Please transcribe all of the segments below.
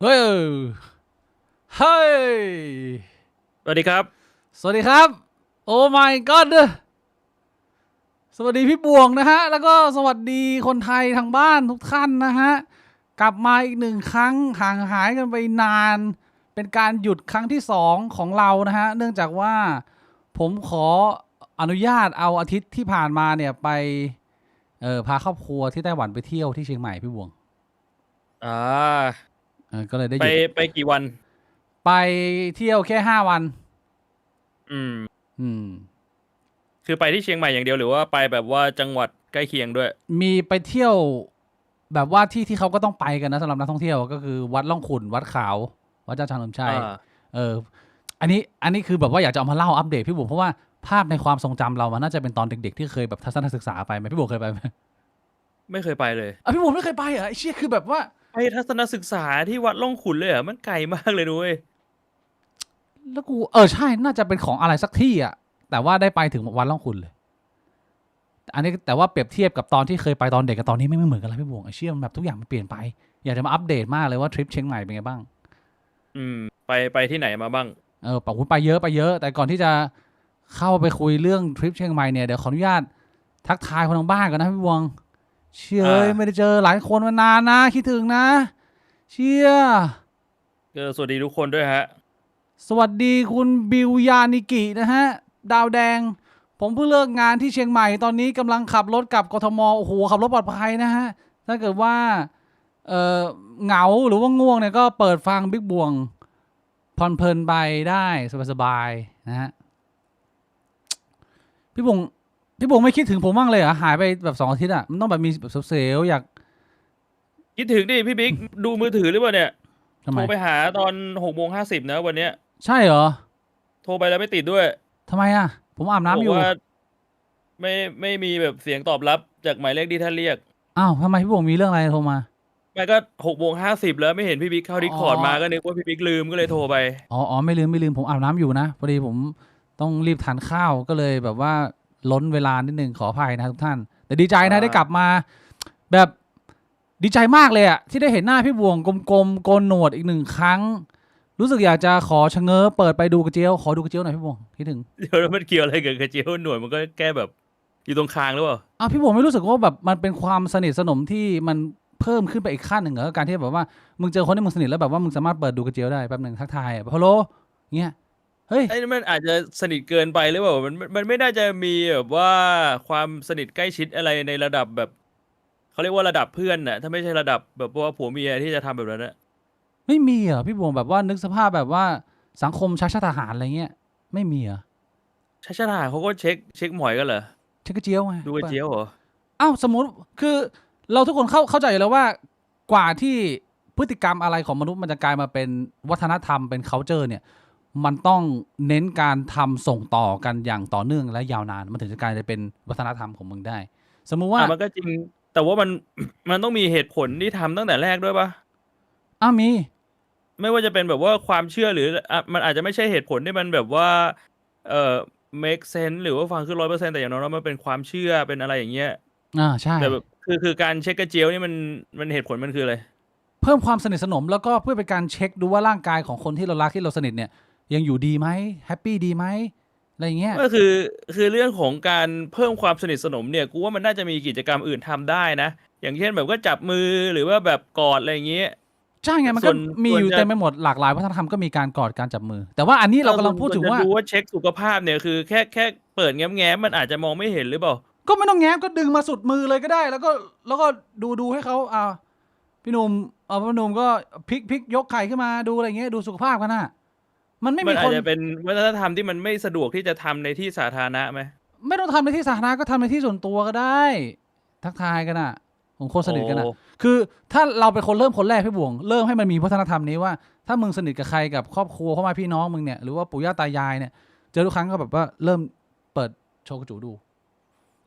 เฮ้ยเฮ้ยสวัสดีครับสวัสดีครับโอ้ my god สวัสดีพี่บวงนะฮะแล้วก็สวัสดีคนไทยทางบ้านทุกท่านนะฮะกลับมาอีกหนึ่งครั้งห่างหายกันไปนานเป็นการหยุดครั้งที่2ของเรานะฮะเนื่องจากว่าผมขออนุญาตเอาอาทิตย์ที่ผ่านมาเนี่ยไปพาครอบครัวที่ไต้หวันไปเที่ยวที่เชียงใหม่พี่บวงอ่าก็เลยได้ไปหยุดไปกี่วันไปเที่ยวแค่5 วันอืมอืม คือไปที่เชียงใหม่อย่างเดียวหรือว่าไปแบบว่าจังหวัดใกล้เคียงด้วยมีไปเที่ยวแบบว่าที่เขาก็ต้องไปกันนะสำหรับนักท่องเที่ยวก็คือวัดล่องขุ่นวัดขาววัดเจ้าชายลมชัยอ่าเอออันนี้คือแบบว่าอยากจะเอามาเล่าอัปเดตพี่บุ๋มเพราะว่าภาพในความทรงจำเรามันน่าจะเป็นตอนเด็กๆที่เคยแบบทัศนศึกษาไปไหมพี่บุ๋มเคยไปไหมไม่เคยไปเลยพี่บุ๋มไม่เคยไปเหรอไอ้เชี่ยคือแบบว่าไปทัศนศึกษาที่วัดล่องขุนเลยเหรอมันไกลมากเลยด้วยแล้วกูใช่น่าจะเป็นของอะไรสักที่อ่ะแต่ว่าได้ไปถึงวัดล่องขุ่นเลยอันนี้แต่ว่าเปรียบเทียบกับตอนที่เคยไปตอนเด็กกับตอนนี้ไม่เหมือนกันแล้วพี่บุ๋มไอ้เชี่ยมันแบบทุกอย่างมันเปลี่ยนไปอยากจะมาอัปเดตมากเลยว่าทริปเชียงใหม่เป็นไงบ้างอืมไปที่ไหนมาบ้างปะคุณไปเยอะแต่ก่อนที่จะเข้าไปคุยเรื่องทริปเชียงใหม่เนี่ยเดี๋ยวขออนุญาตทักทายคนทางบ้านก่อนนะพี่บวงเชื่อไม่ได้เจอหลายคนมานานนะคิดถึงนะเชี่ยสวัสดีทุกคนด้วยฮะสวัสดีคุณบิวยานิกินะฮะดาวแดงผมเพิ่งเลิกงานที่เชียงใหม่ตอนนี้กำลังขับรถกลับกทมโอ้โหขับรถปลอดภัยนะฮะถ้าเกิดว่าเออเหงาหรือว่าง่วงเนี่ยก็เปิดฟังบิ๊กบวงพรเพลินไปได้สบายๆนะฮะ พี่บงพี่บงไม่คิดถึงผมบ้างเลยเหรอหายไปแบบ2 อาทิตย์อ่ะมันต้องแบบมีแบบเซลล์อยากคิดถึงดิพี่บิ๊กดูมือถือหรือเปล่าเนี่ยทำไมโทรไปหาตอน6:50นะวันเนี้ยใช่เหรอโทรไปแล้วไม่ติดด้วยทำไมอ่ะผมอาบน้ำอยู่บอกว่าไม่มีแบบเสียงตอบรับจากหมายเลขที่ท่านเรียก อ้าวทำไมพี่บงมีเรื่องอะไรโทรมาไม่ก็6:50แล้วไม่เห็นพี่บิ๊กเข้าดิสอ๋อคอร์ดมาก็นึกว่าพี่บิ๊กลืมก็เลยโทรไปอ๋อไม่ลืมผมอาบน้ำอยู่นะพอดีผมต้องรีบทานข้าวก็เลยแบบว่าล้นเวลานิดนึงขออภัยนะทุกท่านแต่ดีใจนะได้กลับมาแบบดีใจมากเลยอ่ะที่ได้เห็นหน้าพี่บวงกลมๆโกนหนวดอีก1 ครั้งรู้สึกอยากจะขอชะเง้อเปิดไปดูกระเจียวขอดูกระเจียวหน่อยพี่บวงคิดถึง เดี๋ยวแล้วมันเกี่ยวอะไรกับกระเจียวหน่วยมันก็แก้แบบอยู่ตรงคางหรือเปล่าพี่ผมไม่รู้สึกว่าแบบมันเป็นความสนิทสนมที่มันเพิ่มขึ้นไปอีกขั้นหนึ่งเหรอการที่แบบว่ามึงเจอคนที่มึงสนิทแล้วแบบว่ามึงสามารถเปิดดูกระเจียวได้แป๊บหนึ่งทักทายแบบฮัลโหลเงี้ยเฮ้ยไอ้นี่มันอาจจะสนิทเกินไปหรือเปล่ามันไม่น่าจะมีแบบว่าความสนิทใกล้ชิดอะไรในระดับแบบเขาเรียกว่าระดับเพื่อนน่ะถ้าไม่ใช่ระดับแบบว่าผัวเมียที่จะทำแบบนั้นน่ะไม่มีเหรอพี่บวงแบบว่านึกสภาพแบบว่าสังคมชาติทหารอะไรเงี้ยไม่มีเหรอชาชาทหารเขาก็เช็คหมอยกันเหรอเช็คกระเจียวไงดูกระเจียวเหรอสมมติคือเราทุกคนเข้าใจอยู่แล้วว่ากว่าที่พฤติกรรมอะไรของมนุษย์มันจะกลายมาเป็นวัฒนธรรมเป็น culture เนี่ยมันต้องเน้นการทำส่งต่อกันอย่างต่อเนื่องและยาวนานมันถึงจะกลายเป็นวัฒนธรรมของมึงได้สมมุติว่ามันก็จริงแต่ว่ามันมันต้องมีเหตุผลที่ทำตั้งแต่แรกด้วยปะ มี ไม่ว่าจะเป็นแบบว่าความเชื่อหรือมันอาจจะไม่ใช่เหตุผลที่มันแบบว่าเอ่อ make sense หรือว่าฟังขึ้น100%แต่อย่างน้อยแล้วมันเป็นความเชื่อเป็นอะไรอย่างเงี้ยใช่แต่แบบคือการเช็คกระเจียวนี่มันเหตุผลมันคืออะไรเพิ่มความสนิทสนมแล้วก็เพื่อเป็นการเช็คดูว่าร่างกายของคนที่เรารักที่เราสนิทเนี่ยยังอยู่ดีไหมแฮปปี้ดีไหมอะไรอย่างเงี้ยก็คือเรื่องของการเพิ่มความสนิทสนมเนี่ยกูว่ามันน่าจะมีกิจกรรมอื่นทำได้นะอย่างเช่นแบบก็จับมือหรือว่าแบบกอดอะไรอย่างเงี้ยใช่ไงมันก็ส่วนมีอยู่ส่วนจะเต็มไปหมดหลากหลายวัฒนธรรมก็มีการกอดการจับมือแต่ว่าอันนี้เรากำลังพูดส่วนถึงว่าจะดูว่าเช็คสุขภาพเนี่ยคือแค่เปิดแง้มๆมันอาจจะมองไม่เห็นหรือเปล่าก็ไม่ต้องแง้มก็ดึงมาสุดมือเลยก็ได้แล้วก็ดูให้เขาพี่หนุ่มพี่หนุ่มก็พลิกยกไข่ขึ้นมาดูอะไรเงี้ยดูสุขภาพกันนะมันไม่มันมีคนอาจจะเป็นวัฒนธรรมที่มันไม่สะดวกที่จะทำในที่สาธารณะไหม ไม่ต้องทำในที่สาธารณะก็ทำในที่ส่วนตัวก็ได้ทักทายกันของคนสนิทกันคือถ้าเราเป็นคนเริ่มคนแรกพี่บวงเริ่มให้มันมีวัฒนธรรมนี้ว่าถ้ามึงสนิทกับใครกับครอบครัวพ่อแม่พี่น้องมึงเนี่ยหรือว่าปู่ย่าตายายเนี่ยเจอทุกครั้งก็แบบว่าเริ่มเปิดโชว์กระจูดู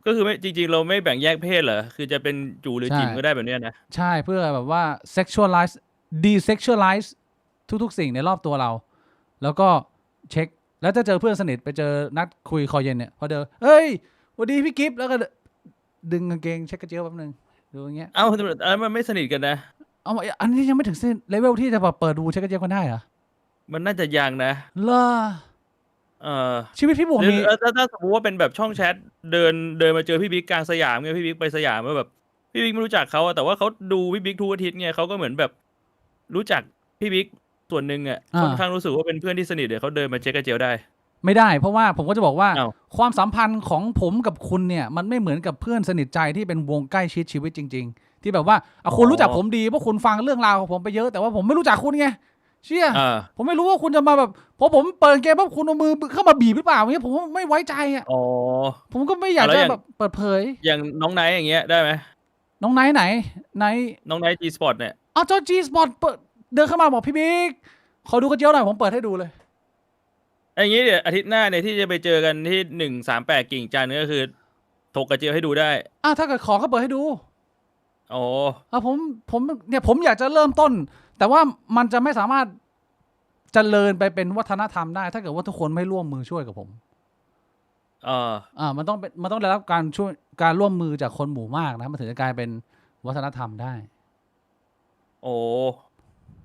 ก็คือไม่จริงๆเราไม่แบ่งแยกเพศเหรอคือจะเป็นจูหรือใช่จิ๋มก็ได้แบบเนี้ยนะใช่เพื่อแบบว่า sexualize desexualize ทุกๆสิ่งในรอบตัวเราแล้วก็เช็คแล้วถ้าเจอเพื่อนสนิทไปเจอนัดคุยคอเย็นเนี่ยพอเดินเฮ้ยสวัสดีพี่กิฟต์แล้วก็ดึงกางเกงเช็คกระเจียวแป๊บนึงดูอย่างเงี้ย เอ้าแล้วมันไม่สนิทกันนะ เอาอันนี้ยังไม่ถึงเลเวลที่จะแบบเปิดดูเช็คกระเจี๊ยบกันได้เหรอ มันน่าจะยังนะ เหรอ เออ ชีวิตพี่บวง หรือ มี ถ้าสมมติว่าเป็นแบบช่องแชทเดินมาเจอพี่บิ๊กกลางสยามไงพี่บิ๊กไปสยามแล้วแบบพี่บิ๊กไม่รู้จักเขาอะแต่ว่าเขาดูพี่บิ๊กทุกอาทิตย์ไงเขาก็เหมือนแบบรู้จักพี่บิ๊กส่วนหนึ่งอะ อ่า ค่อนข้างรู้สึกว่าเป็นเพื่อนที่สนิทเดี๋ยวเขาเดินมาเช็คกระเจียวได้ ไม่ได้ เพราะว่าผมก็จะบอกว่า อ้าว ความสัมพันธ์ของผมกับคุณเนี่ย มันไม่เหมือนกับเพื่อนสนิทใจที่เป็นวงใกล้ชิดชีวิตจริง ๆ ที่แบบว่าคุณรู้จักผมดีเพราะคุณฟังเรื่องราวของผมไปเยอะแต่ว่าผมไม่รู้จักคุณไงเชี่ย อ่า ผมไม่รู้ว่าคุณจะมาแบบพอผมเปิดเกมปุ๊บคุณเอามือเข้ามาบีบหรือเปล่าเนี่ยผมไม่ไว้ใจอ่ะ อ๋อ ผมก็ไม่อยาก แล้ว จะ อย่าง แบบเปิดเผย อย่างน้องไนท์อย่างเงี้ยได้ไหม น้องไนท์ไหน น้องไนท์จีสปอร์ตเนี่ย อ้าวเจ้าจีสปอร์ตเปิดเดินเข้ามาบอกพี่บิ๊กขอดูกระเจียวหน่อยผมเปิดให้ดูเลย อย่างงี้เดี๋ยวอาทิตย์หน้าเนี่ยที่จะไปเจอกันที่138กิ่งจันทร์ก็คือถกกระเจียวให้ดูได้ ถ้าเกิดขอก็เปิดให้ดู อ๋อ ผมเนี่ยผมอยากจะเริ่มต้น แต่ว่ามันจะไม่สามารถเจริญไปเป็นวัฒนธรรมได้ ถ้าเกิดว่าทุกคนไม่ร่วมมือช่วยกับผม มันต้องได้รับการช่วยการร่วมมือจากคนหมู่มากนะมันถึงจะกลายเป็นวัฒนธรรมได้ โอ้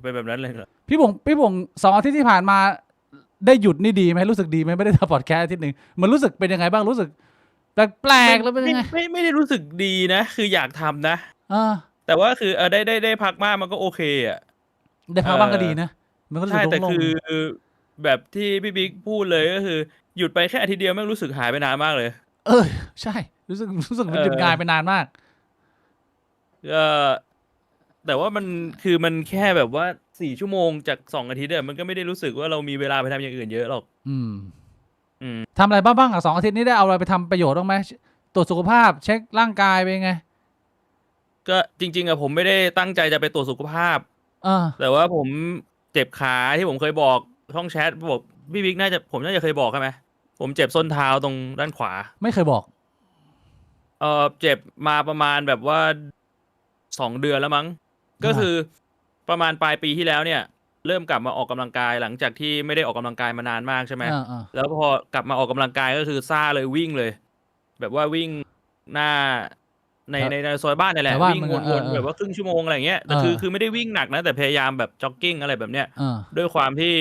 เป็นแบบนั้นเลยเหรอ พี่บง2 อาทิตย์ที่ผ่านมาได้หยุดนี่ดีไหมรู้สึกดีไหมไม่ได้ทำพอดแคสต์อาทิตย์หนึ่งมันรู้สึกเป็นยังไงบ้างรู้สึกแปลกๆแล้วเป็นยังไง ไม่ได้รู้สึกดีนะ คืออยากทำนะ แต่ว่าคือได้พักมากมันก็โอเคอ่ะ ได้พักบ้างก็ดีนะมันก็รู้สึ ใช่ ก แต่ โล่ง คือแบบที่พี่บิ๊กพูดเลยก็คือ หยุดไปแค่อาทิตย์เดียวแม่งรู้สึกหายไปนานมากเลย ใช่รู้สึกมันหยุดงานไปนานมาก ก็แต่ว่ามันแค่แบบว่า4 ชั่วโมงจาก2 อาทิตย์อะมันก็ไม่ได้รู้สึกว่าเรามีเวลาไปทำอย่างอื่นเยอะหรอก อืม อืม ทำอะไรบ้างอ่ะ2 อาทิตย์นี้ได้เอาอะไรไปทำประโยชน์บ้างไหมตรวจสุขภาพเช็คร่างกายเป็นไง ก็จริงๆอะผมไม่ได้ตั้งใจจะไปตรวจสุขภาพ แต่ว่าผมเจ็บขาที่ผมเคยบอกช่องแชทบอกพี่บิ๊กผมน่าจะเคยบอกใช่ไหมผมเจ็บส้นเท้าตรงด้านขวา ไม่เคยบอก เจ็บมาประมาณแบบว่า2 เดือนแล้วมั้ง ก็คือประมาณปลายปีที่แล้วเนี่ย เริ่มกลับมาออกกำลังกายหลังจากที่ไม่ได้ออกกำลังกายมานานมากใช่ไหม แล้วพอกลับมาออกกำลังกายก็คือซ่าเลยวิ่งเลย แบบว่าวิ่งหน้าในซอยบ้านนี่แหละ วิ่งวนๆแบบว่าครึ่งชั่วโมงอะไรเงี้ยแต่คือไม่ได้วิ่งหนักนะแต่พยายามแบบจ็อกกิ้งอะไรแบบเนี้ยด้วยความที่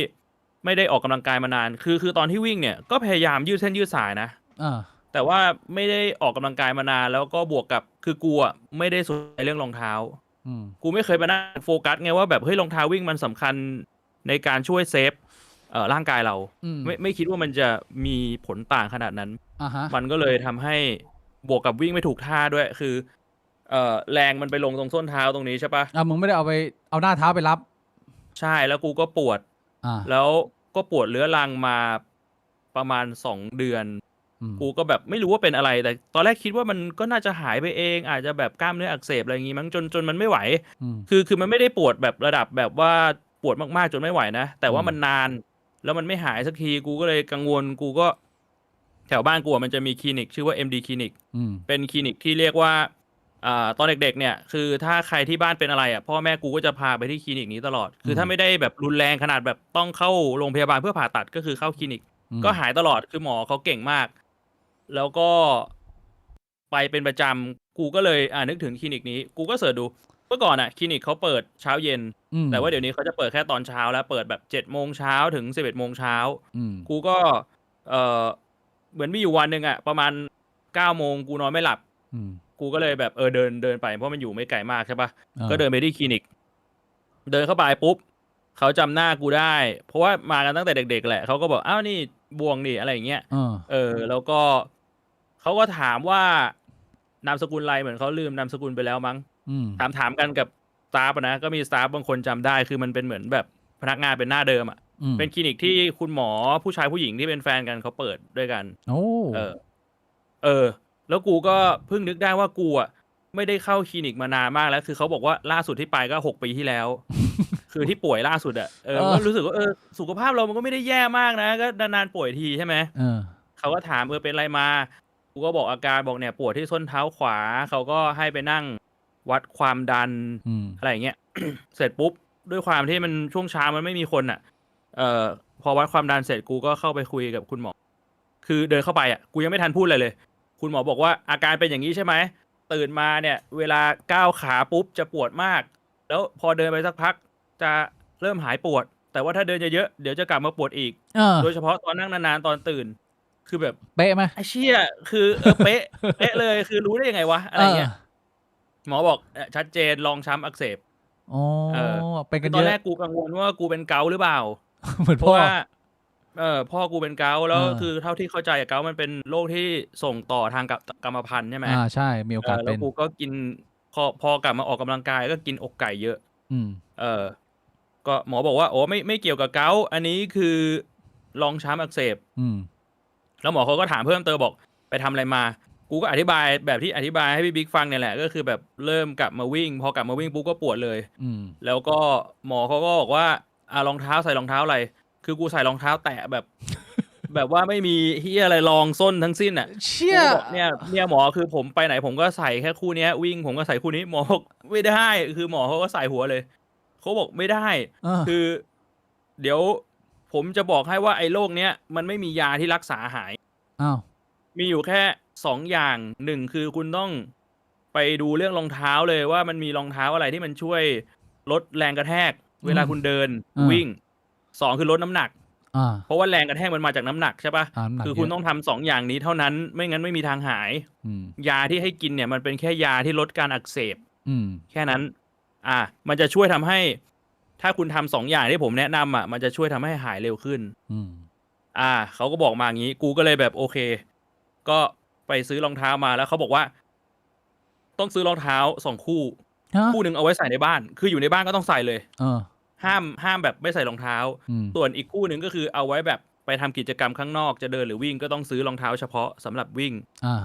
ไม่ได้ออกกำลังกายมานาน คือตอนที่วิ่งเนี่ยก็พยายามยืดเส้นยืดสายนะแต่ว่าไม่ได้ออกกำลังกายมานานแล้วก็บวกกับคือกูอ่ะไม่ได้สนใจเรื่องรองเท้ากูไม่เคยมานั่งโฟกัสไงว่าแบบเฮ้ยรองเท้าวิ่งมันสำคัญในการช่วยเซฟร่างกายเราไม่คิดว่ามันจะมีผลต่างขนาดนั้นมันก็เลยทำให้บวกกับวิ่งไม่ถูกท่าด้วยคือแรงมันไปลงตรงส้นเท้าตรงนี้ใช่ปะมึงไม่ได้เอาหน้าเท้าไปรับใช่แล้วกูก็ปวดแล้วก็ปวดเรื้อรังมาประมาณ2 เดือนกูก็แบบไม่รู้ว่าเป็นอะไรแต่ตอนแรกคิดว่ามันก็น่าจะหายไปเองอาจจะแบบกล้ามเนื้ออักเสบอะไรอย่างงี้มั้งจนมันไม่ไหวคือมันไม่ได้ปวดแบบระดับแบบว่าปวดมากๆจนไม่ไหวนะแต่ว่ามันนานแล้วมันไม่หายสักทีกูก็เลยกังวลกูก็แถวบ้านกูมันจะมีคลินิกชื่อว่า MD คลินิกเป็นคลินิกที่เรียกว่าตอนเด็กๆเนี่ยคือถ้าใครที่บ้านเป็นอะไรพ่อแม่กูก็จะพาไปที่คลินิกนี้ตลอดคือถ้าไม่ได้แบบรุนแรงขนาดแบบต้องเข้าโรงพยาบาลเพื่อผ่าตัดก็คือเข้าคลินิกก็หายตลอดคือหมอเขาเก่งมากแล้วก็ไปเป็นประจำกูก็เลยนึกถึงคลินิกนี้กูก็เสิร์ชดูเมื่อก่อนคลินิกเขาเปิดเช้าเย็นแต่ว่าเดี๋ยวนี้เขาจะเปิดแค่ตอนเช้าแล้วเปิดแบบ7 โมงเช้าถึง11 โมงเช้ากูก็เหมือนมีอยู่วันหนึ่งประมาณ9 โมงกูนอนไม่หลับกูก็เลยแบบเดินไปเพราะมันอยู่ไม่ไกลมากใช่ปะก็เดินไปที่คลินิกเดินเข้าไปปุ๊บเขาจำหน้ากูได้เพราะว่ามากันตั้งแต่เด็กๆแหละเขาก็บอกอ้าวนี่บวงนี่อะไรอย่างเงี้ยแล้วก็เขาก็ถามว่านามสกุลอะไรเหมือนเขาลืมนามสกุลไปแล้วมั้งถามกันกับสตาฟนะก็มีสตาฟบางคนจำได้คือมันเป็นเหมือนแบบพนักงานเป็นหน้าเดิมเป็นคลินิกที่คุณหมอผู้ชายผู้หญิงที่เป็นแฟนกันเขาเปิดด้วยกันแล้วกูก็เพิ่งนึกได้ว่ากูไม่ได้เข้าคลินิกมานานมากแล้วคือเขาบอกว่าล่าสุดที่ไปก็6 ปีที่แล้ว คือที่ป่วยล่าสุดก็รู้สึกว่าสุขภาพเรามันก็ไม่ได้แย่มากนะก็นานๆป่วยทีใช่ไหมเขาก็ถามเป็นอะไรมากูก็บอกอาการบอกเนี่ยปวดที่ส้นเท้าขวาเขาก็ให้ไปนั่งวัดความดันอะไรอย่างเงี้ย เสร็จปุ๊บด้วยความที่มันช่วงเช้ามันไม่มีคนพอวัดความดันเสร็จกูก็เข้าไปคุยกับคุณหมอคือเดินเข้าไปกูยังไม่ทันพูดอะไรเลยคุณหมอบอกว่าอาการเป็นอย่างนี้ใช่ไหมตื่นมาเนี่ยเวลาก้าวขาปุ๊บจะปวดมาก แล้วพอเดินไปสักพักจะเริ่มหายปวด แต่ว่าถ้าเดินเยอะๆเดี๋ยวจะกลับมาปวดอีกโดยเฉพาะตอนนั่งนานๆตอนตื่น คือแบบเป๊ะไหมไอ้เชี่ยคือเป๊ะเป๊ะเลยคือรู้ได้ยังไงวะอะไรเงี้ยหมอบอกชัดเจนรองช้ำอักเสบเป็นกันตอนเยอะแรกกูกังวลว่ากูเป็นเกาต์หรือเปล่า เหมือนเพพ่อราะว่าพ่อกูเป็นเกาต์แล้วคือเท่าที่เข้าใจเกาต์มันเป็นโรคที่ส่งต่อทางกรรมพันธุ์ใช่ไหมใช่มีโอกาสแล้เป็วนกูก็กินพอกลับมาออกกำลังกายก็กินอกไก่เยอะเออก็หมอบอกว่าโอ้ไม่เกี่ยวกับเกาต์อันนี้คือรองช้ำอักเสบแล้วหมอเขาก็ถามเพิ่มเติมบอกไปทำอะไรมา กูก็อธิบายแบบที่อธิบายให้พี่บิ๊กฟังเนี่ยแหละก็คือแบบเริ่มกลับมาวิ่งพอกลับมาวิ่งปุ๊บก็ปวดเลยแล้วก็หมอเขาก็บอกว่ารองเท้าใส่รองเท้าอะไรคือกูใส่รองเท้าแตะแบบว่าไม่มีเฮียอะไรรองส้นทั้งสิ้นอ่ะเชี่ยเนี่ยหมอคือผมไปไหนผมก็ใส่แค่คู่นี้วิ่งผมก็ใส่คู่นี้หมอบอกไม่ได้คือหมอเขาก็ใส่หัวเลยเขาบอกไม่ได้คือเดี๋ยวผมจะบอกให้ว่าไอ้โรคเนี้ยมันไม่มียาที่รักษาหายมีอยู่แค่2 อย่าง1คือคุณต้องไปดูเรื่องรองเท้าเลยว่ามันมีรองเท้าอะไรที่มันช่วยลดแรงกระแทกเวลาคุณเดินวิ่ง2คือลดน้ำหนักเพราะว่าแรงกระแทกมันมาจากน้ำหนักใช่ปะคือคุณต้องทำ2 อย่างนี้เท่านั้นไม่งั้นไม่มีทางหายยาที่ให้กินเนี่ยมันเป็นแค่ยาที่ลดการอักเสบแค่นั้นมันจะช่วยทำให้ถ้าคุณทำ2 อย่างที่ผมแนะนำมันจะช่วยทำให้หายเร็วขึ้นเขาก็บอกมาอย่างนี้กูก็เลยแบบโอเคก็ไปซื้อรองเท้ามาแล้วเขาบอกว่าต้องซื้อรองเท้า2 คู่คู่หนึ่งเอาไว้ใส่ในบ้านคืออยู่ในบ้านก็ต้องใส่เลยห้ามแบบไม่ใส่รองเท้าส่วนอีกคู่หนึ่งก็คือเอาไว้แบบไปทำกิจกรรมข้างนอกจะเดินหรือวิ่งก็ต้องซื้อรองเท้าเฉพาะสำหรับวิ่ง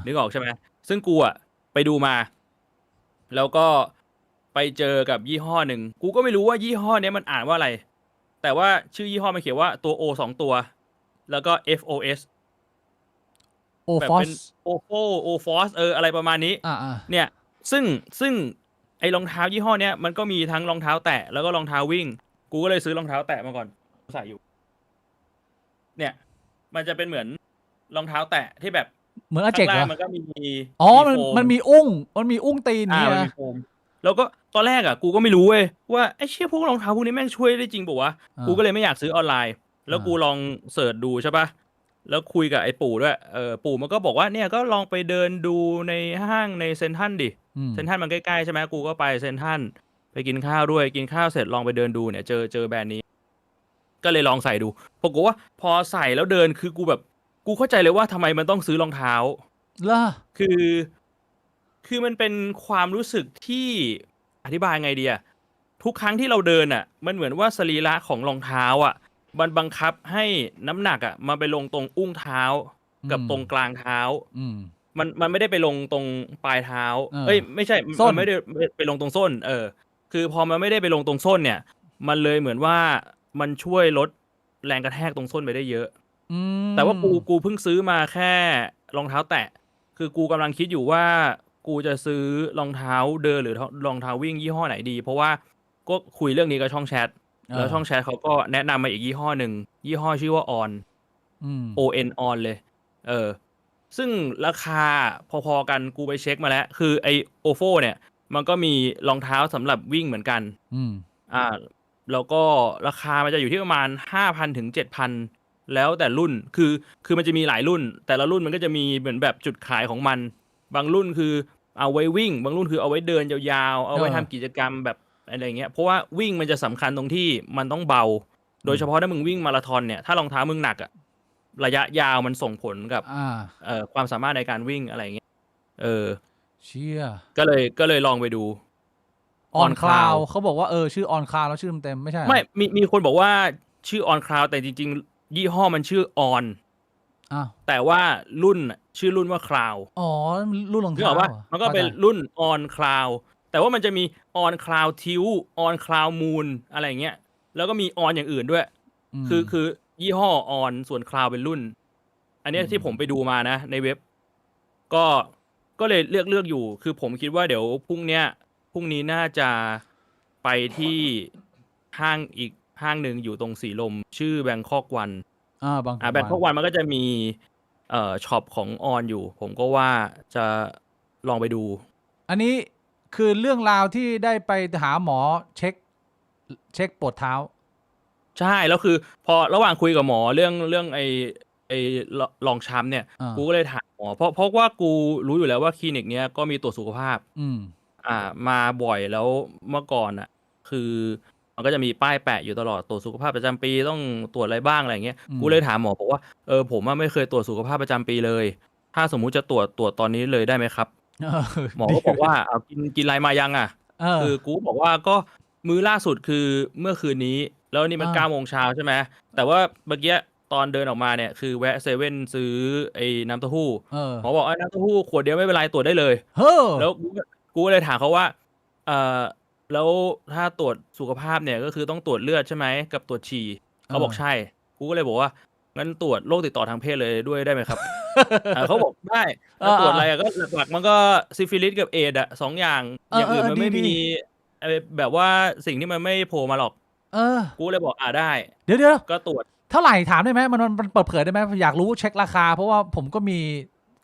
นึกออกใช่ไหมซึ่งกูไปดูมาแล้วก็ไปเจอกับยี่ห้อหนึ่งกูก็ไม่รู้ว่ายี่ห้อนี้มันอ่านว่าอะไรแต่ว่าชื่อยี่ห้อมันเขียนว่าตัว O 2 ตัวแล้วก็ FOSแบบเป็นโอฟอสอะไรประมาณนี้เนี่ยซึ่งไอ้รองเท้ายี่ห้อเนี้ยมันก็มีทั้งรองเท้าแตะแล้วก็รองเท้าวิ่งกูก็เลยซื้อรองเท้าแตะมาก่อนใส่อยู่เนี่ยมันจะเป็นเหมือนรองเท้าแตะที่แบบเหมือนอาเจกเหรอมันก็มีมันมีอุ้งตีนนี่มันมีโฟมแล้วก็ตอนแรกกูก็ไม่รู้เว้ยว่าไอ้เชี่ยพวกรองเท้าพวกนี้แม่งช่วยได้จริงป่ะวะกูก็เลยไม่อยากซื้อออนไลน์แล้วกูลองเสิร์ชดูใช่ปะแล้วคุยกับไอ้ปู่ด้วยปู่มันก็บอกว่าเนี่ยก็ลองไปเดินดูในห้างในเซ็นทรัลดิเซ็นทรัลมันใกล้ๆใช่ไหมกูก็ไปเซ็นทรัลไปกินข้าวด้วยกินข้าวเสร็จลองไปเดินดูเนี่ยเจอแบรนด์นี้ก็เลยลองใส่ดูปรากฏว่าพอใส่แล้วเดินคือกูเข้าใจเลยว่าทำไมมันต้องซื้อรองเท้าล่ะคือมันเป็นความรู้สึกที่อธิบายไงดีอะทุกครั้งที่เราเดินมันเหมือนว่าสรีระของรองเท้ามันบังคับให้น้ำหนักมาไปลงตรงอุ้งเท้ากับตรงกลางเท้ามันไม่ได้ไปลงตรงปลายเท้าไม่ใช่มันไม่ได้ไปลงตรงส้นคือพอมันไม่ได้ไปลงตรงส้นเนี่ยมันเลยเหมือนว่ามันช่วยลดแรงกระแทกตรงส้นไปได้เยอะแต่ว่ากูเพิ่งซื้อมาแค่รองเท้าแตะคือกูกำลังคิดอยู่ว่ากูจะซื้อรองเท้าเดินหรือรองเท้าวิ่งยี่ห้อไหนดีเพราะว่าก็คุยเรื่องนี้กับช่องแชทแล้วช่องแชทเขาก็แนะนำมาอีกยี่ห้อหนึ่งยี่ห้อชื่อว่าออนON ออนเลยซึ่งราคาพอๆกันกูไปเช็คมาแล้วคือไอโอโฟเนี่ยมันก็มีรองเท้าสำหรับวิ่งเหมือนกันแล้วก็ราคามันจะอยู่ที่ประมาณ 5,000 ถึง 7,000 แล้วแต่รุ่นคือมันจะมีหลายรุ่นแต่ละรุ่นมันก็จะมีเหมือนแบบจุดขายของมันบางรุ่นคือเอาไว้วิ่งบางรุ่นคือเอาไว้เดินยาวๆเอาไว้ทำกิจกรรมแบบอะไรเงี้ยเพราะว่าวิ่งมันจะสำคัญตรงที่มันต้องเบาโดยเฉพาะถ้ามึงวิ่งมาราธอนเนี่ยถ้ารองเท้ามึงหนักระยะยาวมันส่งผลกับความสามารถในการวิ่งอะไรเงี้ยเชี่ยก็เลยลองไปดูออนคลาวเขาบอกว่าชื่อออนคลาวแล้วชื่อเต็มไม่ใช่ไม่มีคนบอกว่าชื่อออนคลาวแต่จริงๆยี่ห้อมันชื่อออนแต่ว่ารุ่นชื่อรุ่นว่าคลาวรุ่นรองเท้ามันก็เป็นรุ่นออนคลาวแต่ว่ามันจะมีออนคลาวทิวออนคลาวมูนอะไรเงี้ยแล้วก็มีออนอย่างอื่นด้วยคือยี่ห้อออนส่วนคลาวเป็นรุ่นอันนี้ที่ผมไปดูมานะในเว็บก็เลยเลือกอยู่คือผมคิดว่าเดี๋ยวพรุ่งนี้น่าจะไปที่อีกห้างหนึ่งอยู่ตรงสีลมชื่อแบงคอกวันแบงคอกวันมันก็จะมีช็อปของออนอยู่ผมก็ว่าจะลองไปดูอันนี้ คือเรื่องราวที่ได้ไปหาหมอเช็คปวดเท้าใช่แล้วคือ พอระหว่างคุยกับหมอเรื่องไอ้รองช้ำเนี่ย กูก็เลยถามหมอเพราะว่ากูรู้อยู่แล้วว่าคลินิกเนี้ยก็มีตรวจสุขภาพมาบ่อยแล้วเมื่อก่อนอ่ะ คือมันก็จะมีป้ายแปะอยู่ตลอดตรวจสุขภาพประจำปีต้องตรวจอะไรบ้างอะไรเงี้ยกูเลยถามหมอบอกว่าผมไม่เคยตรวจสุขภาพประจำปีเลย ถ้าสมมุติจะตรวจตอนนี้เลยได้ไหมครับหมอก็บอกว่าเอากินอะไรมายังอ่ะคือกูบอกว่าก็มื้อล่าสุดคือเมื่อคืนนี้แล้วนี่มัน9 โมงเช้าใช่ไหมแต่ว่าเมื่อกี้ตอนเดินออกมาเนี่ยคือแวะเซเว่นซื้อไอ้น้ำเต้าหู้หมอบอกน้ำเต้าหู้ขวดเดียวไม่เป็นไรตรวจได้เลยแล้วกูเลยถามเขาว่าแล้วถ้าตรวจสุขภาพเนี่ยก็คือต้องตรวจเลือดใช่ไหมกับตรวจฉี่เขาบอกใช่กูก็เลยบอกว่างั้นตรวจโรคติดต่อทางเพศเลยด้วยได้ไหมครับเขาบอกได้แล้วตรวจอะไรก็หลักๆมันก็ซิฟิลิสกับเอดส์2 อย่างอย่างอื่นมันไม่มีแบบว่าสิ่งที่มันไม่โผล่มาหรอกกูเลยบอกได้เดี๋ยวก็ตรวจเท่าไหร่ถามได้ไหมมันเปิดเผยได้ไหมอยากรู้เช็คราคาเพราะว่าผมก็มี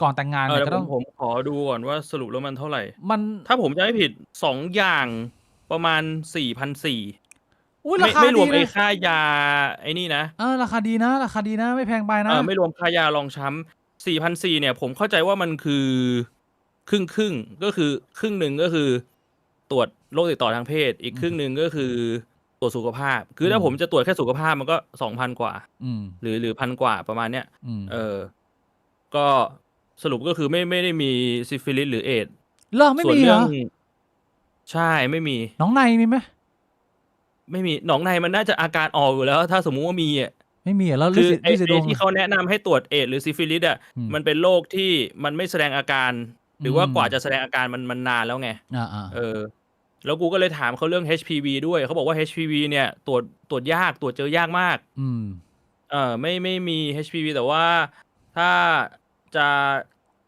ก่อนแต่งงานเนี่ยก็ต้องผมขอดูก่อนว่าสรุปแล้วมันเท่าไหร่ถ้าผมจะไม่ผิด2 อย่างประมาณ 4,400ไม่รวมไอ้ค่ายาไอ้นี่นะราคาดีนะไม่แพงไปนะไม่รวมค่ายารองช้ำ4,400เนี่ยผมเข้าใจว่ามันคือครึ่งก็คือครึ่งหนึ่งก็คือตรวจโรคติดต่อทางเพศอีกครึ่งหนึ่งก็คือตรวจสุขภาพคือถ้าผมจะตรวจแค่สุขภาพมันก็ 2,000 กว่าหรือ1,000 กว่าประมาณเนี้ยก็สรุปก็คือไม่ได้มีซิฟิลิสหรือเอดส์ไม่มีเหรอใช่ไม่มีหนองในมีไหมไม่มีหนองในมันน่าจะอาการออกอยู่แล้วถ้าสมมุติว่ามีไม่มีแล้วคือไอ้ที่เขาแนะนำให้ตรวจเอดส์หรือซิฟิลิสมันเป็นโรคที่มันไม่แสดงอาการหรือว่ากว่าจะแสดงอาการมันนานแล้วไงแล้วกูก็เลยถามเขาเรื่อง HPV ด้วยเขาบอกว่า HPV เนี่ยตรวจยากตรวจเจอยากมากไม่มี HPV แต่ว่าถ้าจะ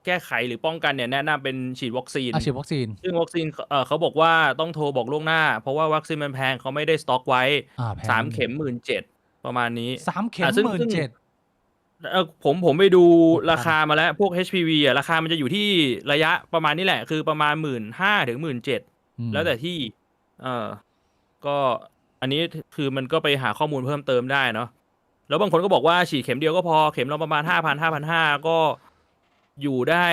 แก้ไขหรือป้องกันเนี่ยแนะนำเป็นฉีดวัคซีนซึ่งวัคซีนเขาบอกว่าต้องโทรบอกล่วงหน้าเพราะว่าวัคซีนมันแพงเขาไม่ได้สต็อกไว้3 เข็ม 17,000 ประมาณนี้3 เข็ม 17,000ผมไปดูราคามาแล้วพวก HPV ราคามันจะอยู่ที่ระยะประมาณนี้แหละคือประมาณ 15,000 ถึง 17,000 แล้วแต่ที่ก็อันนี้คือมันก็ไปหาข้อมูลเพิ่มเติมได้เนาะแล้วบางคนก็บอกว่าฉีดเข็มเดียวก็พอเข็มละประมาณ 5,000 5,500 ก็อยู่ได้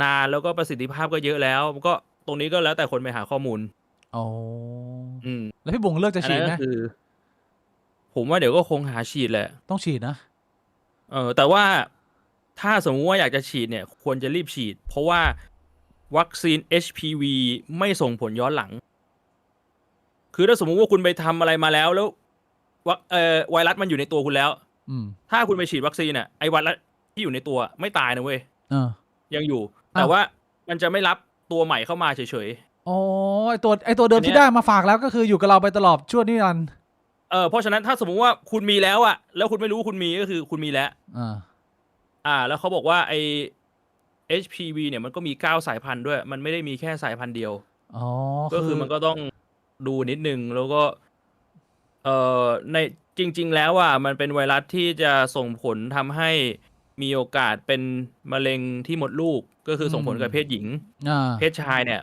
นานแล้วก็ประสิทธิภาพก็เยอะแล้วก็ตรงนี้ก็แล้วแต่คนไปหาข้อมูลแล้วพี่บุ๋งเลือกจะฉีดไหมผมว่าเดี๋ยวก็คงหาฉีดแหละต้องฉีดนะแต่ว่าถ้าสมมุติว่าอยากจะฉีดเนี่ยควรจะรีบฉีดเพราะว่าวัคซีน HPV ไม่ส่งผลย้อนหลังคือถ้าสมมุติว่าคุณไปทำอะไรมาแล้วไวรัสมันอยู่ในตัวคุณแล้วถ้าคุณไปฉีดวัคซีนไอไวรัสที่อยู่ในตัวไม่ตายนะเว้ยยังอยู่แต่ว่ามันจะไม่รับตัวใหม่เข้ามาเฉยๆไอตัวเดิมที่ได้มาฝากแล้วก็คืออยู่กับเราไปตลอดชั่วนิรันดร์เพราะฉะนั้นถ้าสมมุติว่าคุณมีแล้วแล้วคุณไม่รู้คุณมีก็คือคุณมีแล้วแล้วเขาบอกว่าไอ HPV เนี่ยมันก็มี9 สายพันธุ์ด้วยมันไม่ได้มีแค่สายพันธุ์เดียวก็คือมันก็ต้องดูนิดนึงแล้วก็ในจริงๆแล้วมันเป็นไวรัสที่จะส่งผลทำให้มีโอกาสเป็นมะเร็งที่มดลูกก็คือส่งผลกับเพศหญิงเพศชายเนี่ย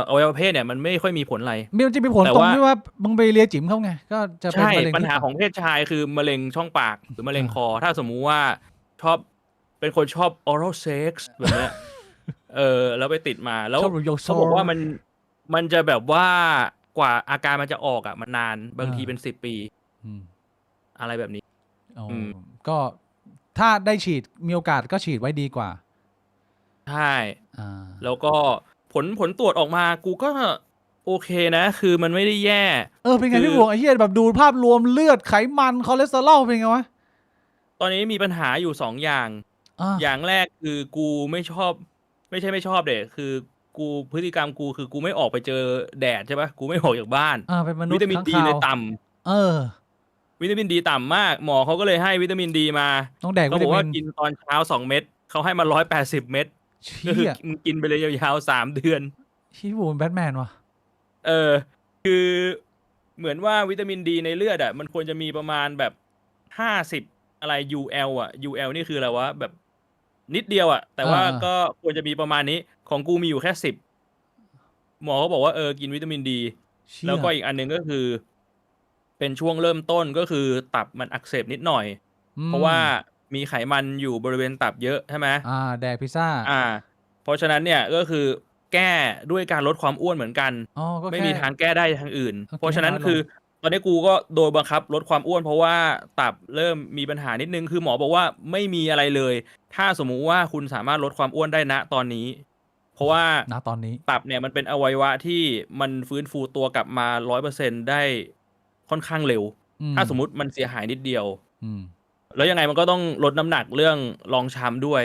อวัยวะเพศเนี่ยมันไม่ค่อยมีผลอะไรมันจะมีผลตรงที่ว่ามึงไปเลียจิ๋มเขาไงก็จะเป็นมะเร็งปัญหาของเพศชายคือมะเร็งช่องปากหรือมะเร็งคอถ้าสมมุติว่าเป็นคนชอบ oral sex แบบนี้แล้วไปติดมาแล้วเขาบอกว่ามันจะแบบว่ากว่าอาการมันจะออกมันนานบางทีเป็น10 ปีอะไรแบบนี้ก็ถ้าได้ฉีดมีโอกาสก็ฉีดไว้ดีกว่าใช่แล้วก็ผลตรวจออกมากูก็โอเคนะคือมันไม่ได้แย่เป็นไงพี่บวงไอ้เหี้ยแบบดูภาพรวมเลือดไขมันคอเลสเตอรอลเป็นไงวะตอนนี้มีปัญหาอยู่2 อย่างอย่างแรกคือกูไม่ชอบไม่ใช่ไม่ชอบเด็กคือกูพฤติกรรมกูคือกูไม่ออกไปเจอแดดใช่ปะกูไม่ออกจากบ้านเป็นมนุษย์วิตามินดีเลยต่ำวิตามินดีต่ำมากหมอเขาก็เลยให้วิตามินดีมาต้องแดกเขาบอกว่ากินตอนเช้า2 เม็ดเขาให้มา180 เม็ดก็คือกินไปเลยยาวๆ3 เดือนชี้บูนแบทแมนวะคือเหมือนว่าวิตามินดีในเลือดมันควรจะมีประมาณแบบ50อะไร UL UL นี่คืออะไรวะแบบนิดเดียวแต่ว่าก็ควรจะมีประมาณนี้ของกูมีอยู่แค่10 หมอก็บอกว่ากินวิตามินดีแล้วก็อีกอันนึงก็คือ เป็นช่วงเริ่มต้นก็คือตับมันอักเสบนิดหน่อยเพราะว่ามีไขมันอยู่บริเวณตับเยอะใช่ไหมแดกพิซซ่าเพราะฉะนั้นเนี่ยก็คือแก้ด้วยการลดความอ้วนเหมือนกันไม่มีทางแก้ได้ทางอื่นเพราะฉะนั้นคือตอนนี้กูก็โดนบังคับลดความอ้วนเพราะว่าตับเริ่มมีปัญหานิดนึงคือหมอบอกว่าไม่มีอะไรเลยถ้าสมมุติว่าคุณสามารถลดความอ้วนได้ณตอนนี้เพราะว่าณตอนนี้ตับเนี่ยมันเป็นอวัยวะที่มันฟื้นฟูตัวกลับมา 100% ได้ค่อนข้างเร็วถ้าสมมุติมันเสียหายนิดเดียวแล้วยังไงมันก็ต้องลดน้ำหนักเรื่องรองช้ำด้วย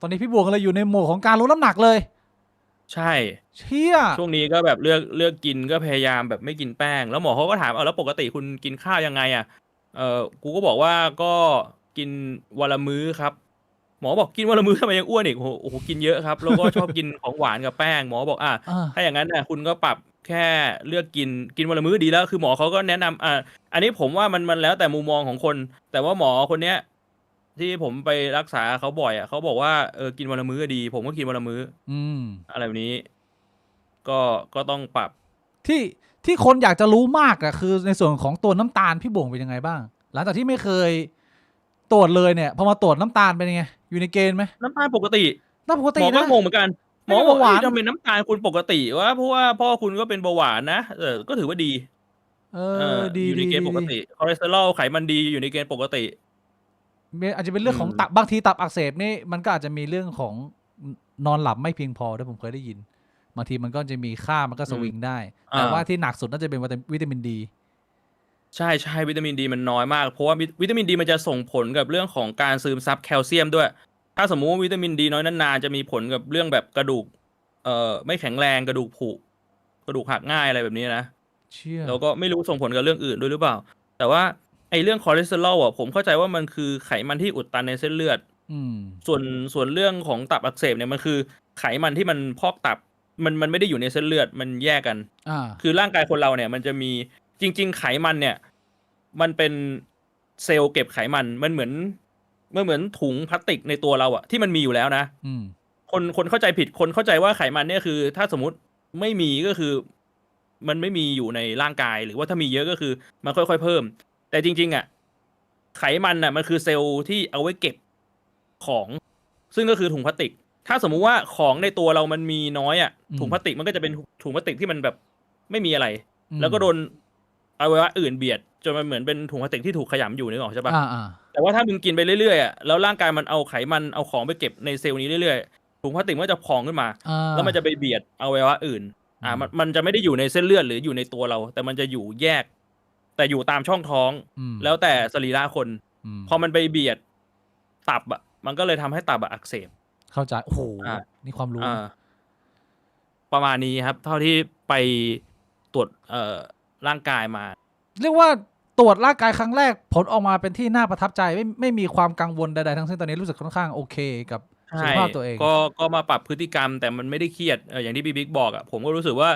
ตอนนี้พี่บวงเลยอยู่ในโหมดของการลดน้ำหนักเลยใช่เชี่ยช่วงนี้ก็แบบเลือกกินก็พยายามแบบไม่กินแป้งแล้วหมอเขาก็ถามแล้วปกติคุณกินข้าวยังไงกูก็บอกว่าก็กินวันละมื้อครับหมอบอกกินวันละมื้อทำไมยังอ้วนอีกโอ้โหกินเยอะครับแล้วก็ชอบกินของหวานกับแป้งหมอบอกถ้าอย่างนั้นคุณก็ปรับแค่เลือกกินวันละมื้อดีแล้วคือหมอเขาก็แนะนำอันนี้ผมว่ามันแล้วแต่มุมมองของคนแต่ว่าหมอคนเนี้ยที่ผมไปรักษาเขาบ่อยเขาบอกว่ากินวันละมื้อดีผมก็กินวันละมื้ออะไรแบบนี้ก็ต้องปรับที่คนอยากจะรู้มากคือในส่วนของตัวน้ำตาลพี่บ่งเป็นยังไงบ้างหลังจากที่ไม่เคยตรวจเลยเนี่ยพอมาตรวจน้ำตาลเป็นยังไงอยู่ในเกณฑ์ไหมน้ำตาลปกติหมอก็งงเหมือนกันหมอบอกว่าทำไมน้ำตาลคุณปกติวะเพราะว่าพ่อคุณก็เป็นเบาหวานนะก็ถือว่าดีดีอยู่ในเกณฑ์ปกติคอเลสเตอรอลไขมันดีอยู่ในเกณฑ์ปกติอาจจะเป็นเรื่องของตับบางทีตับอักเสบนี่มันก็อาจจะมีเรื่องของนอนหลับไม่เพียงพอด้วยผมเคยได้ยินบางทีมันก็จะมีค่ามันก็สวิงได้แต่ว่าที่หนักสุดน่าจะเป็นวิตามินดีใช่วิตามินดีมันน้อยมากเพราะว่าวิตามินดีมันจะส่งผลกับเรื่องของการซึมซับแคลเซียมด้วยถ้าสมมุติว่าวิตามินดีน้อยนานๆจะมีผลกับเรื่องแบบกระดูกไม่แข็งแรงกระดูกผุกระดูกหักง่ายอะไรแบบนี้นะแล้วก็ไม่รู้ส่งผลกับเรื่องอื่นด้วยหรือเปล่าแต่ว่าไอ้เรื่องคอเลสเตอรอลผมเข้าใจว่ามันคือไขมันที่อุดตันในเส้นเลือดส่วนเรื่องของตับอักเสบเนี่ยมันคือไขมันที่มันพอกตับมันไม่ได้อยู่ในเส้นเลือดมันแยกกันคือร่างกายคนเราเนี่ยมันจะมีจริงๆไขมันเนี่ยมันเป็นเซลล์เก็บไขมันมันเหมือนถุงพลาสติกในตัวเราที่มันมีอยู่แล้วนะคนเข้าใจผิดคนเข้าใจว่าไขมันเนี่ยคือถ้าสมมติไม่มีก็คือมันไม่มีอยู่ในร่างกายหรือว่าถ้ามีเยอะก็คือมันค่อยๆเพิ่มแต่จริงๆไขมันมันคือเซลล์ที่เอาไว้เก็บของซึ่งก็คือถุงพลาสติกถ้าสมมุติว่าของในตัวเรามันมีน้อยถุงพลาสติกมันก็จะเป็นถุงพลาสติกที่มันแบบไม่มีอะไรแล้วก็โดนอวัยวะอื่นเบียดจนมันเหมือนเป็นถุงพลาสติกที่ถูกขยำอยู่นึกออกใช่ปะแต่ว่าถ้ามึงกินไปเรื่อยๆแล้วร่างกายมันเอาไขมันเอาของไปเก็บในเซลล์นี้เรื่อยๆถุงพลาสติกมันก็จะพองขึ้นมาแล้วมันจะไปเบียดอวัยวะอื่นมันจะไม่ได้อยู่ในเส้นเลือดหรืออยู่ในตัวเราแต่มันจะอยู่แยกแต่อยู่ตามช่องท้องแล้วแต่สรีระคนพอมันไปเบียดตับมันก็เลยทำให้ตับอักเสบเข้าใจโอ้โหนี่ความรู้ประมาณนี้ครับเท่าที่ไปตรวจร่างกายมาเรียกว่าตรวจร่างกายครั้งแรกผลออกมาเป็นที่น่าประทับใจไม่มีความกังวลใดๆทั้งสิ้นตอนนี้รู้สึกค่อนข้างโอเคกับสุขภาพตัวเองก็มาปรับพฤติกรรมแต่มันไม่ได้เครียดอย่างที่พี่บิ๊กบอกผมก็รู้สึกว่า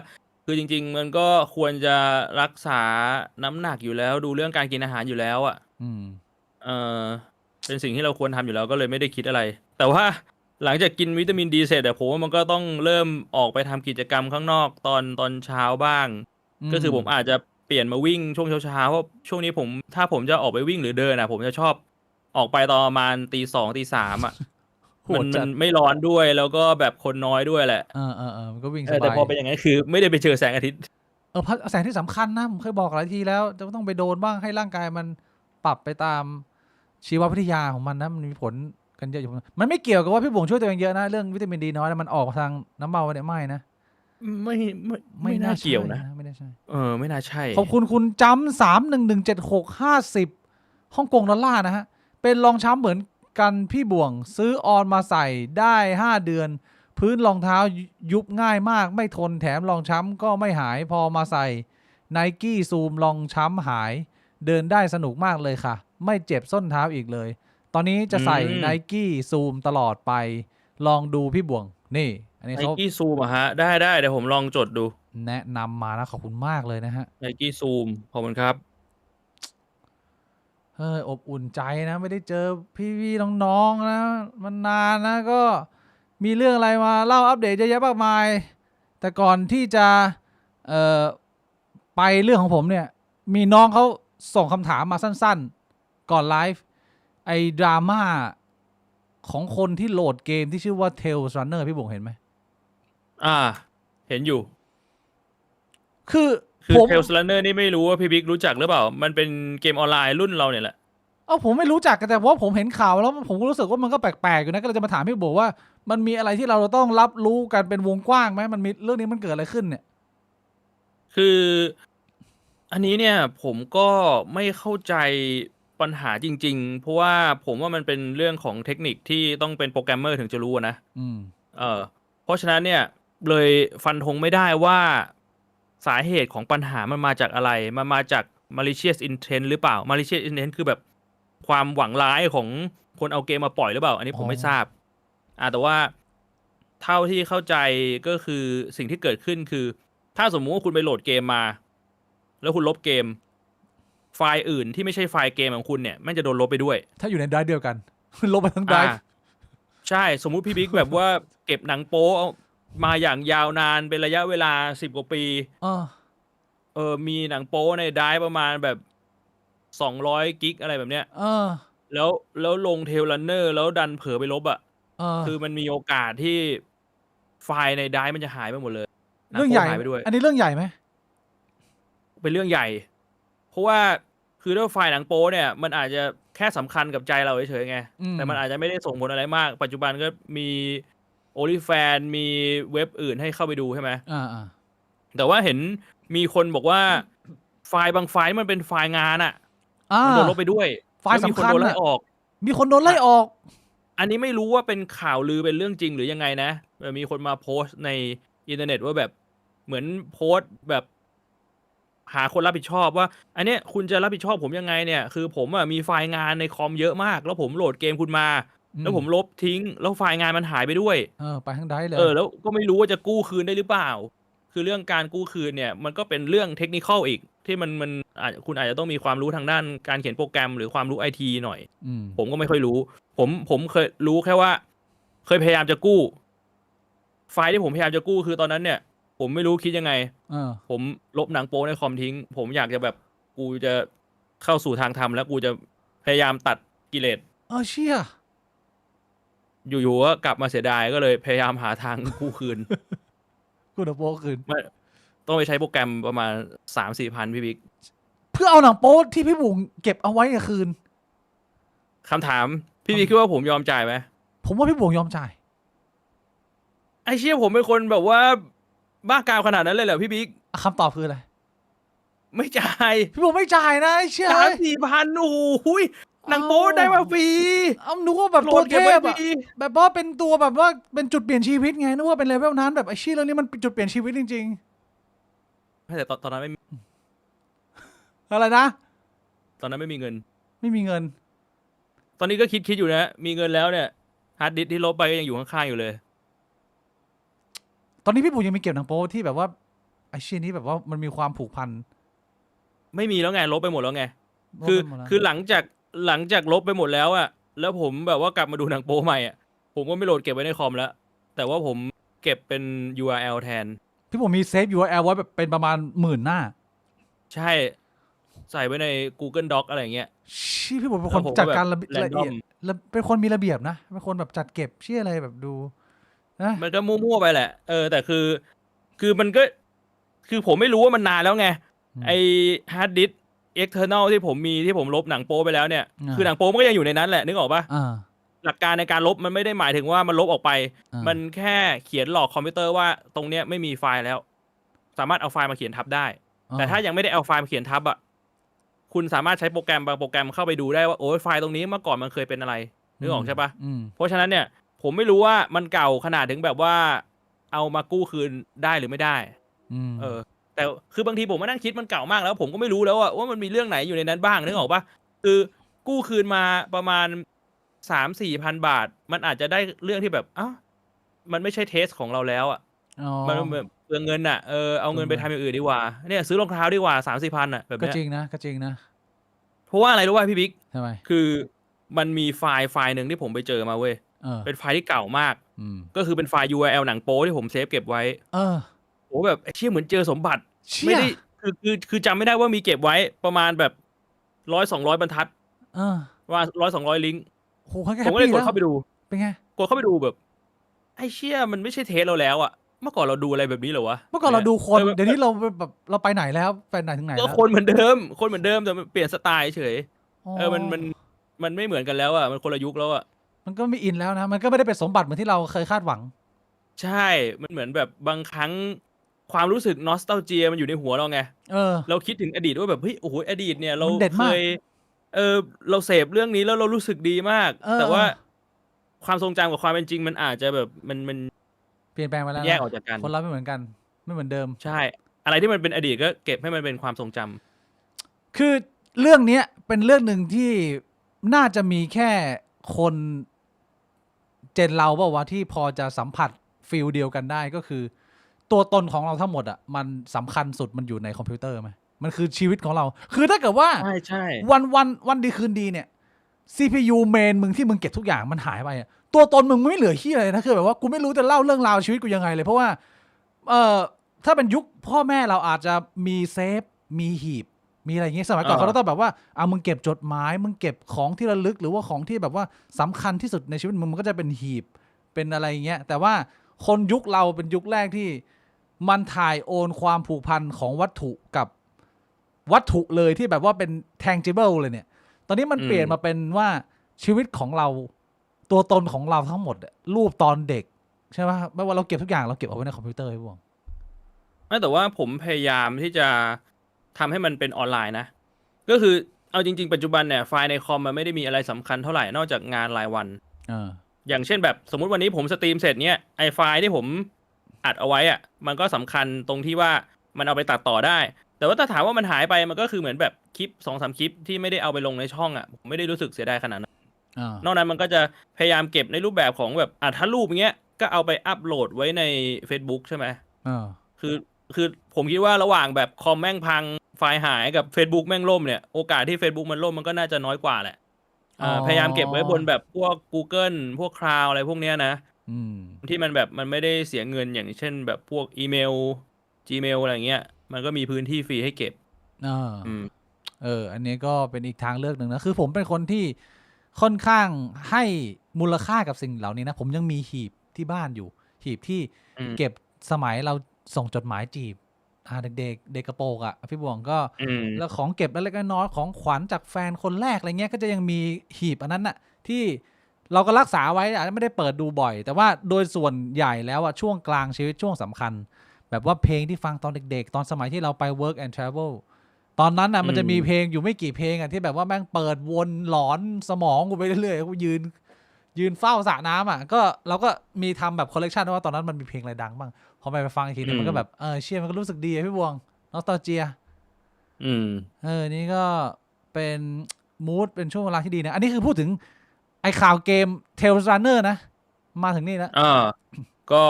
คือจริงๆมันก็ควรจะรักษาน้ำหนักอยู่แล้วดูเรื่องการกินอาหารอยู่แล้วเป็นสิ่งที่เราควรทำอยู่แล้วก็เลยไม่ได้คิดอะไรแต่ว่าหลังจากกินวิตามินดีเสร็จผมว่ามันก็ต้องเริ่มออกไปทำกิจกรรมข้างนอกตอนเช้าบ้างก็คือผมอาจจะเปลี่ยนมาวิ่งช่วงเช้าเพราะช่วงนี้ถ้าผมจะออกไปวิ่งหรือเดินผมจะชอบออกไปตอนประมาณตี 2 ตี 3มันไม่ร้อนด้วยแล้วก็แบบคนน้อยด้วยแหละมันก็วิ่งสบายแต่พอเป็นอย่างนั้นคือไม่ได้ไปเจอแสงอาทิตย์แสงที่สำคัญนะผมเคยบอกหลายทีแล้วจะต้องไปโดนบ้างให้ร่างกายมันปรับไปตามชีววิทยาของมันนะมันมีผลกันเยอะอยู่มันไม่เกี่ยวกับว่าพี่บุ๋งช่วยตัวเองเยอะนะเรื่องวิตามินดีน้อยมันออกทางน้ำเมาเนี่ยไม่นะไม่น่าเกี่ยวนะไม่น่าใช่ไม่น่าใช่ขอบคุณจำ3117650ฮ่องกงดอลลาร์นะฮะเป็นรองช้ำเหมือนกันพี่บ่วงซื้อออนมาใส่ได้5 เดือนพื้นรองเท้ายุบง่ายมากไม่ทนแถมรองช้ำก็ไม่หายพอมาใส่ Nike Zoom รองช้ำหายเดินได้สนุกมากเลยค่ะไม่เจ็บส้นเท้าอีกเลยตอนนี้จะใส่ Nike Zoom ตลอดไปลองดูพี่บ่วงนี่อันนี้เขา Nike Zoom ฮะได้เดี๋ยวผมลองจดดูแนะนำมานะขอบคุณมากเลยนะฮะ Nike Zoom ขอบคุณครับอบอุ่นใจนะไม่ได้เจอพี่ๆน้องๆนะมันนานนะก็มีเรื่องอะไรมาเล่าอัปเดตเยอะแยะมากมาย แต่ก่อนที่จะเอ่อไปเรื่องของผมเนี่ยมีน้องเขาส่งคำถามมาสั้นๆก่อนไลฟ์ไอ้ดราม่าของคนที่โหลดเกมที่ชื่อว่า Tales Runner พี่บงเห็นไหมเห็นอยู่คือผม Tales Runner นี่ไม่รู้ว่าพี่บิ๊กรู้จักหรือเปล่ามันเป็นเกมออนไลน์รุ่นเราเนี่ยแหละผมไม่รู้จักแต่ว่าผมเห็นข่าวแล้วผมก็รู้สึกว่ามันก็แปลกๆอยู่นะก็เลยจะมาถามพี่โบว่ามันมีอะไรที่เราต้องรับรู้กันเป็นวงกว้างไหมมันมีเรื่องนี้มันเกิดอะไรขึ้นเนี่ยคืออันนี้เนี่ยผมก็ไม่เข้าใจปัญหาจริงๆเพราะว่าผมว่ามันเป็นเรื่องของเทคนิคที่ต้องเป็นโปรแกรมเมอร์ถึงจะรู้นะเพราะฉะนั้นเนี่ยเลยฟันธงไม่ได้ว่าสาเหตุของปัญหามันมาจากอะไรมันมาจาก malicious intent หรือเปล่า malicious intent คือแบบความหวังร้ายของคนเอาเกมมาปล่อยหรือเปล่าอันนี้ผมไม่ทราบแต่ว่าเท่าที่เข้าใจก็คือสิ่งที่เกิดขึ้นคือถ้าสมมุติว่าคุณไปโหลดเกมมาแล้วคุณลบเกมไฟล์อื่นที่ไม่ใช่ไฟล์เกมของคุณเนี่ยมันจะโดนลบไปด้วยถ้าอยู่ในไดรฟ์เดียวกันลบไปทั้งไดรฟ์ใช่สมมุติพี่บิ๊กแบบว่าเก็บหนังโป๊มาอย่างยาวนานเป็นระยะเวลา10 กว่าปีมีหนังโป๊ในไดรฟ์ประมาณแบบ200 กิกอะไรแบบเนี้ยแล้วลงเทลรันเนอร์แล้วดันเผลอไปลบคือมันมีโอกาสที่ไฟล์ในไดรฟ์มันจะหายไปหมดเลยเรื่องใหญ่ไปด้วยอันนี้เรื่องใหญ่ไหมเป็นเรื่องใหญ่เพราะว่าคือด้วยไฟล์หนังโป๊เนี่ยมันอาจจะแค่สำคัญกับใจเราเฉยๆไงแต่มันอาจจะไม่ได้ส่งผลอะไรมากปัจจุบันก็มีOnlyFansมีเว็บอื่นให้เข้าไปดูใช่ไหมแต่ว่าเห็นมีคนบอกว่าไฟล์บางไฟล์มันเป็นไฟล์งานมันโดนลบไปด้วยไฟล์สำคัญมีคนโดนไล่ออกอันนี้ไม่รู้ว่าเป็นข่าวลือเป็นเรื่องจริงหรือยังไงนะมีคนมาโพสต์ในอินเทอร์เน็ตว่าแบบเหมือนโพสต์แบบหาคนรับผิดชอบว่าอันเนี้ยคุณจะรับผิดชอบผมยังไงเนี่ยคือผมมีไฟล์งานในคอมเยอะมากแล้วผมโหลดเกมคุณมาแล้วผมลบทิ้งแล้วไฟล์งานมันหายไปด้วยไปทั้งได้เลยแล้วก็ไม่รู้ว่าจะกู้คืนได้หรือเปล่าคือเรื่องการกู้คืนเนี่ยมันก็เป็นเรื่องเทคนิคอลอีกที่มันคุณอาจจะต้องมีความรู้ทางด้านการเขียนโปรแกรมหรือความรู้ไอทีหน่อยผมก็ไม่ค่อยรู้ผมเคยรู้แค่ว่าเคยพยายามจะกู้ไฟล์ที่ผมพยายามจะกู้คือตอนนั้นเนี่ยผมไม่รู้คิดยังไงผมลบหนังโป๊ในคอมทิ้งผมอยากจะแบบกูจะเข้าสู่ทางธรรมแล้วกูจะพยายามตัดกิเลสเชี่ยอยู่ๆก็กลับมาเสียดายก็เลยพยายามหาทางกู้คืนกู้หนังโป๊คืนต้องไปใช้โปรแกรมประมาณ 3-4 พันพี่บิ๊กเพื่อเอาหนังโป๊ที่พี่บุ๋งเก็บเอาไว้คืนคำถามพี่บิ๊กคิดว่าผมยอมจ่ายไหมผมว่าพี่บุ๋งยอมจ่ายไอ้เชี่ยผมเป็นคนแบบว่าบ้ากามขนาดนั้นเลยเหรอพี่บิ๊กคำตอบคืออะไรไม่จ่ายพี่บุ๋งไม่จ่ายนะไอ้เชี่ย3-4 พันโอ้โหหนังโป๊ได้มาฟรีนึกว่าแบบตัวเทพแบบว่าเป็นตัวแบบว่าเป็นจุดเปลี่ยนชีวิตไงนึกว่าเป็นเลเวลนั้นแบบไอ้ชี่เรื่องนี้มันจุดเปลี่ยนชีวิตจริงๆแต่ตอนนั้นไม่มีอะไรนะตอนนั้นไม่มีเงินตอนนี้ก็คิดอยู่นะมีเงินแล้วเนี่ยฮาร์ดดิสก์ที่ลบไปก็ยังอยู่ข้างๆอยู่เลยตอนนี้พี่ปู่ยังมีเก็บหนังโป๊ที่แบบว่าไอ้ชี่นี้แบบว่ามันมีความผูกพันไม่มีแล้วไงลบไปหมดแล้วไงคือหลังจากลบไปหมดแล้วแล้วผมแบบว่ากลับมาดูหนังโป๊ใหม่ผมก็ไม่โหลดเก็บไว้ในคอมแล้วแต่ว่าผมเก็บเป็น URL แทนพี่ผมมีเซฟ URL ไว้แบบเป็นประมาณ10,000 หน้าใช่ใส่ไว้ใน Google Doc อะไรอย่างเงี้ยพี่ผมเป็นคนจัดการละเอียดเป็นคนมีระเบียบนะเป็นคนแบบจัดเก็บอะไรแบบดูนะมันก็มั่วๆไปแหละแต่คือมันก็คือผมไม่รู้ว่ามันนานแล้วไงไอฮาร์ดดิสก์ external ที่ผมมีที่ผมลบหนังโป๊ไปแล้วเนี่ยคือหนังโป๊มันก็ยังอยู่ในนั้นแหละนึกออกปะหลักการในการลบมันไม่ได้หมายถึงว่ามันลบออกไปมันแค่เขียนหลอกคอมพิวเตอร์ว่าตรงเนี้ยไม่มีไฟล์แล้วสามารถเอาไฟล์มาเขียนทับได้แต่ถ้ายังไม่ได้เอาไฟล์มาเขียนทับคุณสามารถใช้โปรแกรมบางโปรแกรมเข้าไปดูได้ว่าโอ้ยไฟล์ตรงนี้เมื่อก่อนมันเคยเป็นอะไรนึกออกใช่ปะเพราะฉะนั้นเนี่ยผมไม่รู้ว่ามันเก่าขนาดถึงแบบว่าเอามากู้คืนได้หรือไม่ได้แต่คือบางทีผมมานั่งคิดมันเก่ามากแล้วผมก็ไม่รู้แล้วว่ามันมีเรื่องไหนอยู่ในนั้นบ้างนึกออกปะคือกู้คืนมาประมาณ3-4 พันบาทมันอาจจะได้เรื่องที่แบบมันไม่ใช่เทสของเราแล้วมันแบบเปลืองเงินเอาเงินไปทำอย่างอื่นดีกว่าเนี่ยซื้อรองเท้าดีกว่า3-4 พันแบบนี้ก็จริงนะเพราะว่าอะไรรู้ป่ะพี่บิ๊กทำไมคือมันมีไฟล์หนึ่งที่ผมไปเจอมาเว้ยเป็นไฟล์ที่เก่ามากก็คือเป็นไฟล์ URL หนังโป๊ที่ผมเซฟเก็บไว้ โอ้แบบไอ้เชี่ยเหมือนเจอสมบัติ เชี่ ไม่ ย ได้คือจำไม่ได้ว่ามีเก็บไว้ประมาณแบบ100-200 บรรทัด ว่า100-200 ลิงก์ โหเขา ผมก็เลยกดเข้าไปดู เป็นไง กดเข้าไปดูแบบไอ้เชี่ยมันไม่ใช่เทสเราแล้วอะเมื่อก่อนเราดูอะไรแบบนี้เหรอวะ เมื่อก่อนเราดูคน เออ เดี๋ยวนี้เราแบบเราไปไหนแล้วไปไหนถึงไหน ก็ แล้ว คนเหมือนเดิมแต่มันเปลี่ยนสไตล์เฉย อ๋อ มันไม่เหมือนกันแล้วอะมันคนละยุคแล้วอะ มันก็ไม่อินแล้วนะมันก็ไม่ได้เป็นสมบัติเหมือนที่เราเคยคาดหวัง ใช่มันเหมือนแบบบางครั้งความรู้สึกนอสตัลเจียมันอยู่ในหัวเราไง เราคิดถึงอดีตว่าแบบเฮ้ยโอ้โหอดีตเนี่ยเรา มันเด็ด เค มาก ยเราเสพเรื่องนี้แล้วเรารู้สึกดีมาก แต่ว่าความทรงจำกับความเป็นจริงมันอาจจะแบบมัน เปลี่ยนแปลงไปแล้วนะ แยกออกจากกัน คนเราไม่เหมือนกันไม่เหมือนเดิม ใช่ อะไรที่มันเป็นอดีตก็เก็บให้มันเป็นความทรงจำ คือเรื่องเนี้ยเป็นเรื่องหนึ่งที่น่าจะมีแค่คนเจนเราเปล่าวะที่พอจะสัมผัสฟีลเดียวกันได้ก็คือตัวตนของเราทั้งหมดอ่ะมันสำคัญสุดมันอยู่ในคอมพิวเตอร์ไหมมันคือชีวิตของเรา คือถ้าเกิดว่า ใช่ วันดีคืนดีเนี่ย CPU เมนมึงที่มึงเก็บทุกอย่างมันหายไปอ่ะตัวตนมึงไม่เหลือที่เลยนะคือแบบว่ากูไม่รู้จะเล่าเรื่องราวชีวิตกูยังไงเลยเพราะว่าถ้าเป็นยุคพ่อแม่เราอาจจะมีเซฟมีหีบมีอะไรอย่างงี้สมัยก่อนเขาต้องแบบว่ามึงเก็บจดหมายมึงเก็บของที่ระลึกหรือว่าของที่แบบว่าสำคัญที่สุดในชีวิตมึงมันก็จะเป็นหีบเป็นอะไรอย่างเงี้ยแต่ว่าคนยุคเราเป็นยุคแรกที่มันถ่ายโอนความผูกพันของวัตถุกับวัตถุเลยที่แบบว่าเป็น tangible เลยเนี่ยตอนนี้มันเปลี่ยนมาเป็นว่าชีวิตของเราตัวตนของเราทั้งหมดรูปตอนเด็กใช่ไหมไม่ว่าเราเก็บทุกอย่างเราเก็บเอาไว้ในคอมพิวเตอร์ไอ้พวก แต่ว่าผมพยายามที่จะทำให้มันเป็นออนไลน์นะก็คือเอาจริงๆปัจจุบันเนี่ยไฟล์ในคอมมันไม่ได้มีอะไรสำคัญเท่าไหร่นอกจากงานรายวันอย่างเช่นแบบสมมุติวันนี้ผมสตรีมเสร็จเนี่ยไอไฟล์ที่ผมอัดเอาไว้อะมันก็สำคัญตรงที่ว่ามันเอาไปตัดต่อได้แต่ว่าถ้าถามว่ามันหายไปมันก็คือเหมือนแบบคลิป 2-3 คลิปที่ไม่ได้เอาไปลงในช่องอะผมไม่ได้รู้สึกเสียดายขนาดนั้นนอกนั้นมันก็จะพยายามเก็บในรูปแบบของแบบถ้ารูปอย่างเงี้ยก็เอาไปอัปโหลดไว้ใน Facebook ใช่ไหมคือผมคิดว่าระหว่างแบบคอมแม่งพังไฟล์หายกับ Facebook แม่งล่มเนี่ยโอกาสที่ Facebook มันล่มมันก็น่าจะน้อยกว่าแหละพยายามเก็บไว้บนแบบพวก Google พวก Cloud อะไรพวกเนี้ยนะที่มันแบบมันไม่ได้เสียเงินอย่างเช่นแบบพวกอีเมล Gmail อะไรเงี้ยมันก็มีพื้นที่ฟรีให้เก็บอันนี้ก็เป็นอีกทางเลือกหนึ่งนะคือผมเป็นคนที่ค่อนข้างให้มูลค่ากับสิ่งเหล่านี้นะผมยังมีหีบที่บ้านอยู่หีบที่เก็บสมัยเราส่งจดหมายจีบเด็กกระโปรงพี่บวงก็แล้วของเก็บเล็กน้อยของขวัญจากแฟนคนแรกอะไรเงี้ยก็จะยังมีหีบอันนั้นน่ะที่เราก็รักษาไว้อาจจะไม่ได้เปิดดูบ่อยแต่ว่าโดยส่วนใหญ่แล้วช่วงกลางชีวิตช่วงสำคัญแบบว่าเพลงที่ฟังตอนเด็กๆตอนสมัยที่เราไป work and travel ตอนนั้นมันจะมีเพลงอยู่ไม่กี่เพลงที่แบบว่าแม่งเปิดวนหลอนสมองกูไปเรื่อยๆกูยืนเฝ้าสระน้ำก็เราก็มีทำแบบคอลเลกชันว่าตอนนั้นมันมีเพลงอะไรดังบ้างพอไปฟังอีกทีนึงมันก็แบบเชี่ยมันก็รู้สึกดีพี่บวงนอสตาเจียนี่ก็เป็นมูดเป็นช่วงเวลาที่ดีนะอันนี้คือพูดถึงไอข่าวเกม Tales Runner นะมาถึงนี่แล้วก็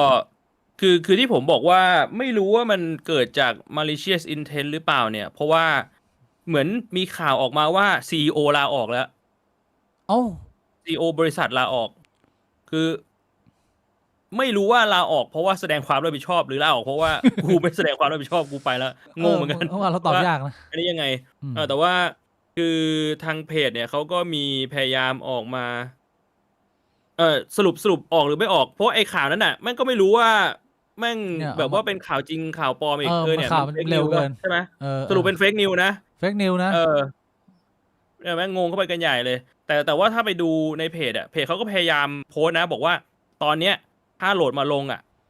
คือที่ผมบอกว่าไม่รู้ว่ามันเกิดจาก malicious intent หรือเปล่าเนี่ยเพราะว่าเหมือนมีข่าวออกมาว่า CEO ลาออกแล้วCEO บริษัทลาออกคือไม่รู้ว่าลาออกเพราะว่าแสดงความรับผิดชอบหรือลาออกเพราะว่ากูไม่แสดงความรับผิดชอบกูไปแล้วงงเหมือนกันเพราะว่าเราตอบยากนะอันนี้ยังไงแต่ว่าคือทางเพจเนี่ยเขาก็มีพยายามออกมาสรุปออกหรือไม่ออกเพราะไอ้ข่าวนั้นน่ะแม่งก็ไม่รู้ว่าแม่งแบบว่าเป็นข่าวจริงข่าวปลอมอีกเนี่ยข่าวมันเร็วเกินใช่ไหมสรุปเป็นเฟกนิวนะเนี่ยแม่งงงเข้าไปกันใหญ่เลยแต่ว่าถ้าไปดูในเพจเพจเขาก็พยายามโพสต์นะบอกว่าตอนเนี้ยถ้าโหลดมาลง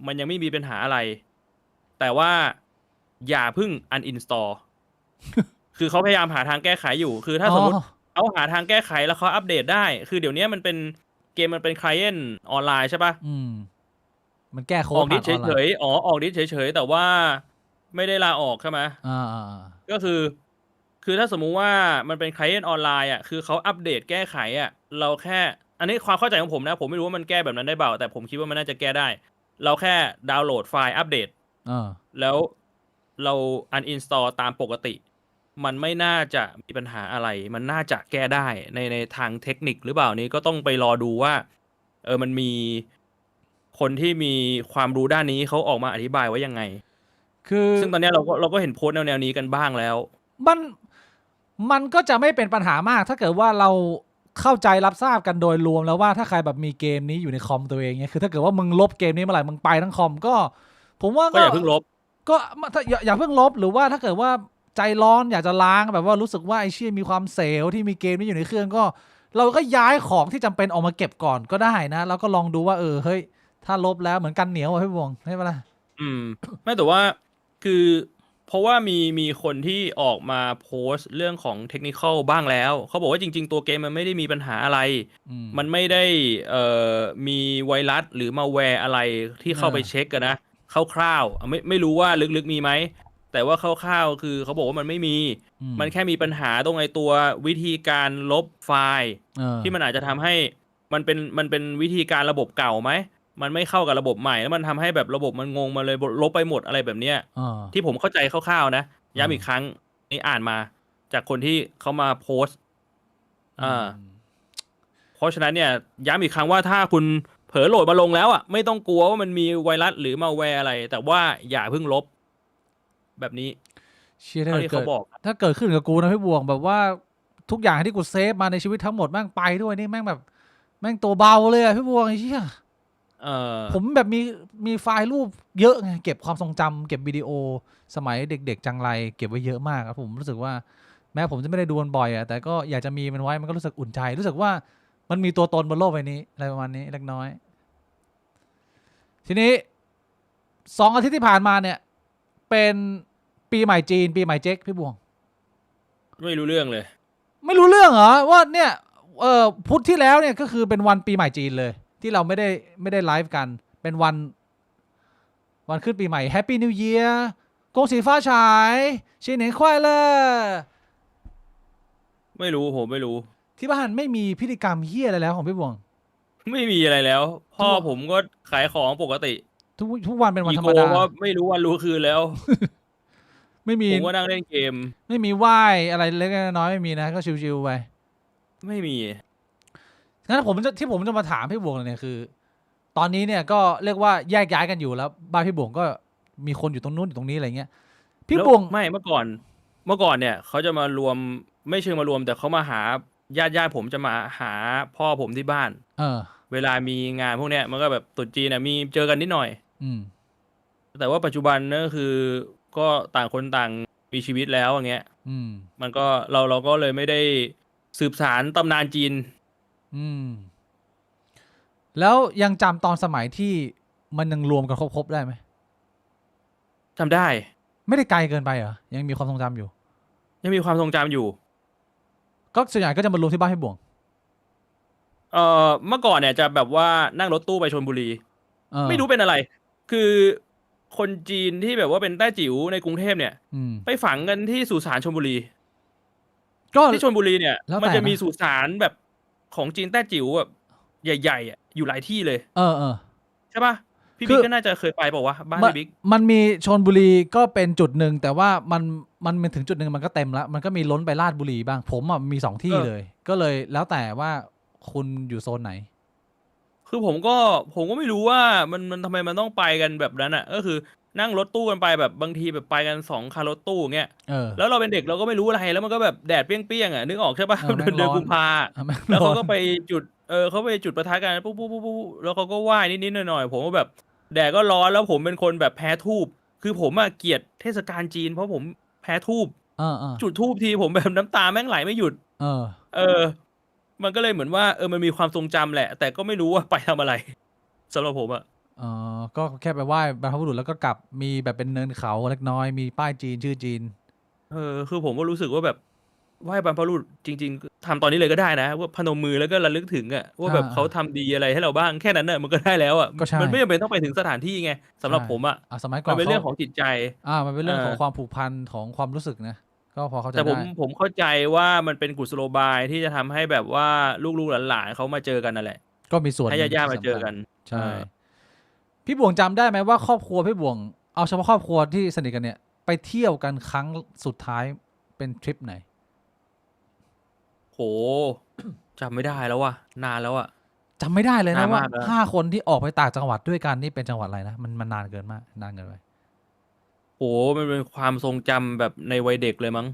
มันยังไม่มีปัญหาอะไรแต่ว่าอย่าเพิ่ง uninstall คือเขาพยายามหาทางแก้ไขอยู่คือถ้าสมมติเขาหาทางแก้ไขแล้วเขาอัปเดตได้คือเดี๋ยวนี้มันเป็นเกมมันเป็น client ออนไลน์ใช่ป่ะมันแก้โค้ดออกดิสเฉยๆออกดิสเฉยๆแต่ว่าไม่ได้ลาออกใช่ไหมก็คือถ้าสมมุติว่ามันเป็น client ออนไลน์คือเขาอัปเดตแก้ไขเราแค่อันนี้ความเข้าใจของผมนะผมไม่รู้ว่ามันแก้แบบนั้นได้เปล่าแต่ผมคิดว่ามันน่าจะแก้ได้เราแค่ดาวน์โหลดไฟล์อัปเดตแล้วเรา uninstall ตามปกติมันไม่น่าจะมีปัญหาอะไรมันน่าจะแก้ได้ในทางเทคนิคหรือเปล่านี้ก็ต้องไปรอดูว่ามันมีคนที่มีความรู้ด้านนี้เขาออกมาอธิบายไว้ยังไง คือซึ่งตอนนี้เราก็เห็นโพสต์แนวนี้กันบ้างแล้วมันมันก็จะไม่เป็นปัญหามากถ้าเกิดว่าเราเข้าใจรับทราบกันโดยรวมแล้วว่าถ้าใครแบบมีเกมนี้อยู่ในคอมตัวเองเนี่ยคือถ้าเกิดว่ามึงลบเกมนี้เมื่อไหร่มึงไปทั้งคอมก็ผมว่าก็อย่าเพิ่งลบก็อย่าเพิ่งลบหรือว่าถ้าเกิดว่าใจร้อนอยากจะล้างแบบว่ารู้สึกว่าไอ้เชี่ยมีความเซลล์ที่มีเกมนี้อยู่ในเครื่องก็เราก็ย้ายของที่จำเป็นออกมาเก็บก่อนก็ได้นะแล้วก็ลองดูว่าเฮ้ยถ้าลบแล้วเหมือนกันเหนียวอะพี่บวงใช่ปะล่ะไม่แต่ว่าคือเพราะว่ามีคนที่ออกมาโพสต์เรื่องของเทคนิคอลบ้างแล้วเขาบอกว่าจริงๆตัวเกมมันไม่ได้มีปัญหาอะไรมันไม่ได้มีไวรัสหรือมาแวร์อะไรที่เข้าไปเช็คกันนะคร่าวๆไม่รู้ว่าลึกๆมีไหมแต่ว่าคร่าวๆคือเขาบอกว่ามันไม่มีมันแค่มีปัญหาตรงไอ้ตัววิธีการลบไฟล์ที่มันอาจจะทำให้มันเป็นวิธีการระบบเก่าไหมมันไม่เข้ากับระบบใหม่แล้วมันทำให้แบบระบบมันงงมาเลยลบไปหมดอะไรแบบเนี้ยที่ผมเข้าใจคร่าวๆนะย้ำอีกครั้งนี่อ่านมาจากคนที่เขามาโพสต์เพราะฉะนั้นเนี่ยย้ำอีกครั้งว่าถ้าคุณเผลอโหลดมาลงแล้วอ่ะไม่ต้องกลัวว่ามันมีไวรัสหรือมาแวร์อะไรแต่ว่าอย่าเพิ่งลบแบบนี้เชี่ยถ้าเกิดขึ้นกับกูนะพี่บวงแบบว่าทุกอย่างที่กูเซฟมาในชีวิตทั้งหมดแม่งไปด้วยนี่แม่งแบบแม่งตัวเบาเลยอะพี่บวงไอ้เชี่ยผมแบบมีไฟล์รูปเยอะไงเก็บความทรงจำเก็บวิดีโอสมัยเด็กๆจังไรเก็บไว้เยอะมากครับผมรู้สึกว่าแม้ผมจะไม่ได้ดูมันบ่อยอะแต่ก็อยากจะมีมันไว้มันก็รู้สึกอุ่นใจรู้สึกว่ามันมีตัวตนบนโลกใบนี้อะไรประมาณนี้เล็กน้อยทีนี้2 อาทิตย์ที่ผ่านมาเนี่ยเป็นปีใหม่จีนปีใหม่เจ๊กพี่บวงไม่รู้เรื่องเลยไม่รู้เรื่องเหรอว่าเนี่ยพุธที่แล้วเนี่ยก็คือเป็นวันปีใหม่จีนเลยที่เราไม่ได้ไลฟ์กันเป็นวันขึ้นปีใหม่แฮปปี้นิวเยียร์กงสีฟ้าฉาย新年快乐ไม่รู้ผมไม่รู้ที่บ้านไม่มีพิธีกรรมเฮี้ยอะไรแล้วของพี่บวงไม่มีอะไรแล้วพ่อผมก็ขายของปกติทุกวันเป็นวันธรรมดาก็ไม่รู้วันรู้คืนแล้วไม่มีผมก็นั่งเล่นเกมไม่มีไหว้อะไรเล็กน้อยไม่มีนะก็ชิวๆไปไม่มีงั้นที่ผมจะมาถามพี่บวงเนี่ยคือตอนนี้เนี่ยก็เรียกว่าแยกย้ายกันอยู่แล้วบ้านพี่บวงก็มีคนอยู่ตรงนู้นอยู่ตรงนี้อะไรเงี้ยพี่บวงไม่เมื่อก่อนเนี่ยเขาจะมารวมไม่เชิงมารวมแต่เขามาหาญาติผมจะมาหาพ่อผมที่บ้านเวลามีงานพวกเนี้ยมันก็แบบตรุษจีนเนี่ยมีเจอกันนิดหน่อยแต่ว่าปัจจุบันเนี่ยคือก็ต่างคนต่างมีชีวิตแล้วอย่างเงี้ยมันก็เราก็เลยไม่ได้สืบสานตำนานจีนแล้วยังจำตอนสมัยที่มันยังรวมกันครบได้ไหมจำได้ไม่ได้ไกลเกินไปเหรอยังมีความทรงจำอยู่ยังมีความทรงจำอยู่ก็ส่วนใหญ่ก็จะมารวมที่บ้านพี่บวงเมื่อก่อนเนี่ยจะแบบว่านั่งรถตู้ไปชลบุรีไม่รู้เป็นอะไรคือคนจีนที่แบบว่าเป็นแต้จิ๋วในกรุงเทพเนี่ยไปฝังกันที่สุสานชลบุรีก็ที่ชลบุรีเนี่ยมันจะมีสุสานแบบของจีนแต้จิ๋วแบบใหญ่ๆอยู่หลายที่เลยใช่ปะพี่บิ๊กก็น่าจะเคยไปบอกว่าบ้านพี่บิ๊กมันมีชลบุรีก็เป็นจุดหนึ่งแต่ว่ามันถึงจุดหนึ่งมันก็เต็มแล้วมันก็มีล้นไปลาดบุรีบ้างผมมี2 ที่เลยก็เลยแล้วแต่ว่าคุณอยู่โซนไหนคือผมก็ไม่รู้ว่ามันทำไมมันต้องไปกันแบบนั้นอ่ะก็คือนั่งรถตู้กันไปแบบบางทีแบบไปกัน2 คันรถตู้เงี้ยแล้วเราเป็นเด็กเราก็ไม่รู้อะไรแล้วมันก็แบบแดดเปรี้ยงๆอ่ะนึกออกใช่ปะเดือนกุมภาแล้วเขาก็ไปจุดเขาไปจุดประทัดกันปุ๊บปุ๊บปุ๊บแล้วเขาก็ไหว้นิดๆหน่อยๆผมก็แบบแดดก็ร้อนแล้วผมเป็นคนแบบแพ้ธูปคือผมอะเกลียดเทศกาลจีนเพราะผมแพ้ธูปจุดธูปทีผมแบบน้ำตาแม่งไหลไม่หยุดมันก็เลยเหมือนว่ามันมีความทรงจำแหละแต่ก็ไม่รู้ว่าไปทำอะไรสำหรับผมอะก็แค่ไปไหว้บรรพบุรุษแล้วก็กลับมีแบบเป็นเนินเขาเล็กน้อยมีป้ายจีนชื่อจีนคือผมก็รู้สึกว่าแบบไหว้บรรพบุรุษจริงๆทำตอนนี้เลยก็ได้นะว่าพนมมือแล้วก็ระลึกถึงอะว่าแบบเขาทำดีอะไรให้เราบ้างแค่นั้นน่ะมันก็ได้แล้วอะมันไม่จำเป็นต้องไปถึงสถานที่ไงสำหรับผมอะสมัยก่อนมันเป็นเรื่องของจิตใจมันเป็นเรื่องของความผูกพันของความรู้สึกนะก็พอเข้าใจได้แต่ผมเข้าใจว่ามันเป็นกุศโลบายที่จะทำให้แบบว่าลูกๆหลานๆเขามาเจอกันนั่นแหละก็มีส่วนให้ญาติๆมาเจอกันใช่พี่บวงจำได้ไหมว่าครอบครัวพี่บวงเอาเฉพาะครอบครัวที่สนิทกันเนี่ยไปเที่ยวกันครั้งสุดท้ายเป็นทริปไหนโหจำไม่ได้แล้วว่ะนานแล้วอะจำไม่ได้เลยนะว่า5 คนที่ออกไปต่างจังหวัดด้วยกันนี่เป็นจังหวัดอะไรนะมันนานเกินมากนานเกินไป มันเป็นความทรงจำแบบในวัยเด็กเลยมั้ง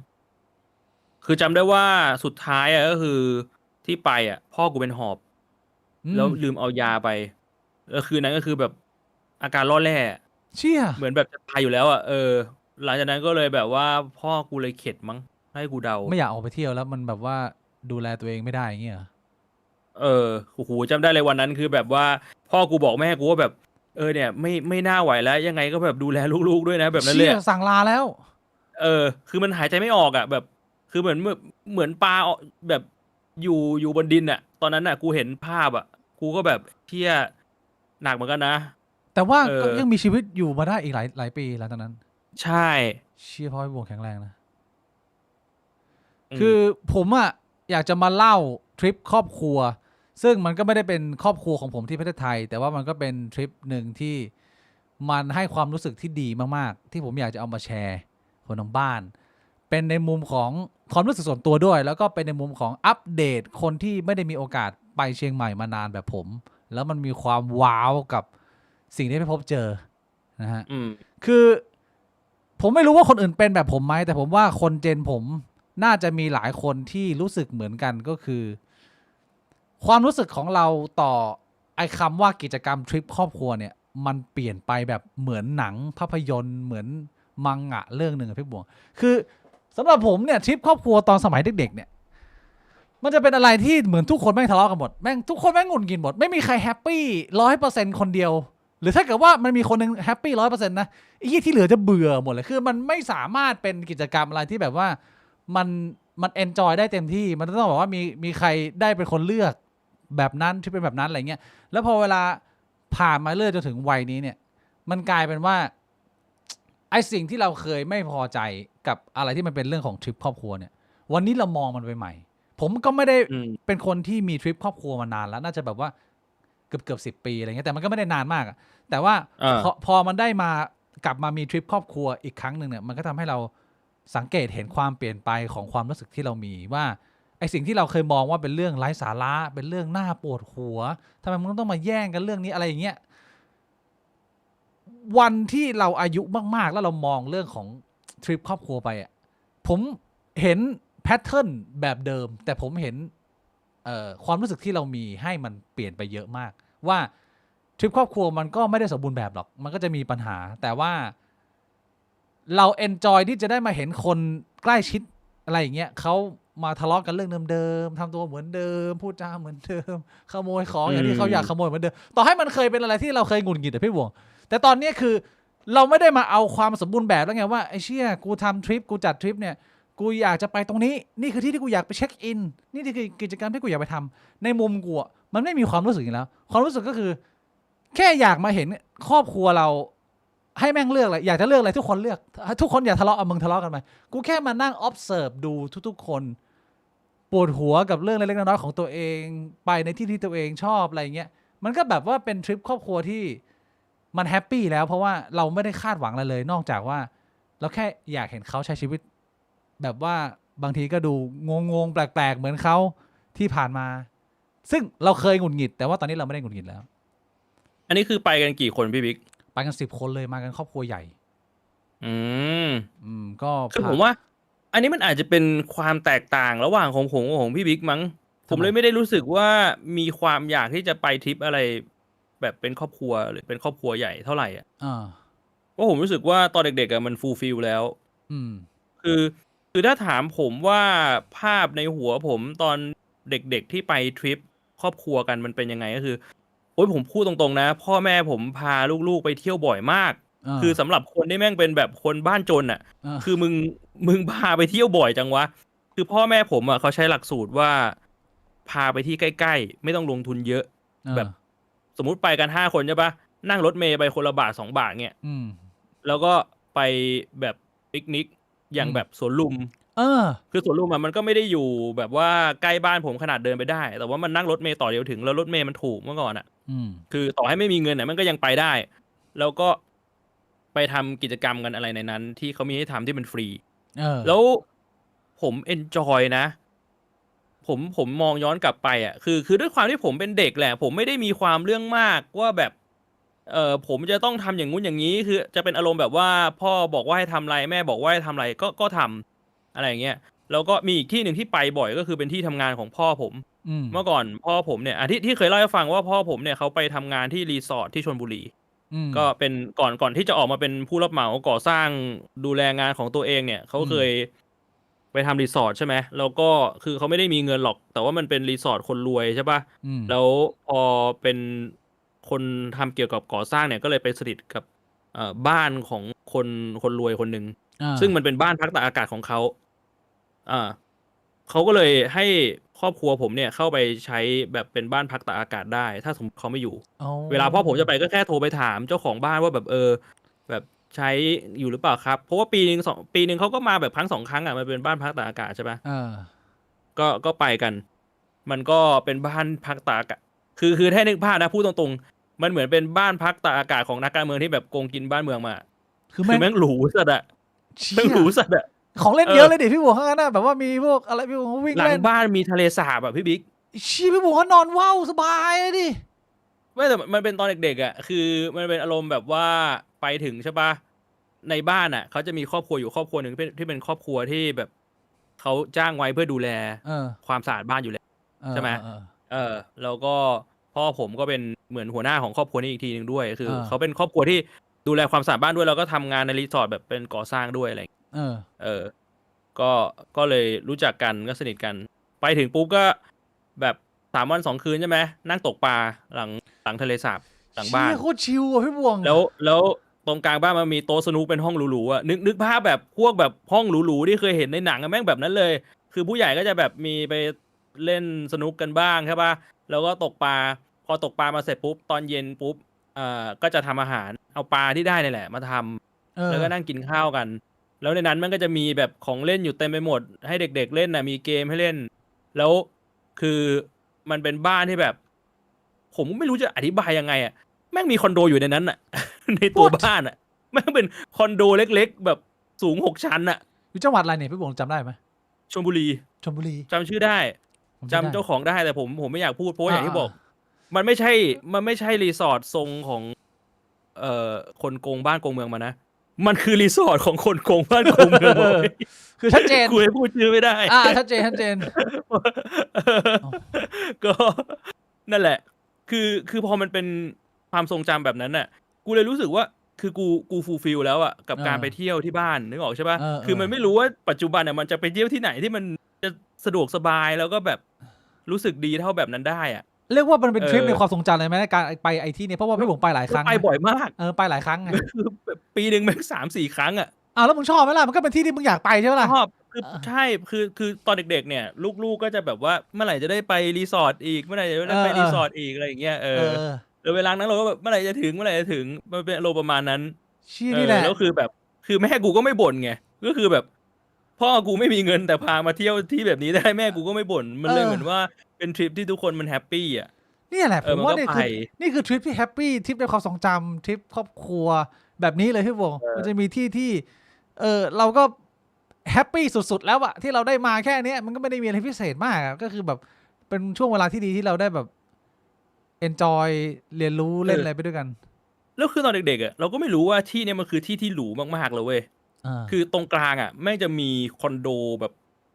คือจำได้ว่าสุดท้ายก็คือที่ไปพ่อกูเป็นหอบแล้วลืมเอายาไปแล้วคืนนั้นก็คือแบบอาการล่อแร่เชี่ยเหมือนแบบจะตายอยู่แล้วหลังจากนั้นก็เลยแบบว่าพ่อกูเลยเข็ดมั้งให้กูเดาไม่อยากออกไปเที่ยวแล้วมันแบบว่าดูแลตัวเองไม่ได้อย่างเงี้ยโอ้โหจำได้เลยวันนั้นคือแบบว่าพ่อกูบอกแม่กูว่าแบบเนี่ยไม่น่าไหวแล้วยังไงก็แบบดูแลลูกๆด้วยนะแบบนั้นเลย สั่งลาแล้วคือมันหายใจไม่ออกแบบคือเหมือนปลาแบบอยู่บนดินตอนนั้นกูเห็นภาพกูก็แบบเที่ยหนักเหมือนกันนะแต่ว่าก็ยังมีชีวิตอยู่มาได้อีกหลายปีหลังจากนั้นใช่เชี่ยพ่อพี่บวงแข็งแรงนะคือผมอยากจะมาเล่าทริปครอบครัวซึ่งมันก็ไม่ได้เป็นครอบครัวของผมที่ประเทศไทยแต่ว่ามันก็เป็นทริปหนึ่งที่มันให้ความรู้สึกที่ดีมากๆที่ผมอยากจะเอามาแชร์คนทางบ้านเป็นในมุมของความรู้สึกส่วนตัวด้วยแล้วก็เป็นในมุมของอัปเดตคนที่ไม่ได้มีโอกาสไปเชียงใหม่มานานแบบผมแล้วมันมีความว้าวกับสิ่งที่ไปพบเจอนะฮะคือผมไม่รู้ว่าคนอื่นเป็นแบบผมไหมแต่ผมว่าคนเจนผมน่าจะมีหลายคนที่รู้สึกเหมือนกันก็คือความรู้สึกของเราต่อไอ้คำว่ากิจกรรมทริปครอบครัวเนี่ยมันเปลี่ยนไปแบบเหมือนหนังภาพยนตร์เหมือนมังงะเรื่องหนึ่งอะพี่บวงคือสำหรับผมเนี่ยทริปครอบครัวตอนสมัยเด็กๆเนี่ยมันจะเป็นอะไรที่เหมือนทุกคนแม่งทะเลาะกันหมดแม่งทุกคนแม่งหงุดหงิดหมดไม่มีใครแฮปปี้100%คนเดียวหรือถ้าเกิดว่ามันมีคนหนึ่งแฮปปี้100%นะไอ้ที่เหลือจะเบื่อหมดเลยคือมันไม่สามารถเป็นกิจกรรมอะไรที่แบบว่ามันเอนจอยได้เต็มที่มันต้องบอกว่ามีใครได้เป็นคนเลือกแบบนั้นที่เป็นแบบนั้นอะไรเงี้ยแล้วพอเวลาผ่านมาเรื่อยจนถึงวัยนี้เนี่ยมันกลายเป็นว่าไอสิ่งที่เราเคยไม่พอใจกับอะไรที่มันเป็นเรื่องของทริปครอบครัวเนี่ยวันนี้เรามองมันไปใหม่ผมก็ไม่ได้เป็นคนที่มีทริปครอบครัวมานานแล้วน่าจะแบบว่าเกือบ10 ปีอะไรเงี้ยแต่มันก็ไม่ได้นานมากแต่ว่าพอมันได้มากลับมามีทริปครอบครัวอีกครั้งหนึ่งเนี่ยมันก็ทำให้เราสังเกตเห็นความเปลี่ยนไปของความรู้สึกที่เรามีว่าไอสิ่งที่เราเคยมองว่าเป็นเรื่องไร้สาระเป็นเรื่องน่าปวดหัวทำไมมึงต้องมาแย่งกันเรื่องนี้อะไรอย่างเงี้ยวันที่เราอายุมากๆแล้วเรามองเรื่องของทริปครอบครัวไปผมเห็นแพทเทิร์นแบบเดิมแต่ผมเห็นความรู้สึกที่เรามีให้มันเปลี่ยนไปเยอะมากว่าทริปครอบครัวมันก็ไม่ได้สมบูรณ์แบบหรอกมันก็จะมีปัญหาแต่ว่าเราเอนจอยที่จะได้มาเห็นคนใกล้ชิดอะไรอย่างเงี้ยเขามาทะเลาะกันเรื่องเดิมๆทำตัวเหมือนเดิมพูดจาเหมือนเดิมขโมยของอย่างที่เขาอยากขโมยเหมือนเดิมต่อให้มันเคยเป็นอะไรที่เราเคยหงุดหงิดแต่พี่บวงแต่ตอนนี้คือเราไม่ได้มาเอาความสมบูรณ์แบบแล้วไงว่าไอ้เชี่ยกูทำทริปกูจัดทริปเนี่ยกูอยากจะไปตรงนี้นี่คือที่กูอยากไปเช็คอินนี่คือกิจกรรมที่กูอยากไปทำในมุมกูมันไม่มีความรู้สึกอย่างแล้วความรู้สึกก็คือแค่อยากมาเห็นครอบครัวเราให้แม่งเลือกอะไรอยากจะเลือกอะไรทุกคนเลือกทุกคนอยากทะเลาะมึงทะเลาะกันไหมกูแค่มานั่ง observe ดูทุกๆคนปวดหัวกับเรื่องเล็กๆน้อยๆของตัวเองไปในที่ที่ตัวเองชอบอะไรเงี้ยมันก็แบบว่าเป็นทริปครอบครัวที่มันแฮปปี้แล้วเพราะว่าเราไม่ได้คาดหวังอะไรเลยนอกจากว่าเราแค่อยากเห็นเขาใช้ชีวิตแบบว่าบางทีก็ดูงงๆแปลกๆเหมือนเขาที่ผ่านมาซึ่งเราเคยหงุดหงิดแต่ว่าตอนนี้เราไม่ได้หงุดหงิดแล้วอันนี้คือไปกันกี่คนพี่บิ๊กไปกัน10 คนเลยมากันครอบครัวใหญ่ก็คือผมว่าอันนี้มันอาจจะเป็นความแตกต่างระหว่างของผมกับของพี่บิ๊กมั้งผมเลยไม่ได้รู้สึกว่ามีความอยากที่จะไปทริปอะไรแบบเป็นครอบครัวหรือเป็นครอบครัวใหญ่เท่าไหร่เพราะผมรู้สึกว่าตอนเด็กๆมันฟูลฟิลแล้วคือถ้าถามผมว่าภาพในหัวผมตอนเด็กๆที่ไปทริปครอบครัวกันมันเป็นยังไงก็คือโอ้ยผมพูดตรงๆนะพ่อแม่ผมพาลูกๆไปเที่ยวบ่อยมากคือสำหรับคนที่แม่งเป็นแบบคนบ้านจนคือมึงพาไปเที่ยวบ่อยจังวะคือพ่อแม่ผมเขาใช้หลักสูตรว่าพาไปที่ใกล้ๆไม่ต้องลงทุนเยอะแบบสมมุติไปกัน5 คนใช่ปะนั่งรถเมล์ไปคนละบาท2 บาทเนี่ยแล้วก็ไปแบบปิกนิกอย่างแบบสวนลุมคือสวนลุมมันก็ไม่ได้อยู่แบบว่าใกล้บ้านผมขนาดเดินไปได้แต่ว่ามันนั่งรถเมล์ต่อเดียวถึงแล้วรถเมล์มันถูกเมื่อก่อนคือต่อให้ไม่มีเงินมันก็ยังไปได้แล้วก็ไปทำกิจกรรมกันอะไรในนั้นที่เขามีให้ทำที่มันฟรีแล้วผมเอนจอยนะผมมองย้อนกลับไปคือด้วยความที่ผมเป็นเด็กแหละผมไม่ได้มีความเรื่องมากว่าแบบ ผมจะต้องทำอย่างงู้นอย่างนี้คือจะเป็นอารมณ์แบบว่าพ่อบอกว่าให้ทำอะไรแม่บอกว่าให้ทำอะไรก็ทำอะไรอย่างเงี้ยแล้วก็มีอีกที่หนึ่งที่ไปบ่อยก็คือเป็นที่ทำงานของพ่อผมเมื่อก่อนพ่อผมเนี่ยที่เคยเล่าให้ฟังว่าพ่อผมเนี่ยเขาไปทำงานที่รีสอร์ทที่ชลบุรีก็เป็นก่อนที่จะออกมาเป็นผู้รับเหมาก่อสร้างดูแลงานของตัวเองเนี่ยเขาเคยไปทำรีสอร์ทใช่ไหมแล้วก็คือเขาไม่ได้มีเงินหรอกแต่ว่ามันเป็นรีสอร์ทคนรวยใช่ปะแล้วพอเป็นคนทำเกี่ยวกับก่อสร้างเนี่ยก็เลยไปสนิทกับบ้านของคนรวยคนหนึ่งซึ่งมันเป็นบ้านพักตากอากาศของเขาเขาก็เลยให้ครอบครัวผมเนี่ยเข้าไปใช้แบบเป็นบ้านพักตากอากาศได้ถ้าสมมติเขาไม่อยู่เวลาพ่อผมจะไปก็แค่โทรไปถามเจ้าของบ้านว่าแบบแบบใช้อยู่หรือเปล่าครับเพราะว่าปีนึงเขาก็มาแบบครั้ง2 ครั้งมันเป็นบ้านพักตากอากาศใช่ปะก็ไปกันมันก็เป็นบ้านพักตากอากาศคือถ้านึกภาพนะพูดตรงๆมันเหมือนเป็นบ้านพักตากอากาศของนักการเมืองที่แบบโกงกินบ้านเมืองมาคือแม่งหรูสัสอะแม่งหรูสัสอะของเล่นเยอะเลยดิพี่บัวข้างหน้าแบบว่ามีพวกอะไรพี่บัววิ่งเล่นหลังบ้านมีทะเลสาบอะพี่บิ๊กพี่บัวเขานอนว้าวสบายเลยดิไม่แต่มันเป็นตอนเด็กๆอะคือมันเป็นอารมณ์แบบว่าไปถึงใช่ปะในบ้านอะเขาจะมีครอบครัวอยู่ครอบครัวหนึ่งที่เป็นครอบครัวที่แบบเขาจ้างไว้เพื่อดูแลความสะอาดบ้านอยู่แล้วใช่ไหมแล้วก็พ่อผมก็เป็นเหมือนหัวหน้าของครอบครัวนี้อีกทีหนึ่งด้วยคือเขาเป็นครอบครัวที่ดูแลความสะอาดบ้านด้วยแล้วก็ทำงานในรีสอร์ทแบบเป็นก่อสร้างด้วยอะไรก็เลยรู้จักกันก็สนิทกันไปถึงปุ๊บก็แบบ3 วัน 2 คืนใช่ไหมนั่งตกปลาหลังทะเลสาบหลังบ้านโคตรชิลอ่ะพี่บวงแล้วตรงกลางบ้านมันมีโต๊ะสนุกเป็นห้องหรูๆอ่ะนึกภาพแบบพวกแบบห้องหรูๆที่เคยเห็นในหนังแม่งแบบนั้นเลยคือผู้ใหญ่ก็จะแบบมีไปเล่นสนุกกันบ้างใช่ป่ะแล้วก็ตกปลาพอตกปลามาเสร็จปุ๊บตอนเย็นปุ๊บก็จะทำอาหารเอาปลาที่ได้นี่แหละมาทำแล้วก็นั่งกินข้าวกันแล้วในนั้นมันก็จะมีแบบของเล่นอยู่เต็มไปหมดให้เด็กๆเล่นนะมีเกมให้เล่นแล้วคือมันเป็นบ้านที่แบบผมไม่รู้จะอธิบายยังไงอ่ะแม่งมีคอนโดอยู่ในนั้นอ่ะ ในตัวบ้านอ่ะแม่งเป็นคอนโดเล็กๆแบบสูง6 ชั้นอ่ะอยู่จังหวัดอะไรเนี่ยพี่บวงจำได้ไหมชลบุรีจำชื่อได้จำเจ้าของได้แต่ผมไม่อยากพูดเพราะอย่างที่บอกมันไม่ใช่รีสอร์ททรงของคนโกงบ้านโกงเมืองมานะมันคือรีสอร์ทของคนโกงบ้านโกงเมืองคือชัดเจนคุยพูดชื่อไม่ได้ชัดเจนก็นั่นแหละคือพอมันเป็นความทรงจำแบบนั้นน่ะกูเลยรู้สึกว่าคือกูฟูลฟิลแล้วอ่ะกับการไปเที่ยวที่บ้านนึกออกใช่ป่ะคือมันไม่รู้ว่าปัจจุบันมันจะไปเที่ยวที่ไหนที่มันจะสะดวกสบายแล้วก็แบบรู้สึกดีเท่าแบบนั้นได้อ่ะเรียกว่ามันเป็นทริปในความทรงจำเลยไหมในการไปไอที่เนี่ยเพราะว่าพี่ผมไปหลายครั้งไปบ่อยมากไปหลายครั้งไงปีหนึ่งแม่ง3-4 ครั้งอ่ะแล้วมึงชอบไหมล่ะมันก็เป็นที่ที่มึงอยากไปใช่ไหมล่ะชอบใช่คือตอนเด็กๆเนี่ยลูกๆก็จะแบบว่าเมื่อไหร่จะได้ไปรีสอร์ทอีกเมื่อไหร่จะได้ไปรีสอร์ทอีกอะไรอย่างเงี้ยแล้วเวลานั้นเราก็แบบเมื่อไหร่จะถึงมันเป็นอารมณ์ประมาณนั้นนี่แหละแล้วคือแบบคือแม่กูก็ไม่บ่นไงก็คือแบบพ่อกูไม่มีเงินแต่พามาเที่ยวที่แบบนี้ได้แม่กูก็ไม่บ่นมันเลยเหมือนว่าเป็นทริปที่ทุกคนมันแฮปปี้อ่ะนี่แหละผมว่านี่คือทริปที่แฮปปี้ทริปในความทรงจำทริปครอบครัวแบบนี้เลยพี่บงมันจะมีที่เราก็แฮปปี้สุดๆแล้วอะที่เราได้มาแค่นี้มันก็ไม่ได้มีอะไรพิเศษมากก็คือแบบเป็นช่วงเวลาที่ดีที่เราได้แบบเอนจอยเรียนรู้เล่นอะไรไปด้วยกันแล้วคือตอนเด็กๆอะเราก็ไม่รู้ว่าที่นี้มันคือที่หรูมากๆเลยเว้ยคือตรงกลางอะแม่งจะมีคอนโดแบบ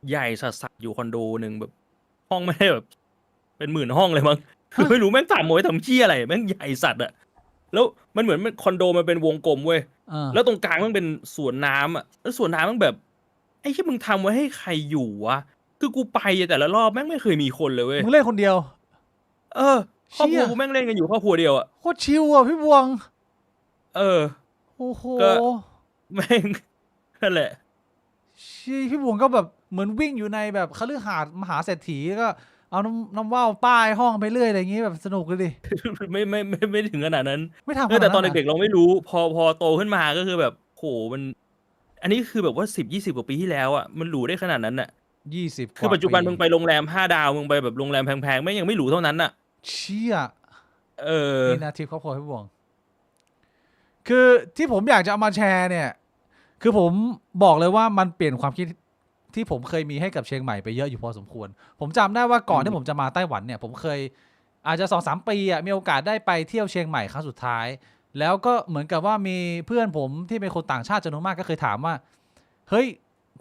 ใหญ่สัสๆอยู่คอนโดหนึ่งแบบห้องไม่ได้แบบเป็น10,000 ห้องเลยมั้งคือไม่รู้แม่งทำโมยทำเชี่ยอะไรแม่งใหญ่สัตว์อะแล้วมันเหมือนคอนโดมันเป็นวงกลมเว้ยแล้วตรงกลางมันเป็นสวนน้ำอะแล้วสวนน้ำมันแบบไอ้ที่มึงทำไว้ให้ใครอยู่วะคือกูไปแต่ละรอบแม่งไม่เคยมีคนเลยเว้ยมึงเล่นคนเดียวครอบครัวกูแม่งเล่นกันอยู่ครอบครัวเดียวอะโคตรชิลอะพี่บวงโอ้โหก็แม่งนั่นแหละพี่บวงก็แบบเหมือนวิ่งอยู่ในแบบคฤหาสน์มหาเศรษฐีก็เอาน้ำว่าวป้ายห้องไปเรื่อยอะไรอย่างงี้แบบสนุกเลยดิไม่ถึงขนาดนั้นไม่ทำแต่ตอนเด็กๆเราไม่รู้พอโตขึ้นมาก็คือแบบโหมันอันนี้คือแบบว่า10-20 กว่าปีที่แล้วอ่ะมันหรูได้ขนาดนั้นอ่ะ20คือปัจจุบันมึงไปโรงแรม5 ดาวมึงไปแบบโรงแรมแพงๆไม่ยังไม่หรูเท่านั้นอ่ะเชี่ยนี่นะทริปครอบครัวพี่บวงคือที่ผมอยากจะเอามาแชร์เนี่ยคือผมบอกเลยว่ามันเปลี่ยนความคิดที่ผมเคยมีให้กับเชียงใหม่ไปเยอะอยู่พอสมควรผมจำได้ว่าก่อนที่ผมจะมาไต้หวันเนี่ยผมเคยอาจจะ2-3 ปีมีโอกาสได้ไปเที่ยวเชียงใหม่ครั้งสุดท้าย แล้วก็เหมือนกับว่ามีเพื่อนผมที่เป็นคนต่างชาติจำนวนมากก็เคยถามว่าเฮ้ย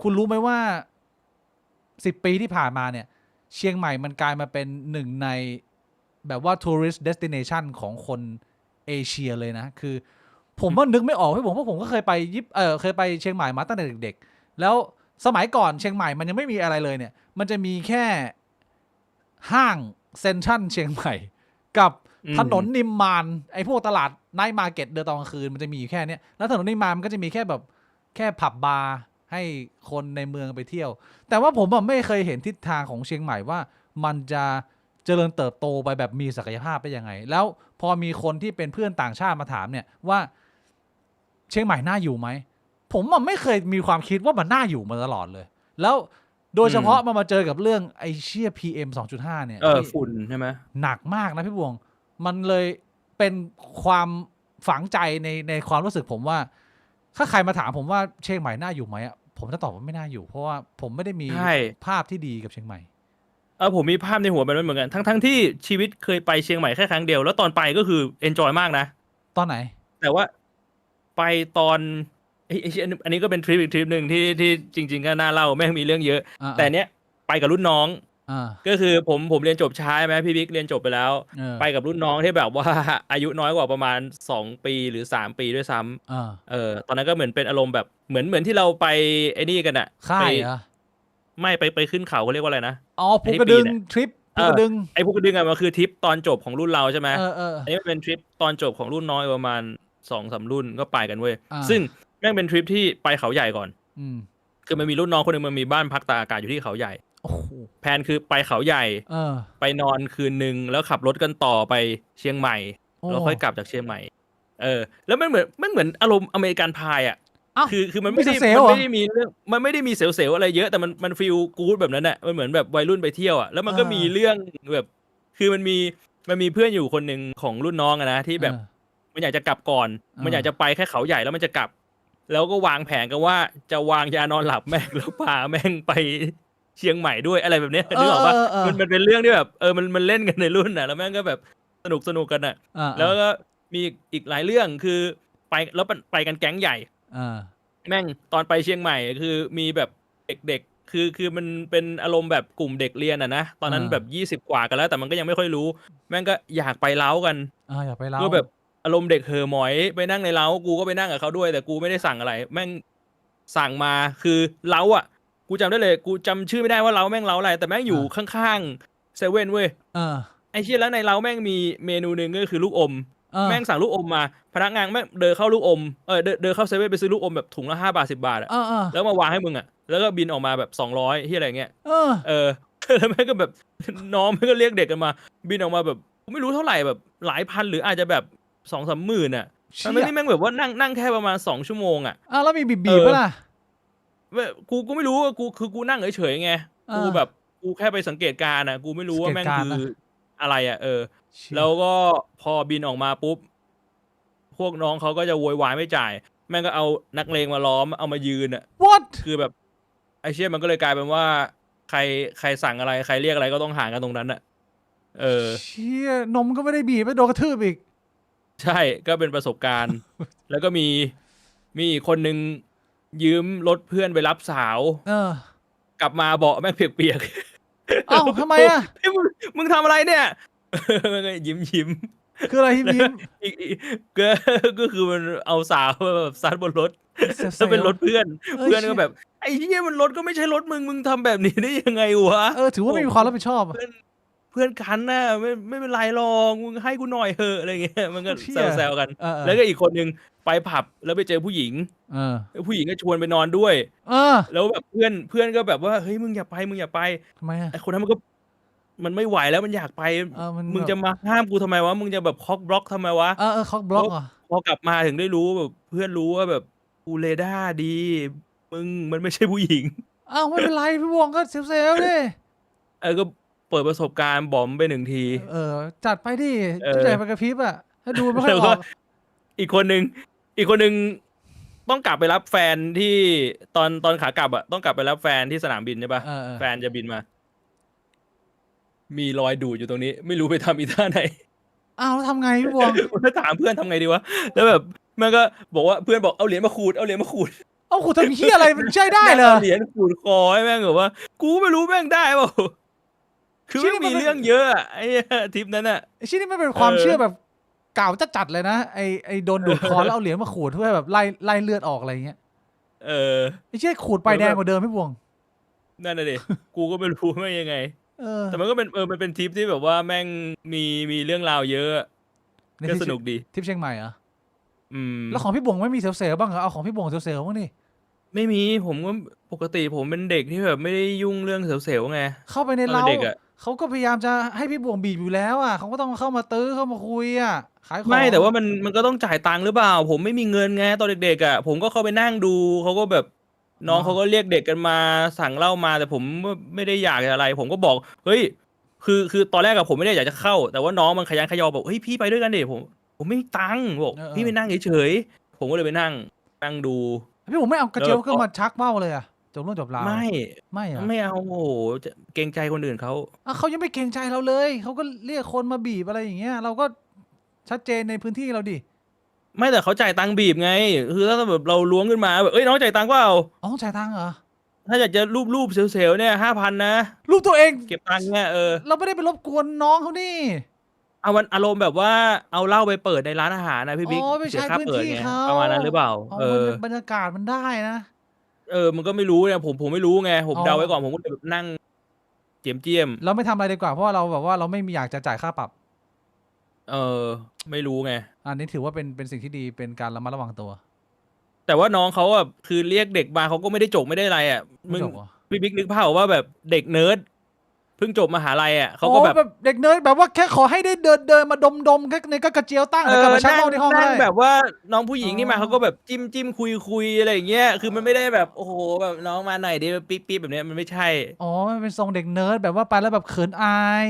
คุณรู้ไหมว่า10 ปีที่ผ่านมาเนี่ยเชียงใหม่มันกลายมาเป็นหนึ่งในแบบว่า tourist destination ของคนเอเชียเลยนะคือผมว่านึกไม่ออกเพราะผมก็เคยไปเคยไปเชียงใหม่มาตั้งแต่เด็กๆแล้วสมัยก่อนเชียงใหม่มันยังไม่มีอะไรเลยเนี่ยมันจะมีแค่ห้างเซ็นทรัลเชียงใหม่กับถนนนิมมานไอ้พวกตลาดไนท์มาร์เก็ตเดินตอนกลางคืนมันจะมีอยู่แค่เนี้ยแล้วถนนนิมมานมันก็จะมีแค่แบบแค่ผับบาร์ให้คนในเมืองไปเที่ยวแต่ว่าผมไม่เคยเห็นทิศทางของเชียงใหม่ว่ามันจะเจริญเติบโตไปแบบมีศักยภาพไปยังไงแล้วพอมีคนที่เป็นเพื่อนต่างชาติมาถามเนี่ยว่าเชียงใหม่น่าอยู่ไหมผมไม่เคยมีความคิดว่ามันน่าอยู่มาตลอดเลยแล้วโดยเฉพาะมาเจอกับเรื่องไอเชี่ย PM 2.5เนี่ยฝุ่นใช่ไหมหนักมากนะพี่บวงมันเลยเป็นความฝังใจในความรู้สึกผมว่าถ้าใครมาถามผมว่าเชียงใหม่น่าอยู่ไหมผมจะตอบว่าไม่น่าอยู่เพราะว่าผมไม่ได้มีภาพที่ดีกับเชียงใหม่ผมมีภาพในหัวแบบนั้นเหมือนกันทั้งที่ชีวิตเคยไปเชียงใหม่แค่ครั้งเดียวแล้วตอนไปก็คือเอนจอยมากนะตอนไหนแต่ว่าไปตอนอันนี้ก็เป็นทริปอีกทริปหนึ่งที่จริงๆก็น่าเล่าแม่งมีเรื่องเยอะแต่เนี้ยไปกับรุ่นน้องก็คือผมเรียนจบช้าไหมพี่บิ๊กเรียนจบไปแล้วไปกับรุ่นน้องที่แบบว่าอายุน้อยกว่าประมาณ2 ปีหรือ3 ปีด้วยซ้ำตอนนั้นก็เหมือนเป็นอารมณ์แบบเหมือนที่เราไปไอ้นี่กันอะค่ายอะไม่ไปขึ้นเขาเขาเรียกว่าอะไรนะภูกระดึงทริปภูกระดึงไอ้ภูกระดึงอะมันคือทริปตอนจบของรุ่นเราใช่ไหมอันนี้เป็นทริปตอนจบของรุ่นน้อยประมาณ2-3 รุ่นก็ไปกันเว้ยซึ่งแม่งเป็นทริปที่ไปเขาใหญ่ก่อนคือมันมีรุ่นน้องคนหนึ่งมันมีบ้านพักตากอากาศอยู่ที่เขาใหญ่แผนคือไปเขาใหญ่ไปนอนคืนนึงแล้วขับรถกันต่อไปเชียงใหม่แล้วค่อยกลับจากเชียงใหม่แล้วมันเหมือนอารมณ์อเมริกันพายอ่ะคือมันไม่ได้มีเรื่องมันไม่ได้มีเซลล์อะไรเยอะแต่มันฟีลกู๊ดแบบนั้นแหละมันเหมือนแบบวัยรุ่นไปเที่ยวอ่ะแล้วมันก็มีเรื่องแบบคือมันมีเพื่อนอยู่คนหนึ่งของรุ่นน้องอะนะที่แบบมันอยากจะกลับก่อนมันอยากจะไปแค่เขาใหญ่แล้วมันจะกลับแล้วก็วางแผนกันว่าจะวางยานอนหลับแม่งแล้วพาแม่งไปเชียงใหม่ด้วยอะไรแบบนี้นึกออกปะมันเป็นเรื่องที่แบบมันเล่นกันในรุ่นน่ะแล้วแม่งก็แบบสนุกกันน่ะแล้วก็มีอีกหลายเรื่องคือไปแล้วไปกันแก๊งใหญ่แม่งตอนไปเชียงใหม่คือมีแบบเด็กๆคือมันเป็นอารมณ์แบบกลุ่มเด็กเรียนนะตอนนั้นแบบ20 กว่ากันแล้วแต่มันก็ยังไม่ค่อยรู้แม่งก็อยากไปเล้ากันอยากไปเล้าก็แบบอารมณ์เด็กเหอหมอยไปนั่งในเล้ากูก็ไปนั่งกับเขาด้วยแต่กูไม่ได้สั่งอะไรแม่งสั่งมาคือเล้าอ่ะกูจำได้เลยกูจำชื่อไม่ได้ว่าเล้าแม่งเล้าอะไรแต่แม่งอยู่ข้างๆเซเว่นเว้ยไอ้เชี่ยแล้วในเล้าแม่งมีเมนูนึงก็คือลูกอมแม่งสั่งลูกอมมาพนักงานแม่งเดินเข้าลูกอมเดินเข้าเซเว่นไปซื้อลูกอมแบบถุงละ5 บาท10 บาทอ่ะแล้วมาวางให้มึงอ่ะแล้วก็บินออกมาแบบ200ที่อะไรเงี้ยแล้วแม่งก็แบบน้องแม่งก็เรียกเด็กกันมาบินออกมาแบบไม่รู้เท่าไหร่แบบหลายพันหรืออาจจะแบบ2-3 หมื่นอ่ะมันไม่ได้แม่งแบบว่านั่งแค่ประมาณ2 ชั่วโมงอ่ะแล้วมีบีบป่ะล่ะกูไม่รู้ว่ากูนั่งเฉยๆไงกูแบบกูแค่ไปสังเกตการณ์อ่ะกูไม่รู้ว่าแม่งคืออะไรอ่ะแล้วก็พอบินออกมาปุ๊บพวกน้องเขาก็จะโวยวายไม่จ่ายแม่งก็เอานักเลงมาล้อมเอามายืนอ่ะ What คือแบบไอ้เชี่ยมันก็เลยกลายเป็นว่าใครสั่งอะไรใครเรียกอะไรก็ต้องหากันตรงนั้นอ่ะเชี่ยนมก็ไม่ได้บีบไม่โดนกระทืบอีกใช่ก็เป็นประสบการณ์ แล้วก็มีอีกคนนึงยืมรถเพื่อนไปรับสาวกลับมาเบาะแม่งเปียกๆทำไมอ่ะมึงทำอะไรเนี่ยมันก็ยิ้มคืออะไรยิ้มก็คือมันเอาสาวแบบซัดบนรถถ้าเป็นรถเพื่อนก็แบบไอ้เหี้ยมันรถก็ไม่ใช่รถมึงทำแบบนี้ได้ยังไงวะถือว่าไม่มีความรับผิดชอบเพื่อนกันน่ะไม่เป็นไรหรอกมึงให้กูหน่อยเถอะอะไรเงี้ยมันก็แซวกันแล้วก็อีกคนนึงไปผับแล้วไปเจอผู้หญิงผู้หญิงก็ชวนไปนอนด้วยแล้วแบบเพื่อนก็แบบว่าเฮ้ยมึงอย่าไปทำไมไอ้คนนั้นมันไม่ไหวแล้วมันอยากไปมึงจะมาห้ามกูทำไมวะมึงจะแบบคอกบล็อกทำไมวะคอกบล็อกพอกลับมาถึงได้รู้แบบเพื่อนรู้ว่าแบบกูเรดาร์ดีมึงมันไม่ใช่ผู้หญิงไม่เป็นไรพี่วงก็เซลดิก็เปิดประสบการณ์บอมไป1 ทีจัดไปดิจุดใหญ่ไปกระพริบอ่ะถ้าดูไม่ค่อยออกอีกคนนึงต้องกลับไปรับแฟนที่ตอนขากลับอ่ะต้องกลับไปรับแฟนที่สนามบินใช่ป่ะแฟนจะบินมามีรอยดูดอยู่ตรงนี้ไม่รู้ไปทำอีท่าไหน อ้าวแล้วทำไงพี่บวง ถ้าถามเพื่อนทำไงดีวะแล้วแบบมันก็บอกว่าเพื่อนบอกเอาเหรียญมาขูดเอาขูดทำเหี้ยอะไรมันใช่ได้เหรอ เหรียญขูดคอให้แม่งแบบว่ากูไม่รู้แม่งได้เปล่าคือไม่มีเรื่องเยอะไอ้ทริปนั้นอ่ะไอ้ชิ้นนี้ไม่เป็นความเชื่อแบบเก่าจัดเลยนะไอ้โดนดูดคอแล้วเอาเหรียญมาขูดเพื่อแบบไล่เลือดออกอะไรเงี้ยไอ้เชี่ยขูดไปแดงกว่าเดิมพี่บวงนั่นน่ะดิกูก็ไม่รู้ว่ายังไงแต่มันก็เป็นมันเป็นทริปที่แบบว่าแม่งมีเรื่องราวเยอะก็สนุกดีทริปเชียงใหม่เหรอแล้วของพี่บวงไม่มีเซลบ้างเหรอเอาของพี่บวงเซลบ้างนี่ไม่มีผมก็ปกติผมเป็นเด็กที่แบบไม่ได้ยุ่งเรื่องเซลไงเข้าไปในเล้าเขาก็พยายามจะให้พี่บวงบีบอยู่แล้วอ่ะเขาก็ต้องเข้ามาตื้อเข้ามาคุยอ่ะขายของไม่แต่ว่ามันก็ต้องจ่ายตังค์หรือเปล่าผมไม่มีเงินไงตอนเด็กๆอ่ะผมก็เข้าไปนั่งดูเขาก็แบบน้องเขาก็เรียกเด็กกันมาสั่งเหล้ามาแต่ผมไม่ได้อยากอะไรผมก็บอกเฮ้ยคือตอนแรกอะผมไม่ได้อยากจะเข้าแต่ว่าน้องมันขยันขยอบอกเฮ้ยพี่ไปด้วยกันดิผมไม่มีตังค์บอกพี่ไปนั่งเฉยๆผมก็เลยไปนั่งดูพี่ผมไม่เอากระเจียวขึ้นมาชักเบ้าเลยอะจบเรื่องจบราวไม่เอาโอ้โหเกรงใจคนอื่นเขาเขายังไม่เกรงใจเราเลยเขาก็เรียกคนมาบีบอะไรอย่างเงี้ยเราก็ชัดเจนในพื้นที่เราดิไม่แต่เขาจ่ายตังค์บีบไงคือถ้าแบบเราล้วงขึ้นมาแบบเอ้ยน้องจ่ายตังค์เปล่าอ๋อจ่ายตังค์เหรอถ้าอยากจะรูปเซลล์เนี่ย5,000นะรูปตัวเองเก็บตังค์เนี่ยเราไม่ได้ไปรบกวนน้องเขานี่เอาวันอารมณ์แบบว่าเอาเหล้าไปเปิดในร้านอาหารนะพี่บิ๊กไม่เสียใช่ค่าพื้นเปิดไงที่เขาประมาณนั้นหรือเปล่าบรรยากาศมันได้นะมันก็ไม่รู้เนี่ยผมไม่รู้ไงผมเดาไว้ก่อนผมก็เลยแบบนั่งเจียมเราไม่ทำอะไรดีกว่าเพราะว่าเราแบบว่าเราไม่อยากจะจ่ายค่าปรับไม่รู้ไงอันนี้ถือว่าเป็นสิ่งที่ดีเป็นการระมัดระวังตัวแต่ว่าน้องเขาอ่ะคือเรียกเด็กมาเขาก็ไม่ได้จบไม่ได้อะไรอ่ะมึงพี่บิ๊กนึกภาพว่าแบบเด็กเนิร์ดเพิ่งจบมหาลัยอ่ะเขาก็แบบเด็กเนิร์ดแบบว่าแค่ขอให้ได้เดินมาดมแค่ในก็กระเจียวตั้งแล้วก็มาชักเข้าในห้องได้แบบว่าน้องผู้หญิงนี่มาเขาก็แบบจิ้มคุยอะไรอย่างเงี้ยคือมันไม่ได้แบบโอ้โหแบบน้องมาหน่อยดิปิ๊บแบบเนี้ยมันไม่ใช่มันเป็นทรงเด็กเนิร์ดแบบว่าไปแล้วแบบเขินอาย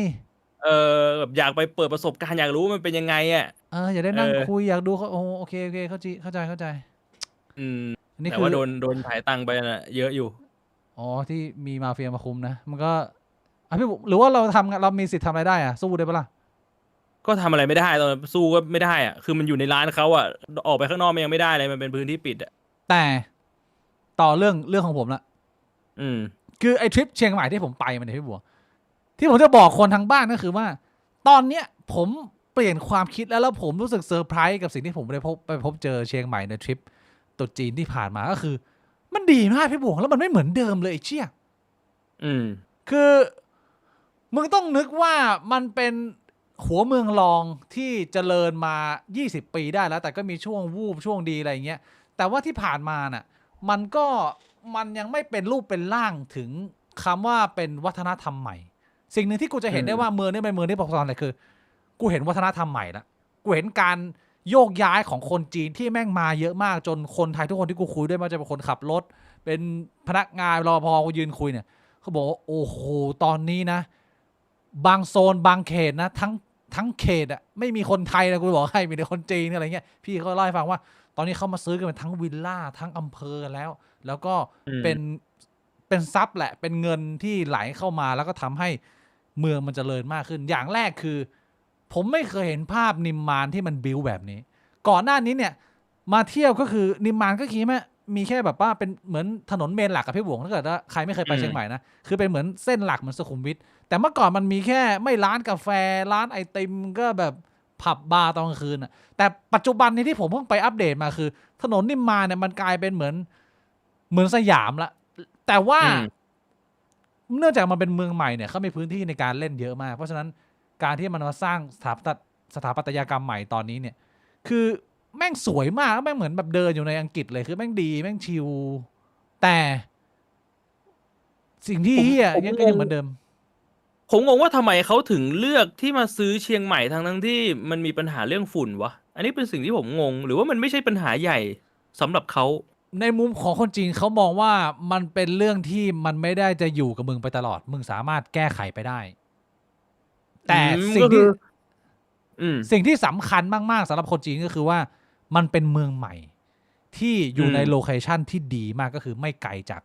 แบบอยากไปเปิดประสบการณ์อยากรู้มันเป็นยังไงอ่ะอยากได้นั่งคุยอยากดูเขาโอเคเข้าใจแต่ว่าโดนถ่ายตังค์ไปน่ะเยอะอยู่ที่มีมาเฟียมาคุมนะมันก็พี่หรือว่าเรามีสิทธิ์ทำอะไรได้อะสู้ได้ปะล่ะก็ทำอะไรไม่ได้ตอนสู้ก็ไม่ได้อ่ะคือมันอยู่ในร้านเขาอ่ะออกไปข้างนอกมันยังไม่ได้เลยมันเป็นพื้นที่ปิดอ่ะแต่ต่อเรื่องของผมละคือไอ้ทริปเชียงใหม่ที่ผมไปมันเนี่ยพี่บัวที่ผมจะบอกคนทางบ้านก็คือว่าตอนเนี้ยผมเปลี่ยนความคิดแล้วผมรู้สึกเซอร์ไพรส์กับสิ่งที่ผมได้ไปพบเจอเชียงใหม่ในทริปตุ๊จีนที่ผ่านมาก็คือมันดีมากพี่บัวแล้วมันไม่เหมือนเดิมเลยไอ้เชี่ยคือมึงต้องนึกว่ามันเป็นหัวเมืองรองที่เจริญมา20 ปีได้แล้วแต่ก็มีช่วงวูบช่วงดีอะไรอย่างเงี้ยแต่ว่าที่ผ่านมาน่ะมันยังไม่เป็นรูปเป็นร่างถึงคำว่าเป็นวัฒนธรรมใหม่สิ่งหนึ่งที่กูจะเห็นได้ว่าเมืองนี้เป็นเมืองที่ประกอบอะไรคือกูเห็นวัฒนธรรมใหม่ละกูเห็นการโยกย้ายของคนจีนที่แม่งมาเยอะมากจนคนไทยทุกคนที่กูคุยด้วยมันจะเป็นคนขับรถเป็นพนักงานรปภกูยืนคุยเนี่ยเขาบอกโอ้โหตอนนี้นะบางโซนบางเขตนะทั้งเขตอะไม่มีคนไทยนะกูบอกให้มีแต่คนจีนอะไรเงี้ยพี่เขาเล่าให้ฟังว่าตอนนี้เขามาซื้อกันเป็นทั้งวิลล่าทั้งอำเภอแล้วก็เป็นทรัพย์แหละเป็นเงินที่ไหลเข้ามาแล้วก็ทำให้เมืองมันเจริญมากขึ้นอย่างแรกคือผมไม่เคยเห็นภาพนิมมานที่มันบิ้วแบบนี้ก่อนหน้านี้เนี่ยมาเที่ยวก็คือนิมมานก็คิดไหมมีแค่แบบว่าเป็นเหมือนถนนเมนหลักกับพี่บวงถ้าเกิดว่าใครไม่เคยไปเชียงใหม่นะคือเป็นเหมือนเส้นหลักเหมือนสุขุมวิทแต่เมื่อก่อนมันมีแค่ไม่ร้านกาแฟร้านไอติมก็แบบผับบาร์ตอนกลางคืนอ่ะแต่ปัจจุบันนี้ที่ผมเพิ่งไปอัปเดตมาคือถนนนิมมานเนี่ยมันกลายเป็นเหมือนสยามละแต่ว่าเนื่องจากมันเป็นเมืองใหม่เนี่ยเขามีพื้นที่ในการเล่นเยอะมากเพราะฉะนั้นการที่มันมาสร้างสถาปัตยกรรมใหม่ตอนนี้เนี่ยคือแม่งสวยมากแม่งเหมือนแบบเดินอยู่ในอังกฤษเลยคือแม่งดีแม่งชิลแต่สิ่งที่เฮียยังก็ยังเหมือนเดิมผมงงว่าทำไมเขาถึงเลือกที่มาซื้อเชียงใหม่ทั้งที่มันมีปัญหาเรื่องฝุ่นวะอันนี้เป็นสิ่งที่ผมงงหรือว่ามันไม่ใช่ปัญหาใหญ่สำหรับเขาในมุมของคนจีนเขามองว่ามันเป็นเรื่องที่มันไม่ได้จะอยู่กับมึงไปตลอดมึงสามารถแก้ไขไปได้แต่สิ่งที่สำคัญมากๆสำหรับคนจีนก็คือว่ามันเป็นเมืองใหม่ที่อยู่ในโลเคชันที่ดีมากก็คือไม่ไกลจาก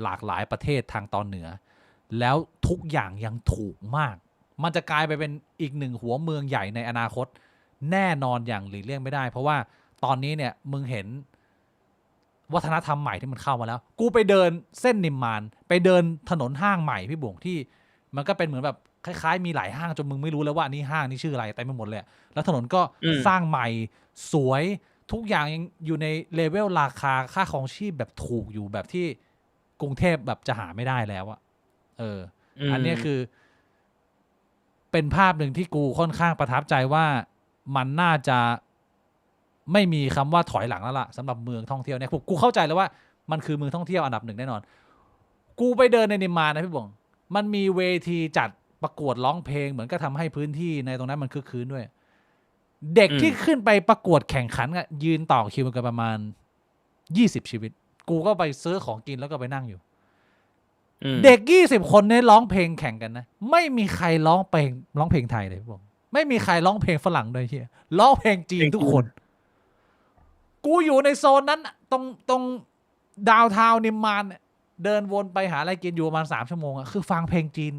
หลากหลายประเทศทางตอนเหนือแล้วทุกอย่างยังถูกมาก มันจะกลายไปเป็นอีกหนึ่งหัวเมืองใหญ่ในอนาคตแน่นอนอย่างหลีกเลี่ยงไม่ได้เพราะว่าตอนนี้เนี่ยมึงเห็นวัฒนธรรมใหม่ที่มันเข้ามาแล้วกูไปเดินเส้นนิมมานไปเดินถนนห้างใหม่พี่บุ๋งที่มันก็เป็นเหมือนแบบคล้ายๆมีหลายห้างจนมึงไม่รู้แล้วว่านี่ห้างนี่ชื่ออะไรแต่ไม่หมดเลยแล้วถนนก็สร้างใหม่สวยทุกอย่างยังอยู่ในเลเวลราคาค่าครองชีพแบบถูกอยู่แบบที่กรุงเทพแบบจะหาไม่ได้แล้วอะอันนี้คือเป็นภาพหนึ่งที่กูค่อนข้างประทับใจว่ามันน่าจะไม่มีคำว่าถอยหลังแล้วล่ะสำหรับเมืองท่องเที่ยวเนี่ยกูเข้าใจแล้วว่ามันคือเมืองท่องเที่ยวอันดับหนึ่งแน่นอนกูไปเดินในนิมมานนะพี่บงมันมีเวทีจัดประกวดร้องเพลงเหมือนก็ทำให้พื้นที่ในตรงนั้นมันคึกคืนด้วยเด็กที่ขึ้นไปประกวดแข่งขันยืนต่อคิวกันประมาณ20ชีวิตกูก็ไปซื้อของกินแล้วก็ไปนั่งอยู่เด็ก20คนเนี่ยร้องเพลงแข่งกันนะไม่มีใครร้องเพลงไทยเลยพี่บงไม่มีใครร้องเพลงฝรั่งเลยเฮียร้องเพลงจีนทุกคนกูอยู่ในโซนนั้นตรงดาวทาวนิมมานเนี่ยเดินวนไปหาอะไรกินอยู่ประมาณ3 ชั่วโมงอะคือฟังเพลงจีน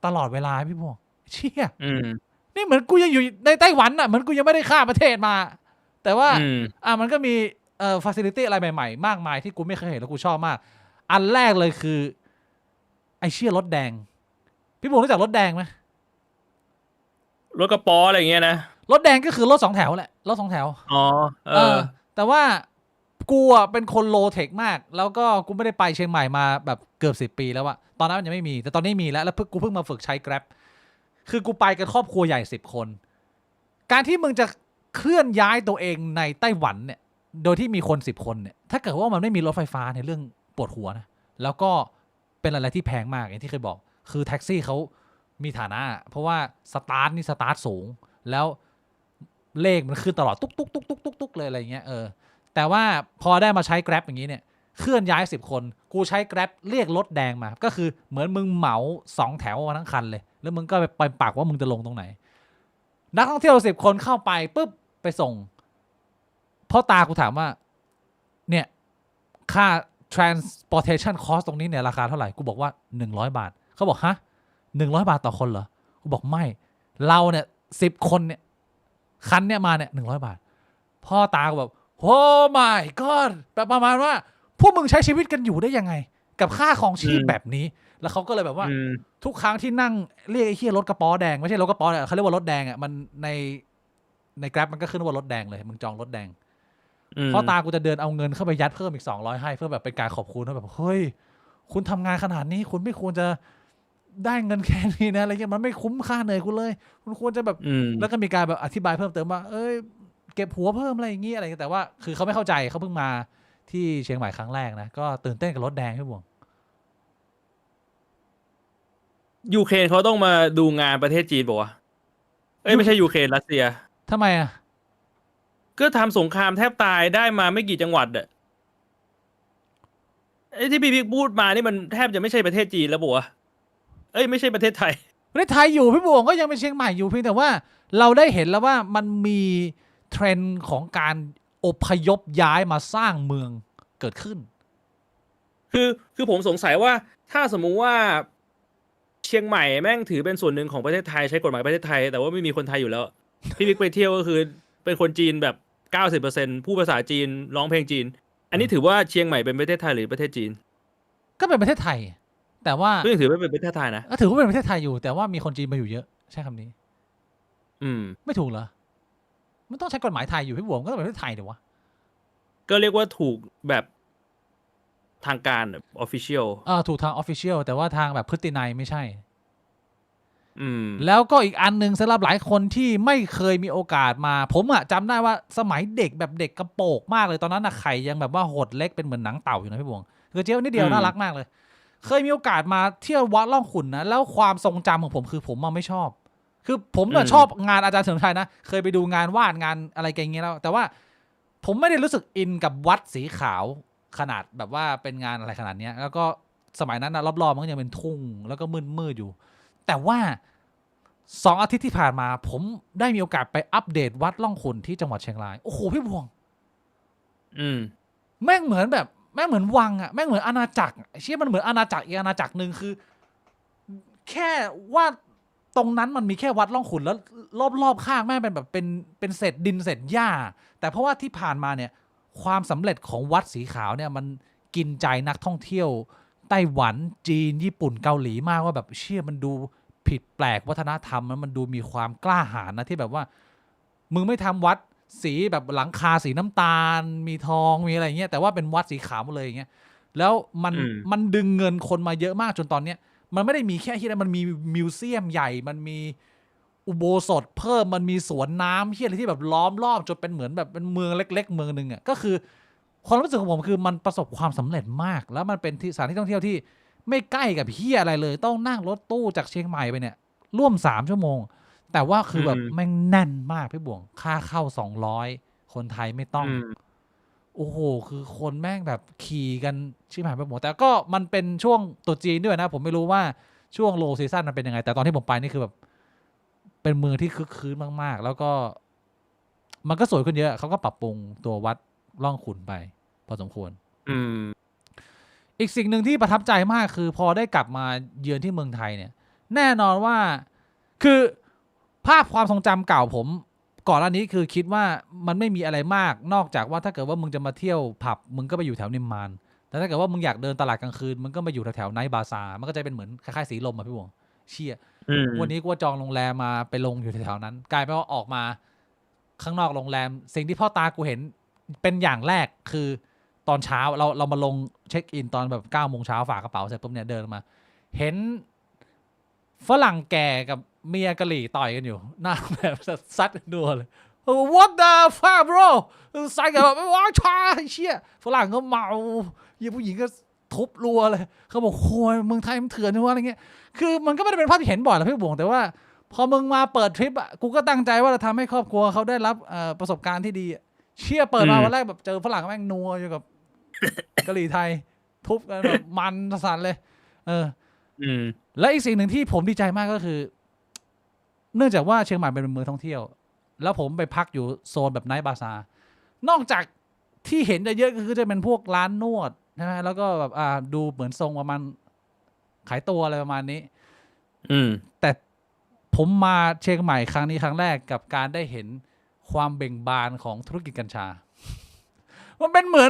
ตลอดเวลาพี่พวกเชี่ยนี่เหมือนกูยังอยู่ในไต้หวันอะเหมือนกูยังไม่ได้ข้ามประเทศมาแต่ว่ามันก็มีฟาซิลิตี้อะไรใหม่ๆมากมายที่กูไม่เคยเห็นแล้วกูชอบมากอันแรกเลยคือไอเชี่ยรถแดงพี่พวกรู้จักรถแดงไหมรถกระป๋ออะไรเงี้ยนะรถแดงก็คือรถ2 แถวแหละรถ2 แถวแต่ว่ากูอ่ะเป็นคนโลเทคมากแล้วก็กูไม่ได้ไปเชียงใหม่มาแบบเกือบ10 ปีแล้วอะตอนนั้นมันยังไม่มีแต่ตอนนี้มีแล้วกูเพิ่งมาฝึกใช้ Grab คือกูไปกันครอบครัวใหญ่10 คนการที่มึงจะเคลื่อนย้ายตัวเองในไต้หวันเนี่ยโดยที่มีคน10 คนเนี่ยถ้าเกิดว่ามันไม่มีรถไฟฟ้าในเรื่องปวดหัวนะแล้วก็เป็นอะไรที่แพงมากอย่างที่เคยบอกคือแท็กซี่เขามีฐานะเพราะว่าสตาร์ทสูงแล้วเลขมันขึ้นตลอดตุ๊กเลยอะไรเงี้ยแต่ว่าพอได้มาใช้ Grab อย่างนี้เนี่ยเคลื่อนย้าย10 คนกูใช้ Grab เรียกรถแดงมาก็คือเหมือนมึงเหมา2 แถวมาทั้งคันเลยแล้วมึงก็ไปปักว่ามึงจะลงตรงไหนนักท่องเที่ยว10 คนเข้าไปปุ๊บไปส่งพ่อตากูถามว่าเนี่ยค่า transportation cost ตรงนี้เนี่ยราคาเท่าไหร่กูบอกว่า100 บาทเขาบอกฮะ100 บาทต่อคนเหรอกูบอกไม่เราเนี่ย10 คนเนี่ยคันเนี่ยมาเนี่ย100 บาทพ่อตาก็แบบโอ้ my god แบบประมาณว่าพวกมึงใช้ชีวิตกันอยู่ได้ยังไงกับค่าของชีพแบบนี้แล้วเขาก็เลยแบบว่าทุกครั้งที่นั่งเรียกไอ้เหี้ยรถกระป๋อแดงไม่ใช่รถกระป๋อเขาเรียกว่ารถแดงอ่ะมันใน Grab มันก็ขึ้นว่ารถแดงเลยมึงจองรถแดงพ่อตากูจะเดินเอาเงินเข้าไปยัดเพิ่มอีก200ให้เพื่อแบบเป็นการขอบคุณว่าแบบเฮ้ยคุณทำงานขนาดนี้คุณไม่ควรจะได้เงินแค่นี้นะอะไรเงี้ยมันไม่คุ้มค่าเหนื่อยคุณเลยคุณควรจะแบบแล้วก็มีการแบบอธิบายเพิ่มเติมว่าเก็บหัวเพิ่มอะไรอย่างงี้อะไรแต่ว่าคือเขาไม่เข้าใจเขาเพิ่งมาที่เชียงใหม่ครั้งแรกนะก็ตื่นเต้นกับรถแดงพี่บวงยูเครนเขาต้องมาดูงานประเทศจีนบอกว่าไม่ใช่ยูเครนรัสเซียทำไมอ่ะก็ทำสงครามแทบตายได้มาไม่กี่จังหวัดอะไอ้ที่พี่พูดมานี่มันแทบจะไม่ใช่ประเทศจีนแล้วบอกว่าไม่ใช่ประเทศไทยประเทศไทยอยู่พี่บวงก็ยังเป็นเชียงใหม่อยู่เพียงแต่ว่าเราได้เห็นแล้วว่ามันมีเทรนด์ของการอพยพย้ายมาสร้างเมืองเกิดขึ้นคือผมสงสัยว่าถ้าสมมุติว่าเชียงใหม่แม่งถือเป็นส่วนหนึ่งของประเทศไทยใช้กฎหมายประเทศไทยแต่ว่าไม่มีคนไทยอยู่แล้วพี่บิ๊กไปเที่ยวก็คือเป็นคนจีนแบบ 90% พูดภาษาจีนร้องเพลงจีนอันนี้ถือว่าเชียงใหม่เป็นประเทศไทยหรือประเทศจีนก็เป็นประเทศไทยแต่ว่าก็ยังถือว่าเป็นประเทศไทยนะถือว่าเป็นประเทศไทยอยู่แต่ว่ามีคนจีนมาอยู่เยอะใช่คำนี้ไม่ถูกเหรอมันต้องใช้กฎหมายไทยอยู่พี่บวงก็ต้องเป็นประเทศไทยเดี๋ยววะก็เรียกว่าถูกแบบทางการแบบ official ถูกทาง official แต่ว่าทางแบบพฤตินัยไม่ใช่แล้วก็อีกอันนึงสำหรับหลายคนที่ไม่เคยมีโอกาสมาผมอะจำได้ว่าสมัยเด็กแบบเด็กกระโปงมากเลยตอนนั้นไข่ยังแบบว่าหดเล็กเป็นเหมือนหนังเต่าอยู่นะพี่บวงคือเจ้านิดเดียวน่ารักมากเลยเคยมีโอกาสมาเที่ยววัดล่องขุ่นนะแล้วความทรงจำของผมคือผมไม่ชอบคือผมชอบงานอาจารย์เฉลิมชัยนะเคยไปดูงานวาดงานอะไรกันอย่างเงี้ยแล้วแต่ว่าผมไม่ได้รู้สึกอินกับวัดสีขาวขนาดแบบว่าเป็นงานอะไรขนาดนี้แล้วก็สมัยนั้นนะรอบๆมันยังเป็นทุ่งแล้วก็มืดอยู่แต่ว่า2 อาทิตย์ที่ผ่านมาผมได้มีโอกาสไปอัปเดตวัดล่องขุ่นที่จังหวัดเชียงรายโอ้โหพี่บวงแม่งเหมือนแบบแม่งเหมือนวังอ่ะแม่งเหมือนอาณาจักรเชี่ยมันเหมือนอาณาจักรอีกอาณาจักรนึงคือแค่ว่า ตรงนั้นมันมีแค่วัดร่องขุ่นแล้วรอบๆข้างแม่งเป็นแบบเป็นเศษดินเศษหญ้าแต่เพราะว่าที่ผ่านมาเนี่ยความสำเร็จของวัดสีขาวเนี่ยมันกินใจนักท่องเที่ยวไต้หวันจีนญี่ปุ่นเกาหลีมากว่าแบบเชื่อมันดูผิดแปลกวัฒนธรรมมันดูมีความกล้าหาญนะที่แบบว่ามึงไม่ทำวัดสีแบบหลังคาสีน้ำตาลมีทองมีอะไรเงี้ยแต่ว่าเป็นวัดสีขาวหมดเลยอย่างเงี้ยแล้วมันดึงเงินคนมาเยอะมากจนตอนเนี้ยมันไม่ได้มีแค่ที่นั่นมันมีมิวเซียมใหญ่มันมีอุโบสถเพิ่มมันมีสวนน้ำที่อะไรที่แบบล้อมรอบจนเป็นเหมือนแบบเป็นเมืองเล็กๆเมืองนึงอ่ะก็คือความรู้สึกของผมคือมันประสบความสำเร็จมากแล้วมันเป็นที่สถานที่ท่องเที่ยวที่ไม่ใกล้กับเฮียอะไรเลยต้องนั่งรถตู้จากเชียงใหม่ไปเนี่ยร่วม3 ชั่วโมงแต่ว่าคือแบบแม่งแน่นมากพี่บ่วงค่าเข้า200คนไทยไม่ต้องโอ้โหคือคนแม่งแบบขี่กันชิบหายไปหมดแต่ก็มันเป็นช่วงตรุษจีนด้วยนะผมไม่รู้ว่าช่วงโลซีซั่นมันเป็นยังไงแต่ตอนที่ผมไปนี่คือแบบเป็นเมืองที่คึกคืนมากๆแล้วก็มันก็สวยขึ้นเยอะเขาก็ปรับปรุงตัววัดร่องขุ่นไปพอสมควรอีกสิ่งหนึ่งที่ประทับใจมากคือพอได้กลับมาเยือนที่เมืองไทยเนี่ยแน่นอนว่าคือภาพความทรงจำเก่าผมก่อนหน้านี้คือคิดว่ามันไม่มีอะไรมากนอกจากว่าถ้าเกิดว่ามึงจะมาเที่ยวผับมึงก็ไปอยู่แถวนิมมานแต่ถ้าเกิดว่ามึงอยากเดินตลาดกลางคืนมึงก็มาอยู่แถวไนท์บาซาร์มันก็จะเป็นเหมือนคล้ายๆสีลมอะพี่วงเชี่ยวันนี้กูจองโรงแรมมาไปลงอยู่แถวนั้นกลายเป็นว่าออกมาข้างนอกโรงแรมสิ่งที่พ่อตากูเห็นเป็นอย่างแรกคือตอนเช้าเรามาลงเช็คอินตอนแบบ9 โมงเช้าฝากกระเป๋าเสร็จปุ๊บเนี่ยเดินมาเห็นฝรั่งแก่กับเมียกะหรี่ต่อยกันอยู่หน้าแบบซัดดูเลย What the fuck bro ใส่กันแบบว้าวชาเชี่ยฝรั่งก็เมายี่ผู้หญิงก็ทุบรัวเลยเขาบอกโอ้ยเมืองไทยมันเถื่อนนะอะไรเงี้ยคือมันก็ไม่ได้เป็นภาพที่เห็นบ่อยหรอกพี่บวงแต่ว่าพอมึงมาเปิดทริปอ่ะกูก็ตั้งใจว่าจะทำให้ครอบครัวเขาได้รับประสบการณ์ที่ดีเชี่ยเปิดมาวันแรกแบบเจอฝรั่งแม่งนัวอยู่กับกะหรี่ไทยทุบกันแบบมันสั่นเลยและอีกสิ่งหนึ่งที่ผมดีใจมากก็คือเนื่องจากว่าเชียงใหม่เป็นเมืองท่องเที่ยวแล้วผมไปพักอยู่โซนแบบไนท์บาซาร์นอกจากที่เห็นเยอะๆก็คือจะเป็นพวกร้านนวดใช่ไหมแล้วก็แบบดูเหมือนทรงประมาณขายตัวอะไรประมาณนี้แต่ผมมาเชียงใหม่ครั้งนี้ครั้งแรกกับการได้เห็นความเบ่งบานของธุรกิจกัญชามันเป็นเหมื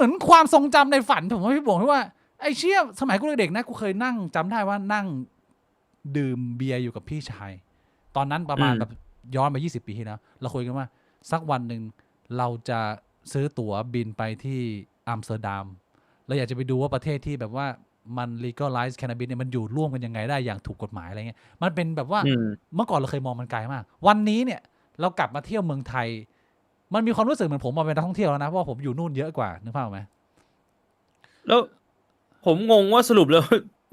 อนความทรงจำในฝันผมว่าพี่บอกว่าไอ้เชี่ยสมัยกูเด็กๆนะกูเคยนั่งจำได้ว่านั่งดื่มเบียร์อยู่กับพี่ชายตอนนั้นประมาณแบบย้อนไป20 ปีที่แล้วเราคุยกันว่าสักวันหนึ่งเราจะซื้อตั๋วบินไปที่อัมสเตอร์ดัมเราอยากจะไปดูว่าประเทศที่แบบว่ามัน legalize cannabis เนี่ยมันอยู่ร่วมกันยังไงได้อย่างถูกกฎหมายอะไรเงี้ยมันเป็นแบบว่าเมื่อก่อนเราเคยมองมันไกลมากวันนี้เนี่ยเรากลับมาเที่ยวเมืองไทยมันมีความรู้สึกเหมือนผมมาเป็นนักท่องเที่ยวแล้วนะเพราะว่าผมอยู่นู่นเยอะกว่านึกภาพไหมแล้วผมงงว่าสรุปแล้ว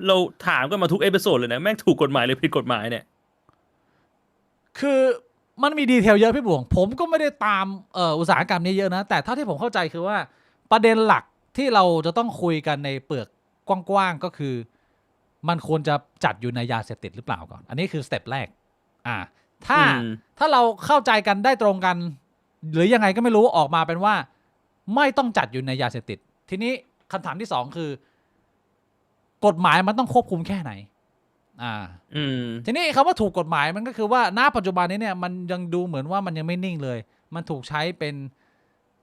เราถามกันมาทุกเอพิโซดเลยนะแม่งถูกกฎหมายหรือผิดกฎหมายเนี่ยคือมันมีดีเทลเยอะพี่บวงผมก็ไม่ได้ตามอุตสาหกรรมนี้เยอะนะแต่เท่าที่ผมเข้าใจคือว่าประเด็นหลักที่เราจะต้องคุยกันในเปลือกกว้างๆก็คือมันควรจะจัดอยู่ในยาเสพติดหรือเปล่าก่อนอันนี้คือสเต็ปแรกถ้าเราเข้าใจกันได้ตรงกันหรือยังไงก็ไม่รู้ออกมาเป็นว่าไม่ต้องจัดอยู่ในยาเสพติดทีนี้คำถามที่2คือกฎหมายมันต้องควบคุมแค่ไหนทีนี้คำว่าถูกกฎหมายมันก็คือว่าณปัจจุบันนี้เนี่ยมันยังดูเหมือนว่ามันยังไม่นิ่งเลยมันถูกใช้เป็น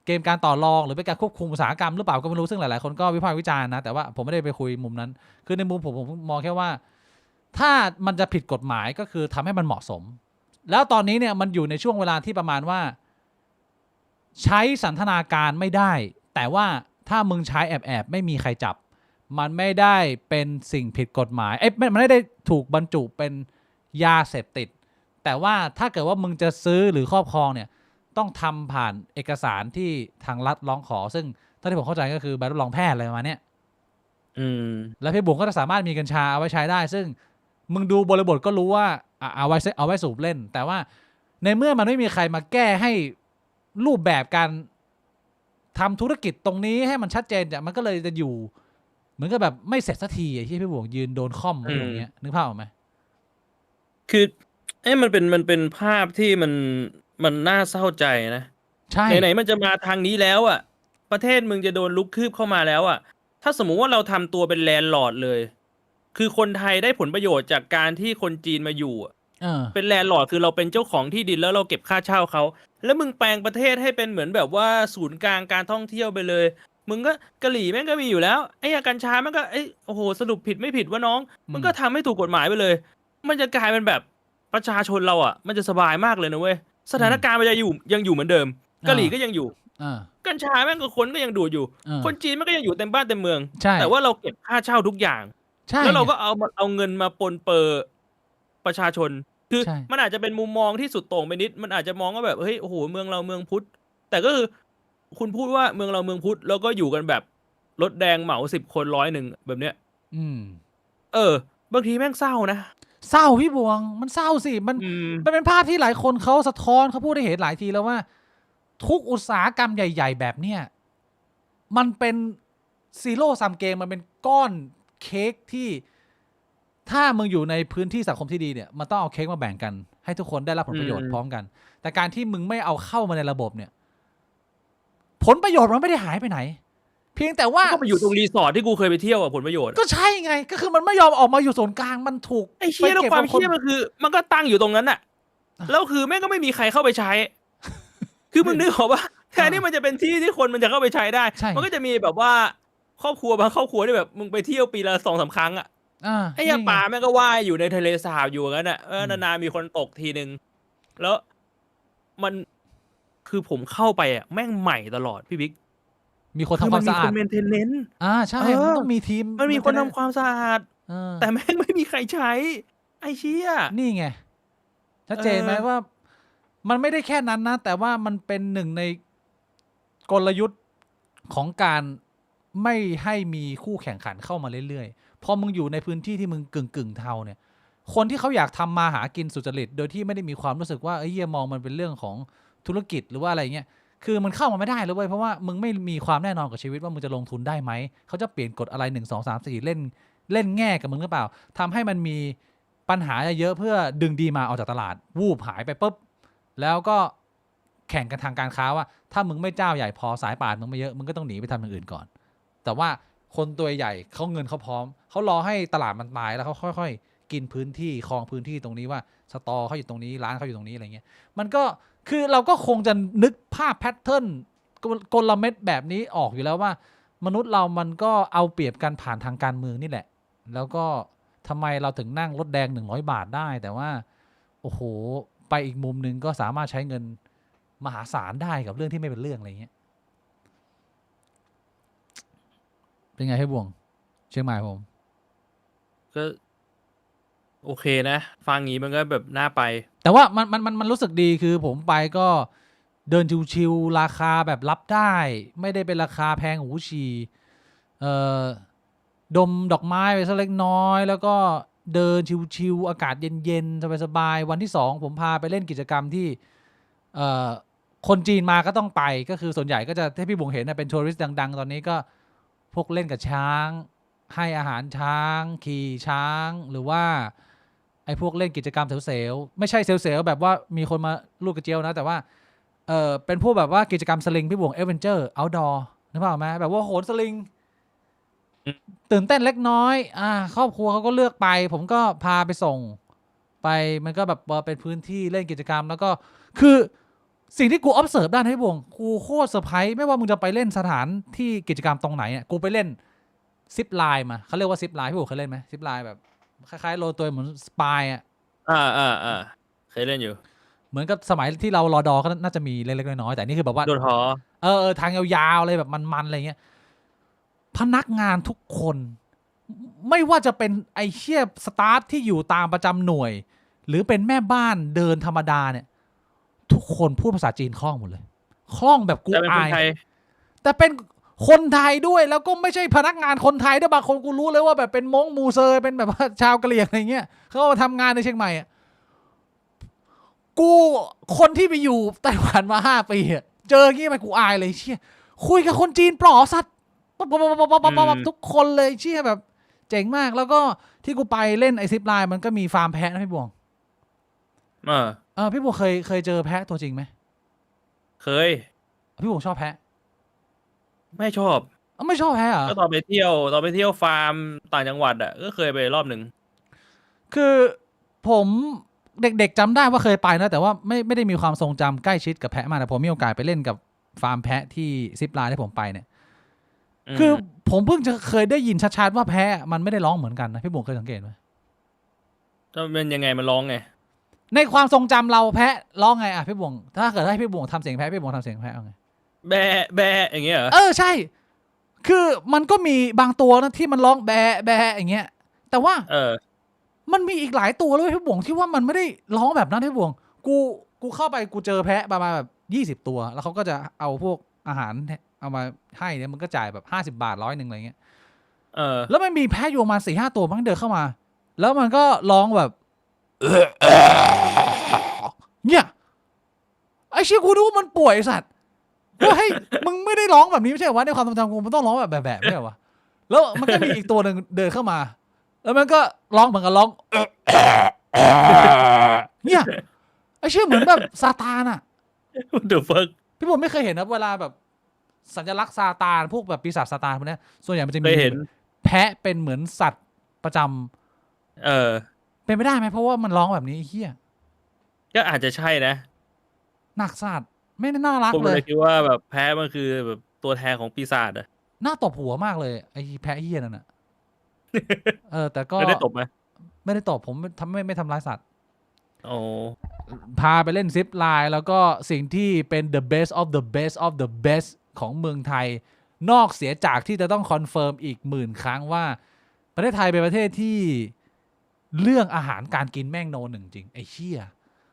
เกมการต่อรองหรือเป็นการควบคุมอุตสาหกรรมหรือเปล่าก็ไม่รู้ซึ่งหลายๆคนก็วิพากษ์วิจารณ์นะแต่ว่าผมไม่ได้ไปคุยมุมนั้นคือในมุมผมมองแค่ว่าถ้ามันจะผิดกฎหมายก็คือทำให้มันเหมาะสมแล้วตอนนี้เนี่ยมันอยู่ในช่วงเวลาที่ประมาณว่าใช้สันทนาการไม่ได้แต่ว่าถ้ามึงใช้แอบไม่มีใครจับมันไม่ได้เป็นสิ่งผิดกฎหมายมันไม่ได้ถูกบรรจุเป็นยาเสพติดแต่ว่าถ้าเกิดว่ามึงจะซื้อหรือครอบครองเนี่ยต้องทำผ่านเอกสารที่ทางรัฐร้องขอซึ่งถ้าที่ผมเข้าใจก็คือใบรับรองแพทย์อะไรประมาณนี้แล้วพี่บุ๋มก็จะสามารถมีกัญชาเอาไว้ใช้ได้ซึ่งมึงดูบริบทก็รู้ว่าเอาไว้สูบเล่นแต่ว่าในเมื่อมันไม่มีใครมาแก้ให้รูปแบบการทำธุรกิจตรงนี้ให้มันชัดเจนเนี่ยมันก็เลยจะอยู่เหมือนกับแบบไม่เสร็จสักทีที่พี่บวงยืนโดนค่อมอะไรอย่างเงี้ยนึกภาพออกไหมคือมันเป็นภาพที่มันน่าเศร้าใจนะใช่ไหนมันจะมาทางนี้แล้วอ่ะประเทศมึงจะโดนลุกคืบเข้ามาแล้วอ่ะถ้าสมมุติว่าเราทำตัวเป็นแลนด์ลอร์ดเลย คือคนไทยได้ผลประโยชน์จากการที่คนจีนมาอยู่เป็นแลนด์ลอร์ดคือเราเป็นเจ้าของที่ดินแล้วเราเก็บค่าเช่าเขาแล้วมึงแปลงประเทศให้เป็นเหมือนแบบว่าศูนย์กลางการท่องเที่ยวไปเลยมึงก็กะหรี่แม่งก็มีอยู่แล้วไอ้กัญชาแม่งก็โอ้โหสรุปผิดไม่ผิดว่าน้องมึงก็ทำให้ถูกกฎหมายไปเลยมันจะกลายเป็นแบบประชาชนเราอ่ะมันจะสบายมากเลยนะเว้ยสถานการณ์มันจะยังอยู่เหมือนเดิมกะหรี่ก็ยังอยู่กัญชาแม่งก็คนก็ยังดูดอยู่คนจีนมันก็ยังอยู่เต็มบ้านเต็มเมืองแต่ว่าเราเก็บค่าเช่าทุกอย่างแล้วเราก็เอาเงินมาปนเปื้อประชาชนคือมันอาจจะเป็นมุมมองที่สุดโต่งไปนิดมันอาจจะมองว่าแบบเฮ้ยโอ้โหเมืองเราเมืองพุทธแต่ก็คือคุณพูดว่าเมืองเราเมืองพุทธแล้วก็อยู่กันแบบรถแดงเหมา10 คน100แบบเนี้ยบางทีแม่งเศร้านะเศร้าพี่บวงมันเศร้าสิมันเป็นภาพที่หลายคนเขาสะท้อนเขาพูดได้เห็นหลายทีแล้วว่าทุกอุตสาหกรรมใหญ่ๆแบบเนี้ยมันเป็นซีโร่ซัมเกมมันเป็นก้อนเค้กที่ถ้ามึงอยู่ในพื้นที่สังคมที่ดีเนี่ยมันต้องเอาเค้กมาแบ่งกันให้ทุกคนได้รับผลประโยชน์พร้อมกันแต่การที่มึงไม่เอาเข้ามาในระบบเนี่ยผลประโยชน์มันไม่ได้หายไปไหนเพียงแต่ว่าก็ไปอยู่ตรงรีสอร์ทที่กูเคยไปเที่ยวอะผลประโยชน์ก็ใช่ไงก็คือมันไม่ยอมออกมาอยู่ศูนย์กลางมันถูกไอ้เชี่ยแล้วความเชี่ยมันคือมันก็ตั้งอยู่ตรงนั้นอะแล้วคือแม่งก็ไม่มีใครเข้าไปใช้คือมึงนึกออกว่าแทนที่มันจะเป็นที่ที่คนมันจะเข้าไปใช้ได้มันก็จะมีแบบว่าครอบครัวบางครอบครัวที่แบบมึงไปเที่ยวปีละ2-3 ครั้งอะไอ้ป่าแม่งก็ว่ายอยู่ในทะเลสาบอยู่งั้นอะนานๆมีคนตกทีนึงแล้วมันคือผมเข้าไปอะแม่งใหม่ตลอดพี่บิ๊กมีคนทำความสะอาดมันมีคนเมนเทนเนนซ์ใช่มันต้องมีทีมมันมีคนทำความสะอาดแต่แม่งไม่มีใครใช้ไอ้เชี่ยนี่ไงชัดเจนไหมว่ามันไม่ได้แค่นั้นนะแต่ว่ามันเป็นหนึ่งในกลยุทธ์ของการไม่ให้มีคู่แข่งขันเข้ามาเรื่อยๆพอมึงอยู่ในพื้นที่ที่มึงกึ่งเทาเนี่ยคนที่เขาอยากทำมาหากินสุจริตโดยที่ไม่ได้มีความรู้สึกว่าเหี้ยมองมันเป็นเรื่องของธุรกิจหรือว่าอะไรเงี้ยคือมันเข้ามาไม่ได้เลยเว้ยเพราะว่ามึงไม่มีความแน่นอนกับชีวิตว่ามึงจะลงทุนได้ไหมเขาจะเปลี่ยนกฎอะไร1 2 3 4เล่นแง่กับมึงหรือเปล่าทำให้มันมีปัญหาเยอะเพื่อดึงดีมาออกจากตลาดวูบหายไปปุ๊บแล้วก็แข่งกันทางการค้าว่าถ้ามึงไม่เจ้าใหญ่พอสายป่านมึงไม่เยอะมึงก็ต้องหนีไปทำอย่างอื่นก่อนแต่ว่าคนตัวใหญ่เขาเงินเขาพร้อมเขารอให้ตลาดมันตายแล้วเขาค่อยๆกินพื้นที่ครองพื้นที่ตรงนี้ว่าสตอเขาอยู่ตรงนี้ร้านเขาอยู่ตรงนี้อะไรเงี้ยมันก็คือเราก็คงจะนึกภาพแพทเทิร์นกลเม็ดแบบนี้ออกอยู่แล้วว่ามนุษย์เรามันก็เอาเปรียบกันผ่านทางการเมืองนี่แหละแล้วก็ทำไมเราถึงนั่งรถแดง100 บาทได้แต่ว่าโอ้โหไปอีกมุมนึงก็สามารถใช้เงินมหาศาลได้กับเรื่องที่ไม่เป็นเรื่องอะไรเงี้ยเป็นไงให้บ่วงเชียงใหม่ผมก็โอเคนะฟังงี้มันก็แบบน่าไปแต่ว่ามันรู้สึกดีคือผมไปก็เดินชิวๆราคาแบบรับได้ไม่ได้เป็นราคาแพงหูฉี่ดมดอกไม้ไปสักเล็กน้อยแล้วก็เดินชิวๆอากาศเย็นๆสบายๆวันที่2ผมพาไปเล่นกิจกรรมที่คนจีนมาก็ต้องไปก็คือส่วนใหญ่ก็จะที่พี่บุ๋งเห็นเป็นทัวริสต์ดังๆตอนนี้ก็พวกเล่นกับช้างให้อาหารช้างขี่ช้างหรือว่าไอ้พวกเล่นกิจกรรมเซลล์ไม่ใช่เซลล์แบบว่ามีคนมาลูกกระเจียวนะแต่ว่าเป็นพวกแบบว่ากิจกรรมสลิงพี่บุ๋งเอเวนเจอร์เอาท์ดอร์นึกภาพออกไหมแบบว่าโหนสลิงตื่นเต้นเล็กน้อยครอบครัวเขาก็เลือกไปผมก็พาไปส่งไปมันก็แบบเป็นพื้นที่เล่นกิจกรรมแล้วก็คือสิ่งที่กู observe ได้นะพี่บุ๋งกูโคตรเซอร์ไพรส์ไม่ว่ามึงจะไปเล่นสถานที่กิจกรรมตรงไหนกูไปเล่นซิปไลน์มาเขาเรียกว่าซิปไลน์พี่บุ๋งเคยเล่นไหมซิปไลน์แบบคล้ายๆโรตัวเหมือนสปายเคยเล่นอยู่เหมือนกับสมัยที่เรารอดอก็น่าจะมีเล็กๆน้อยๆแต่นี่คือแบบว่าโดนหอทางยาวๆเลยแบบมันๆอะไรเงี้ยพนักงานทุกคนไม่ว่าจะเป็นไอเชี่ยสตาฟที่อยู่ตามประจำหน่วยหรือเป็นแม่บ้านเดินธรรมดาเนี่ยทุกคนพูดภาษาจีนคล่องหมดเลยคล่องแบบกูอายแต่เป็นคนไทยด้วยแล้วก็ไม่ใช่พนักงานคนไทยด้วยบางคนกูรู้เลยว่าแบบเป็นม้งมูเซอร์เป็นแบบว่าชาวกะเหรี่ยงอะไรเงี้ยเขามาทำงานในเชียงใหม่กูคนที่ไปอยู่ไต้หวันมา5 ปีเจองี้ไปกูอายเลยเชี่ยคุยกับคนจีนปลอสัตว์ทุกคนเลยเชี่ยแบบเจ๋งมากแล้วก็ที่กูไปเล่นไอซิปไลน์มันก็มีฟาร์มแพะนะพี่บวงพี่บวงเคยเจอแพะตัวจริงไหมเคยพี่บวงชอบแพะไม่ชอบ ไม่ชอบแพะเหรอก็ตอนไปเที่ยวฟาร์มต่างจังหวัดอ่ะก็เคยไปรอบหนึ่งคือผมเด็กๆจำได้ว่าเคยไปนะแต่ว่าไม่ได้มีความทรงจำใกล้ชิดกับแพะมากแต่ผมมีโอกาสไปเล่นกับฟาร์มแพะที่ซิปไลน์ที่ผมไปเนี่ยคือผมเพิ่งจะเคยได้ยินชัดๆว่าแพะมันไม่ได้ร้องเหมือนกันนะพี่บุ๋มเคยสังเกตไหมจะเป็นยังไงมันร้องไงในความทรงจำเราแพะร้องไงอ่ะพี่บุ๋มถ้าเกิดให้พี่บุ๋มทำเสียงแพะพี่บุ๋มทำเสียงแพะเอาไงแบะแบะอย่างเงี้ยเหรอใช่คือมันก็มีบางตัวนะที่มันร้องแบะแบะอย่างเงี้ยแต่ว่ามันมีอีกหลายตัวเลยพี่บุ๋มที่ว่ามันไม่ได้ร้องแบบนั้นพี่บุ๋มกูเข้าไปกูเจอแพะประมาณแบบ20 ตัวแล้วเขาก็จะเอาพวกอาหารเอามาให้เนี่ยมันก็จ่ายแบบ50 บาท100อะไรเงี้ยแล้วมันมีแพะอยู่ประมาณ4-5 ตัวมันเดินเข้ามาแล้วมันก็ร้องแบบเนี่ยไอ้เชี่ยกูดูว่ามันป่วยไอ้สัตว์ว่าให้มึงไม่ได้ร้องแบบนี้ไม่ใช่วะในความทรงจำกูมันต้องร้องแบบไม่ใช่วะแล้วมันก็มีอีกตัวหนึ่งเดินเข้ามาแล้วมันก็ร้องเหมือนกันร้องเนี่ยไอ้เชี่ยเหมือนแบบซาตานอ่ะ เดี๋ยวฟังพี่ผมไม่เคยเห็นนะเวลาแบบสัญลักษณ์ซาตานพวกแบบปีศาจซาตานพวกนี้ส่วนใหญ่มันจะมีแพะเป็นเหมือนสัตว์ประจำเป็นไม่ได้ไหมเพราะว่ามันร้องแบบนี้เฮี้ยก็อาจจะใช่นะหนักสัตว์ไม่น่ารักผมเลยคิดว่าแบบแพ้มันคือแบบตัวแทนของปีศาจอะน่าตบหัวมากเลยไอ้แพะเฮี้ยนั่นน่ะแต่ก็ไม่ได้ตบไหมไม่ได้ตบผมไม่ทำร้ายสัตว์โอ้พาไปเล่นซิปไลน์แล้วก็สิ่งที่เป็น the best of the best of the best ของเมืองไทยนอกเสียจากที่จะต้องคอนเฟิร์มอีก10,000 ครั้งว่าประเทศไทยเป็นประเทศที่เรื่องอาหารการกินแม่งโนหนึ่งจริงไอ้เชี่ย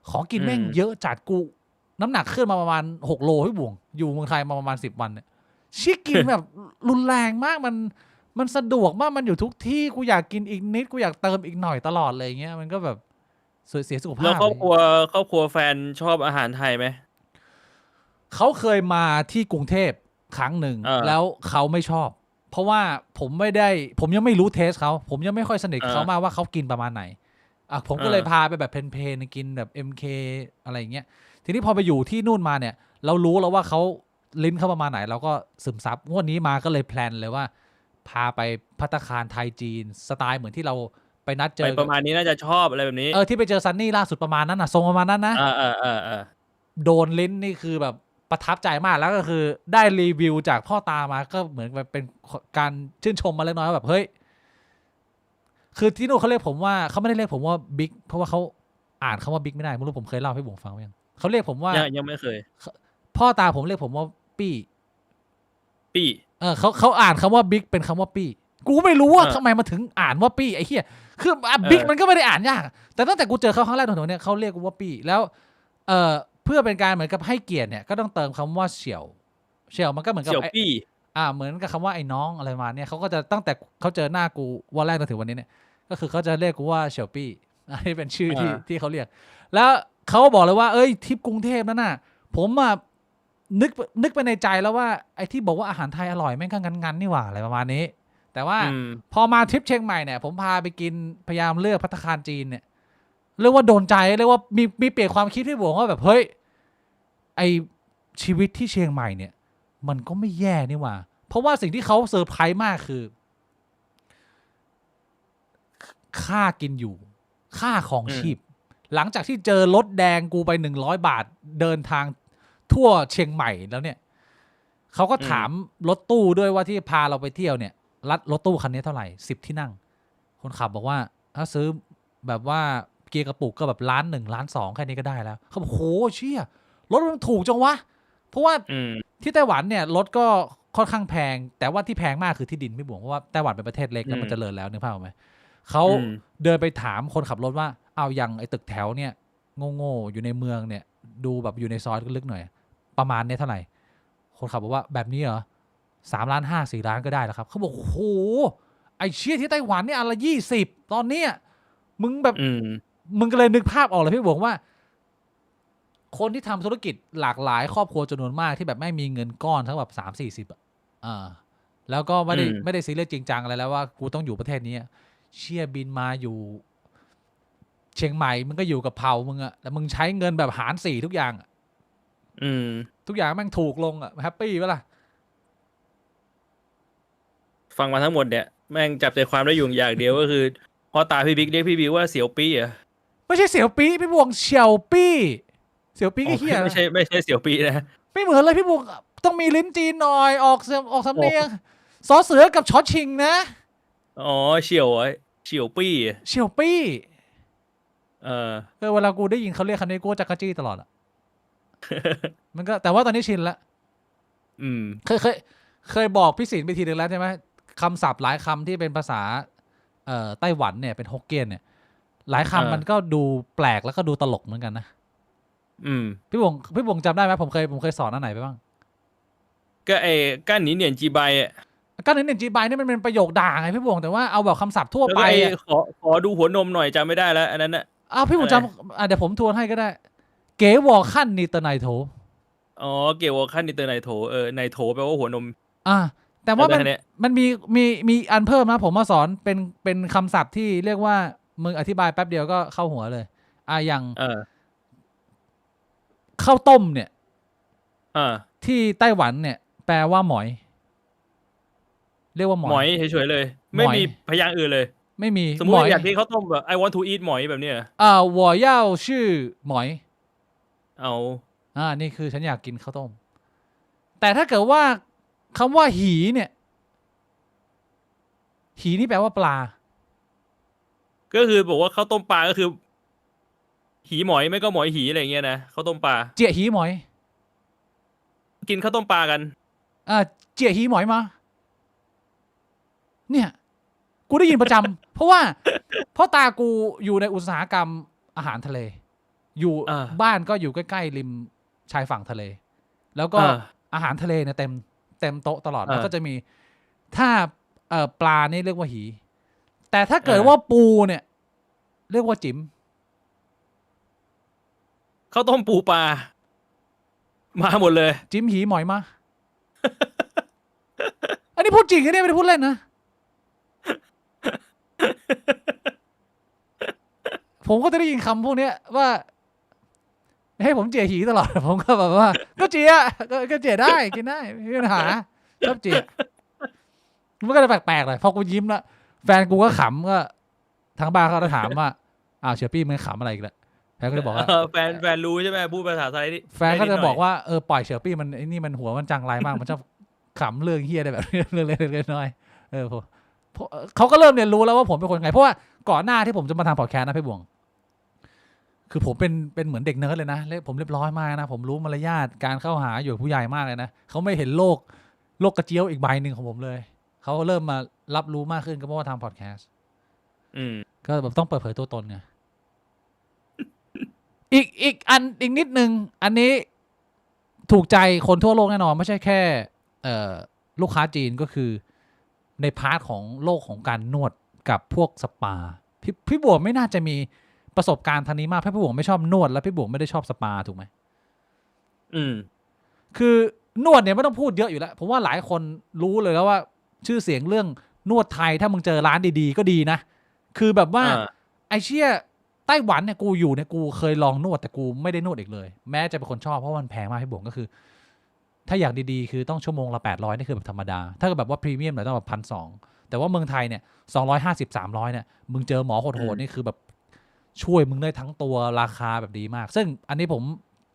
ของกินแม่งเยอะจัดกูน้ำหนักขึ้นมาประมาณ6 โลพี่บ่วงอยู่เมืองไทยมาประมาณ10 วันเนี่ยชี่กินแบบรุนแรงมากมันสะดวกมากมันอยู่ทุกที่กูอยากกินอีกนิดกูอยากเติมอีกหน่อยตลอดเลยเงี้ยมันก็แบบเสียสุขภาพแล้วครอบครัวแฟนชอบอาหารไทยไหมเขาเคยมาที่กรุงเทพครั้งหนึ่งแล้วเขาไม่ชอบเพราะว่าผมยังไม่รู้เทสเขาผมยังไม่ค่อยสนิทเขามากว่าเขากินประมาณไหนผมก็เลยพาไปแบบเพลนๆกินแบบ MK อะไรอย่างเงี้ยทีนี้พอไปอยู่ที่นู่นมาเนี่ยเรารู้แล้วว่าเขาลิ้นเขาประมาณไหนเราก็ซึมซับงวดนี้มาก็เลยแพลนเลยว่าพาไปภัตตาคารไทยจีนสไตล์เหมือนที่เราไปนัดเจอประมาณนี้น่าจะชอบอะไรแบบนี้ที่ไปเจอซันนี่ล่าสุดประมาณนั้นทรงประมาณนั้นนะโดนลิ้นนี่คือแบบประทับใจมากแล้วก็คือได้รีวิวจากพ่อตามาก็เหมือนเป็นการชื่นชมมาเล็กน้อยแบบเฮ้ยคือที่นู่นเขาเรียกผมว่าเขาไม่ได้เรียกผมว่าบิ๊กเพราะว่าเขาอ่านคำว่าบิ๊กไม่ได้ไม่รู้ผมเคยเล่าให้บุ๋มฟังไหมเขาเรียกผมว่ายังไม่เคยพ่อตาผมเรียกผมว่าปี้ปี้เขาอ่านคำว่าบิ๊กเป็นคำว่าปี้กูไม่รู้ว่าทำไมมาถึงอ่านว่าปี้ไอ้เหี้ยคือบิ๊กมันก็ไม่ได้อ่านยากแต่ตั้งแต่กูเจอเขาครั้งแรกตรงนี้เขาเรียกกูว่าปี้แล้วเพื่อเป็นการเหมือนกับให้เกียรติเนี่ยก็ต้องเติมคำว่าเสี่ยวมันก็เหมือนกับเสี่ยวปี้เหมือนกับคำว่าไอ้น้องอะไรมาเนี่ยเขาก็จะตั้งแต่เขาเจอหน้ากูวันแรกจนถึงวันนี้เนี่ยก็คือเขาจะเรียกกูว่าเสี่ยวปี้อันนี้เป็นชื่อที่เขาเรียกแล้วเขาบอกเลยว่าทริปกรุงเทพนั่นน่ะผมนึกไปในใจแล้วว่าไอ้ที่บอกว่าอาหารไทยอร่อยแม่งก็งันนี่หว่าอะไรประมาณนี้แต่ว่าพอมาทริปเชียงใหม่เนี่ยผมพาไปกินพยายามเลือกภัตตาคารจีนเนี่ยเรียกว่าโดนใจเรียกว่ามีเปลี่ยนความคิดที่บอกว่าแบบเฮ้ยไอชีวิตที่เชียงใหม่เนี่ยมันก็ไม่แย่นี่หว่าเพราะว่าสิ่งที่เขาเซอร์ไพรส์มากคือค่ากินอยู่ค่าของชีพหลังจากที่เจอรถแดงกูไป100 บาทเดินทางทั่วเชียงใหม่แล้วเนี่ยเขาก็ถามรถตู้ด้วยว่าที่พาเราไปเที่ยวเนี่ยรถตู้คันนี้เท่าไหร่10 ที่นั่งคนขับบอกว่าถ้าซื้อแบบว่าเกียร์กระปุกก็แบบ1,1,2,000,000แค่นี้ก็ได้แล้วเขาบอกโหเชี่ยรถมันถูกจังวะเพราะว่าที่ไต้หวันเนี่ยรถก็ค่อนข้างแพงแต่ว่าที่แพงมากคือที่ดินไม่บวกเพราะว่าไต้หวันเป็นประเทศเล็กแล้วมันเจริญแล้วนึกภาพออกไหมเขาเดินไปถามคนขับรถว่าเอาอย่างไอ้ตึกแถวเนี่ยโง่ๆอยู่ในเมืองเนี่ยดูแบบอยู่ในซอยลึกๆหน่อยประมาณนี้เท่าไหร่คนขับบอกว่าแบบนี้เหรอ3,500,000 4,000,000ก็ได้แล้วครับเขาบอกโอ้โหไอ้เชี่ยที่ไต้หวันเนี่ยอันละ20ตอนเนี้ยมึงแบบมึงก็เลยนึกภาพออกเลยพี่บอกว่าคนที่ทำธุรกิจหลากหลายครอบครัวจำนวนมากที่แบบไม่มีเงินก้อนทั้งแบบ30-40แล้วก็ไม่ได้ซีเรียสจริงจังอะไรแล้วว่ากูต้องอยู่ประเทศนี้เชี่ยบินมาอยู่เชียงใหม่มึงก็อยู่กับเผ่ามึงอะแต่มึงใช้เงินแบบหาร4ทุกอย่างทุกอย่างแม่งถูกลงอะแฮปปี้ปะล่ะ ฟังมาทั้งหมดเนี่ยแม่งจับใจความได้อยู่อย่างเดียวก็คือพอตาพี่บิ๊กเรียกพี่บิ๊กว่าเสี่ยวปี้อ่ะไม่ใช่เสี่ยวปี้พี่บวงเฉียวปี้เสี่ยวปี้ก็เฮีย ไม่ใช่เสี่ยวปี้นะไม่เหมือนเลยพี่บวงต้องมีลิ้นจีนหน่อยออกสำเนียงสอเสือกับชอชิงนะอ๋อเฉียวปี้เฉียวปี้ เออ เวลากูได้ยินเขาเรียกคำนี้กูจักรจี้ตลอดอ่ะ มันก็แต่ว่าตอนนี้ชินละเคยบอกพี่ศิลป์ไปทีนึงแล้วใช่ไหมคำศัพท์หลายคำที่เป็นภาษาไต้หวันเนี่ยเป็นฮกเกี้ยนเนี่ยหลายคำมันก็ดูแปลกแล้วก็ดูตลกเหมือนกันนะพี่บงจำได้ไหมผมเคยสอนอันไหนไปบ้างก็ก้านหนีเหนียนจีใบอ่ะก้านหนีเหนียนจีใบนี่มันเป็นประโยคด่าไงพี่บงแต่ว่าเอาแบบคำศัพท์ทั่วไปขอดูหัวนมหน่อยจำไม่ได้แล้วอันนั้นน่ะพี่บงจำเดี๋ยวผมทวนให้ก็ได้เก๋วอขั้นนีเตอร์ไนโถอ๋อเก๋วอขั้นนีเตอร์ไนโถไนโถแปลว่าหัวนมแต่ว่ามันมีอันเพิ่มนะผมมาสอนเป็นคำศัพท์ที่เรียกว่ามึงอธิบายแป๊บเดียวก็เข้าหัวเลยอย่างข้าวต้มเนี่ยที่ไต้หวันเนี่ยแปลว่าหมอยเรียกว่าหมอยเฉยๆเลยไม่มีพยางค์อื่นเลยไม่มีสมมติอยากกินข้าวต้มแบบ I want to eat หมอยแบบเนี้ย我要ชื่อหมอยนี่คือฉันอยากกินข้าวต้มแต่ถ้าเกิดว่าคำว่าหีเนี่ยหีนี่แปลว่าปลาก็คือบอกว่าข้าวต้มปลาก็คือหีหมอยไม่ก็หมอยหีอะไรเงี้ยนะข้าวต้มปลาเจี๋ยหีหมอยกินข้าวต้มปลากันเจี๋ยหีหมอยมาเนี่ยกูได้ยินประจำ เพราะว่าพ่อตากูอยู่ในอุตสาหกรรมอาหารทะเลอยู่บ้านก็อยู่ใกล้ๆริมชายฝั่งทะเลแล้วก็อาหารทะเลเนี่ยเต็มโต๊ะตลอดแล้วก็จะมีถ้าปลานี่เรียกว่าหีแต่ถ้าเกิดว่าปูเนี่ยเรียกว่าจิ๋มข้าวต้มปูปลามาหมดเลยจิ๋มหีหมอยมา อันนี้พูดจริงนะเนี่ยไม่ได้พูดเล่นนะ ผมก็จะได้ยินคำพวกนี้ว่าให้ผมเจี๋ยหีตลอดผมก็แบบว่าก็เจี๋ยก็เจี๋ยได้กินได้ไม่มีปัญหาชอบเจี๋ยมันก็จะแปลกๆเลยพอกูยิ้มละแฟนกูก็ขำก็ทางบ้านเขาจะถามว่าเชอร์ปี้มึงขำอะไรอีกแล้วแฟนก็จะบอกว่าแฟนรู้ใช่ไหมพูดภาษาไทยนี่แฟนก็จะบอกว่าปล่อยเชอร์ปี้มันไอ้นี่มันหัวมันจังไรมากมันชอบขำเรื่องเฮี้ยอะไรแบบเรื่องเล็กๆน้อยเขาก็เริ่มเรียนรู้แล้วว่าผมเป็นคนไงเพราะว่าก่อนหน้าที่ผมจะมาทำพอดแคสต์นะพี่บวงคือผมเป็นเหมือนเด็กเนิร์ดเลยนะผมเรียบร้อยมากนะผมรู้มารยาทการเข้าหาอยู่ผู้ใหญ่มากเลยนะเขาไม่เห็นโลกกระเจี๊ยวอีกใบหนึ่งของผมเลยเขาเริ่มมารับรู้มากขึ้นก็เพราะว่าทำพอดแคสต์ก็แบบต้องเปิดเผยตัวตนไงอีกนิดนึงอันนี้ถูกใจคนทั่วโลกแน่นอนไม่ใช่แค่ลูกค้าจีนก็คือในพาร์ทของโลกของการนวดกับพวกสปาพี่บวงไม่น่าจะมีประสบการณ์ทางนี้มากเพราะพี่บวงไม่ชอบนวดและพี่บวงไม่ได้ชอบสปาถูกไหมคือนวดเนี่ยไม่ต้องพูดเยอะอยู่แล้วผมว่าหลายคนรู้เลยแล้วว่าชื่อเสียงเรื่องนวดไทยถ้ามึงเจอร้านดีๆก็ดีนะคือแบบว่าไอเชี่ยไต้หวันเนี่ยกูอยู่เนี่ยกูเคยลองนวดแต่กูไม่ได้นวดอีกเลยแม้จะเป็นคนชอบเพราะมันแพงมากพี่บวงก็คือถ้าอยากดีๆคือต้องชั่วโมงละ800นี่คือแบบธรรมดาถ้าแบบว่าพรีเมียมหน่อยต้องแบบ1,200แต่ว่าเมืองไทยเนี่ย250-300เนี่ยมึงเจอหมอโหดๆนี่คือแบบช่วยมึงได้ทั้งตัวราคาแบบดีมากซึ่งอันนี้ผม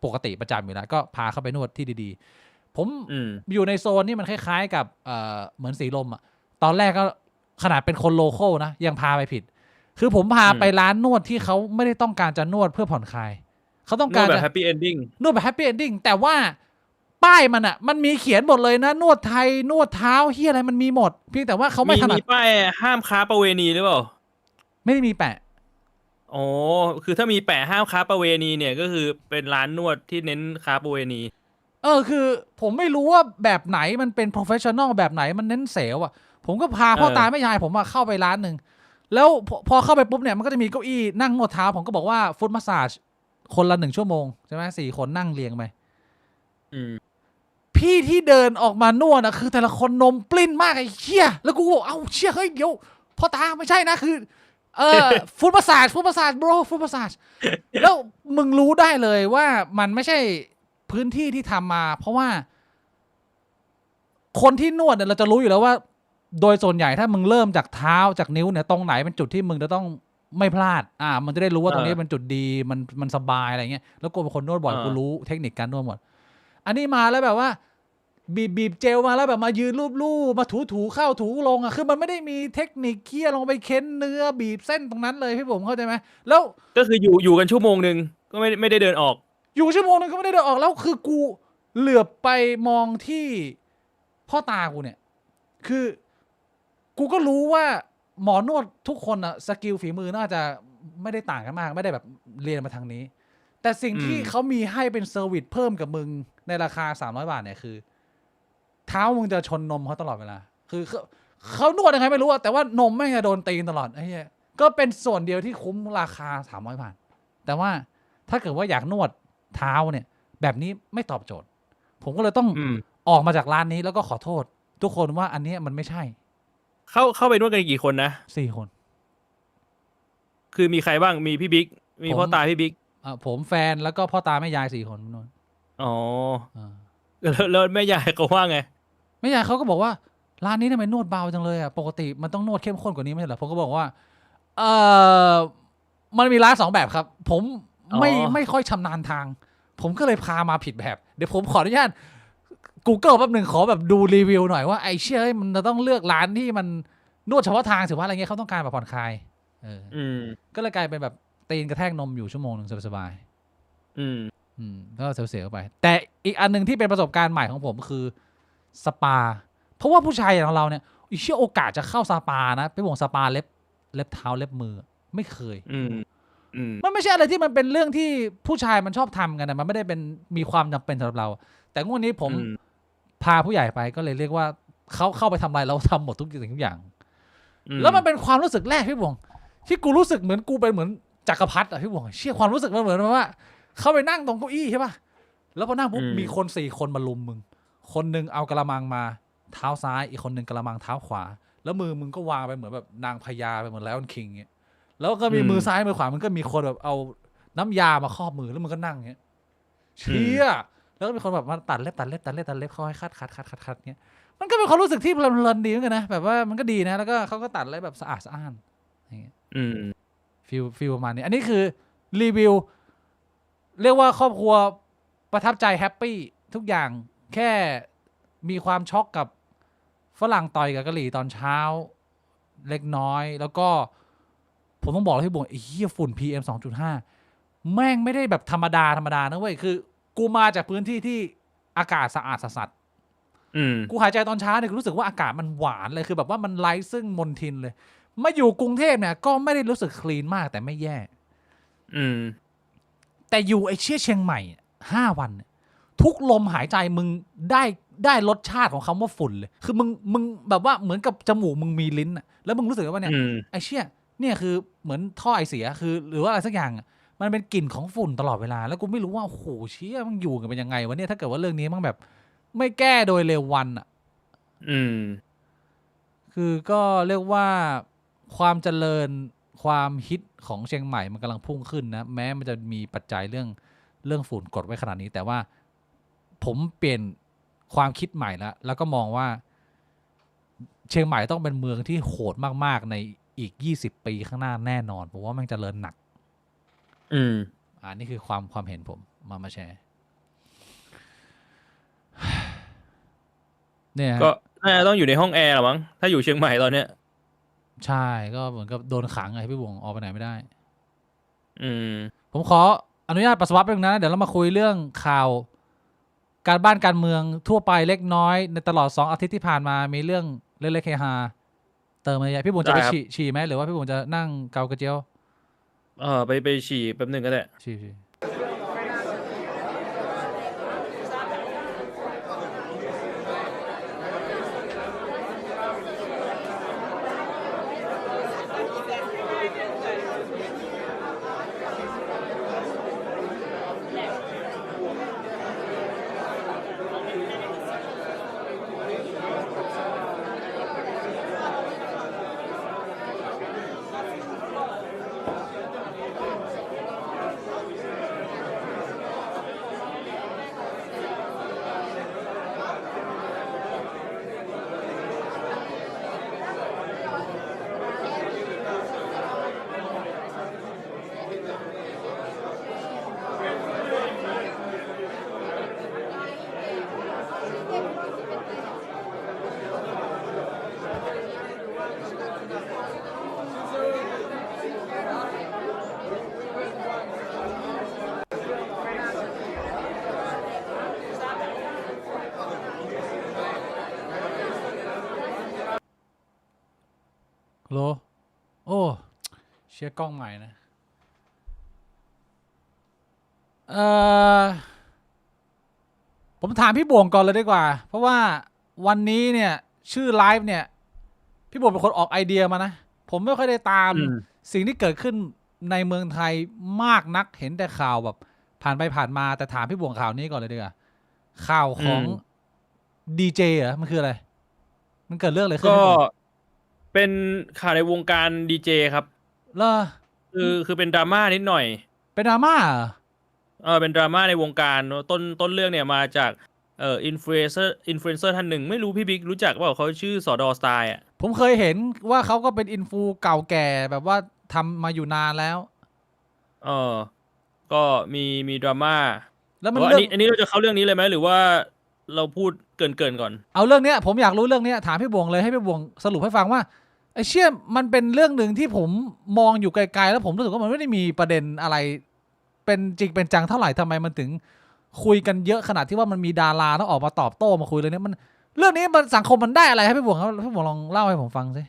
ปกติประจำอยู่แล้วก็พาเข้าไปนวดที่ดีๆผมอยู่ในโซนนี่มันคล้ายๆกับเหมือนสีลมอ่ะตอนแรกก็ขนาดเป็นคนโลคอลนะยังพาไปผิดคือผมพาไปร้านนวดที่เขาไม่ได้ต้องการจะนวดเพื่อผ่อนคลายเขาต้องการแบบแฮปปี้เอนดิ้งนวดแบบแฮปปี้เอนดิ้งแต่ว่าป้ายมันอ่ะมันมีเขียนหมดเลยนะนวดไทยนวดเท้าเฮียอะไรมันมีหมดเพียงแต่ว่าเขาไม่ถนัดมีป้ายห้ามค้าประเวณีหรือเปล่าไม่ได้มีแปะอ๋อคือถ้ามีแปะห้ามค้าประเวณีเนี่ยก็คือเป็นร้านนวดที่เน้นค้าประเวณีคือผมไม่รู้ว่าแบบไหนมันเป็น professional แบบไหนมันเน้นเซลล์อ่ะผมก็พาพ่อตาแม่ยายผมเข้าไปร้านหนึ่งแล้วพอเข้าไปปุ๊บเนี่ยมันก็จะมีเก้าอี้นั่งนวดเท้าผมก็บอกว่าฟุตมัสซาจคนละ1 ชั่วโมงใช่ไหม4 คนนั่งเรียงไปพี่ที่เดินออกมานวดคือแต่ละคนนมปลิ้นมากไอ้เชี่ยแล้วกูบอกเอ้าเชี่ยเฮ้ยเดี๋ยวพ่อตาไม่ใช่นะคือฟุตมัสซาจbro ฟุตมัสซาจแล้วมึงรู้ได้เลยว่ามันไม่ใช่พื้นที่ที่ทำมาเพราะว่าคนที่นวดเนี่ยเราจะรู้อยู่แล้วว่า โดยส่วนใหญ่ถ้ามึงเริ่มจากเท้าจากนิ้วเนี่ยตรงไหนเป็นจุดที่มึงจะต้องไม่พลาดมันจะได้รู้ว่าตรงนี้เป็นจุดดีมันสบายอะไรเงี้ยแล้วกูเป็นคนนวดบ่อยกูรู้เทคนิคการนวดหมดอันนี้มาแล้วแบบว่าบีบเจลมาแล้วแบบมายืนรูปมาถูเข้าถูลงคือมันไม่ได้มีเทคนิคเคี่ยลงไปเค้นเนื้อบีบเส้นตรงนั้นเลยพี่ผมเข้าใจไหมแล้วก็คืออยู่กันชั่วโมงนึงก็ไม่ได้เดินออกอยู่ชั่วโมงนึงก็ไม่ได้เดินออกแล้วคือกูเหลือบไปมองที่พ่อตากูเนี่ยคือกูก็รู้ว่าหมอนวดทุกคนอะสกิลฝีมือน่าจะไม่ได้ต่างกันมากไม่ได้แบบเรียนมาทางนี้แต่สิ่งที่เขามีให้เป็นเซอร์วิสเพิ่มกับมึงในราคา300 บาทเนี่ยคือเท้ามึงจะชนนมเขาตลอดเวลาคือเขานวดยังไงไม่รู้อะแต่ว่านมไม่จะโดนตีนตลอดไอ้เหี้ยก็เป็นส่วนเดียวที่คุ้มราคา300 บาทแต่ว่าถ้าเกิดว่าอยากนวดเท้าเนี่ยแบบนี้ไม่ตอบโจทย์ผมก็เลยต้องออกมาจากร้านนี้แล้วก็ขอโทษทุกคนว่าอันนี้มันไม่ใช่เข้าไปนวดกันกี่คนนะ4 คนคือมีใครบ้างมีพี่บิ๊กมีพ่อตาพี่บิ๊กผมแฟนแล้วก็พ่อตาแม่ยาย4 คนนวดอ๋อแล้วแม่ยายเขาว่าไงแม่ยายเขาก็บอกว่าร้านนี้ทำไมนวดเบาจังเลยปกติมันต้องนวดเข้มข้นกว่านี้ไม่ใช่เหรอผมก็บอกว่ามันมีร้าน2 แบบครับผมไม่ค่อยชำนาญทางผมก็เลยพามาผิดแบบเดี๋ยวผมขออนุญาต Google แป๊บหนึ่งขอแบบดูรีวิวหน่อยว่าไอ้เชี่ยมันจะต้องเลือกร้านที่มันนวดเฉพาะทางสิว่าอะไรเงี้ยเขาต้องการแบบผ่อนคลายก็เลยกลายเป็นแบบตีนกระแทกนมอยู่ชั่วโมงนึงสบายๆก็เสียๆไปแต่อีกอันนึงที่เป็นประสบการณ์ใหม่ของผมคือสปาเพราะว่าผู้ชายอย่างเราเนี่ยอีเชี่ยโอกาสจะเข้าสปานะไปบ่งสปาเล็บเท้าเล็บมือไม่เคยมันไม่ใช่อะไรที่มันเป็นเรื่องที่ผู้ชายมันชอบทำกันนะมันไม่ได้เป็นมีความจำเป็นสำหรับเราแต่งวดนี้ผมพาผู้ใหญ่ไปก็เลยเรียกว่าเขาเข้าไปทำอะไรเราทำหมดทุกสิ่งทุกอย่างแล้วมันเป็นความรู้สึกแรกพี่บวงที่กูรู้สึกเหมือนกูเป็นเหมือนจักรพรรดิอะพี่บวงเชี่ยความรู้สึกมันเหมือนว่าเขาไปนั่งตรงเก้าอี้ใช่ป่ะแล้วพอนั่งปุ๊บมีคน4 คนมาลุมมึงคนนึงเอากระมังมาเท้าซ้ายอีกคนนึงกระมังเท้าขวาแล้วมือมึงก็วางไปเหมือนแบบนางพญาไปเหมือนไลออนคิงเงี้ยแล้วก็มีมือซ้ายมือขวามันก็มีคนแบบเอาน้ำยามาครอบมือแล้วมึงก็นั่งเงี้ยเชี่ยแล้วก็มีคนแบบมาตัดเล็บเขาให้คัดเงี้ยมันก็เป็นความรู้สึกที่เพลินดีเหมือนกันนะแบบว่ามันก็ดีนะแล้วก็เขาก็ตัดเล็บแบบสะอาดอย่างเงี้ยฟีลประมาณนี้อันนี้คือรีวิวเรียกว่าครอบครัวประทับใจแฮปปี้ทุกอย่างแค่มีความช็อกกับฝรั่งต่อยกับกะหรี่ตอนเช้าเล็กน้อยแล้วก็ผมต้องบอกเลยที่บ่นไอ้เหี้ยฝุ่น PM 2.5 แม่งไม่ได้แบบธรรมดานะเว้ยคือกูมาจากพื้นที่ที่อากาศสะอาดสัสกูหายใจตอนเช้าเนี่ยรู้สึกว่าอากาศมันหวานเลยคือแบบว่ามันไร้ซึ่งมลทินเลยมาอยู่กรุงเทพเนี่ยก็ไม่ได้รู้สึกคลีนมากแต่ไม่แย่แต่อยู่ไอ้เชียงใหม่5 วันทุกลมหายใจมึงได้รสชาติของคำว่าฝุ่นเลยคือมึงแบบว่าเหมือนกับจมูกมึงมีลิ้นแล้วมึงรู้สึกว่าเนี่ยไอ้เชี่ยเนี่ยคือเหมือนท่อไอเสียคือหรือว่าอะไรสักอย่างมันเป็นกลิ่นของฝุ่นตลอดเวลาแล้วกูไม่รู้ว่าโอ้โหเชี่ยมันอยู่กันเป็นยังไงวะเนี่ยถ้าเกิดว่าเรื่องนี้มันแบบไม่แก้โดยเร็ววันคือก็เรียกว่าความเจริญความฮิตของเชียงใหม่มันกำลังพุ่งขึ้นนะแม้มันจะมีปัจจัยเรื่องฝุ่นกดไว้ขนาดนี้แต่ว่าผมเปลี่ยนความคิดใหม่แล้วก็มองว่าเชียงใหม่ต้องเป็นเมืองที่โหดมากๆในอีก20 ปีข้างหน้าแน่นอนผมว่ามันเจริญหนักนี่คือความเห็นผมมาแชร์เนี่ยก็น่าจะต้องอยู่ในห้องแอร์หรอมั้งถ้าอยู่เชียงใหม่ตอนเนี้ยใช่ก็เหมือนกับโดนขังไงพี่บวงออกไปไหนไม่ได้ผมขออนุญาตปัสสาวะแป๊บนึงนะเดี๋ยวเรามาคุยเรื่องข่าวการบ้านการเมืองทั่วไปเล็กน้อยในตลอด2 อาทิตย์ที่ผ่านมามีเรื่องเล็กๆเฮฮาเติมอะไรพี่บุญจะไปฉี่ไหมหรือว่าพี่บุญจะนั่งเกากระเจียวไปฉี่แป๊บนึงก็ได้ฉี่ โลโอ้เชียร์กล้องใหม่นะเออผมถามพี่บ่วงก่อนเลยดีกว่าเพราะว่าวันนี้เนี่ยชื่อไลฟ์เนี่ยพี่บ่วงเป็นคนออกไอเดียมานะผมไม่ค่อยได้ตามสิ่งที่เกิดขึ้นในเมืองไทยมากนักเห็นแต่ข่าวแบบผ่านไปผ่านมาแต่ถามพี่บ่วงข่าวนี้ก่อนเลยดีกว่าข่าวของดีเจเหรอมันคืออะไรมันเกิดเรื่องอะไรขึ้นก็เป็นข่าวในวงการดีเจครับเหรอคือเป็นดราม่านิดหน่อยเป็นดราม่าเป็นดราม่าในวงการต้นเรื่องเนี่ยมาจากอินฟลูเอนเซอร์ท่านหนึ่งไม่รู้พี่บิ๊กรู้จักว่าเขาชื่อสอดอสไตล์อ่ะผมเคยเห็นว่าเขาก็เป็นอินฟูเก่าแก่แบบว่าทำมาอยู่นานแล้วก็มีดราม่าแล้วมันอันนี้เราจะเข้าเรื่องนี้เลยไหมหรือว่าเราพูดเกินก่อนเอาเรื่องเนี้ยผมอยากรู้เรื่องเนี้ยถามพี่บวงเลยให้พี่บวงสรุปให้ฟังว่าไอ้เชี่ยมันเป็นเรื่องหนึ่งที่ผมมองอยู่ไกลๆแล้วผมรู้สึกว่ามันไม่ได้มีประเด็นอะไรเป็นจริงเป็นจังเท่าไหร่ทำไมมันถึงคุยกันเยอะขนาดที่ว่ามันมีดาราต้องออกมาตอบโต้มาคุยเลยเนี่ยมันเรื่องนี้มันสังคมมันได้อะไรให้พี่บวงครับพี่บวงลองเล่าให้ผมฟังสิ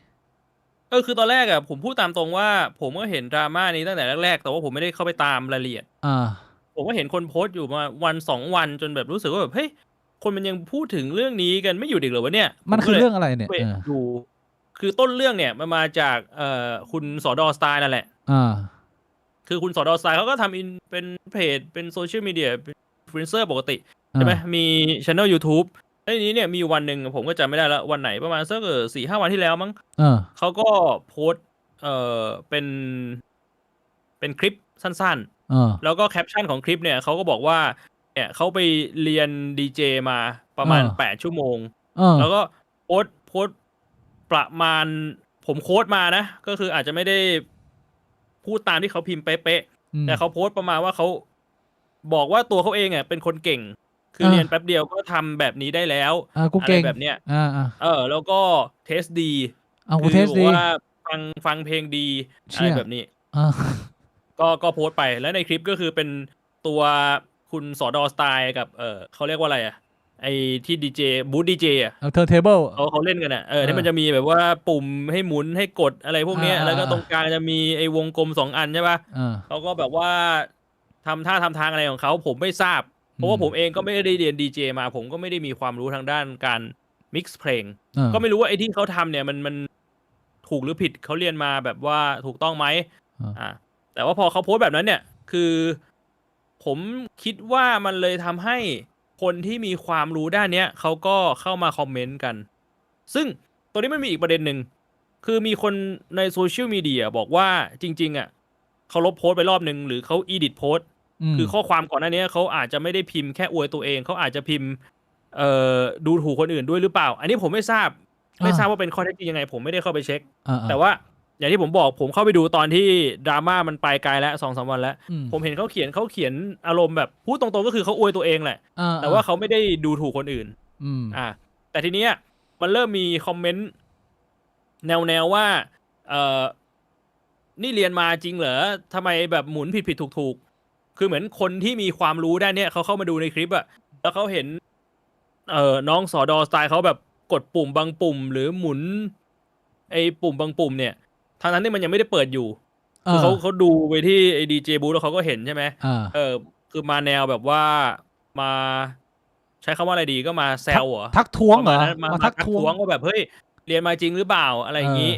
คือตอนแรกผมพูดตามตรงว่าผมก็เห็นดราม่านี้ตั้งแต่แรกๆแต่ว่าผมไม่ได้เข้าไปตามรายละเอียดผมก็เห็นคนโพสต์อยู่มาวัน2 วันจนแบบรู้สึกว่าแบบเฮ้ยคนมันยังพูดถึงเรื่องนี้กันไม่หยุดอีกเหรอวะเนี่ยมันคือเรื่องอะไรเนี่ยดูคือต้นเรื่องเนี่ยมันมาจากคุณสอดอสไตล์นั่นแหละคือคุณสอดอสไตล์เขาก็ทำเป็นเพจเป็นโซเชียลมีเดียเป็นอินฟลูเอนเซอร์ปกติใช่ไหมมีช่อง YouTube ไอ้นี้เนี่ยมีวันหนึ่งผมก็จำไม่ได้แล้ววันไหนประมาณสัก4-5 วันที่แล้วมั้งเขาก็โพสต์เป็นคลิปสั้นๆแล้วก็แคปชั่นของคลิปเนี่ยเขาก็บอกว่าเนี่ยเขาไปเรียนดีเจมาประมาณ8 ชั่วโมงแล้วก็โพสต์ประมาณผมโค้ดมานะก็คืออาจจะไม่ได้พูดตามที่เขาพิมพ์เป๊ะๆแต่เขาโพสต์ประมาณว่าเขาบอกว่าตัวเขาเองเป็นคนเก่งคือเรียนแป๊บเดียวก็ทำแบบนี้ได้แล้วอะไรแบบเนี้ยแล้วก็เทสดีคือบอกว่าฟังเพลงดีอะไรแบบนี้ก็โพสต์ไปแล้วในคลิปก็คือเป็นตัวคุณสอดอสไตล์กับเขาเรียกว่าอะไรไอ้ที่ดีเจบูธดีเจเทอร์เทเบิลเขาเล่นกันที่มันจะมีแบบว่าปุ่มให้หมุนให้กดอะไรพวกนี้แล้วก็ตรงกลางจะมีไอ้วงกลม2 อันใช่ป่ะเขาก็แบบว่าทำท่าทำทางอะไรของเขาผมไม่ทราบเพราะว่าผมเองก็ไม่ได้เรียนดีเจมาผมก็ไม่ได้มีความรู้ทางด้านการมิกซ์เพลงก็ไม่รู้ว่าไอ้ที่เขาทำเนี่ยมันถูกหรือผิดเขาเรียนมาแบบว่าถูกต้องไหมแต่ว่าพอเขาโพสต์แบบนั้นเนี่ยคือผมคิดว่ามันเลยทำให้คนที่มีความรู้ด้านนี้เขาก็เข้ามาคอมเมนต์กันซึ่งตัวนี้มันมีอีกประเด็นหนึ่งคือมีคนในโซเชียลมีเดียบอกว่าจริงๆเขาลบโพสต์ไปรอบนึงหรือเขาอีดิทโพสต์คือข้อความก่อนหน้านี้เขาอาจจะไม่ได้พิมพ์แค่อวยตัวเองเขาอาจจะพิมพ์ดูถูกคนอื่นด้วยหรือเปล่าอันนี้ผมไม่ทราบว่าเป็นข้อเท็จจริงยังไงผมไม่ได้เข้าไปเช็คแต่ว่าอย่างที่ผมบอกผมเข้าไปดูตอนที่ดราม่ามันไปไกลแล้ว2-3 วันแล้วผมเห็นเขาเขียนอารมณ์แบบพูดตรงๆก็คือเขาอวยตัวเองแหละแต่ว่าเขาไม่ได้ดูถูกคนอื่นแต่ทีเนี้ยมันเริ่มมีคอมเมนต์แนวว่านี่เรียนมาจริงเหรอทำไมแบบหมุนผิดถูกคือเหมือนคนที่มีความรู้ด้านเนี้ยเขาเข้ามาดูในคลิปแล้วเขาเห็นน้องสอดอสไตล์เขาแบบกดปุ่มบางปุ่มหรือหมุนไอ้ปุ่มบางปุ่มเนี่ยทั้งนั้นที่มันยังไม่ได้เปิดอยู่คือเขาดูไปที่ไอ้ดีเจบูธแล้วเขาก็เห็นใช่ไหมคือมาแนวแบบว่ามาใช้คำว่าอะไรดีก็มาแซวเหรอทักท้วงเหรอมาทักท้วงว่าแบบเฮ้ยเรียนมาจริงหรือเปล่าอะไรอย่างนี้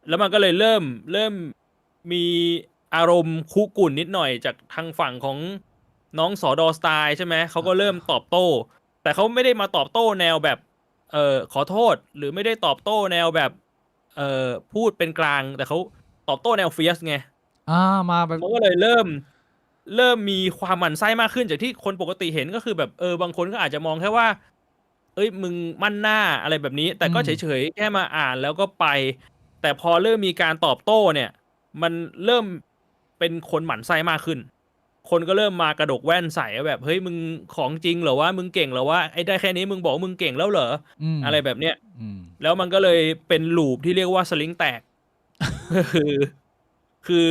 แล้วมันก็เลยเริ่มมีอารมณ์คุกุ่นนิดหน่อยจากทางฝั่งของน้องสอดอสไตล์ใช่ไหมเขาก็เริ่มตอบโต้แต่เขาไม่ได้มาตอบโต้แนวแบบขอโทษหรือไม่ได้ตอบโต้แนวแบบพูดเป็นกลางแต่เขาตอบโต้แนวเฟียสไงมาแบบเขาก็เลยเริ่มมีความหมั่นไส้มากขึ้นจากที่คนปกติเห็นก็คือแบบบางคนก็อาจจะมองแค่ว่าเอ้ยมึงมั่นหน้าอะไรแบบนี้แต่ก็เฉยๆแค่มาอ่านแล้วก็ไปแต่พอเริ่มมีการตอบโต้เนี่ยมันเริ่มเป็นคนหมั่นไส้มากขึ้นคนก็เริ่มมากระดกแว่นใส่แบบเฮ้ยมึงของจริงเหรอวะมึงเก่งเหรอวะไอ้ได้แค่นี้มึงบอกมึงเก่งแล้วเหรออะไรแบบเนี้ยแล้วมันก็เลยเป็นลูปที่เรียกว่าสลิงแตกคือ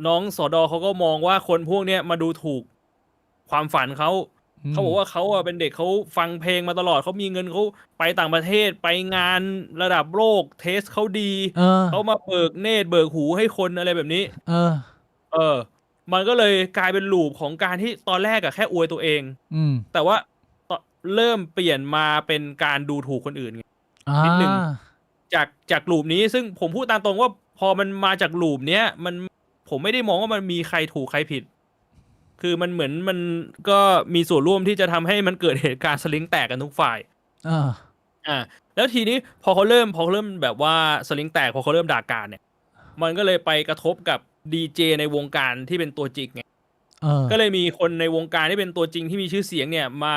น้องสอดอเขาก็มองว่าคนพวกเนี้ยมาดูถูกความฝันเขา เขาบอกว่าเขาเป็นเด็กเขาฟังเพลงมาตลอดเขามีเงินเขาไปต่างประเทศไปงานระดับโลกเทสเขาดีเขามาเบิกเนตรเบิกหูให้คนอะไรแบบนี้มันก็เลยกลายเป็นลูปของการที่ตอนแรกแค่อวยตัวเองแต่ว่าเริ่มเปลี่ยนมาเป็นการดูถูกคนอื่นนิดหนึ่งจากลูปนี้ซึ่งผมพูดตามตรงว่าพอมันมาจากลูปเนี้ยผมไม่ได้มองว่ามันมีใครถูกใครผิดคือมันเหมือนมันก็มีส่วนร่วมที่จะทำให้มันเกิดเหตุการณ์สลิงแตกกันทุกฝ่ายแล้วทีนี้พอเขาเริ่มแบบว่าสลิงแตกพอเขาเริ่มด่าการเนี่ยมันก็เลยไปกระทบกับดีเจในวงการที่เป็นตัวจริงไงก็เลยมีคนในวงการที่เป็นตัวจริงที่มีชื่อเสียงเนี่ยมา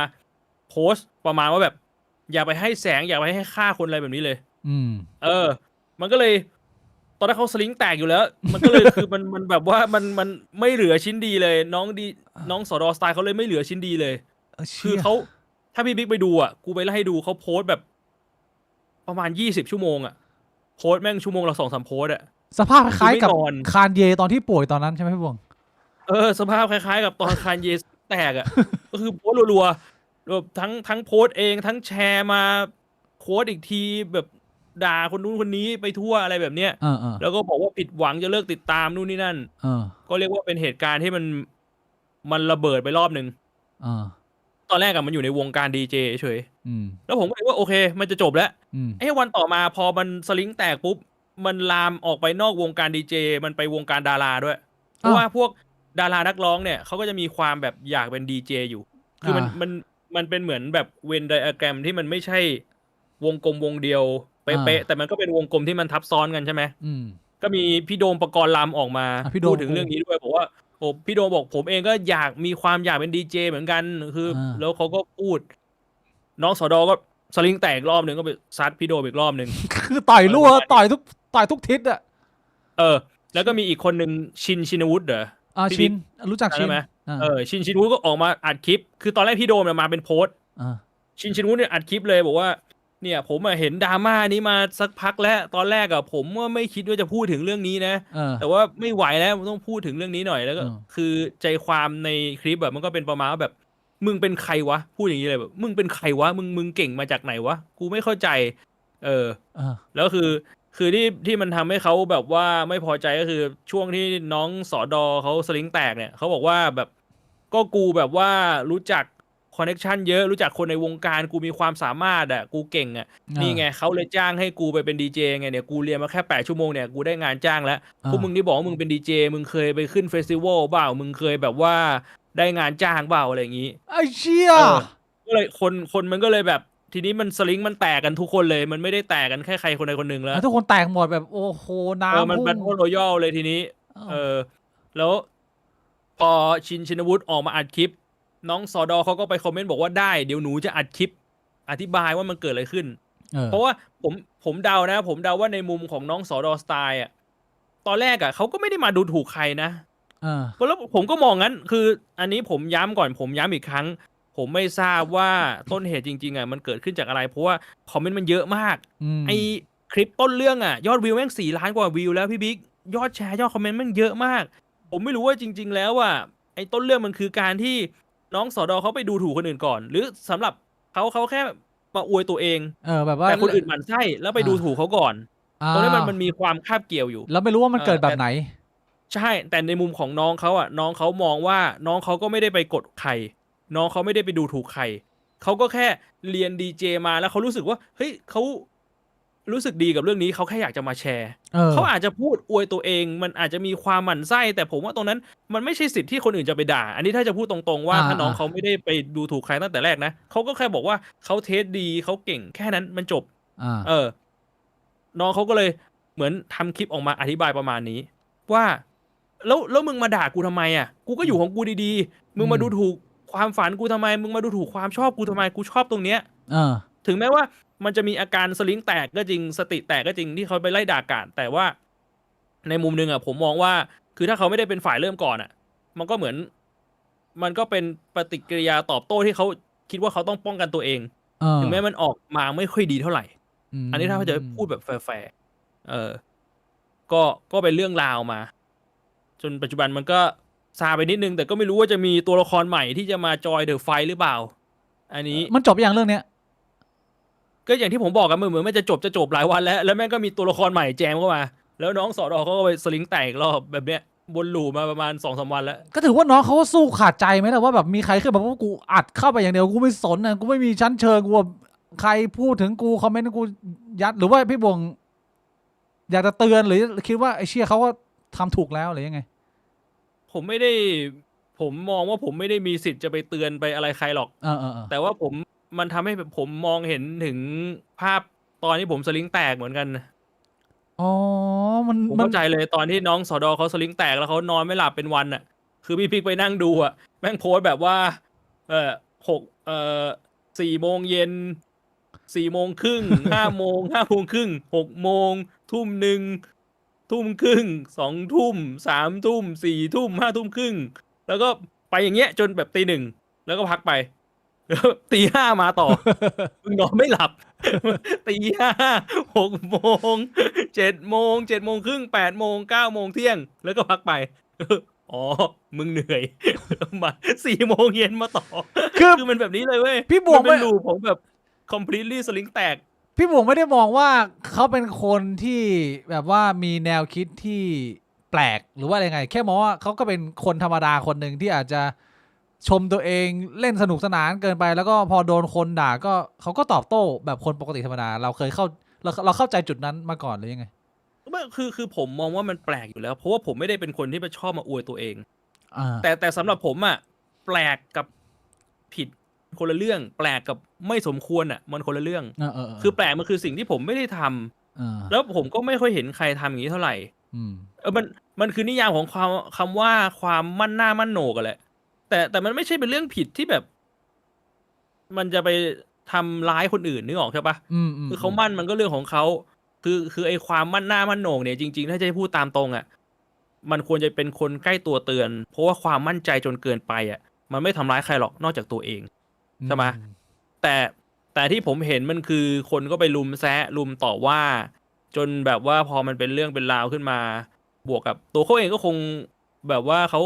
โพสต์ประมาณว่าแบบอย่าไปให้แสงอย่าไปให้ค่าคนอะไรแบบนี้เลยมันก็เลยตอนนั้นเขาสลิงแตกอยู่แล้วมันก็เลย คือมันแบบว่ามันไม่เหลือชิ้นดีเลยน้องสดอสไตล์เขาเลยไม่เหลือชิ้นดีเลยคือเขาถ้าพี่บิ๊กไปดูกูไปไล่ให้ดูเขาโพสต์แบบประมาณ20 ชั่วโมงโพสต์แม่งชั่วโมงละ2-3โพสต์สภาพคล้ายกับคานเยตอนที่ป่วยตอนนั้นใช่ไหมพี่บวงสภาพคล้ายๆกับตอนคานเยแตกก็คือโพสต์รัวๆทั้งโพสต์เองทั้งแชร์มาโค้ดอีกทีแบบด่าคนนู้นคนนี้ไปทั่วอะไรแบบเนี้ยแล้วก็บอกว่าผิดหวังจะเลิกติดตามนู่นนี่นั่นก็เรียกว่าเป็นเหตุการณ์ที่มันระเบิดไปรอบนึงตอนแรกมันอยู่ในวงการดีเจเฉยแล้วผมก็คิดว่าโอเคมันจะจบแล้ววันต่อมาพอมันสลิงแตกปุ๊บมันลามออกไปนอกวงการดีเจมันไปวงการดาราด้วยเพราะว่าพวกดารานักร้องเนี่ยเขาก็จะมีความแบบอยากเป็นดีเจอยู่คือมันเป็นเหมือนแบบเวนไดอะแกรมที่มันไม่ใช่วงกลมวงเดียวเป๊ะแต่มันก็เป็นวงกลมที่มันทับซ้อนกันใช่ไหมก็มีพี่โดมปกรณ์ลำออกมาพูดถึงเรื่องนี้ด้วยบอกว่าพี่โดมบอกผมเองก็อยากมีความอยากเป็นดีเจเหมือนกันคือแล้วเขาก็พูดน้องสดก็สลิงแตกรอบหนึ่งก็ไปซัดพี่โดมอีกรอบหนึ่งคือต่อยรั่วต่อยทุกทิศแล้วก็มีอีกคนหนึ่งชินวุฒิชินรู้จักชินไหมชินวุฒิก็ออกมาอัดคลิปคือตอนแรกพี่โดมมาเป็นโพสต์ชินวุฒิเนี่ยอัดคลิปเลยบอกว่าเนี่ยผมเห็นดราม่านี้มาสักพักแล้วตอนแรกผมว่าไม่คิดว่าจะพูดถึงเรื่องนี้นะแต่ว่าไม่ไหวแล้วต้องพูดถึงเรื่องนี้หน่อยแล้วก็คือใจความในคลิปมันก็เป็นประมาณว่าแบบมึงเป็นใครวะพูดอย่างนี้เลยแบบมึงเป็นใครวะมึงเก่งมาจากไหนวะกูไม่เข้าใจแล้วคือที่มันทำให้เขาแบบว่าไม่พอใจก็คือช่วงที่น้องสอดอเขาสลิงแตกเนี่ยเขาบอกว่าแบบก็กูแบบว่ารู้จักคอนเนคชั่นเยอะรู้จักคนในวงการกูมีความสามารถกูเก่งนี่ไงเขาเลยจ้างให้กูไปเป็นดีเจไงเนี่ยกูเรียนมาแค่8 ชั่วโมงเนี่ยกูได้งานจ้างแล้วพวกมึงที่บอกว่ามึงเป็นดีเจมึงเคยไปขึ้นเฟสติวัลเปล่ามึงเคยแบบว่าได้งานจ้างเปล่าอะไรอย่างนี้ไอ้เชี่ยก็เลยคนมันก็เลยแบบทีนี้มันสลิงมันแตกกันทุกคนเลยมันไม่ได้แตกกันแค่ใครคนใดคนหนึ่งแล้วทุกคนแตกหมดแบบโอ้โหน้ำมันเป็นโคตรรอยัลเลยทีนี้แล้วพอชินวุฒิออกมาอัดคลิปน้องสอดอเขาก็ไปคอมเมนต์บอกว่าได้เดี๋ยวหนูจะอัดคลิปอธิบายว่ามันเกิดอะไรขึ้นเพราะว่าผมเดานะผมเดาว่าในมุมของน้องสอดอสไตล์ตอนแรกเขาก็ไม่ได้มาดูถูกใครนะแล้วผมก็มองงั้นคืออันนี้ผมย้ำก่อนผมย้ำอีกครั้งผมไม่ทราบว่าต้นเหตุจริงๆมันเกิดขึ้นจากอะไรเพราะว่าคอมเมนต์มันเยอะมากไอคลิปต้นเรื่องยอดวิวแม่ง4 ล้านกว่าวิวแล้วพี่บิ๊กยอดแชร์ยอดคอมเมนต์แม่งเยอะมากผมไม่รู้ว่าจริงๆแล้วไอ้ต้นเรื่องมันคือการที่น้องสอดอเขาไปดูถูกคนอื่นก่อนหรือสำหรับเขาแค่มาอวยตัวเองแบบว่าแต่คนอื่นหมั่นไส้แล้วไปดูถูกเขาก่อนตรงนี้มันมีความคาบเกี่ยวอยู่แล้วไม่รู้ว่ามันเกิดแบบไหนใช่แต่ในมุมของน้องเขาน้องเขามองว่าน้องเขาก็ไม่ได้ไปกดใครน้องเขาไม่ได้ไปดูถูกใครเขาก็แค่เรียนดีเจมาแล้วเขารู้สึกว่าเฮ้ยเขารู้สึกดีกับเรื่องนี้เขาแค่อยากจะมาแชร์เขาอาจจะพูดอวยตัวเองมันอาจจะมีความหมั่นไส้แต่ผมว่าตรงนั้นมันไม่ใช่สิทธิ์ที่คนอื่นจะไปด่าอันนี้ถ้าจะพูดตรงๆว่าถ้าน้องเขาไม่ได้ไปดูถูกใครตั้งแต่แรกนะเขาก็แค่บอกว่าเขาเทสดีเขาเก่งแค่นั้นมันจบน้องเขาก็เลยเหมือนทำคลิปออกมาอธิบายประมาณนี้ว่าแล้วมึงมาด่ากูทำไมกูก็อยู่ของกูดีๆมึงมาดูถูกความฝันกูทำไมมึงมาดูถูกความชอบกูทำไมกูชอบตรงเนี้ยถึงแม้ว่ามันจะมีอาการสลิงแตกก็จริงสติแตกก็จริงที่เขาไปไล่ด่ากาดแต่ว่าในมุมนึงผมมองว่าคือถ้าเขาไม่ได้เป็นฝ่ายเริ่มก่อนมันก็เหมือนมันก็เป็นปฏิกิริยาตอบโต้ที่เขาคิดว่าเขาต้องป้องกันตัวเองถึงแม้มันออกมาไม่ค่อยดีเท่าไหร่อันนี้ถ้าเขาจะพูดแบบแฟร์ก็เป็นเรื่องราวมาจนปัจจุบันมันก็ ซาไปนิดนึงแต่ก็ไม่รู้ว่าจะมีตัวละครใหม่ที่จะมาจอยเดอะไฟหรือเปล่าอันนี้มันจบอย่างเรื่องเนี้ยก็อย่างที่ผมบอกกันเหมือนมันจะจบหลายวันแล้วแม่งก็มีตัวละครใหม่แจมเข้ามาแล้วน้องสอดอเขาก็ไปสลิงแตกรอบแบบเนี้ยวนลูปมาประมาณ2-3 วันแล้วก็ถือว่าน้องเขาสู้ขาดใจไหมล่ะว่าแบบมีใครขึ้นแบบว่ากูอัดเข้าไปอย่างเดียวกูไม่สนนะกูไม่มีชั้นเชิงกูใครพูดถึงกูคอมเมนต์กูยัดหรือว่าพี่บวงอยากจะเตือนหรือคิดว่าไอ้เชี่ยเขาก็ทำถูกแล้วหรือยังไงผมไม่ได้ผมมองว่าผมไม่ได้มีสิทธิ์จะไปเตือนไปอะไรใครหรอกแต่ว่ามันทำให้ผมมองเห็นถึงภาพตอนที่ผมสลิงแตกเหมือนกันอ๋อผมเข้าใจเลยตอนที่น้องสอดอเขาสลิงแตกแล้วเขานอนไม่หลับเป็นวันอ่ะคือพี่พิกไปนั่งดูอ่ะแม่งโพสแบบว่าหก4 โมงเย็น4 โมงครึ่ง5 โมงครึ่ง6 โมง1 ทุ่ม1 ทุ่มครึ่ง2 ทุ่ม3 ทุ่ม4 ทุ่ม5 ทุ่มครึ่งแล้วก็ไปอย่างเงี้ยจนแบบตี 1แล้วก็พักไปแล้วตี 5มาต่อมึงนอนไม่หลับตี 56 โมง7 โมง7 โมงครึ่ง8 โมง9 โมงเที่ยงแล้วก็พักไปอ๋อมึงเหนื่อยมา4 โมงเย็นมาต่อคือมันแบบนี้เลยเว้ยพี่บวงเป็นลูปของแบบ completely สลิงแตกพี่บวงไม่ได้มองว่าเขาเป็นคนที่แบบว่ามีแนวคิดที่แปลกหรือว่าอะไรไงแค่มองว่าเขาก็เป็นคนธรรมดาคนหนึ่งที่อาจจะชมตัวเองเล่นสนุกสนานเกินไปแล้วก็พอโดนคนด่าก็เขาก็ตอบโต้แบบคนปกติธรรมดาเราเคยเข้าเราเข้าใจจุดนั้นมาก่อนหรือยังไงไม่คือผมมองว่ามันแปลกอยู่แล้วเพราะว่าผมไม่ได้เป็นคนที่ไปชอบมาอวยตัวเองแต่สำหรับผมอ่ะแปลกกับผิดคนละเรื่องแปลกกับไม่สมควรอ่ะมันคนละเรื่องคือแปลกมันคือสิ่งที่ผมไม่ได้ทำแล้วผมก็ไม่ค่อยเห็นใครทำอย่างนี้เท่าไหร่มันคือนิยามของคำว่าความมั่นหน้ามั่นโหนกกันแหละแต่มันไม่ใช่เป็นเรื่องผิดที่แบบมันจะไปทำร้ายคนอื่นนึกออกใช่ปะคือเขามั่นมันก็เรื่องของเขาคือไอ้ความมั่นหน้ามั่นโหนกเนี่ยจริงๆถ้าจะพูดตามตรงอ่ะมันควรจะเป็นคนใกล้ตัวเตือนเพราะว่าความมั่นใจจนเกินไปอ่ะมันไม่ทำร้ายใครหรอกนอกจากตัวเองใช่ไหมแต่ที่ผมเห็นมันคือคนก็ไปลุมแซะลุมต่อว่าจนแบบว่าพอมันเป็นเรื่องเป็นราวขึ้นมาบวกกับตัวเขาเองก็คงแบบว่าเขา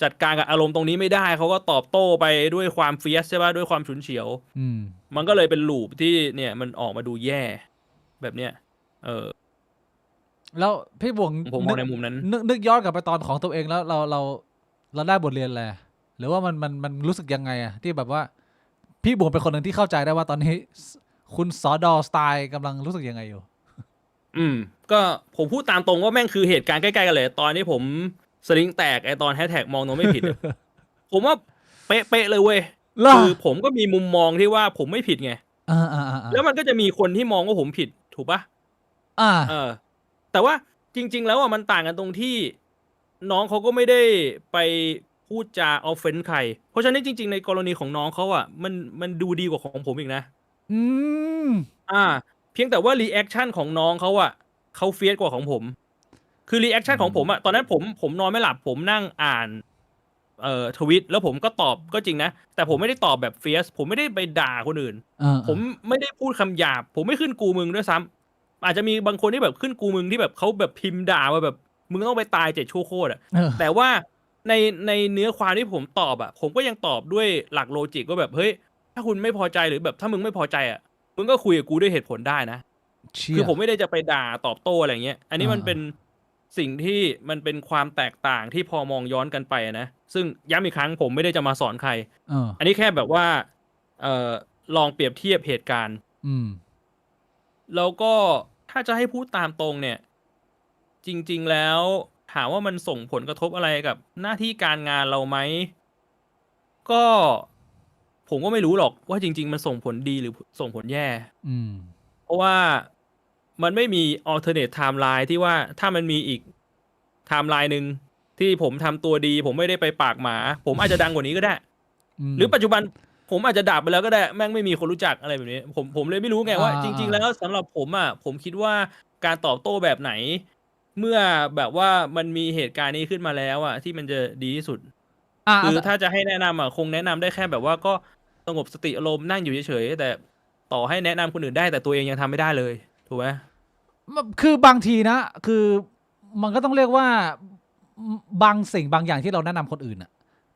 จัดการกับอารมณ์ตรงนี้ไม่ได้เขาก็ตอบโต้ไปด้วยความเฟียสใช่ป่ะด้วยความฉุนเฉียวมันก็เลยเป็นลูปที่เนี่ยมันออกมาดูแย่แบบเนี้ยแล้วพี่บวงผมมองในมุมนั้นนึกย้อนกลับไปตอนของตัวเองแล้วเราได้บทเรียนอะไรหรือว่ามันรู้สึกยังไงอะที่แบบว่าพี่บวงเป็นคนหนึ่งที่เข้าใจได้ว่าตอนนี้คุณสอดอสไตล์กำลังรู้สึกยังไงอยู่ก็ผมพูดตามตรงว่าแม่งคือเหตุการณ์ใกล้ๆกันเลยตอนที่ผมสลิงแตกไอตอนแฮชแท็กมองโน้ไม่ผิด ผมว่าเป๊ะเลยเว้ยคือผมก็มีมุมมองที่ว่าผมไม่ผิดไงแล้วมันก็จะมีคนที่มองว่าผมผิดถูกปะแต่ว่าจริงๆแล้วมันต่างกันตรงที่น้องเขาก็ไม่ได้ไปพูดจาออฟเฟนส์ใครเพราะฉะนั้นจริงๆในกรณีของน้องเขามันดูดีกว่าของผมอีกนะเพียงแต่ว่ารีแอคชั่นของน้องเขาเฟียสกว่าของผมคือรีแอคชั่นของผมตอนนั้นผมนอนไม่หลับผมนั่งอ่านทวิตแล้วผมก็ตอบก็จริงนะแต่ผมไม่ได้ตอบแบบเฟียสผมไม่ได้ไปด่าคนอื่นผมไม่ได้พูดคำหยาบผมไม่ขึ้นกูมึงด้วยซ้ำอาจจะมีบางคนที่แบบขึ้นกูมึงที่แบบเขาแบบพิมพ์ด่าว่าแบบมึงต้องไปตาย7 ชั่วโคตรแต่ว่าในเนื้อความที่ผมตอบผมก็ยังตอบด้วยหลักโลจิกว่าแบบเฮ้ยถ้าคุณไม่พอใจหรือแบบถ้ามึงไม่พอใจมึงก็คุยกับกูด้วยเหตุผลได้นะคือผมไม่ได้จะไปด่าตอบโต้อะไรเงี้ยอันนี้มันเป็นสิ่งที่มันเป็นความแตกต่างที่พอมองย้อนกันไปนะซึ่งย้ำอีกครั้งผมไม่ได้จะมาสอนใครอันนี้แค่แบบว่าลองเปรียบเทียบเหตุการณ์แล้วก็ถ้าจะให้พูดตามตรงเนี่ยจริงๆแล้วถามว่ามันส่งผลกระทบอะไรกับหน้าที่การงานเราไหมก็ผมก็ไม่รู้หรอกว่าจริงๆมันส่งผลดีหรือส่งผลแย่เพราะว่ามันไม่มี alternate timeline ที่ว่าถ้ามันมีอีก timeline นึงที่ผมทำตัวดีผมไม่ได้ไปปากหมาผมอาจจะดังกว่านี้ก็ได้หรือปัจจุบันผมอาจจะดับไปแล้วก็ได้แม่งไม่มีคนรู้จักอะไรแบบนี้ผมเลยไม่รู้ไงว่าจริงๆแล้วสำหรับผมคิดว่าการตอบโต้แบบไหนเมื่อแบบว่ามันมีเหตุการณ์นี้ขึ้นมาแล้วที่มันจะดีที่สุดคือถ้าจะให้แนะนำคงแนะนำได้แค่แบบว่าก็สงบสติอารมณ์นั่งอยู่เฉยๆแต่ต่อให้แนะนำคนอื่นได้แต่ตัวเองยังทำไม่ได้เลยถูกไหมคือบางทีนะคือมันก็ต้องเรียกว่า บางสิ่งบางอย่างที่เราแนะนำคนอื่นอ่ะ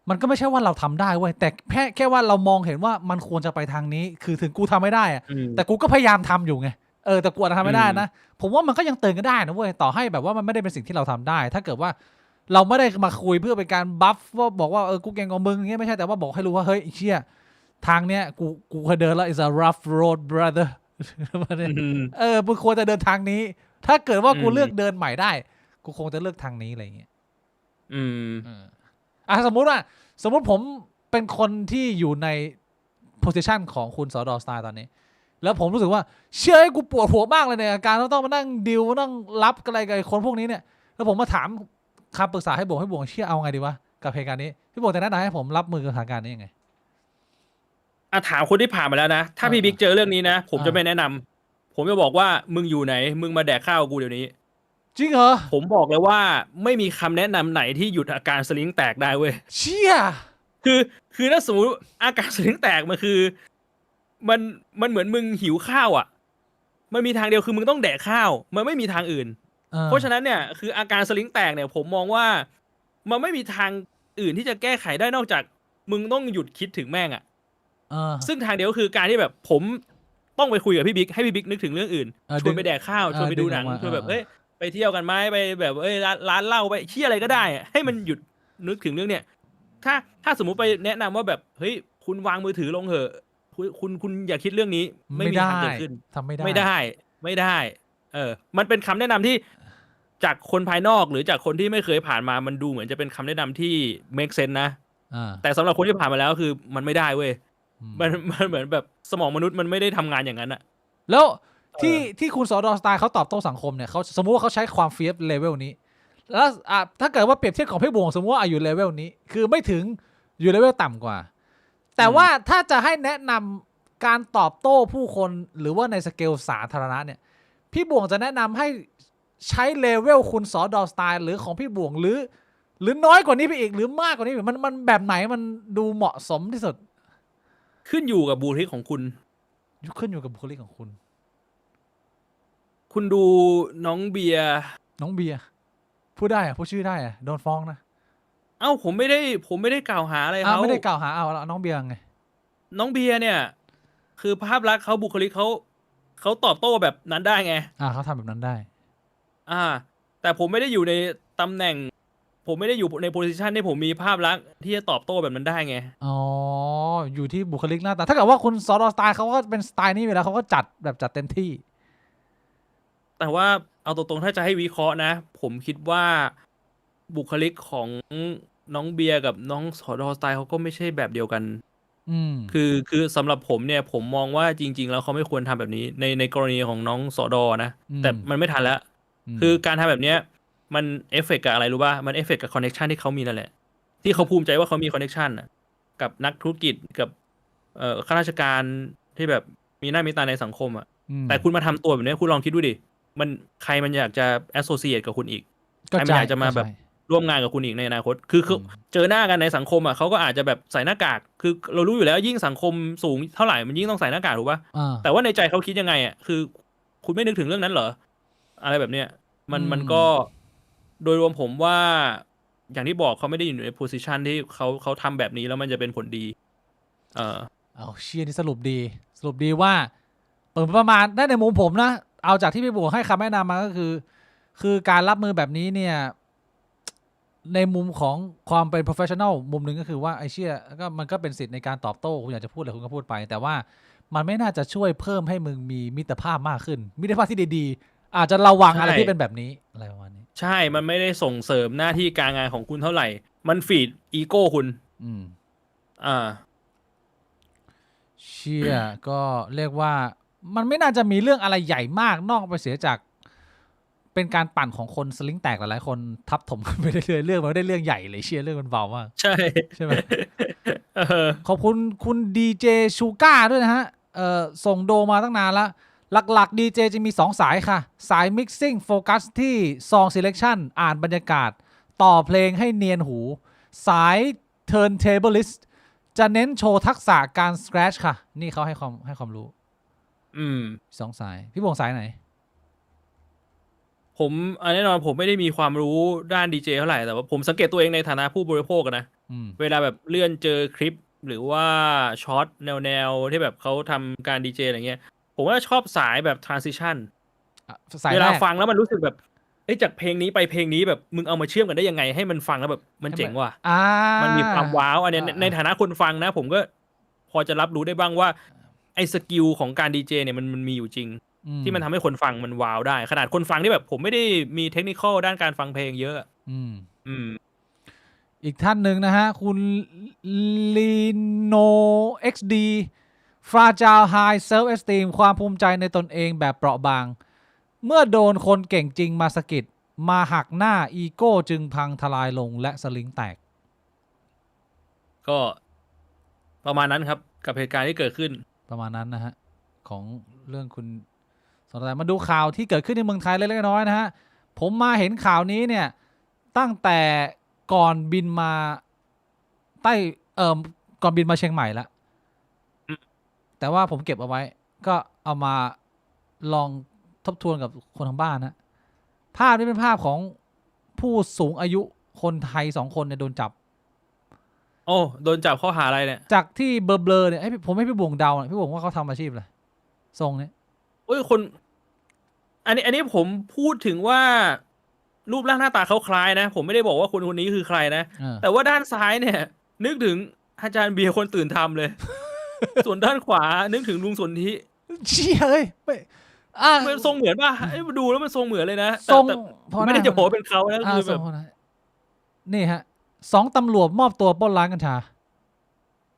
มันก็ไม่ใช่ว่าเราทำได้เว้ยแต่แค่ว่าเรามองเห็นว่ามันควรจะไปทางนี้คือถึงกูทำไม่ได้อ่ะแต่กูก็พยายามทำอยู่ไงแต่กูอาจจะทำไม่ได้นะผมว่ามันก็ยังเตือนกันได้นะเว้ยต่อให้แบบว่ามันไม่ได้เป็นสิ่งที่เราทำได้ ถ้าเกิดว่าเราไม่ได้มาคุยเพื่อเป็นการบัฟว่าบอกว่ากูเก่งกว่ามึงอย่างเงี้ยไม่ใช่แต่ว่าบอกให้รู้ว่าเฮ้ยไอ้เชี่ยทางเนี้ยกูเคยเดินแล้ว is a rough road brother มึงควรจะเดินทางนี้ถ้าเกิดว่ากูเลือกเดินใหม่ได้กูคงจะเลือกทางนี้อะไรอย่างเงี้ยสมมุติผมเป็นคนที่อยู่ใน position ของคุณสอดอสไตล์ตอนนี้แล้วผมรู้สึกว่าเชื่อให้กูปวดหัวมากเลยเนี่ยการต้องมานั่งดิวนั่งรับอะไรกับคนพวกนี้เนี่ยแล้วผมมาถามคำปรึกษาให้บวกเชื่อเอาไงดีวะกับเหตุการณ์นี้พี่บวกจะแนะนำให้ผมรับมือกับสถานการณ์นี้ยังไงถามคนที่ผ่านมาแล้วนะถ้าพี่บิ๊กเจอเรื่องนี้นะผมจะไม่แนะนำผมจะบอกว่ามึงอยู่ไหนมึงมาแดกข้าวกูเดี๋ยวนี้จริงเหรอผมบอกเลยว่าไม่มีคำแนะนำไหนที่หยุดอาการสลิงแตกได้เว้ยเชี่ยคือถ้าสมมติอาการสลิงแตกมันคือมันเหมือนมึงหิวข้าวอ่ะมันมีทางเดียวคือมึงต้องแดกข้าวมันไม่มีทางอื่นเพราะฉะนั้นเนี่ยคืออาการสลิงแตกเนี่ยผมมองว่ามันไม่มีทางอื่นที่จะแก้ไขได้นอกจากมึงต้องหยุดคิดถึงแม่งอ่ะซึ่งทางเดียวคือการที่แบบผมต้องไปคุยกับพี่บิ๊กให้พี่บิ๊กนึกถึงเรื่องอื่นชวนไปแดกข้าวชวนไปดูหนังชวนแบบเฮ้ยไปเที่ยวกันไหมไปแบบร้านเหล้าไปเที่ยอะไรก็ได้ให้มันหยุดนึกถึงเรื่องเนี้ยถ้าสมมุติไปแนะนำว่าแบบเฮ้ยคุณวางมือถือลงเถอะคุณอย่าคิดเรื่องนี้ไม่มีทางเกิดขึ้นทำไม่ได้มันเป็นคำแนะนำที่จากคนภายนอกหรือจากคนที่ไม่เคยผ่านมามันดูเหมือนจะเป็นคำแนะนำที่ make sense นะแต่สำหรับคนที่ผ่านมาแล้วคือมันไม่ได้เว้ยมันเหมือนแบบสมองมนุษย์มันไม่ได้ทำงานอย่างนั้นอะแล้วที่คุณสอดอสไตล์เขาตอบโต้สังคมเนี่ยเขาสมมุติว่าเขาใช้ความเฟียสเลเวลนี้แล้วถ้าเกิดว่าเปรียบเทียบของพี่บวงสมมติว่าอยู่เลเวลนี้คือไม่ถึงอยู่เลเวลต่ำกว่าแต่ว่าถ้าจะให้แนะนำการตอบโต้ผู้คนหรือว่าในสเกลสาธารณะเนี่ยพี่บวงจะแนะนำให้ใช้เลเวลคุณสอดอสไตล์หรือของพี่บวงหรือน้อยกว่านี้ไปอีกหรือมากกว่านี้มันแบบไหนมันดูเหมาะสมที่สุดขึ้นอยู่กับบุคลิกของคุณขึ้นอยู่กับบุคลิกของคุณดูน้องเบียร์พูดได้อะพูดชื่อได้อะโดนฟ้องนะผมไม่ได้กล่าวหาอะไรเขาไม่ได้กล่าวหาแล้วน้องเบียร์ไงน้องเบียร์เนี่ยคือภาพลักษณ์เขาบุคลิกเขาตอบโต้แบบนั้นได้ไงเขาทำแบบนั้นได้แต่ผมไม่ได้อยู่ในตำแหน่งผมไม่ได้อยู่ในโพสิชันที่ผมมีภาพลักษณ์ที่จะตอบโต้แบบนั้นได้ไงอยู่ที่บุคลิกหน้าตาถ้าเกิดว่าคุณซอสไตล์เขาก็เป็นสไตล์นี้ไปแล้วเขาก็จัดเต็มที่แต่ว่าเอาตรงๆถ้าจะให้วิเคราะห์นะผมคิดว่าบุคลิกของน้องเบียร์กับน้องสอดอสไตล์เขาก็ไม่ใช่แบบเดียวกันคือสำหรับผมเนี่ยผมมองว่าจริงๆแล้วเขาไม่ควรทำแบบนี้ในกรณีของน้องสอดอนะแต่มันไม่ทันแล้วคือการทำแบบเนี้ยมันเอฟเฟกต์กับอะไรรู้ป่ะมันเอฟเฟกต์กับคอนเนคชันที่เขามีนั่นแหละที่เขาภูมิใจว่าเขามีคอนเนคชันกับนักธุรกิจกับข้าราชการที่แบบมีหน้ามีตาในสังคมแต่คุณมาทำตัวแบบนี้คุณลองคิดดูดิมันใครมันอยากจะแอสโซเชียตกับคุณอีกใครมันอยากจะมาแบบร่วมงานกับคุณอีกในอนาคตคือเจอหน้ากันในสังคมเขาก็อาจจะแบบใส่หน้ากากคือเรารู้อยู่แล้วยิ่งสังคมสูงเท่าไหร่มันยิ่งต้องใส่หน้ากากถูกป่ะแต่ว่าในใจเขาคิดยังไงคือคุณไม่นึกถึงเรื่องนั้นเหรออะไรแบบเนี้ยมันก็โดยรวมผมว่าอย่างที่บอกเขาไม่ได้อยู่ในโพสิชันที่เขาทำแบบนี้แล้วมันจะเป็นผลดีเชียร์นี่สรุปดีว่าประมาณได้ในมุมผมนะเอาจากที่พี่บัวให้คำแนะนำมาก็คือการรับมือแบบนี้เนี่ยในมุมของความเป็น professional มุมหนึ่งก็คือว่าไอเชี่ยก็มันก็เป็นสิทธิ์ในการตอบโต้คุณอยากจะพูดอะไรคุณก็พูดไปแต่ว่ามันไม่น่าจะช่วยเพิ่มให้มึงมีมิตรภาพมากขึ้นมิตรภาพที่ดีๆอาจจะระวังอะไรที่เป็นแบบนี้อะไรประมาณนี้ใช่มันไม่ได้ส่งเสริมหน้าที่การงานของคุณเท่าไหร่มันฟีดอีโก้คุณเชี่ยก็เรียกว่ามันไม่น่าจะมีเรื่องอะไรใหญ่มากนอกไปเสียจากเป็นการปั่นของคนสลิงแตกหลายๆคนทับถมไปเรื่อยๆเรื่องมันไม่ได้เรื่องใหญ่เลยเชี่ยเรื่องมันเบามากใช่ไหมขอบคุณคุณดีเจชูก้าด้วยนะฮะส่งโดมาตั้งนานแล้วหลักๆดีเจจะมี2สายค่ะสาย mixing โฟกัสที่ song selection อ่านบรรยากาศต่อเพลงให้เนียนหูสาย turntablist จะเน้นโชว์ทักษะการ scratch ค่ะนี่เขาให้ความรู้2สายพี่บวงสายไหน ผมแน่นอนผมไม่ได้มีความรู้ด้านดีเจเท่าไหร่แต่ว่าผมสังเกตตัวเองในฐานะผู้บริโภคนะเวลาแบบเลื่อนเจอคลิปหรือว่าช็อตแนวที่แบบเขาทำการดีเจอะไรเงี้ยผมว่าชอบสายแบบ transition เวลาฟังแล้วมันรู้สึกแบบจากเพลงนี้ไปเพลงนี้แบบมึงเอามาเชื่อมกันได้ยังไงให้มันฟังแล้วแบบมันเจ๋งว่ะมันมีความว้าวอันนี้ในฐานะคนฟังนะผมก็พอจะรับรู้ได้บ้างว่าไอ้สกิลของการดีเจเนี่ยมันมีอยู่จริงที่มันทำให้คนฟังมันว้าวได้ขนาดคนฟังที่แบบผมไม่ได้มีเทคนิคอลด้านการฟังเพลงเยอะอีกท่านหนึ่งนะฮะคุณลีโน XD Fragile High Self Esteem ความภูมิใจในตนเองแบบเปราะบางเมื่อโดนคนเก่งจริงมาสะกิดมาหักหน้าอีโก้จึงพังทลายลงและสลิงแตกก็ประมาณนั้นครับกับเหตุการณ์ที่เกิดขึ้นประมาณนั้นนะฮะของเรื่องคุณสนใจมาดูข่าวที่เกิดขึ้นในเมืองไทยเล็กๆน้อยๆนะฮะผมมาเห็นข่าวนี้เนี่ยตั้งแต่ก่อนบินมาก่อนบินมาเชียงใหม่แล้วแต่ว่าผมเก็บเอาไว้ก็เอามาลองทบทวนกับคนทางบ้านนะภาพนี้เป็นภาพของผู้สูงอายุคนไทย2 คนเนี่ยโดนจับโอ้โดนจับข้อหาอะไรเนี่ยจากที่เบลอๆเนี่ยผมให้พี่บวงเดาพี่บวงว่าเขาทำอาชีพอะไรทรงนี้คนอันนี้ผมพูดถึงว่ารูปร่างหน้าตาเขาคล้ายนะผมไม่ได้บอกว่าคนนี้คือใครนะแต่ว่าด้านซ้ายเนี่ยนึกถึงอาจารย์เบียร์คนตื่นทำเลย ส่วนด้านขวานึกถึงลุงสนธิเชี่ยเลยมันทรงเหมือนป่ะดูแล้วมันทรงเหมือนเลยนะทรงไม่ได้จะบอกเป็นเขานะคือแบบนี่ฮะ2 ตำรวจมอบตัวปล้นร้านกัญชา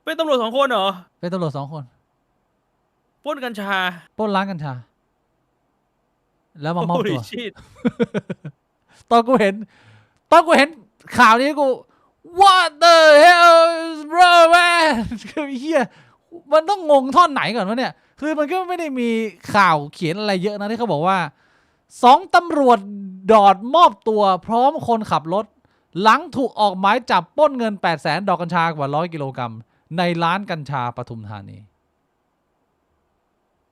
เป็นตำรวจ2 คนเหรอเป็นตำรวจ2 คนปล้นกัญชาปล้นร้านกัญชาแล้วมามอบตัวตอนกูเห็นข่าวนี้กู What the hell bro man คือเฮียมันต้องงงท่อนไหนก่อนวะเนี่ยคือมันก็ไม่ได้มีข่าวเขียนอะไรเยอะนะที่เขาบอกว่า2 ตำรวจดอดมอบตัวพร้อมคนขับรถหลังถูกออกหมายจับปล้นเงิน 800,000 ดอกกัญชากว่า100 กิโลกรัมในร้านกัญชาปทุมธานี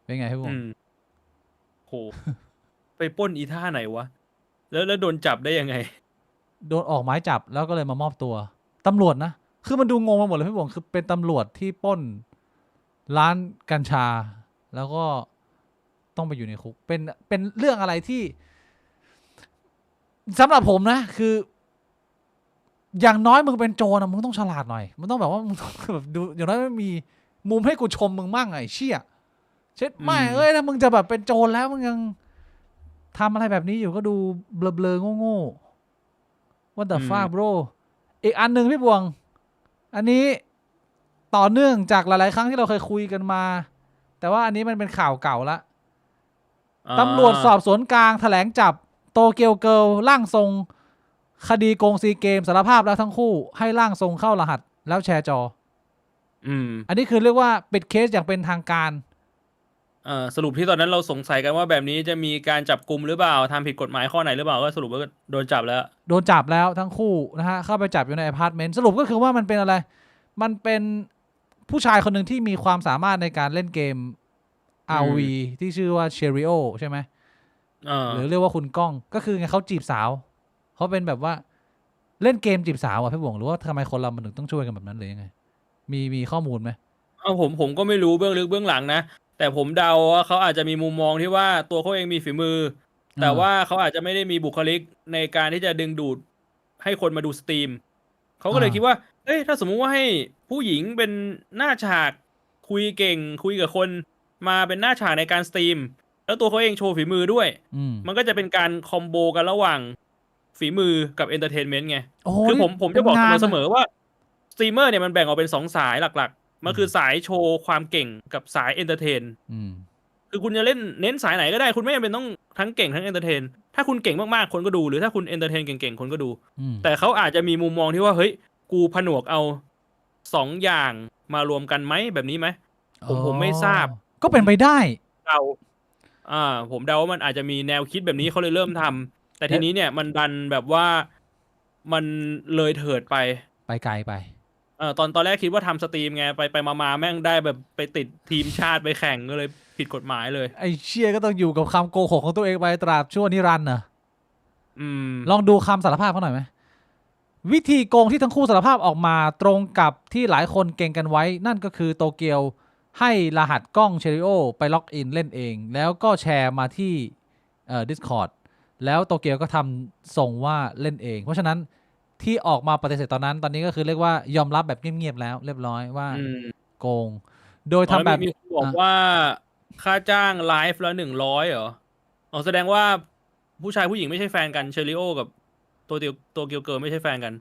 เป็นไงพี่บุ๋มโหไปปล้นอีท่าไหนวะแล้วโดนจับได้ยังไงโดนออกหมายจับแล้วก็เลยมามอบตัวตำรวจนะคือมันดูงงไปหมดเลยพี่บุ๋มคือเป็นตำรวจที่ปล้นร้านกัญชาแล้วก็ต้องไปอยู่ในคุกเป็นเรื่องอะไรที่สำหรับผมนะคืออย่างน้อยมึงเป็นโจรนะมึงต้องฉลาดหน่อยมึงต้องแบบว่ามึงต้องแบบดูอย่างน้อยไม่มีมุมให้กูชมมึงมั่งไอ้เชี่ยเช็ดไม่ถ้ามึงจะแบบเป็นโจรแล้วมึงยังทำอะไรแบบนี้อยู่ก็ดูเบลอๆโง่ๆ What the fuck bro อีกอันหนึ่งพี่บวงอันนี้ต่อเนื่องจากหลายๆครั้งที่เราเคยคุยกันมาแต่ว่าอันนี้มันเป็นข่าวเก่าละตำรวจสอบสวนกลางแถลงจับโตเกียวเกิร์ลร่างทรงคดีโกงซีเกมสารภาพแล้วทั้งคู่ให้ร่างทรงเข้ารหัสแล้วแชร์จออันนี้คือเรียกว่าปิดเคสอย่างเป็นทางการสรุปที่ตอนนั้นเราสงสัยกันว่าแบบนี้จะมีการจับกุมหรือเปล่าทำผิดกฎหมายข้อไหนหรือเปล่าก็สรุปว่าโดนจับแล้วทั้งคู่นะฮะเข้าไปจับอยู่ในอพาร์ตเมนต์สรุปก็คือว่ามันเป็นอะไรมันเป็นผู้ชายคนหนึ่งที่มีความสามารถในการเล่นเกม RV ที่ชื่อว่า Cherio ใช่ไหมหรือเรียกว่าคุณก้องก็คือไงเขาจีบสาวเขาเป็นแบบว่าเล่นเกมจีบสาวอ่ะพี่บวงหรือว่าทำไมคนเรามันถึงต้องช่วยกันแบบนั้นเลยยังไงมีข้อมูลไหมผมก็ไม่รู้เบื้องลึกเบื้องหลังนะแต่ผมเดาว่าเขาอาจจะมีมุมมองที่ว่าตัวเขาเองมีฝีมือแต่ว่าเขาอาจจะไม่ได้มีบุคลิกในการที่จะดึงดูดให้คนมาดูสตรีมเขาก็เลยคิดว่าถ้าสมมุติว่าให้ผู้หญิงเป็นหน้าฉากคุยเก่งคุยกับคนมาเป็นหน้าฉากในการสตรีมแล้วตัวเขาเองโชว์ฝีมือด้วยมันก็จะเป็นการคอมโบกันระหว่างฝีมือกับเอนเตอร์เทนเมนต์ไงคือผมจะบอกเสมอว่าสตรีมเมอร์เนี่ยมันแบ่งออกเป็น2 สายหลักๆมันคือสายโชว์ความเก่งกับสายเอนเตอร์เทนคือคุณจะเล่นเน้นสายไหนก็ได้คุณไม่จำเป็นต้องทั้งเก่งทั้งเอนเตอร์เทนถ้าคุณเก่งมากๆคนก็ดูหรือถ้าคุณเอนเตอร์เทนเก่งๆคนก็ดูแต่เขาอาจจะมีมุมมองที่ว่าเฮ้ยกูผนวกเอา2 อย่างมารวมกันไหมแบบนี้ไหมผมไม่ทราบก็เป็นไปได้ผมเดาว่ามันอาจจะมีแนวคิดแบบนี้เขาเลยเริ่มทำแต่ทีนี้เนี่ยมันดันแบบว่ามันเลยเถิดไปไกลไปตอนแรกคิดว่าทำสตรีมไงไปมาแม่งได้แบบไปติดทีมชาติไปแข่งก็เลยผิดกฎหมายเลยไอ้เชี่ยก็ต้องอยู่กับคำโกหกของตัวเองไปตราบชั่วนิรันดร์นะ ลองดูคำสารภาพเขาหน่อยไหมวิธีโกงที่ทั้งคู่สารภาพออกมาตรงกับที่หลายคนเก่งกันไว้นั่นก็คือโตเกียวให้รหัสกล้องเชริโอไปล็อกอินเล่นเองแล้วก็แชร์มาที่Discord แล้วโตเกียวก็ทำส่งว่าเล่นเองเพราะฉะนั้นที่ออกมาปฏิเสธตอนนี้ก็คือเรียกว่ายอมรับแบบเงียบๆแล้วเรียบร้อยว่าโกงโดยทำแบบมีคนบอกว่าค่าจ้างไลฟ์ละ100เหรอแสดงว่าผู้ชายผู้หญิงไม่ใช่แฟนกันเชอริโอกับตัวเกียวเกิร์ลไม่ใช่แฟนกัน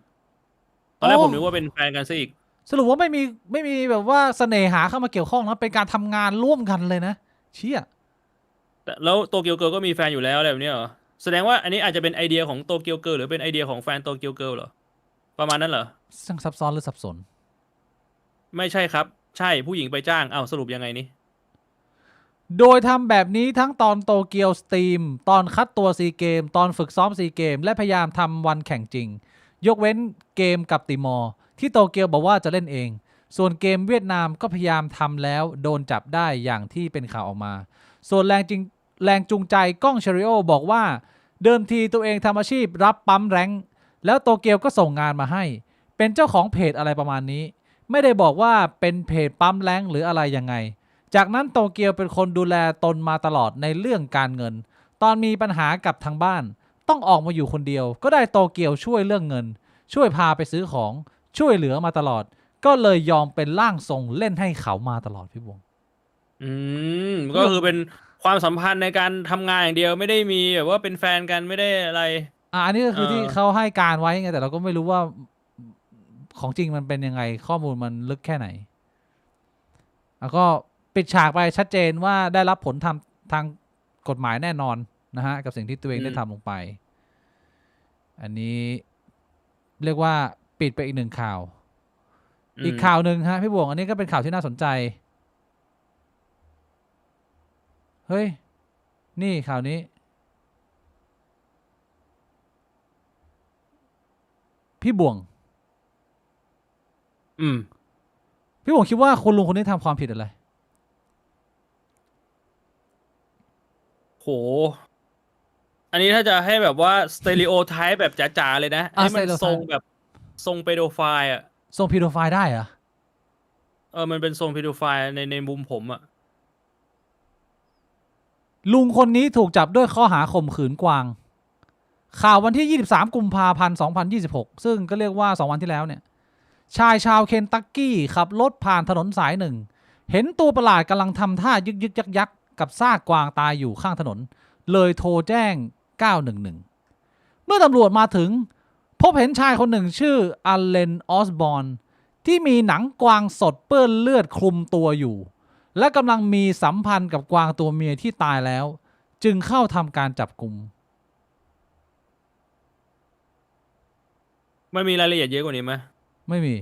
ตอนแรกผมนึกว่าเป็นแฟนกันซะอีกสรุปว่าไม่มีแบบว่าเสน่หาเข้ามาเกี่ยวข้องนะเป็นการทำงานร่วมกันเลยนะเชี่ยแล้วโตเกียวเกิร์ลก็มีแฟนอยู่แล้วอะไรแบบนี้เหรอแสดงว่าอันนี้อาจจะเป็นไอเดียของโตเกียวเกิร์ลหรือเป็นไอเดียของแฟนโตเกียวเกิร์ลเหรอประมาณนั้นเหรอช่างซับซ้อนหรือสับสนไม่ใช่ครับใช่ผู้หญิงไปจ้างสรุปยังไงนี่โดยทำแบบนี้ทั้งตอนโตเกียวสตรีมตอนคัดตัวซีเกมตอนฝึกซ้อมซีเกมและพยายามทำวันแข่งจริงยกเว้นเกมกับติมอร์ที่โตเกียวบอกว่าจะเล่นเองส่วนเกมเวียดนามก็พยายามทำแล้วโดนจับได้อย่างที่เป็นข่าวออกมาส่วนแรงจูงใจก้องเชริโอบอกว่าเดิมทีตัวเองทำอาชีพรับปั๊มแรงแล้วโตเกียวก็ส่งงานมาให้เป็นเจ้าของเพจอะไรประมาณนี้ไม่ได้บอกว่าเป็นเพจปั๊มแรงหรืออะไรยังไงจากนั้นโตเกียวเป็นคนดูแลตนมาตลอดในเรื่องการเงินตอนมีปัญหากับทางบ้านต้องออกมาอยู่คนเดียวก็ได้โตเกียวช่วยเรื่องเงินช่วยพาไปซื้อของช่วยเหลือมาตลอดก็เลยยอมเป็นร่างทรงเล่นให้เขามาตลอดพี่บวงก็คือเป็นความสัมพันธ์ในการทำงานอย่างเดียวไม่ได้มีแบบว่าเป็นแฟนกันไม่ได้อะไรอันนี้ก็คือที่เขาให้การไว้ไงแต่เราก็ไม่รู้ว่าของจริงมันเป็นยังไงข้อมูลมันลึกแค่ไหนแล้วก็ปิดฉากไปชัดเจนว่าได้รับผลทางกฎหมายแน่นอนนะฮะกับสิ่งที่ตัวเองได้ทำลงไปอันนี้เรียกว่าปิดไปอีกหนึ่งข่าวอีกข่าวหนึ่งฮะพี่บวงอันนี้ก็เป็นข่าวที่น่าสนใจเฮ้ยนี่ข่าวนี้พี่บวงพี่บวงคิดว่าคุณลุงคนนี้ทำความผิดอะไรโหอันนี้ถ้าจะให้แบบว่าสเต r ริโอไทป์แบบจ๋าๆเลยนะให้มันทรงแบบทรงเปโดไฟล์ทรงพีโดไฟล์ได้เหรอมันเป็นทรงเปโดไฟล์ในมุมผมลุงคนนี้ถูกจับด้วยข้อหาข่มขืนกวางข่าววันที่23กุมภาพันธ์2026ซึ่งก็เรียกว่า2วันที่แล้วเนี่ยชายชาวเคนตักกี้ขับรถผ่านถนนสายหนึ่งเห็นตัวประหลาดกำลังทำท่ายึกยักกับซากกวางตายอยู่ข้างถนนเลยโทรแจ้ง911เมื่อตำรวจมาถึงพบเห็นชายคนหนึ่งชื่ออัลเลนออสบอนที่มีหนังกวางสดเปื้อนเลือดคลุมตัวอยู่และกำลังมีสัมพันธ์กับกวางตัวเมียที่ตายแล้วจึงเข้าทำการจับกุมมันมีรายละเอียดเยอะกว่านี้ไหมไม่มี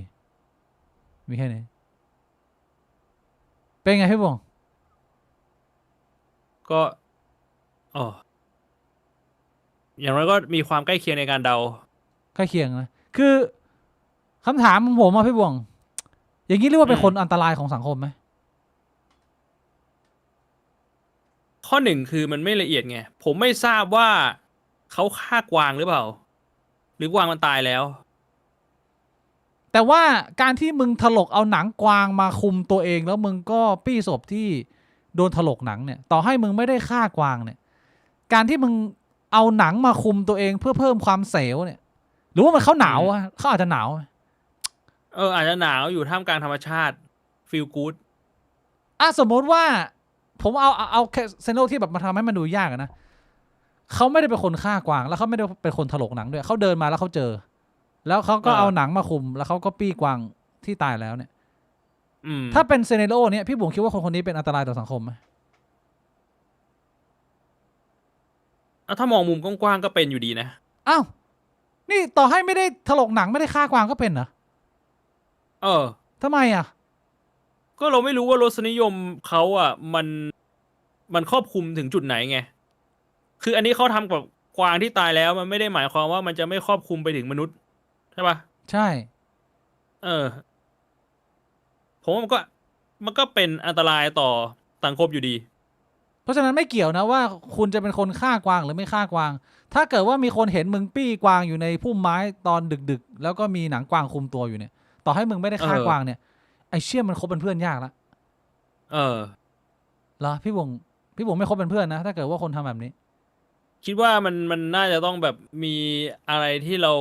แค่นี้เป็นไงพี่บงก็อย่างไรก็มีความใกล้เคียงในการเดาใกล้เคียงนะคือคำถามของผมอะพี่บวงอย่างนี้เรียกว่าเป็นคนอันตรายของสังคมไหมข้อหนึ่งคือมันไม่ละเอียดไงผมไม่ทราบว่าเขาฆ่ากวางหรือเปล่าหรือกวางมันตายแล้วแต่ว่าการที่มึงถลกเอาหนังกวางมาคุมตัวเองแล้วมึงก็ปี้ศพที่โดนถลกหนังเนี่ยต่อให้มึงไม่ได้ฆ่ากวางเนี่ยการที่มึงเอาหนังมาคุมตัวเองเพื่อเพิ่มความเสียวเนี่ยหรือว่ามันเขาหนาวอะเขาอาจจะหนาวอาจจะหนาวอยู่ท่ามกลางธรรมชาติฟีลกู๊ดสมมติว่าผมเอาเซโนที่แบบมาทำให้มันดูยากนะเขาไม่ได้เป็นคนฆ่ากวางแล้วเขาไม่ได้เป็นคนถลกหนังด้วยเขาเดินมาแล้วเขาเจอแล้วเขาก็เอาหนังมาคุมแล้วเขาก็ปี้กวางที่ตายแล้วเนี่ยถ้าเป็นเซเนโรเนี่ยพี่บุ๋มคิดว่าคนนี้เป็นอันตรายต่อสังคมไหมถ้ามองมุมกว้างๆก็เป็นอยู่ดีนะนี่ต่อให้ไม่ได้ถลกหนังไม่ได้ฆ่ากวางก็เป็นเหรอทำไมก็เราไม่รู้ว่ารสนิยมเขามันครอบคลุมถึงจุดไหนไงคืออันนี้เขาทำกับกวางที่ตายแล้วมันไม่ได้หมายความว่ามันจะไม่ครอบคลุมไปถึงมนุษย์ใช่ปะใช่ผมว่ามันก็เป็นอันตรายต่อสังคมอยู่ดี เพราะฉะนั้นไม่เกี่ยวนะว่าคุณจะเป็นคนฆ่ากวางหรือไม่ฆ่ากวางถ้าเกิดว่ามีคนเห็นมึงปี้กวางอยู่ในพุ่มไม้ตอนดึกๆแล้วก็มีหนังกวางคุมตัวอยู่เนี่ยต่อให้มึงไม่ได้ฆ่ากวางเนี่ยไอ้เชี่ยมันคบเป็นเพื่อนยากละเหรอพี่วงไม่คบเป็นเพื่อนนะถ้าเกิดว่าคนทำแบบนี้คิดว่ามันน่าจะต้องแบบมีอะไรที่เรา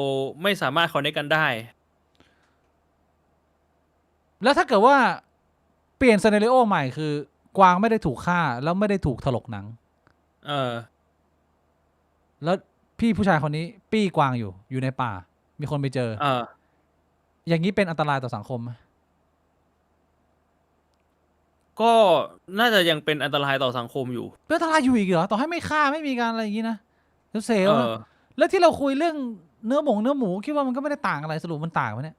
ไม่สามารถคอนเนคกันได้แล้วถ้าเกิดว่าเปลี่ยนซีนาริโอใหม่คือกวางไม่ได้ถูกฆ่าแล้วไม่ได้ถูกถลกหนังแล้วพี่ผู้ชายคนนี้ปี้กวางอยู่ในป่ามีคนไปเจออย่างนี้เป็นอันตรายต่อสังคมไหมก็น่าจะยังเป็นอันตรายต่อสังคมอยู่เป็นอันตรายอยู่อีกเหรอต่อให้ไม่ฆ่าไม่มีการอะไรอย่างนี้นะเซลแล้วที่เราคุยเรื่องเนื้อหมูคิดว่ามันก็ไม่ได้ต่างอะไรสรุปมันต่างไหมเนี่ย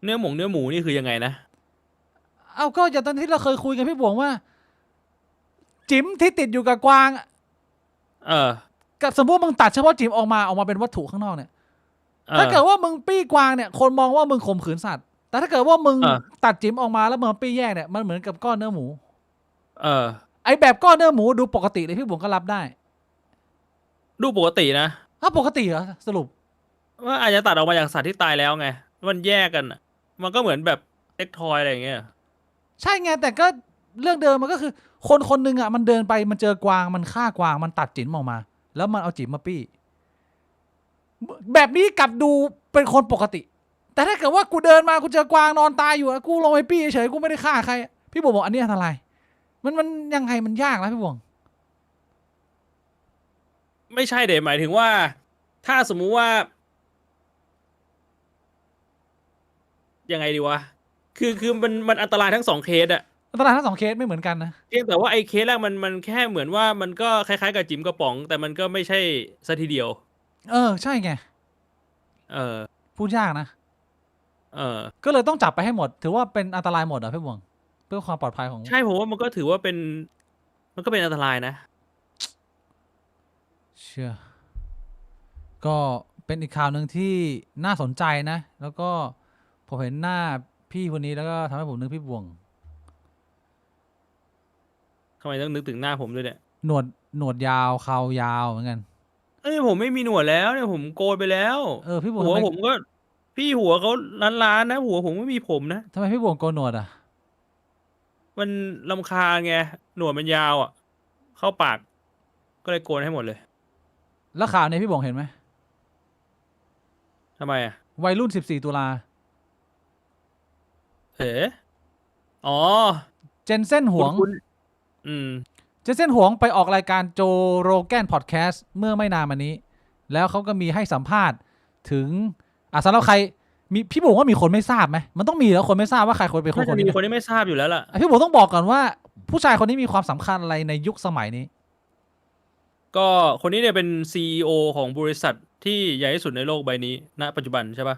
เนื้อหมูนี่คือยังไงนะเอาก็อย่างตอนที่เราเคยคุยกันพี่บวงว่าจิ๋มที่ติดอยู่กับกวางกับสมมติมึงตัดเฉพาะจิ๋มออกมาเป็นวัตถุข้างนอกเนี่ยถ้าเกิดว่ามึงปี้กวางเนี่ยคนมองว่ามึงข่มขืนสัตว์แต่ถ้าเกิดว่ามึงตัดจิ๋มออกมาแล้วมึงปี้แยกเนี่ยมันเหมือนกับก้อนเนื้อหมูไอแบบก้อนเนื้อหมูดูปกติเลยพี่บวงก็รับได้ดูปกตินะปกติเหรอสรุปว่าอาจจะตัดออกมาจากสัตว์ที่ตายแล้วไงมันแยกกันมันก็เหมือนแบบเอ็กทอยอะไรอย่างเงี้ยใช่ไงแต่ก็เรื่องเดิมมันก็คือคนหนึ่งอ่ะมันเดินไปมันเจอกวางมันฆ่ากวางมันตัดจิ๋มออกมาแล้วมันเอาจิ๋มมาปี้แบบนี้กลับดูเป็นคนปกติแต่ถ้าเกิดว่ากูเดินมากูเจอกวางนอนตายอยู่กูลงไปปี้เฉยกูไม่ได้ฆ่าใครพี่บอกอันนี้อันตรายมันยังไงมันยากนะพี่บวงไม่ใช่เดหมายถึงว่าถ้าสมมุติว่ายังไงดีวะคือมันอันตรายทั้ง2 เคสอะอันตรายทั้ง2 เคสไม่เหมือนกันนะเพียงแต่ว่าไอ้เคสแรกมันแค่เหมือนว่ามันก็คล้ายๆกับจิ๋มกระป๋องแต่มันก็ไม่ใช่ซะทีเดียวใช่ไงพูดยากนะเออก็เลยต้องจับไปให้หมดถือว่าเป็นอันตรายหมดอ่ะพี่บวงเพื่อความปลอดภัยของใช่ผมว่ามันก็ถือว่าเป็นมันก็เป็นอันตรายนะเชื่อก็เป็นอีกข่าวหนึ่งที่น่าสนใจนะแล้วก็ผมเห็นหน้าพี่คนนี้แล้วก็ทำให้ผมนึกพี่บวงทำไมต้องนึกถึงหน้าผมด้วยเนี่ยหนวดยาวเขายาวเหมือนกันผมไม่มีหนวดแล้วเนี่ยผมโกนไปแล้วพี่บวงหัวผมก็พี่หัวเขาล้านนะหัวผมไม่มีผมนะทำไมพี่บวงโกนหนวดอ่ะมันรำคาญไงหนวดมันยาวอ่ะเข้าปากก็เลยโกนให้หมดเลยแล้วข่าวนี้พี่บวงเห็นไหมทำไมอ่ะวัยรุ่น14 ตุลาอ๋อเจนเซ่นหวงเจนเซ่นหวงไปออกรายการโจโรแกนพอดแคสต์เมื่อไม่นานมานี้แล้วเขาก็มีให้สัมภาษณ์ถึงสำหรับใครมีพี่บวงว่ามีคนไม่ทราบไหมมันต้องมีแล้วคนไม่ทราบว่าใครคนเป็นคนนี้มีคนที่ไม่ทราบอยู่แล้วล่ะพี่บวงต้องบอกก่อนว่าผู้ชายคนนี้มีความสำคัญอะไรในยุคสมัยนี้ก็คนนี้เนี่ยเป็น CEO ของบริษัทที่ใหญ่ที่สุดในโลกใบนี้ณปัจจุบันใช่ปะ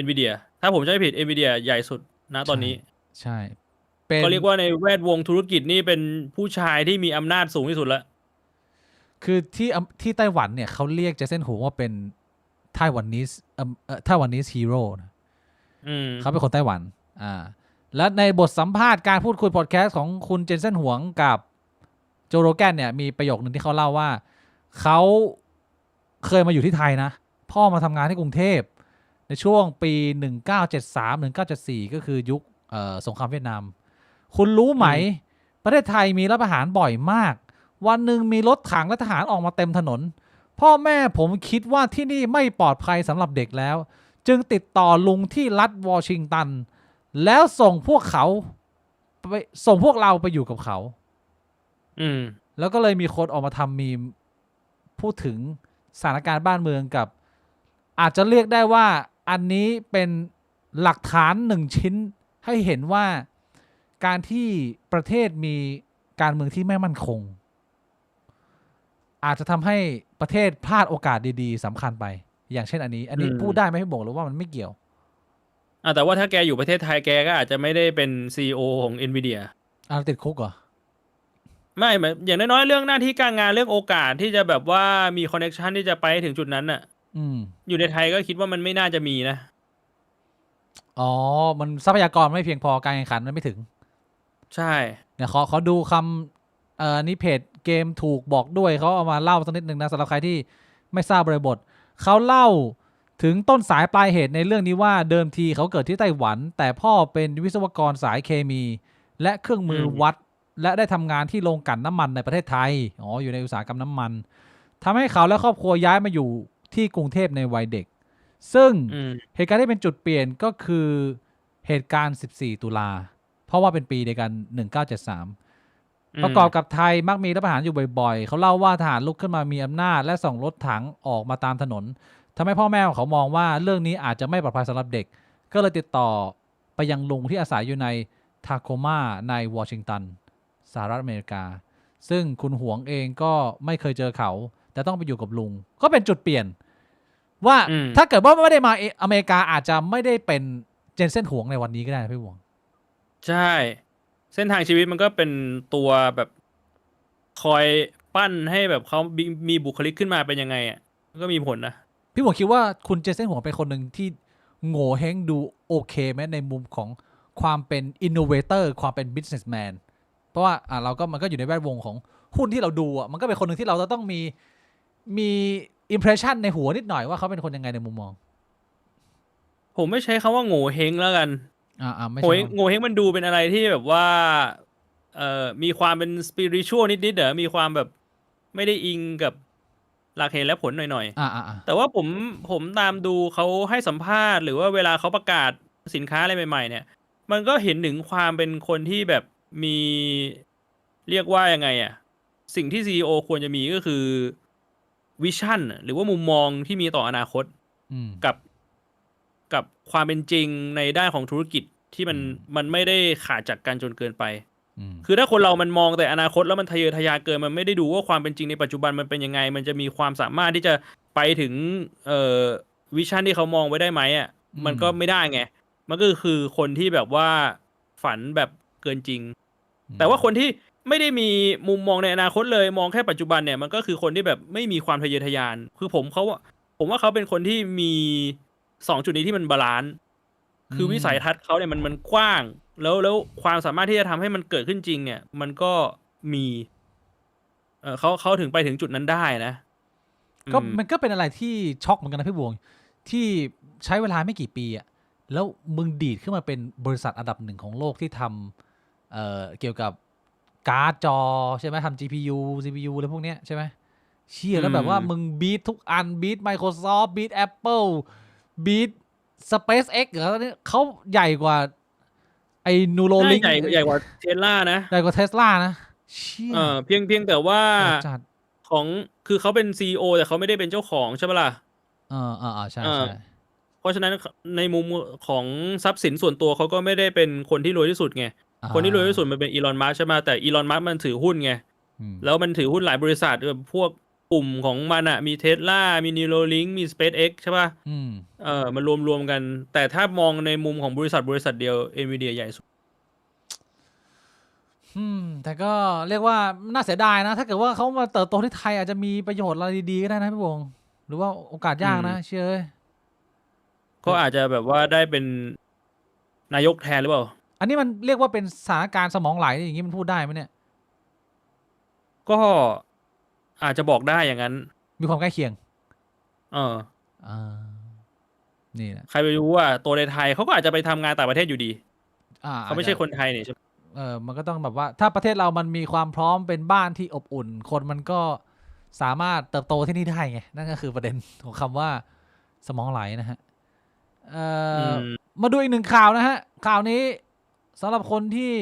Nvidia ถ้าผมจำไม่ผิด Nvidia ใหญ่สุดณตอนนี้ใช่ก็เรียกว่าในแวดวงธุรกิจนี่เป็นผู้ชายที่มีอำนาจสูงที่สุดแล้วคือที่ไต้หวันเนี่ยเขาเรียกเจสันหูว่าเป็นไต้หวันนิสฮีโร่เขาเป็นคนไต้หวันและในบทสัมภาษณ์การพูดคุยพอดแคสต์ของคุณเจนเซนหวงกับโจโรแกนเนี่ยมีประโยคนึงที่เขาเล่าว่าเขาเคยมาอยู่ที่ไทยนะพ่อมาทำงานที่กรุงเทพในช่วงปี1973-1974ก็คือยุคสงครามเวียดนามคุณรู้ไหมประเทศไทยมีรัฐประหารบ่อยมากวันหนึ่งมีรถถังและทหารออกมาเต็มถนนพ่อแม่ผมคิดว่าที่นี่ไม่ปลอดภัยสำหรับเด็กแล้วจึงติดต่อลุงที่รัฐวอชิงตันแล้วส่งพวกเราไปอยู่กับเขาแล้วก็เลยมีคนออกมาทำมีมพูดถึงสถานการณ์บ้านเมืองกับอาจจะเรียกได้ว่าอันนี้เป็นหลักฐาน1 ชิ้นให้เห็นว่าการที่ประเทศมีการเมืองที่ไม่มั่นคงอาจจะทำให้ประเทศพลาดโอกาสดีๆสำคัญไปอย่างเช่นอันนี้พูดได้ไหมพี่บอกหรือว่ามันไม่เกี่ยวแต่ว่าถ้าแกอยู่ประเทศไทยแกก็อาจจะไม่ได้เป็น CEO ของ Nvidia ติดคุกเหรอไม่อย่างน้อยๆเรื่องหน้าที่การงานเรื่องโอกาสที่จะแบบว่ามีคอนเนคชันที่จะไปถึงจุดนั้นน่ะอยู่ในไทยก็คิดว่ามันไม่น่าจะมีนะมันทรัพยากรไม่เพียงพอการแข่งขันมันไม่ถึงใช่เนี่ยขอดูค นี่เพจเกมถูกบอกด้วยเขาเอามาเล่าสักนิดนึงนะสำหรับใครที่ไม่ทราบบริบทเขาเล่าถึงต้นสายปลายเหตุในเรื่องนี้ว่าเดิมทีเขาเกิดที่ไต้หวันแต่พ่อเป็นวิศวกรสายเคมีและเครื่องมือวัดและได้ทำงานที่โรงกลั่นน้ำมันในประเทศไทยอยู่ในอุตสาหกรรมน้ำมันทำให้เขาและครอบครัวย้ายมาอยู่ที่กรุงเทพในวัยเด็กซึ่งเหตุการณ์ที่เป็นจุดเปลี่ยนก็คือเหตุการณ์14ตุลาเพราะว่าเป็นปีเดียวกัน1973ประกอบกับไทยมักมีรัฐประหารอยู่บ่อยๆเขาเล่าว่าทหารลุกขึ้นมามีอำนาจและส่งรถถังออกมาตามถนนทำให้พ่อแม่ของเขามองว่าเรื่องนี้อาจจะไม่ปลอดภัยสำหรับเด็กก็เลยติดต่อไปยังลุงที่อาศัยอยู่ในทาโคมาในวอชิงตันสหรัฐอเมริกาซึ่งคุณหวงเองก็ไม่เคยเจอเขาแต่ต้องไปอยู่กับลุงก็เป็นจุดเปลี่ยนว่าถ้าเกิดว่าไม่ได้มาอเมริกาอาจจะไม่ได้เป็นเจนเซ่นหวงในวันนี้ก็ได้พี่หวงใช่เส้นทางชีวิตมันก็เป็นตัวแบบคอยปั้นให้แบบเขามีบุคลิกขึ้นมาเป็นยังไงอ่ะมันก็มีผลนะพี่หวงคิดว่าคุณเจนเซ่นหวงเป็นคนหนึ่งที่โง่เฮงดูโอเคไหมในมุมของความเป็นอินโนเวเตอร์ความเป็นบิสเนสแมนเพราะว่ามันก็อยู่ในแวดวงของหุ้นที่เราดูมันก็เป็นคนหนึ่งที่เราจะต้องมีอิมเพรสชันในหัวนิดหน่อยว่าเขาเป็นคนยังไงในมุมมองผมไม่ใช้คำว่าโง่เฮงแล้วกันไม่ใช่โง่เฮงมันดูเป็นอะไรที่แบบว่ามีความเป็นสปิริชวลนิดๆมีความแบบไม่ได้อิงกับหลักเหตุและผลหน่อยๆแต่ว่าผมตามดูเขาให้สัมภาษณ์หรือว่าเวลาเขาประกาศสินค้าอะไรใหม่ๆเนี่ยมันก็เห็นถึงความเป็นคนที่แบบมีเรียกว่ายังไงสิ่งที่ CEO ควรจะมีก็คือวิชั่นหรือว่ามุมมองที่มีต่ออนาคตกับความเป็นจริงในด้านของธุรกิจที่มันไม่ได้ขาดจากกันจนเกินไปคือถ้าคนเรามันมองแต่อนาคตแล้วมันทะเยอทะยานเกินมันไม่ได้ดูว่าความเป็นจริงในปัจจุบันมันเป็นยังไงมันจะมีความสามารถที่จะไปถึงวิชั่นที่เขามองไว้ได้ไหมมันก็ไม่ได้ไงมันก็คือคนที่แบบว่าฝันแบบเกินจริงแต่ว่าคนที่ไม่ได้มีมุมมองในอนาคตเลยมองแค่ปัจจุบันเนี่ยมันก็คือคนที่แบบไม่มีความทะเยอทะยานคือผมว่าเขาเป็นคนที่มี2 จุดนี้ที่มันบาลานซ์คือวิสัยทัศน์เขาเนี่ยมันกว้างแล้วความสามารถที่จะทำให้มันเกิดขึ้นจริงเนี่ยมันก็มีเขาถึงไปถึงจุดนั้นได้นะมันก็เป็นอะไรที่ช็อกเหมือนกันนะพี่บวงที่ใช้เวลาไม่กี่ปีแล้วมึงดีดขึ้นมาเป็นบริษัทอันดับ1ของโลกที่ทำเกี่ยวกับการ์ดจอใช่ไหมทำ GPU CPU อะไรพวกเนี้ยใช่ไหมเชี่ยแล้วแบบว่ามึงบีททุกอันบีท Microsoft บีท Apple บีท SpaceX เหรอเนี่ยเขาใหญ่กว่าไอ้นูโรลิงใหญ่กว่าเทสลานะใหญ่กว่าเทสลานะเชี่ยเพียงแต่ว่าของคือเขาเป็น CEO แต่เขาไม่ได้เป็นเจ้าของใช่ไหมล่ะใช่เพราะฉะนั้นในมุมของทรัพย์สินส่วนตัวเขาก็ไม่ได้เป็นคนที่รวยที่สุดไงคนที่รวยที่สุดมันเป็นอีลอนมัสก์ใช่ไหมแต่อีลอนมัสก์มันถือหุ้นไงแล้วมันถือหุ้นหลายบริษัทพวกกลุ่มของมันมีเทสลามีนิวโรลิงมี SpaceX ใช่ป่ะมันรวมกันแต่ถ้ามองในมุมของบริษัทเดียว Nvidia ใหญ่สุดแต่ก็เรียกว่าน่าเสียดายนะถ้าเกิดว่าเขามาเติบโตที่ไทยอาจจะมีประโยชน์อะไรดีๆก็ได้นะพี่บงหรือว่าโอกาสยากนะเชื่อก็อาจจะแบบว่าได้เป็นนายกแทนหรือเปล่าอันนี้มันเรียกว่าเป็นสถานการณ์สมองไหลอย่างนี้มันพูดได้ไหมเนี่ยก็อาจจะบอกได้อย่างนั้นมีความใกล้เคียงนี่แหละใครไปรู้ว่าตัวในไทยเขาก็อาจจะไปทำงานต่างประเทศอยู่ดีเขาไม่ใช่คนไทยเนี่ยใช่มันก็ต้องแบบว่าถ้าประเทศเรามันมีความพร้อมเป็นบ้านที่อบอุ่นคนมันก็สามารถเติบโตที่นี่ได้ไงนั่นก็คือประเด็นของคำว่าสมองไหลนะฮะมาดูอีกหนึ่งข่าวนะฮะข่าวนี้สำหรับคนที่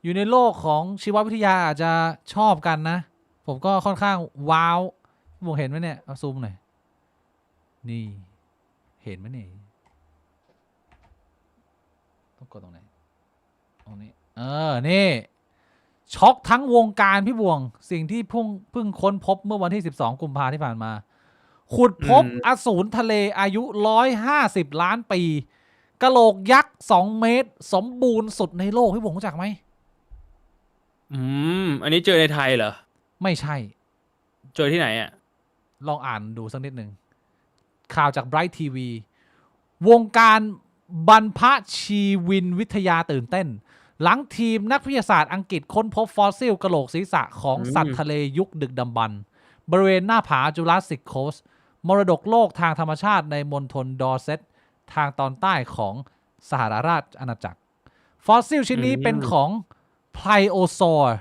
อยู่ในโลกของชีววิทยาอาจจะชอบกันนะผมก็ค่อนข้างว้าวผมเห็นไหมเนี่ยเอาซูมหน่อยนี่เห็นไหมเนี่ยต้องกดตรงไหนตรงนี้นี่ช็อกทั้งวงการพี่บวงสิ่งที่เพิ่งค้นพบเมื่อวันที่12กุมภาพันธ์ที่ผ่านมาขุดพบอสูรทะเลอายุ150ล้านปีกะโหลกยักษ์2เมตรสมบูรณ์สุดในโลกพี่บวงรู้จักไหมอันนี้เจอในไทยเหรอไม่ใช่เจอที่ไหนลองอ่านดูสักนิดหนึ่งข่าวจาก Bright TV วงการบรรพชีวินวิทยาตื่นเต้น หลังทีมนักวิทยาศาสตร์อังกฤษค้นพบฟอสซิลกะโหลกศีรษะของสัตว์ทะเลยุคดึกดำบรรพ์บริเวณหน้าผาจูราสสิกโคสต์มรดกโลกทางธรรมชาติในมณฑลดอร์เซตทางตอนใต้ของสหราชอาณาจักรฟอสซิลชิ้นนี้เป็นของไพลโอซอร์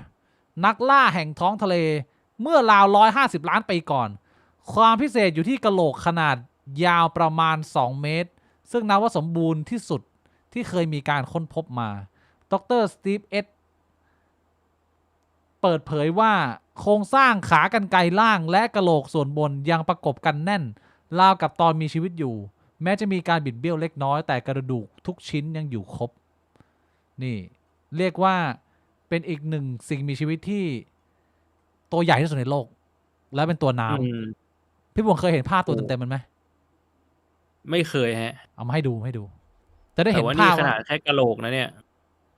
นักล่าแห่งท้องทะเลเมื่อราว150 ล้านปีก่อนความพิเศษอยู่ที่กะโหลกขนาดยาวประมาณ2 เมตรซึ่งนับว่าสมบูรณ์ที่สุดที่เคยมีการค้นพบมาดร.สตีฟเอ็ดเปิดเผยว่าโครงสร้างขากรรไกรล่างและกะโหลกส่วนบนยังประกบกันแน่นราวกับตอนมีชีวิตอยู่แม้จะมีการบิดเบี้ยวเล็กน้อยแต่กระดูกทุกชิ้นยังอยู่ครบนี่เรียกว่าเป็นอีกหนึ่งสิ่งมีชีวิตที่ตัวใหญ่ที่สุดในโลกและเป็นตัวน้ำพี่บวงเคยเห็นภาพตัวเต็มๆมันไหมไม่เคยฮะเอามาให้ดูจะได้เห็นภาพขนาดแค่กะโหลกนะเนี่ย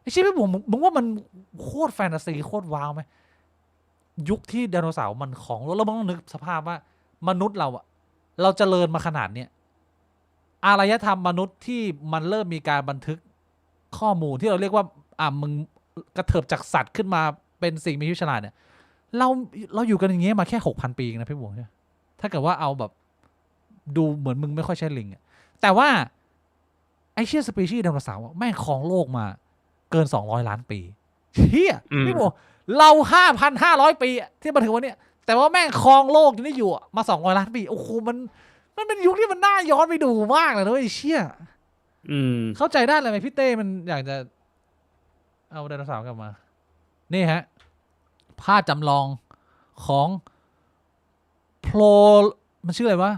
ไอ้ชิพี่บวงมึงว่ามันโคตรแฟนตาซีโคตรว้าวไหมยุคที่ไดโนเสาร์มันของแล้วมึงต้องนึกสภาพว่ามนุษย์เราอะเราเจริญมาขนาดเนี้ยอารยธรรมมนุษย์ที่มันเริ่มมีการบันทึกข้อมูลที่เราเรียกว่ามึงกระเถิบจากสัตว์ขึ้นมาเป็นสิ่งมีชีวิตฉลาดเนี่ยเราอยู่กันอย่างเงี้ยมาแค่ 6,000 ปีนะพี่บวงเนี่ยถ้าเกิดว่าเอาแบบดูเหมือนมึงไม่ค่อยใช่ลิงอะแต่ว่าไอเชี่ยสปีชีส์ไดโนเสาร์แม่งครองโลกมาเกิน200 ล้านปีเฮียพี่บวงเรา 5,500 ปีที่มาถึงวันนี้แต่ว่าแม่งครองโลกนี่อยู่มา200 ล้านปีโอ้โหมันเป็นยุคที่มันน่าย้อนไปดูมากเลยนะไอ้เชี่ยเข้าใจได้เลยไหมพี่เต้มันอยากจะเอาไดโนเสาร์กลับมานี่ฮะภาพจำลองของโพลมันชื่ออะไรวะ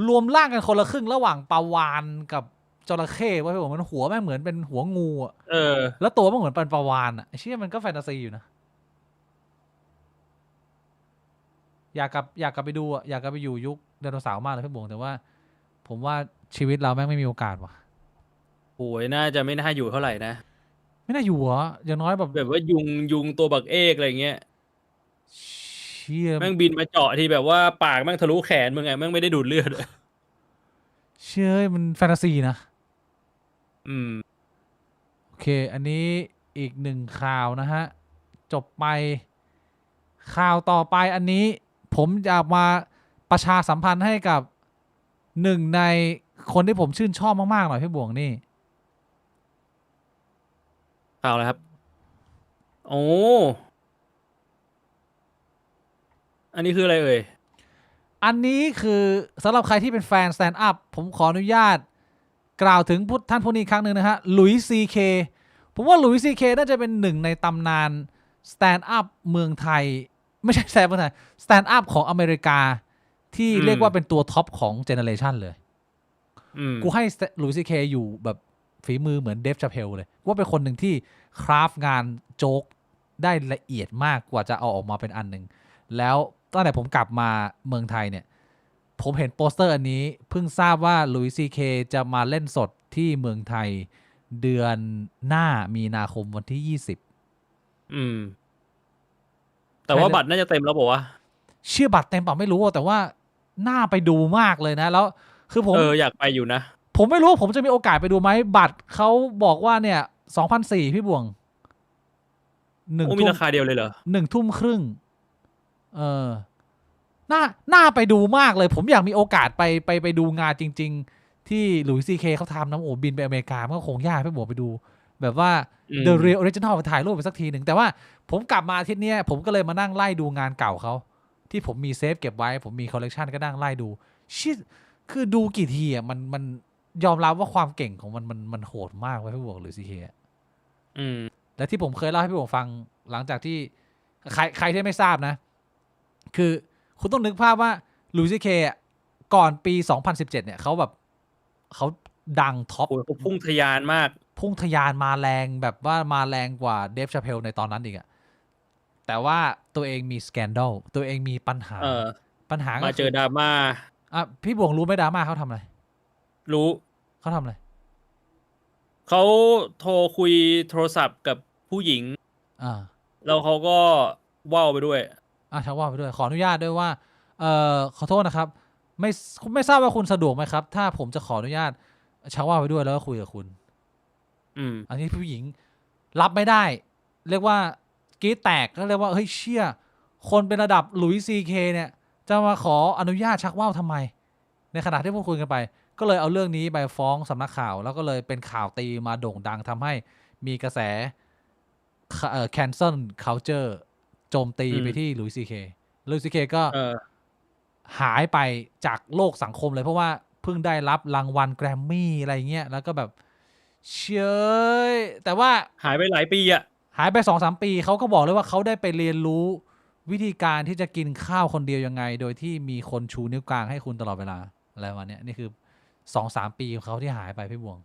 รวมร่างกันคนละครึ่งระหว่างปลาวาฬกับจระเข้ว่าพี่บอกมันหัวแม่งเหมือนเป็นหัวงูอ่ะแล้วตัวมันเหมือนเป็นปลาวาฬอ่ะไอ้เชี่ยมันก็แฟนตาซีอยู่นะอยากกลับไปดูอ่ะอยากกลับไปอยู่ยุคไดโนเสาร์มากเลยพี่บงแต่ว่าผมว่าชีวิตเราแม่งไม่มีโอกาสว่ะโอ้ยน่าจะไม่น่าอยู่เท่าไหร่นะไม่น่าอยู่เหรออย่างน้อยแบบว่ายุงตัวบักเอกอะไรเงี้ยเชี่ยแม่งบินมาเจาะที่แบบว่าปากแม่งทะลุแขนมึงไงแม่งไม่ได้ดูดเลือดเชื่อมันแฟนตาซีนะโอเคอันนี้อีกหนึ่งข่าวนะฮะจบไปข่าวต่อไปอันนี้ผมจะมาประชาสัมพันธ์ให้กับหนึ่งในคนที่ผมชื่นชอบมากๆหน่อยพี่บวงนี่ข่าวอะไรครับโอ้อันนี้คืออะไรเอ่ยอันนี้คือสำหรับใครที่เป็นแฟนสแตนด์อัพผมขออนุญาตกล่าวถึงท่านผู้นี้ครั้งหนึ่งนะฮะหลุยส์ซีเคผมว่าหลุยส์ซีเคน่าจะเป็นหนึ่งในตำนานสแตนด์อัพเมืองไทยไม่ใช่สแตนด์อัพไทยสแตนด์อัพของอเมริกาที่เรียกว่าเป็นตัวท็อปของเจเนเรชันเลยกูให้หลุยส์ซีเคอยู่แบบฝีมือเหมือนเดฟชาเพลเลยว่าเป็นคนหนึ่งที่คราฟงานโจ๊กได้ละเอียดมากกว่าจะเอาออกมาเป็นอันหนึ่งแล้วตั้งแต่ผมกลับมาเมืองไทยเนี่ยผมเห็นโปสเตอร์อันนี้เพิ่งทราบว่าหลุยส์ซีเคจะมาเล่นสดที่เมืองไทยเดือนหน้ามีนาคมวันที่20แต่ว่าบัตรน่าจะเต็มแล้วบอกว่าเชื่อบัตรเต็มเปล่าไม่รู้แต่ว่าน่าไปดูมากเลยนะแล้วคือผมอยากไปอยู่นะผมไม่รู้ว่าผมจะมีโอกาสไปดูไหมบัตรเขาบอกว่าเนี่ย 2,400 พี่บวงมีราคาเดียวเลยเหรอ1 ทุ่มครึ่งน่าไปดูมากเลยผมอยากมีโอกาสไปดูงานจริงๆที่หลุยส์ซีเคเขาทำนะโอ้บินไปอเมริกามันก็คงยากพี่บวงไปดูแบบว่า The Real Original ไปถ่ายรูปไปสักทีหนึ่งแต่ว่าผมกลับมาอาทิตย์นี้ผมก็เลยมานั่งไล่ดูงานเก่าเขาที่ผมมีเซฟเก็บไว้ผมมีคอลเลกชันก็นั่งไล่ดูชิดคือดูกี่ทีอ่ะมันยอมรับว่าความเก่งของมันโหดมากไว้พี่บวกหรือซีเคและที่ผมเคยเล่าให้พี่บวกฟังหลังจากที่ใครที่ไม่ทราบนะคือคุณต้องนึกภาพว่าหลุยส์ซีเคก่อนปี2017เนี่ยเขาดังท็อปพุ่งทะยานมากพุ่งทะยานมาแรงแบบว่ามาแรงกว่าเดฟชาเพลในตอนนั้นอีกอะแต่ว่าตัวเองมีสแกนดัลตัวเองมีปัญหามาเจอดราม่าพี่บวงรู้ไหมดราม่าเขาทำอะไรรู้เขาทำอะไรเขาโทรคุยโทรศัพท์กับผู้หญิงแล้วเขาก็ว่าวไปด้วยชักว่าวไปด้วยขออนุญาตด้วยว่าขอโทษนะครับไม่ทราบว่าคุณสะดวกไหมครับถ้าผมจะขออนุญาตชักว่าวไปด้วยแล้วก็คุยกับคุณอันนี้ผู้หญิง รับไม่ได้ เรียกว่ากรี๊ดแตกก็เรียกว่าเฮ้ยเชี่ยคนเป็นระดับหลุยส์ซีเคเนี่ยจะมาขออนุญาตชักว่าวทำไมในขณะที่พูดคุยกันไปก็เลยเอาเรื่องนี้ไปฟ้องสำนักข่าวแล้วก็เลยเป็นข่าวตีมาโด่งดังทำให้มีกระแสcancel culture โจมตีไปที่หลุยส์ซีเคก็หายไปจากโลกสังคมเลยเพราะว่าเพิ่งได้รับรางวัลแกรมมี่อะไรเงี้ยแล้วก็แบบเชยแต่ว่าหายไปหลายปีอะหายไป 2-3 ปีเขาก็บอกเลยว่าเขาได้ไปเรียนรู้วิธีการที่จะกินข้าวคนเดียวยังไงโดยที่มีคนชูนิ้วกลางให้คุณตลอดเวลาอะไรวันนี้นี่คือ 2-3 ปีของเขาที่หายไปพี่บวง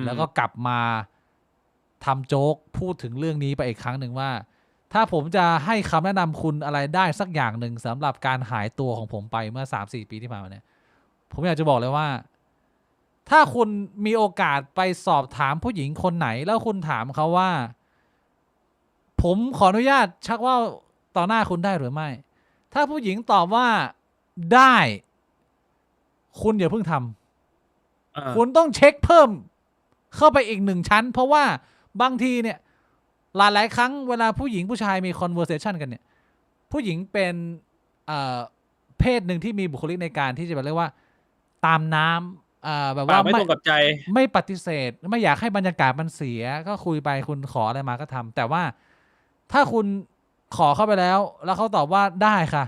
แล้วก็กลับมาทำโจ๊กพูดถึงเรื่องนี้ไปอีกครั้งหนึ่งว่าถ้าผมจะให้คำแนะนำคุณอะไรได้สักอย่างหนึ่งสำหรับการหายตัวของผมไปเมื่อ 3-4 ปีที่ผ่านมาเนี่ยผมอยากจะบอกเลยว่าถ้าคุณมีโอกาสไปสอบถามผู้หญิงคนไหนแล้วคุณถามเขาว่าผมขออนุญาตชักว่าวต่อหน้าคุณได้หรือไม่ถ้าผู้หญิงตอบว่าได้คุณอย่าเพิ่งทำคุณต้องเช็คเพิ่มเข้าไปอีก1 ชั้นเพราะว่าบางทีเนี่ยหลายครั้งเวลาผู้หญิงผู้ชายมี conversation กันเนี่ยผู้หญิงเป็นเพศหนึ่งที่มีบุคลิกในการที่จะแบบเรียกว่าตามน้ำแบบว่าไม่ตรงกับใจไม่ปฏิเสธไม่อยากให้บรรยากาศมันเสียก็คุยไปคุณขออะไรมาก็ทำแต่ว่าถ้าคุณขอเข้าไปแล้วเขาตอบว่าได้ค่ะ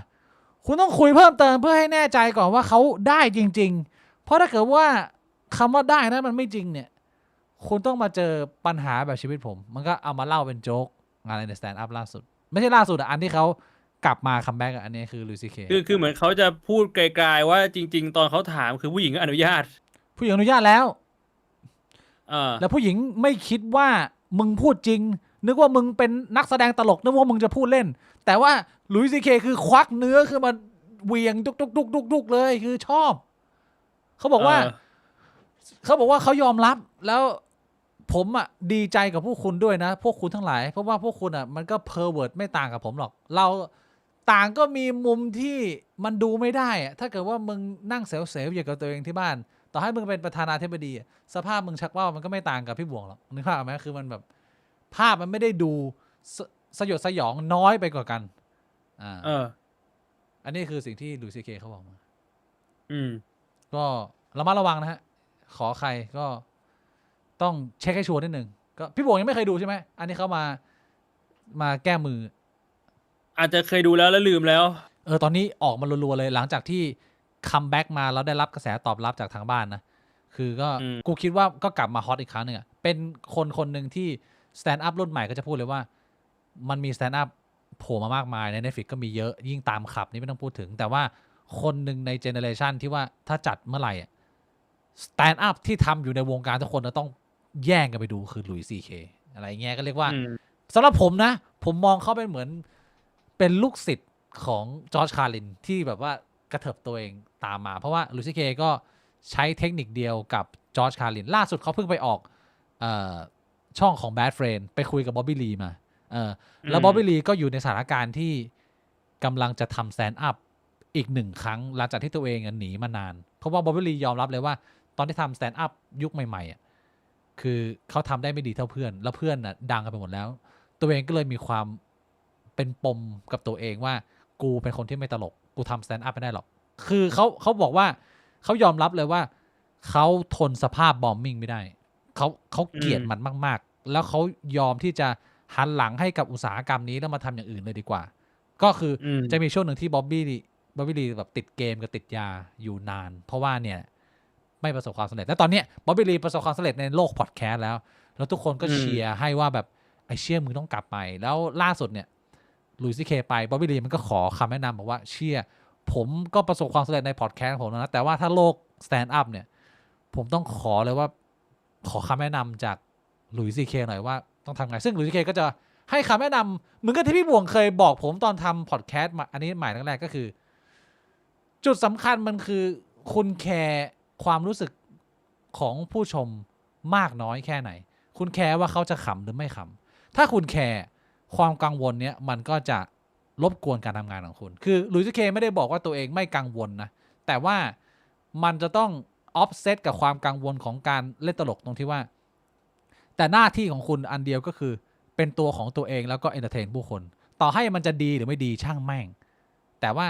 คุณต้องคุยเพิ่มเติมเพื่อให้แน่ใจก่อนว่าเขาได้จริงๆเพราะถ้าเกิดว่าคำว่าได้นั้นมันไม่จริงเนี่ยคุณต้องมาเจอปัญหาแบบชีวิตผมมันก็เอามาเล่าเป็นโจ๊กงานในสแตนด์อัพล่าสุดไม่ใช่ล่าสุดอันที่เขากลับมาคัมแบ็กอันนี้คือลุยซีเคคือเหมือนเขาจะพูดไกลๆว่าจริงๆตอนเขาถามคือผู้หญิงก็อนุญาตผู้หญิงอนุญาตแล้วแล้วผู้หญิงไม่คิดว่ามึงพูดจริงนึกว่ามึงเป็นนักแสดงตลกนึกว่ามึงจะพูดเล่นแต่ว่าลุยซีเคคือควักเนื้อคือมาเวียงดุกเลยคือชอบเขาบอกว่าเขายอมรับแล้วผมอ่ะดีใจกับพวกคุณด้วยนะพวกคุณทั้งหลายเพราะว่าพวกคุณอ่ะมันก็เพอร์เวิร์ดไม่ต่างกับผมหรอกเราต่างก็มีมุมที่มันดูไม่ได้อ่ะถ้าเกิดว่ามึงนั่งเซลอยู่กับตัวเองที่บ้านต่อให้มึงเป็นประธานาธิบดีสภาพมึงชักว่าวมันก็ไม่ต่างกับพี่บวงหรอกนึกภาพไหมคือมันแบบภาพมันไม่ได้ดูสยดสยองน้อยไปกว่ากันอันนี้คือสิ่งที่ลุยซีเคเขาบอกมาก็ระมัดระวังนะฮะขอใครก็ต้องเช็คให้ชัวร์นิดนึงก็พี่บวงยังไม่เคยดูใช่ไหมอันนี้เขามาแก้มืออาจจะเคยดูแล้วลืมแล้วตอนนี้ออกมารัวๆเลยหลังจากที่คัมแบ็กมาแล้วได้รับกระแสตอบรับจากทางบ้านนะคือก็กูคิดว่าก็กลับมาฮอตอีกครั้งหนึ่งอ่ะเป็นคนหนึ่งที่สแตนด์อัพรุ่นใหม่ก็จะพูดเลยว่ามันมีสแตนด์อัพโผล่มามากมายใน Netflix ก็มีเยอะยิ่งตามขับนี่ไม่ต้องพูดถึงแต่ว่าคนหนึ่งในเจเนเรชันที่ว่าถ้าจัดเมื่อไหร่สแตนด์อัพที่ทำอยู่ในวงการทุกคนจะต้องแย่งกันไปดูคือหลุยส์ซีเคอะไรเงี้ยก็เรียกว่าสำหรับผมนะผมมองเขาเป็นเหมือนเป็นลูกศิษย์ของจอร์จคาร์ลินที่แบบว่ากระเถิบตัวเองตามมาเพราะว่าหลุยส์ซีเคก็ใช้เทคนิคเดียวกับจอร์จคาร์ลินล่าสุดเขาเพิ่งไปออกช่องของ Bad Friend ไปคุยกับบ๊อบบี้ลีมาแล้วบ๊อบบี้ลีก็อยู่ในสถานการณ์ที่กำลังจะทำแซนด์อัพอีก1 ครั้งหลังจากที่ตัวเองหนีมานานเพราะว่าบ๊อบบี้ลียอมรับเลยว่าตอนที่ทำแซนด์อัพยุคใหม่ๆคือเขาทำได้ไม่ดีเท่าเพื่อนแล้วเพื่อนดังกันไปหมดแล้วตัวเองก็เลยมีความเป็นปมกับตัวเองว่ากูเป็นคนที่ไม่ตลกกูทำแซนด์อัพไม่ได้หรอกคือเขาบอกว่าเขายอมรับเลยว่าเขาทนสภาพบอมมิ่งไม่ได้เขาเกลียดมันมากๆแล้วเขายอมที่จะหันหลังให้กับอุตสาหกรรมนี้แล้วมาทำอย่างอื่นเลยดีกว่าก็คือจะมีช่วงหนึ่งที่บ๊อบบี้ลีแบบติดเกมกับติดยาอยู่นานเพราะว่าเนี่ยไม่ประสบความสำเร็จแล้วตอนนี้บ๊อบบี้ลีประสบความสำเร็จในโลกพอดแคสต์แล้วทุกคนก็เชียร์ให้ว่าแบบไอเชี่ยมึงต้องกลับไปแล้วล่าสุดเนี่ยลุยส์ซีเคไปบ๊อบบี้ลีมันก็ขอคำแนะนำบอกว่าเชี่ยผมก็ประสบความสำเร็จในพอดแคสต์ผมนะแต่ว่าถ้าโลกสแตนด์อัพเนี่ยผมต้องขอเลยว่าขอคำแนะนำจากลุยส์ซีเคหน่อยว่าต้องทำไงซึ่งลุยส์ซีเคก็จะให้คำแนะนำเหมือนกับที่พี่บวงเคยบอกผมตอนทำพอดแคสต์อันนี้ใหม่แรกๆก็คือจุดสำคัญมันคือคุณแคร์ความรู้สึกของผู้ชมมากน้อยแค่ไหนคุณแคร์ว่าเขาจะขำหรือไม่ขำถ้าคุณแคร์ความกังวลเนี้ยมันก็จะรบกวนการทำงานของคุณคือลุยส์ซีเคไม่ได้บอกว่าตัวเองไม่กังวลนะแต่ว่ามันจะต้องออฟเซตกับความกังวลของการเล่นตลกตรงที่ว่า แต่หน้าที่ของคุณอันเดียวก็คือเป็นตัวของตัวเองแล้วก็เอนเตอร์เทนผู้คนต่อให้มันจะดีหรือไม่ดีช่างแม่งแต่ว่า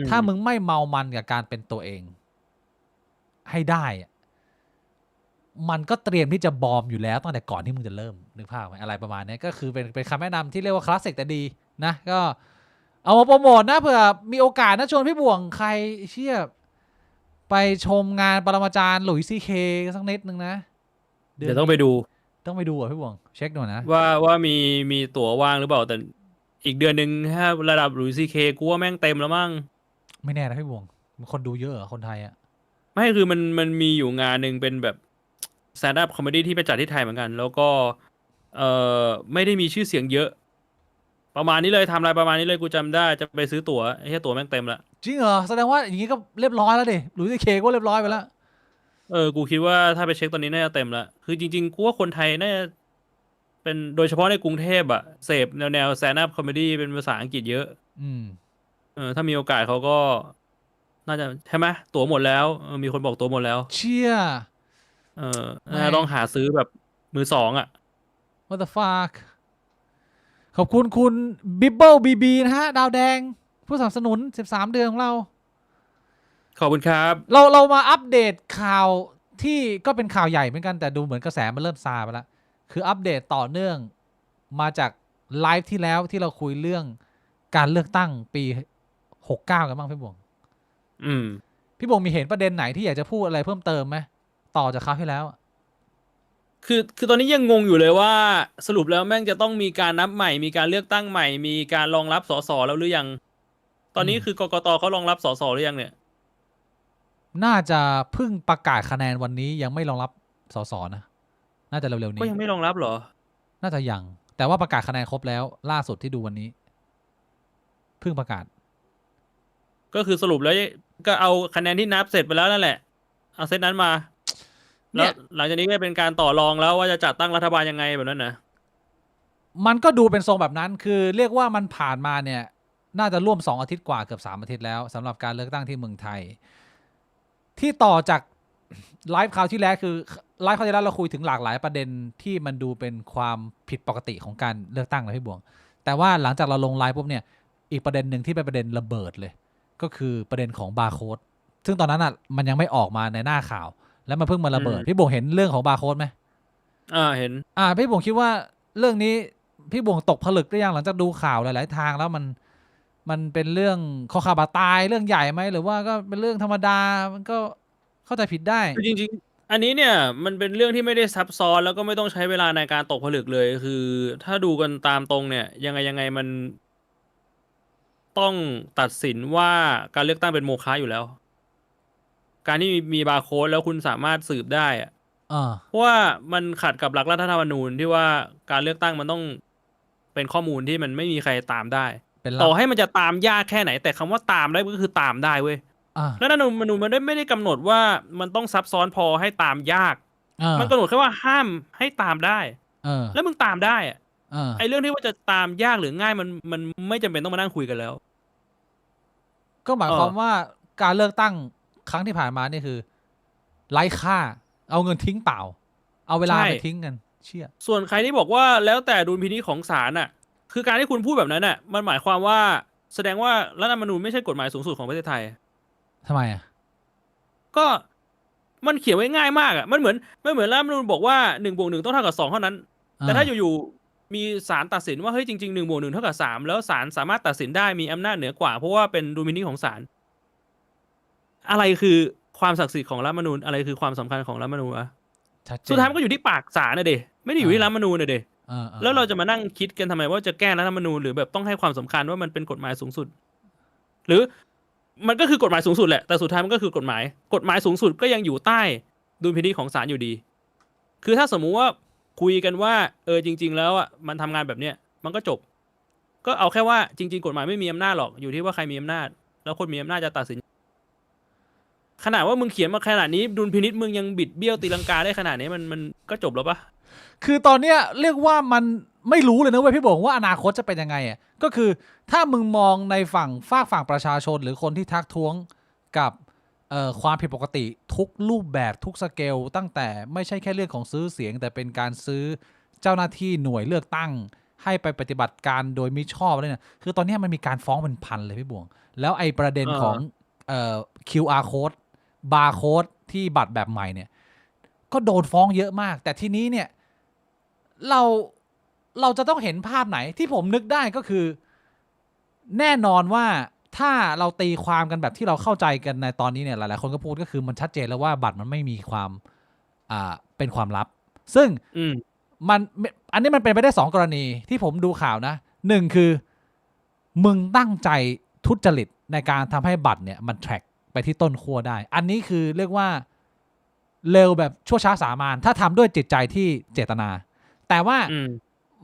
ถ้ามึงไม่เมามันกับการเป็นตัวเองให้ได้มันก็เตรียมที่จะบอมอยู่แล้วตั้งแต่ก่อนที่มึงจะเริ่มนึกภาพไหมอะไรประมาณนี้ก็คือเป็นคำแนะนำที่เรียกว่าคลาสสิกแต่ดีนะก็เอามาโปรโมทนะเผื่อมีโอกาสนะชวนพี่บ่วงใครเชี่ยไปชมงานปรมาจารย์หลุยส์ซีเคสักนิดนึงนะเดี๋ยวต้องไปดูอ่ะพี่บ่วงเช็คหน่อยนะว่ามีตั๋วว่างหรือเปล่าแต่อีกเดือนหนึ่งถ้าระดับหลุยส์ซีเคกูว่าแม่งเต็มแล้วมั้งไม่แน่นะพี่บ่วงคนดูเยอะเหรอคนไทยอ่ะไม่คือมันมีอยู่งานหนึ่งเป็นแบบสแตนด์อัพคอมเมดี้ที่ไปจัดที่ไทยเหมือนกัน แล้วก็ไม่ได้มีชื่อเสียงเยอะ ประมาณนี้เลยทำอะไรประมาณนี้เลยกูจำได้จะไปซื้อตั๋วไอ้แค่ตั๋วแม่งเต็มละจริงเหรอแสดงว่าอย่างนี้ก็เรียบร้อยแล้วดิหลุยส์ซีเคก็เรียบร้อยไปแล้วกูคิดว่าถ้าไปเช็คตอนนี้น่าจะเต็มละคือจริงๆกูว่าคนไทยน่าจะเป็นโดยเฉพาะในกรุงเทพอะเสพแนวสแตนด์อัพคอมเมดี้เป็นภาษาอังกฤษเยอะถ้ามีโอกาสเขาก็น่าจะใช่ไหมตั๋วหมดแล้วมีคนบอกตั๋วหมดแล้วเชี่ยต้องหาซื้อแบบมือสองอะ what the fuck ขอบคุณคุณบิบเบิลบีบีนะฮะดาวแดงผู้สนับสนุน13 เดือนของเราขอบคุณครับเรามาอัปเดตข่าวที่ก็เป็นข่าวใหญ่เหมือนกันแต่ดูเหมือนกระแสมันเริ่มซาไปแล้วคืออัปเดตต่อเนื่องมาจากไลฟ์ที่แล้วที่เราคุยเรื่องการเลือกตั้งปี69กันบ้างพี่บ่วงพี่บ่วงมีเห็นประเด็นไหนที่อยากจะพูดอะไรเพิ่มเติมไหมต่อจากคราวที่แล้วคือตอนนี้ยังงงอยู่เลยว่าสรุปแล้วแม่งจะต้องมีการนับใหม่มีการเลือกตั้งใหม่มีการรองรับสสแล้วหรือยังตอนนี้คือกกตเขารองรับสสหรือยังเนี่ยน่าจะเพิ่งประกาศคะแนนวันนี้ยังไม่รองรับสสนะน่าจะเร็วๆนี้ก็ยังไม่รองรับเหรอน่าจะยังแต่ว่าประกาศคะแนนครบแล้วล่าสุดที่ดูวันนี้เพิ่งประกาศก็คือสรุปแล้วก็เอาคะแนนที่นับเสร็จไปแล้วนั่นแหละเอาเซตนั้นมาแล้วหลังจากนี้ก็เป็นการต่อรองแล้วว่าจะจัดตั้งรัฐบาลยังไงแบบนั้นนะมันก็ดูเป็นทรงแบบนั้นคือเรียกว่ามันผ่านมาเนี่ยน่าจะร่วม2 อาทิตย์กว่าเกือบ3 อาทิตย์แล้วสำหรับการเลือกตั้งที่เมืองไทยที่ต่อจากไลฟ์คราวที่แล้วคือไลฟ์คราวที่แล้วเราคุยถึงหลากหลายประเด็นที่มันดูเป็นความผิดปกติของการเลือกตั้งนะพี่บวงแต่ว่าหลังจากเราลงไลฟ์ปุ๊บเนี่ยอีกประเด็นหนึ่งที่เป็นประเด็นระเบิดเลยก็คือประเด็นของบาร์โค้ดซึ่งตอนนั้นอ่ะมันยังไม่ออกมาในหน้าข่าวแล้วมันเพิ่งมาระเบิดพี่บวงเห็นเรื่องของบาร์โค้ดไหมเห็นพี่บวงคิดว่าเรื่องนี้พี่บวงตกผลึกหรือยังหลังจากดูข่าวหลายๆทางแล้วมันเป็นเรื่องข้อข่าวบาดตายเรื่องใหญ่ไหมหรือว่าก็เป็นเรื่องธรรมดามันก็เข้าใจผิดได้จริงๆอันนี้เนี่ยมันเป็นเรื่องที่ไม่ได้ซับซ้อนแล้วก็ไม่ต้องใช้เวลาในการตกผลึกเลยคือถ้าดูกันตามตรงเนี่ยยังไงมันต้องตัดสินว่าการเลือกตั้งเป็นโมฆะอยู่แล้วการที่มีบาร์โค้ดแล้วคุณสามารถสืบได้เพราะว่ามันขัดกับหลักรัฐธรรมนูญที่ว่าการเลือกตั้งมันต้องเป็นข้อมูลที่มันไม่มีใครตามได้ต่อให้มันจะตามยากแค่ไหนแต่คำว่าตามได้ก็คือตามได้เว้ยแล้วรัฐธรรมนูญมันไม่ได้กำหนดว่ามันต้องซับซ้อนพอให้ตามยากมันกำหนดแค่ว่าห้ามให้ตามได้แล้วมึงตามได้ไอ้เรื่องที่ว่าจะตามยากหรือง่ายมันไม่จำเป็นต้องมานั่งคุยกันแล้วก็หมายความว่าการเลือกตั้งครั้งที่ผ่านมานี่คือไร้ค่าเอาเงินทิ้งเปล่าเอาเวลาไปทิ้งกันเชี่ยส่วนใครที่บอกว่าแล้วแต่ดุลพินิจของศาลคือการที่คุณพูดแบบนั้นมันหมายความว่าแสดงว่ารัฐธรรมนูญไม่ใช่กฎหมายสูงสุดของประเทศไทยทำไมก็มันเขียนไว้ง่ายมากมันเหมือนรัฐธรรมนูญบอกว่า1+1ต้องเท่ากับ2เท่านั้นแต่ถ้าอยู่ๆมีศาลตัดสินว่าเฮ้ยจริงๆ1+1เท่ากับ3แล้วศาลสามารถตัดสินได้มีอำนาจเหนือกว่าเพราะว่าเป็นดุลพินิจของศาลอะไรคือความศักดิ์สิทธิ์ของรัฐธรรมนูญอะไรคือความสำคัญของรัฐธรรมนูญสุดท้ายมันก็อยู่ที่ปากศาลเดะไม่ได้อยู่ที่รัฐธรรมนูญเดะแล้วเราจะมานั่งคิดกันทำไมว่าจะแก้รัฐธรรมนูญหรือแบบต้องให้ความสำคัญว่ามันเป็นกฎหมายสูงสุดหรือมันก็คือกฎหมายสูงสุดแหละแต่สุดท้ายมันก็คือกฎหมายสูงสุดก็ยังอยู่ใต้ดุลพินิจของศาลอยู่ดีคือถ้าสมมุติว่าคุยกันว่าจริงๆแล้วมันทำงานแบบเนี้ยมันก็จบก็เอาแค่ว่าจริงๆกฎหมายไม่มีอำนาจหรอกอยู่ที่ว่าใครมีอำนาจแล้วคนมีอำนาจจะตัดสินขนาดว่ามึงเขียนมาขนาดนี้ดุลพินิจมึงยังบิดเบี้ยวตีลังกาได้ขนาดนี้มันก็จบแล้วปะคือตอนเนี้ยเรียกว่ามันไม่รู้เลยนะเว้ยพี่บอกว่าอนาคตจะเป็นยังไงก็คือถ้ามึงมองในฝั่งประชาชนหรือคนที่ทักท้วงกับ ความผิดปกติทุกรูปแบบทุกสเกลตั้งแต่ไม่ใช่แค่เรื่องของซื้อเสียงแต่เป็นการซื้อเจ้าหน้าที่หน่วยเลือกตั้งให้ไปปฏิบัติการโดยมิชอบอะไรเนี่ยคือตอนนี้มันมีการฟ้องเป็นพันเลยพี่บวงแล้วไอ้ประเด็นของQR code barcode ที่บัตรแบบใหม่เนี่ยก็โดนฟ้องเยอะมากแต่ทีนี้เนี่ยเราจะต้องเห็นภาพไหนที่ผมนึกได้ก็คือแน่นอนว่าถ้าเราตีความกันแบบที่เราเข้าใจกันในตอนนี้เนี่ยหลายๆคนก็พูดก็คือมันชัดเจนแล้วว่าบัตรมันไม่มีความเป็นความลับซึ่งมันอันนี้มันเป็นไปได้2กรณีที่ผมดูข่าวนะ1คือมึงตั้งใจทุจริตในการทำให้บัตรเนี่ยมัน track ไปที่ต้นขั้วได้อันนี้คือเรียกว่าเร็วแบบชั่วช้าสามัญถ้าทำด้วยจิตใจที่เจตนาแต่ว่า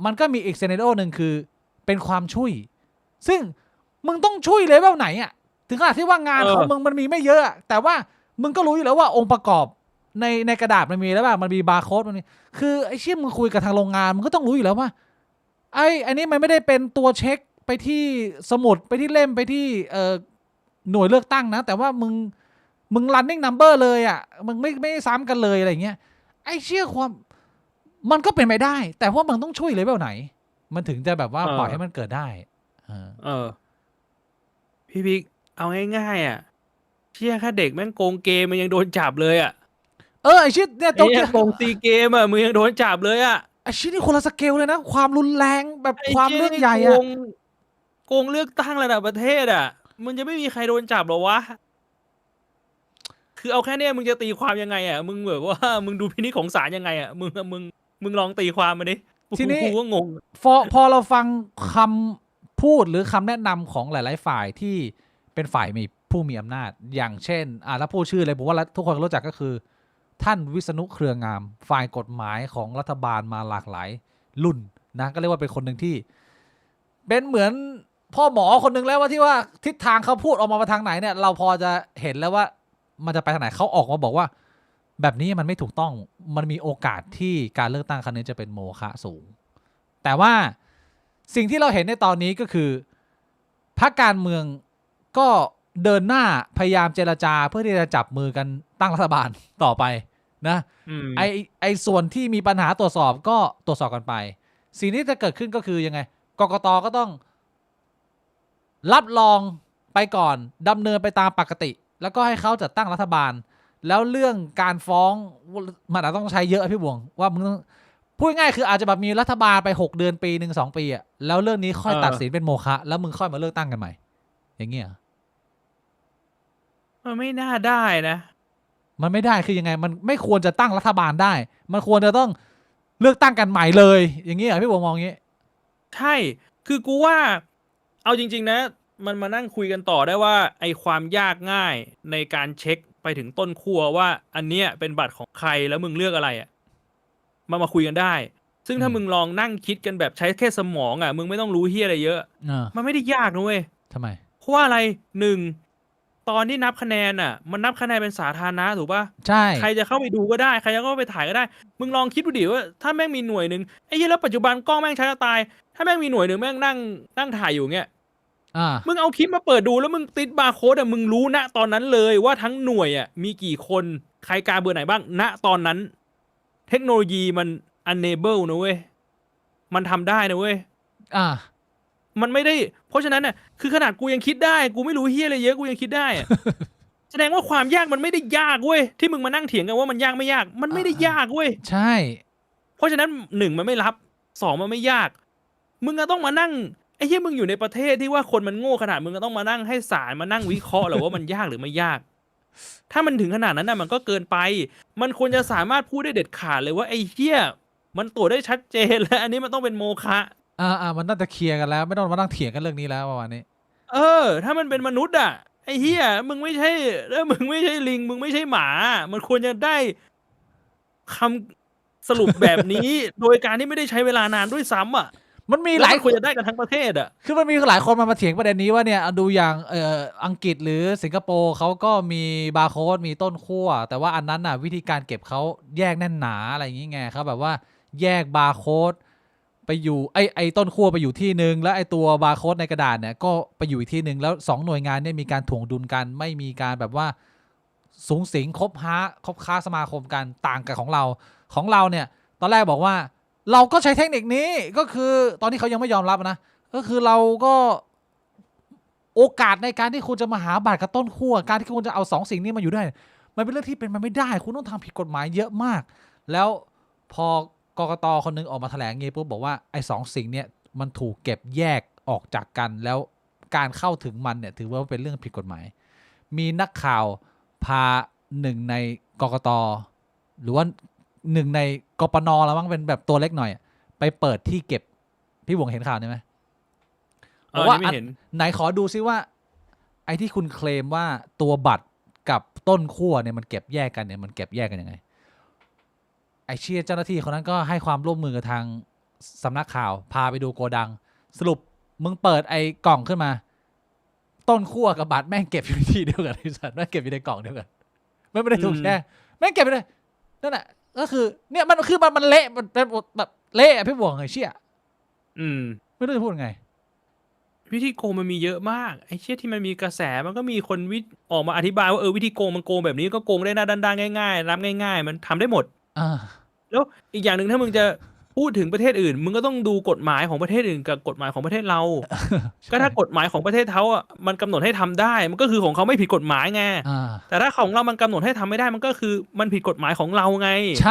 มันก็มีอีกซีนาริโอหนึ่งคือเป็นความช่วยซึ่งมึงต้องช่วยเลยแบบไหนอ่ะถึงขนาดที่ว่างานของมึงมันมีไม่เยอะแต่ว่ามึงก็รู้อยู่แล้วว่าองค์ประกอบในกระดาษมันมีแล้วว่ามันมีบาร์โค้ดมันมีคือไอ้เชี่ยมึงคุยกับทางโรงงานมึงก็ต้องรู้อยู่แล้วว่าไอ้นี่มันไม่ได้เป็นตัวเช็คไปที่สมุดไปที่เล่มไปที่หน่วยเลือกตั้งนะแต่ว่ามึง running number เลยอ่ะมึงไม่ซ้ำกันเลยอะไรเงี้ยไอ้เชี่ยความมันก็เป็นไปได้แต่ว่ามันต้องช่วยเลยแบบไหนมันถึงจะแบบว่าปล่อยให้มันเกิดได้พี่บิ๊กเอาง่ายๆอ่ะเชี่ยแค่เด็กแม่งโกงเกมมันยังโดนจับเลยอ่ะไอชิดเนี่ยโกงตีเกมอ่ะมึงยังโดนจับเลยอ่ะไอชิดนี่คนละสเกลเลยนะความรุนแรงแบบความเรื่องใหญ่อ่ะโกงเลือกตั้งระดับประเทศอ่ะมันจะไม่มีใครโดนจับหรอวะคือเอาแค่เนี้ยมึงจะตีความยังไงอ่ะมึงแบบว่ามึงดูพินิจของศาลยังไงอ่ะมึงลองตีความมาดิทีนี้กูก็งงพอเราฟังคำพูดหรือคำแนะนำของหลายๆฝ่ายที่เป็นฝ่ายมีผู้มีอำนาจอย่างเช่นแล้วพูดชื่อเลยผมว่าทุกคนรู้จักก็คือท่านวิษณุเครืองามฝ่ายกฎหมายของรัฐบาลมาหลากหลายรุ่นนะก็เรียกว่าเป็นคนหนึ่งที่เป็นเหมือนพ่อหมอคนหนึ่งแล้วว่าที่ว่าทิศทางเขาพูดออกมาทางไหนเนี่ยเราพอจะเห็นแล้วว่ามันจะไปทางไหนเขาออกมาบอกว่าแบบนี้มันไม่ถูกต้องมันมีโอกาสที่การเลือกตั้งครั้งนี้จะเป็นโมฆะสูงแต่ว่าสิ่งที่เราเห็นในตอนนี้ก็คือพรรคการเมืองก็เดินหน้าพยายามเจรจาเพื่อที่จะจับมือกันตั้งรัฐบาลต่อไปนะไอส่วนที่มีปัญหาตรวจสอบก็ตรวจสอบกันไปสิ่งที่จะเกิดขึ้นก็คือยังไงกกต.ก็ต้องรับรองไปก่อนดำเนินไปตามปกติแล้วก็ให้เขาจัดตั้งรัฐบาลแล้วเรื่องการฟ้องมันอาจต้องใช้เยอะพี่บวงว่ามึงพูดง่ายคืออาจจะแบบมีรัฐบาลไป6 เดือนปี1 2 ปีอ่ะแล้วเรื่องนี้ค่อยตัดสินเป็นโมฆะแล้วมึงค่อยมาเลือกตั้งกันใหม่อย่างเงี้ยมันไม่น่าได้นะมันไม่ได้คือยังไงมันไม่ควรจะตั้งรัฐบาลได้มันควรจะต้องเลือกตั้งกันใหม่เลยอย่างเงี้ยพี่บวงมองอย่างงี้ใช่คือกูว่าเอาจริงๆนะมันมานั่งคุยกันต่อได้ว่าไอ้ความยากง่ายในการเช็คไปถึงต้นขั้วว่าอันเนี้ยเป็นบัตรของใครแล้วมึงเลือกอะไรอ่ะมาคุยกันได้ซึ่งถ้ามึงลองนั่งคิดกันแบบใช้แค่สมองอ่ะมึงไม่ต้องรู้เฮียอะไรเยอะมันไม่ได้ยากนะเว้ยทำไมเพราะว่าอะไร1ตอนที่นับคะแนนอ่ะมันนับคะแนนเป็นสาธารณะถูกป่ะใช่ใครจะเข้าไปดูก็ได้ใครจะเข้าไปถ่ายก็ได้มึงลองคิดดูดิว่าถ้าแม่งมีหน่วยหนึ่งไอ้เหี้ยแล้วปัจจุบันกล้องแม่งใช้จะตายถ้าแม่งมีหน่วยหนึ่งแม่งนั่งถ่ายอยู่เงี้ยมึงเอาคลิปมาเปิดดูแล้วมึงติดบาร์โค้ดอ่ะมึงรู้ณตอนนั้นเลยว่าทั้งหน่วยอ่ะมีกี่คนใครการเบอร์ไหนบ้างณตอนนั้นเทคโนโลยีมัน enable นะเว้ยมันทำได้นะเว้ยมันไม่ได้เพราะฉะนั้นน่ะคือขนาดกูยังคิดได้กูไม่รู้เฮียอะไรเยอะกูยังคิดได้ แสดงว่าความยากมันไม่ได้ยากเว้ยที่มึงมานั่งเถียงกันว่ามันยากไม่ยากมันไม่ได้ยากเว้ยใช่เพราะฉะนั้น1มันไม่รับ2มันไม่ยากมึงก็ต้องมานั่งไอ้เหี้ยมึงอยู่ในประเทศที่ว่าคนมันโง่ขนาดมึงก็ต้องมานั่งให้ศาลมานั่งวิเคราะห์หรอว่ามันยากหรือไม่ยากถ้ามันถึงขนาดนั้นน่ะมันก็เกินไปมันควรจะสามารถพูดได้เด็ดขาดเลยว่าไอ้เหี้ยมันตรวจได้ชัดเจนแล้วอันนี้มันต้องเป็นโมฆะมันน่าจะเคลียร์กันแล้วไม่ต้องมานั่งเถียงกันเรื่องนี้แล้วประมาณนี้ถ้ามันเป็นมนุษย์อ่ะไอ้เหี้ยมึงไม่ใช่มึงไม่ใช่ลิงมึงไม่ใช่หมามันควรจะได้คำสรุปแบบนี้ โดยการที่ไม่ได้ใช้เวลานานด้วยซ้ำอ่ะมันมีหลายควรจะได้กันทั้งประเทศอ่ะคือมันมีหลายคนมาเถียงประเด็นนี้ว่าเนี่ยดูอย่างอังกฤษหรือสิงคโปร์เขาก็มีบาร์โค้ดมีต้นขั้วแต่ว่าอันนั้นน่ะวิธีการเก็บเขาแยกแน่นหนาอะไรอย่างงี้ไงเขาแบบว่าแยกบาร์โค้ดไปอยู่ไอ้ต้นขั้วไปอยู่ที่นึงแล้วไอ้ตัวบาร์โค้ดในกระดาษเนี่ยก็ไปอยู่อีกที่นึงแล้ว2 หน่วยงานเนี่ยมีการถ่วงดุลกันไม่มีการแบบว่า สูงสิงคบค้าสมาคมกันต่างกับของเราเนี่ยตอนแรกบอกว่าเราก็ใช้เทคนิคนี้ก็คือตอนที่เขายังไม่ยอมรับนะก็คือเราก็โอกาสในการที่คุณจะมาหาบัตรกับต้นขั้วการที่คุณจะเอา2สิ่งนี้มาอยู่ได้มันเป็นเรื่องที่เป็นมันไม่ได้คุณต้องทำผิดกฎหมายเยอะมากแล้วพอกกต.คนนึงออกมาแถลงงี้ปุ๊บบอกว่าไอ้2สิ่งเนี้ยมันถูกเก็บแยกออกจากกันแล้วการเข้าถึงมันเนี่ยถือว่าเป็นเรื่องผิดกฎหมายมีนักข่าวพาหนึ่งในกกต.หรือว่าหนึ่งในกปน.แล้วมั้งเป็นแบบตัวเล็กหน่อยไปเปิดที่เก็บพี่หวงเห็นข่าวนี้ไหมบอกว่าไหนขอดูซิว่าไอ้ที่คุณเคลมว่าตัวบัตรกับต้นขั้วเนี่ยมันเก็บแยกกันเนี่ยมันเก็บแยกกันยังไงไอ้เจ้าหน้าที่คนนั้นก็ให้ความร่วมมือกับทางสำนักข่าวพาไปดูโกดังสรุปมึงเปิดไอ้กล่องขึ้นมาต้นขั้วกับบัตรแม่งเก็บอยู่ในที่เดียวกันไอ้สัตว์แม่งเก็บอยู่ในกล่องเดียวกันไม่ได้ถูกแช่แม่งเก็บไปเลยนั่นแหละก็คือเนี่ยมันคือมันเละมันเป็นแบบเละพี่บวงไอ้เชี่ยไม่รู้จะพูดไงวิธีโกงมันมีเยอะมากไอ้เชี่ยที่มันมีกระแสมันก็มีคนออกมาอธิบายว่าวิธีโกงมันโกงแบบนี้ก็โกงได้หน้าด้านๆง่ายๆรับง่ายๆมันทำได้หมดแล้วอีกอย่างหนึ่งถ้ามึงจะพูดถึงประเทศอื่นมึงก็ต้องดูกฎหมายของประเทศอื่นกับกฎหมายของประเทศเรา ก็ถ้ากฎหมายของประเทศเขาอ่ะมันกำหนดให้ทำได้มันก็คือของเขาไม่ผิดกฎหมายไงแต่ถ้าของเรามันกำหนดให้ทำไม่ได้มันก็คือมันผิดกฎหมายของเราไง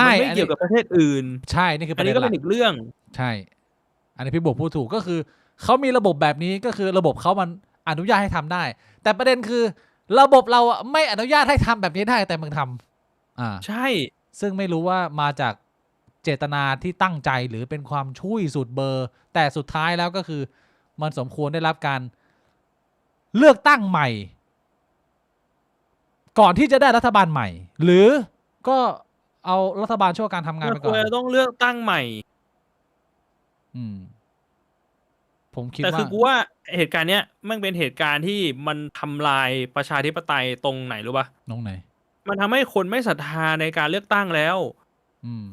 มันไม่เกี่ยวกับประเทศอื่นใช่นี่คืออันนี้ก็เป็นอีกเรื่องใช่อันนี้พี่บวกพูดถูกก็คือเขามีระบบแบบนี้ก็คือระบบเขามันอนุญาตให้ทำได้แต่ประเด็นคือระบบเราไม่อนุญาตให้ทำแบบนี้ได้แต่มึงทำใช่ซึ่งไม่รู้ว่ามาจากเจตนาที่ตั้งใจหรือเป็นความช่วยสุดเบอร์แต่สุดท้ายแล้วก็คือมันสมควรได้รับการเลือกตั้งใหม่ก่อนที่จะได้รัฐบาลใหม่หรือก็เอารัฐบาลช่วยการทำงานไปก่อนต้องเลือกตั้งใหม่ผมคิดแต่คือกูว่าเหตุการณ์เนี้ยมันเป็นเหตุการณ์ที่มันทำลายประชาธิปไตยตรงไหนรู้ป่ะตรงไหนมันทำให้คนไม่ศรัทธาในการเลือกตั้งแล้ว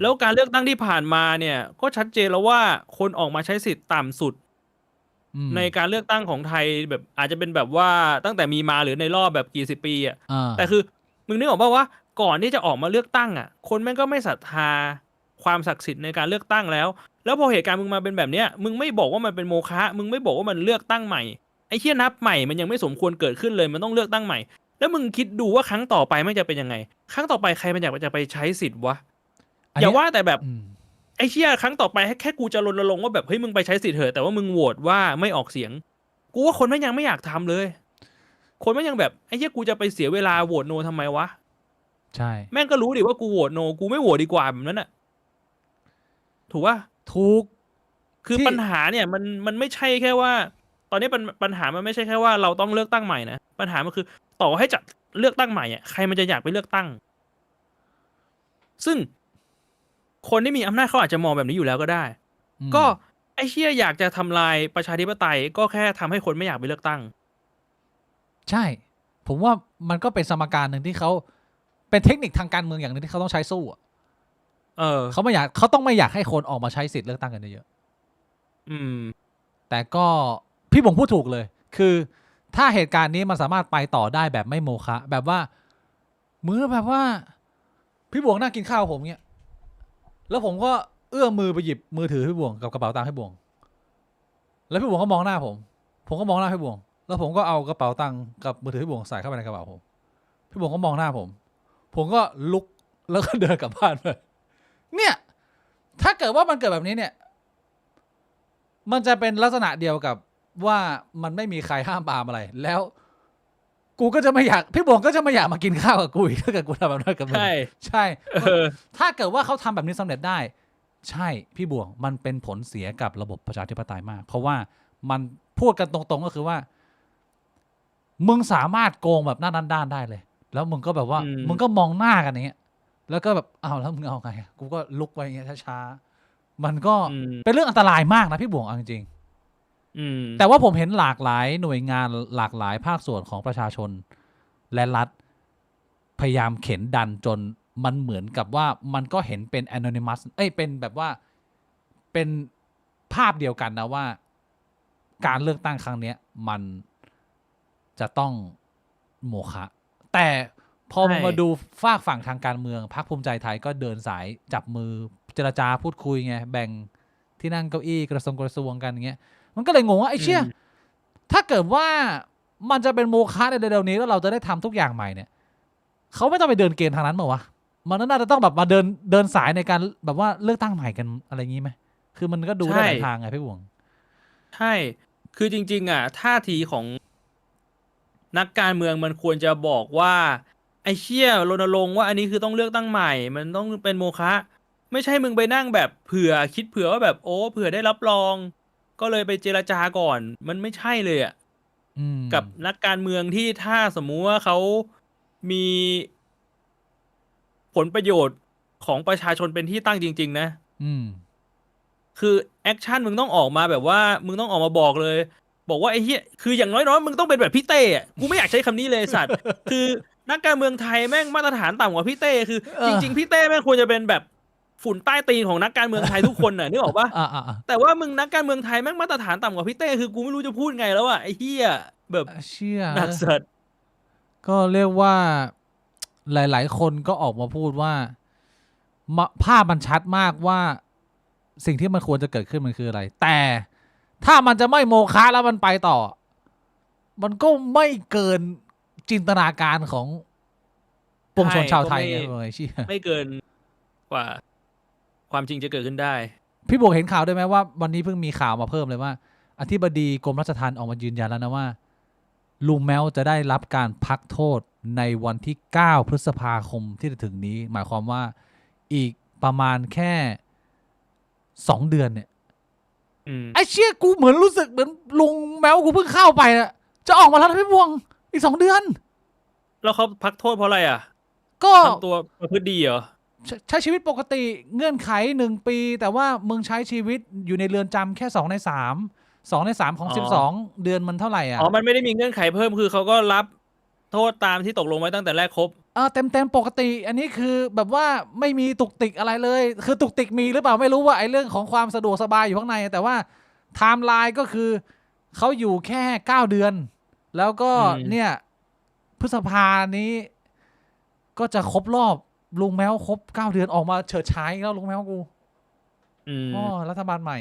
แล้วการเลือกตั้งที่ผ่านมาเนี่ยก็ชัดเจนแล้วว่าคนออกมาใช้สิทธิ์ต่ำสุดในการเลือกตั้งของไทยแบบอาจจะเป็นแบบว่าตั้งแต่มีมาหรือในรอบแบบกี่สิบปีอ่ะแต่คือมึงนึกออกป่ะว่าก่อนที่จะออกมาเลือกตั้งอ่ะคนแม่งก็ไม่ศรัทธาความศักดิ์สิทธิ์ในการเลือกตั้งแล้วพอเหตุการณ์มึงมาเป็นแบบเนี้ยมึงไม่บอกว่ามันเป็นโมฆะมึงไม่บอกว่ามันเลือกตั้งใหม่ไอ้เหี้ยนับใหม่มันยังไม่สมควรเกิดขึ้นเลยมันต้องเลือกตั้งใหม่แล้วมึงคิดดูว่าครั้งต่อไปมันจะเป็นยังไงครั้งต่อไปใครมันอยากจะไปใช้สิทธิ์วะอย่าว่าแต่แบบไอ้เหี้ยครั้งต่อไปแค่กูจะรณรงค์ว่าแบบเฮ้ยมึงไปใช้สิทธิ์เถอะแต่ว่ามึงโหวตว่าไม่ออกเสียงกูว่าคนมันยังไม่อยากทำเลยคนมันยังแบบไอ้เหี้ยกูจะไปเสียเวลาโหวตโนทำไมวะใช่แม่งก็รู้ดิว่ากูโหวตโนกูไม่โหวตดีกว่าแบบนั้นน่ะถูกป่ะถูกคือปัญหาเนี่ยมันไม่ใช่แค่ว่าตอนนี้ปัญหามันไม่ใช่แค่ว่าเราต้องเลือกตั้งใหม่นะปัญหามันคือต่อให้จัดเลือกตั้งใหม่อ่ะใครมันจะอยากไปเลือกตั้งซึ่งคนที่มีอำนาจเขาอาจจะมองแบบนี้อยู่แล้วก็ได้ก็ไอ้เชี่ยอยากจะทำลายประชาธิปไตยก็แค่ทำให้คนไม่อยากไปเลือกตั้งใช่ผมว่ามันก็เป็นสมการหนึ่งที่เขาเป็นเทคนิคทางการเมืองอย่างนึงที่เขาต้องใช้สู้เขาต้องไม่อยากให้คนออกมาใช้สิทธิ์เลือกตั้งกันเยอะแต่ก็พี่ผมพูดถูกเลยคือถ้าเหตุการณ์นี้มันสามารถไปต่อได้แบบไม่โมฆะแบบว่ามือแบบว่าพี่บวงนั่งกินข้าวผมเงี้ยแล้วผมก็เอื้อมมือไปหยิบมือถือพี่บวงกับกระเป๋าตังค์พี่บวงแล้วพี่บวงก็มองหน้าผมก็มองหน้าพี่บวงแล้วผมก็เอากระเป๋าตังค์กับมือถือพี่บวงใส่เข้าไปในกระเป๋าผมพี่บวงก็มองหน้าผมก็ลุกแล้วก็เดินกลับบ้านไปเนี่ยถ้าเกิดว่ามันเกิดแบบนี้เนี่ยมันจะเป็นลักษณะเดียวกับว่ามันไม่มีใครห้ามปรามอะไรแล้วกูก็จะไม่อยากพี่บวงก็จะไม่อยากมากินข้าวกับกูอีกถ้าเกิดกูทำแบบนั้นกับมึงใช่ถ้าเกิดว่าเขาทำแบบนี้สำเร็จได้ใช่พี่บวงมันเป็นผลเสียกับระบบประชาธิปไตยมากเพราะว่ามันพูดกันตรงๆก็คือว่ามึงสามารถโกงแบบหน้าด้านได้เลยแล้วมึงก็แบบว่ามึงก็มองหน้ากันอย่างเงี้ยแล้วก็แบบอ้าวแล้วมึงเอาไงกูก็ลุกไปอย่างเงี้ยช้าๆมันก็เป็นเรื่องอันตรายมากนะพี่บวงเอาจริงๆแต่ว่าผมเห็นหลากหลายหน่วยงานหลากหลายภาคส่วนของประชาชนและรัฐพยายามเข็นดันจนมันเหมือนกับว่ามันก็เห็นเป็น anonymous เป็นแบบว่าเป็นภาพเดียวกันนะว่าการเลือกตั้งครั้งนี้มันจะต้องโมฆะแต่ พอมาดูฝากฝั่งทางการเมืองพรรคภูมิใจไทยก็เดินสายจับมือเจรจาพูดคุยไงแบ่งที่นั่งเก้าอี้กระทรวงกันอย่างเงี้ยมันก็เลยงงว่าไอ้เชี่ยถ้าเกิดว่ามันจะเป็นโมฆะในเร็วๆนี้แล้วเราจะได้ทำทุกอย่างใหม่เนี่ยเขาไม่ต้องไปเดินเกณฑ์ทางนั้นมั้งวะมันน่าจะต้องแบบมาเดินสายในการแบบว่าเลือกตั้งใหม่กันอะไรอย่างงี้ไหมคือมันก็ดูได้หลายทางไงพี่บวงใช่คือจริงๆอ่ะท่าทีของนักการเมืองมันควรจะบอกว่าไอ้เชี่ยรณรงค์ว่าอันนี้คือต้องเลือกตั้งใหม่มันต้องเป็นโมฆะไม่ใช่มึงไปนั่งแบบเผื่อคิดเผื่อว่าแบบโอ้เผื่อได้รับรองก็เลยไปเจรจาก่อนมันไม่ใช่เลยอ่ะกับนักการเมืองที่ถ้าสมมุติว่าเขามีผลประโยชน์ของประชาชนเป็นที่ตั้งจริงๆนะคือแอคชั่นมึงต้องออกมาแบบว่ามึงต้องออกมาบอกเลยบอกว่าไอ้เหี้ยคืออย่างน้อยๆมึงต้องเป็นแบบพี่เต้อะกูไม่อยากใช้คำนี้เลยสัตว์ คือนักการเมืองไทยแม่งมาตรฐานต่ำกว่าพี่เต้คือจริงๆพี่เต้แม่งควรจะเป็นแบบฝุ่นใต้ตีนของนักการเมืองไทยทุกคนน่ะนึกออกปะแต่ว่ามึงนักการเมืองไทยแม่งมาตรฐานต่ำกว่าพี่เต้คือกูไม่รู้จะพูดไงแล้วอะไอ้เหี้ยแบบเชี่ยหนักสัตว์ก็เรียกว่าหลายๆคนก็ออกมาพูดว่าภาพมันชัดมากว่าสิ่งที่มันควรจะเกิดขึ้นมันคืออะไรแต่ถ้ามันจะไม่โมฆะแล้วมันไปต่อมันก็ไม่เกินจินตนาการของปวงชนชาวไทยไม่เกินกว่าความจริงจะเกิดขึ้นได้พี่บวกเห็นข่าวด้วยไหมว่าวันนี้เพิ่งมีข่าวมาเพิ่มเลยว่าอธิบดีกรมราชทัณฑ์ออกมายืนยันแล้วนะว่าลุงแมวจะได้รับการพักโทษในวันที่9พฤษภาคมที่จะถึงนี้หมายความว่าอีกประมาณแค่2 เดือนเนี่ยไอ้เชี่ยกูเหมือนรู้สึกเหมือนลุงแมวกูเพิ่งเข้าไปอะจะออกมาแล้วพี่บวงอีก2 เดือนแล้วเขาพักโทษเพราะอะไรอ่ะก็ทำตัวประพฤติดีเหรอใช้ชีวิตปกติเงื่อนไข1 ปีแต่ว่ามึงใช้ชีวิตอยู่ในเรือนจำแค่2 ใน 3ของ12 เดือนมันเท่าไหร่อ่ะมันไม่ได้มีเงื่อนไขเพิ่มคือเขาก็รับโทษตามที่ตกลงไว้ตั้งแต่แรกครบเต็มปกติอันนี้คือแบบว่าไม่มีตุกติกอะไรเลยคือตุกติกมีหรือเปล่าไม่รู้ว่าไอ้เรื่องของความสะดวกสบายอยู่ข้างในแต่ว่าไทม์ไลน์ก็คือเขาอยู่แค่9 เดือนแล้วก็เนี่ยพฤษภานี้ก็จะครบรอบลุงแมวครบ9 เดือนออกมาเฉิดฉายแล้วลุงแมวกูรัฐบาลใหม่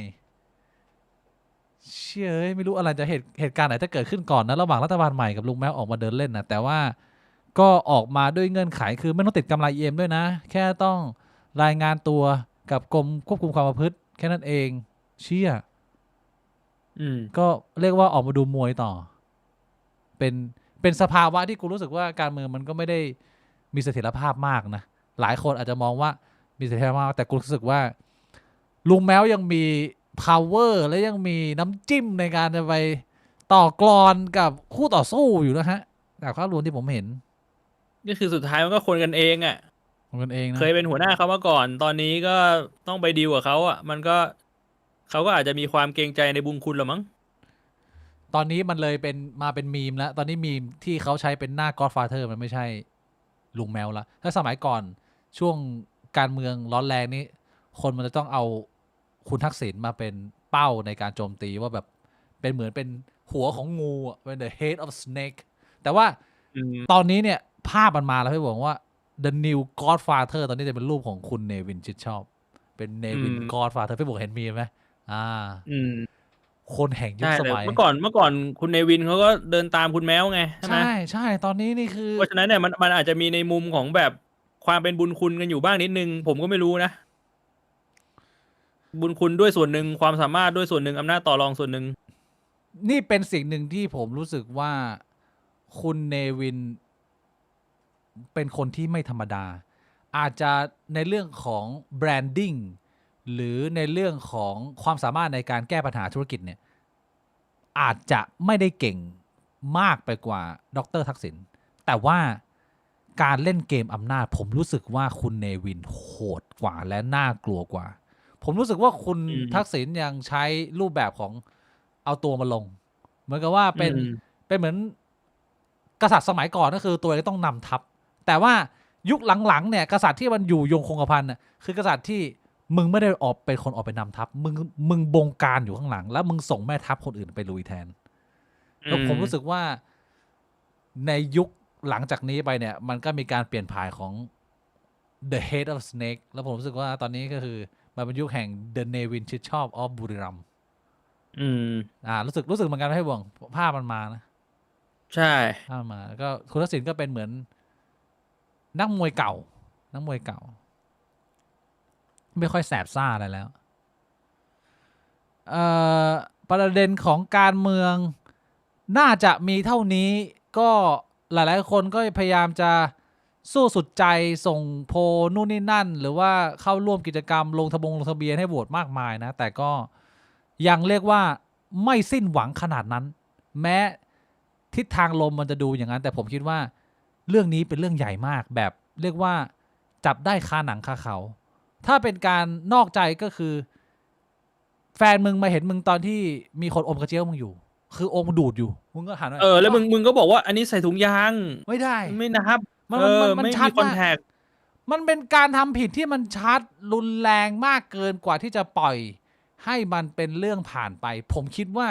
เชื่อไม่รู้อะไรจะเหตุการณ์ไหนจะเกิดขึ้นก่อนนะระหว่างรัฐบาลใหม่กับลุงแมวออกมาเดินเล่นนะแต่ว่าก็ออกมาด้วยเงื่อนไขคือไม่ต้องติดกำไรEMด้วยนะแค่ต้องรายงานตัวกับกรมควบคุมความประพฤติแค่นั้นเองเชี่ยก็เรียกว่าออกมาดูมวยต่อเป็นสภาวะที่กูรู้สึกว่าการเมืองมันก็ไม่ได้มีเสถียรภาพมากนะหลายคนอาจจะมองว่ามีเสถียรภาพแต่กูรู้สึกว่าลุงแมวยังมี power และยังมีน้ำจิ้มในการจะไปต่อกลอนกับคู่ต่อสู้อยู่นะฮะจากภาพรวมที่ผมเห็นนี่คือสุดท้ายมันก็คนกันเองอ่ะคนกันเองนะเคยเป็นหัวหน้าเขามาก่อนตอนนี้ก็ต้องไปดีลกับเขาอ่ะมันก็เขาก็อาจจะมีความเกรงใจในบุญคุณหรือมั้งตอนนี้มันเลยเป็นมีมแล้วตอนนี้มีมที่เขาใช้เป็นหน้า Godfather มันไม่ใช่ลุงแมวละถ้าสมัยก่อนช่วงการเมืองร้อนแรงนี้คนมันจะต้องเอาคุณทักษิณมาเป็นเป้าในการโจมตีว่าแบบเป็นเหมือนเป็นหัวของงูเป็น the head of snake แต่ว่าตอนนี้เนี่ยภาพมันมาแล้วพี่บอกว่า the new Godfather ตอนนี้จะเป็นรูปของคุณเนวินชิดชอบเป็นเนวิน Godfather พี่บอกเห็นมีไหมคนแห่งยุคสมัยเมื่อก่อนคุณเนวินเขาก็เดินตามคุณแมวไงใช่ไหมใช่ตอนนี้นี่คือเพราะฉะนั้นเนี่ยมันอาจจะมีในมุมของแบบความเป็นบุญคุณกันอยู่บ้างนิดนึงผมก็ไม่รู้นะบุญคุณด้วยส่วนหนึ่งความสามารถด้วยส่วนหนึ่งอำนาจต่อรองส่วนหนึ่งนี่เป็นสิ่งหนึ่งที่ผมรู้สึกว่าคุณเนวินเป็นคนที่ไม่ธรรมดาอาจจะในเรื่องของแบรนดิ้งหรือในเรื่องของความสามารถในการแก้ปัญหาธุรกิจเนี่ยอาจจะไม่ได้เก่งมากไปกว่าดร.ทักษิณแต่ว่าการเล่นเกมอำนาจผมรู้สึกว่าคุณเนวินโหดกว่าและน่ากลัวกว่าผมรู้สึกว่าคุณทักษิณยังใช้รูปแบบของเอาตัวมาลงเหมือนกับว่าเป็นเหมือนกษัตริย์สมัยก่อนก็คือตัวเองต้องนำทัพแต่ว่ายุคหลังๆเนี่ยกษัตริย์ที่มันอยู่ยงคงกระพันน่ะคือกษัตริย์ที่มึงไม่ได้เป็นคนออกไปนำทัพมึงบงการอยู่ข้างหลังแล้วมึงส่งแม่ทัพคนอื่นไปลุยแทนแล้วผมรู้สึกว่าในยุค หลังจากนี้ไปเนี่ยมันก็มีการเปลี่ยนผ่านของ The Head of Snake แล้วผมรู้สึกว่าตอนนี้ก็คือมันเป็นยุคแห่ง The Nevin ชิดชอบ of บุรีรัมย์รู้สึกเหมือนกันให้บ่วงภาพมันมานะใช่ภาพมาก็คุณทักษิณก็เป็นเหมือนนักมวยเก่าไม่ค่อยแสบซ่าอะไรแล้วประเด็นของการเมืองน่าจะมีเท่านี้ก็หลายๆคนก็พยายามจะสู้สุดใจส่งโพลนู่นนี่นั่นหรือว่าเข้าร่วมกิจกรรมลงทะเบียนให้โหวตมากมายนะแต่ก็ยังเรียกว่าไม่สิ้นหวังขนาดนั้นแม้ทิศทางลมมันจะดูอย่างนั้นแต่ผมคิดว่าเรื่องนี้เป็นเรื่องใหญ่มากแบบเรียกว่าจับได้คาหนังคาเขาถ้าเป็นการนอกใจก็คือแฟนมึงมาเห็นมึงตอนที่มีคนอมกระเจี๊ยวมึงอยู่คืออมดูดอยู่มึงก็หันแล้วมึงก็บอกว่าอันนี้ใส่ถุงยางไม่ได้ไม่นะครับมันชัดมากมันเป็นการทำผิดที่มันชัดรุนแรงมากเกินกว่าที่จะปล่อยให้มันเป็นเรื่องผ่านไปผมคิดว่า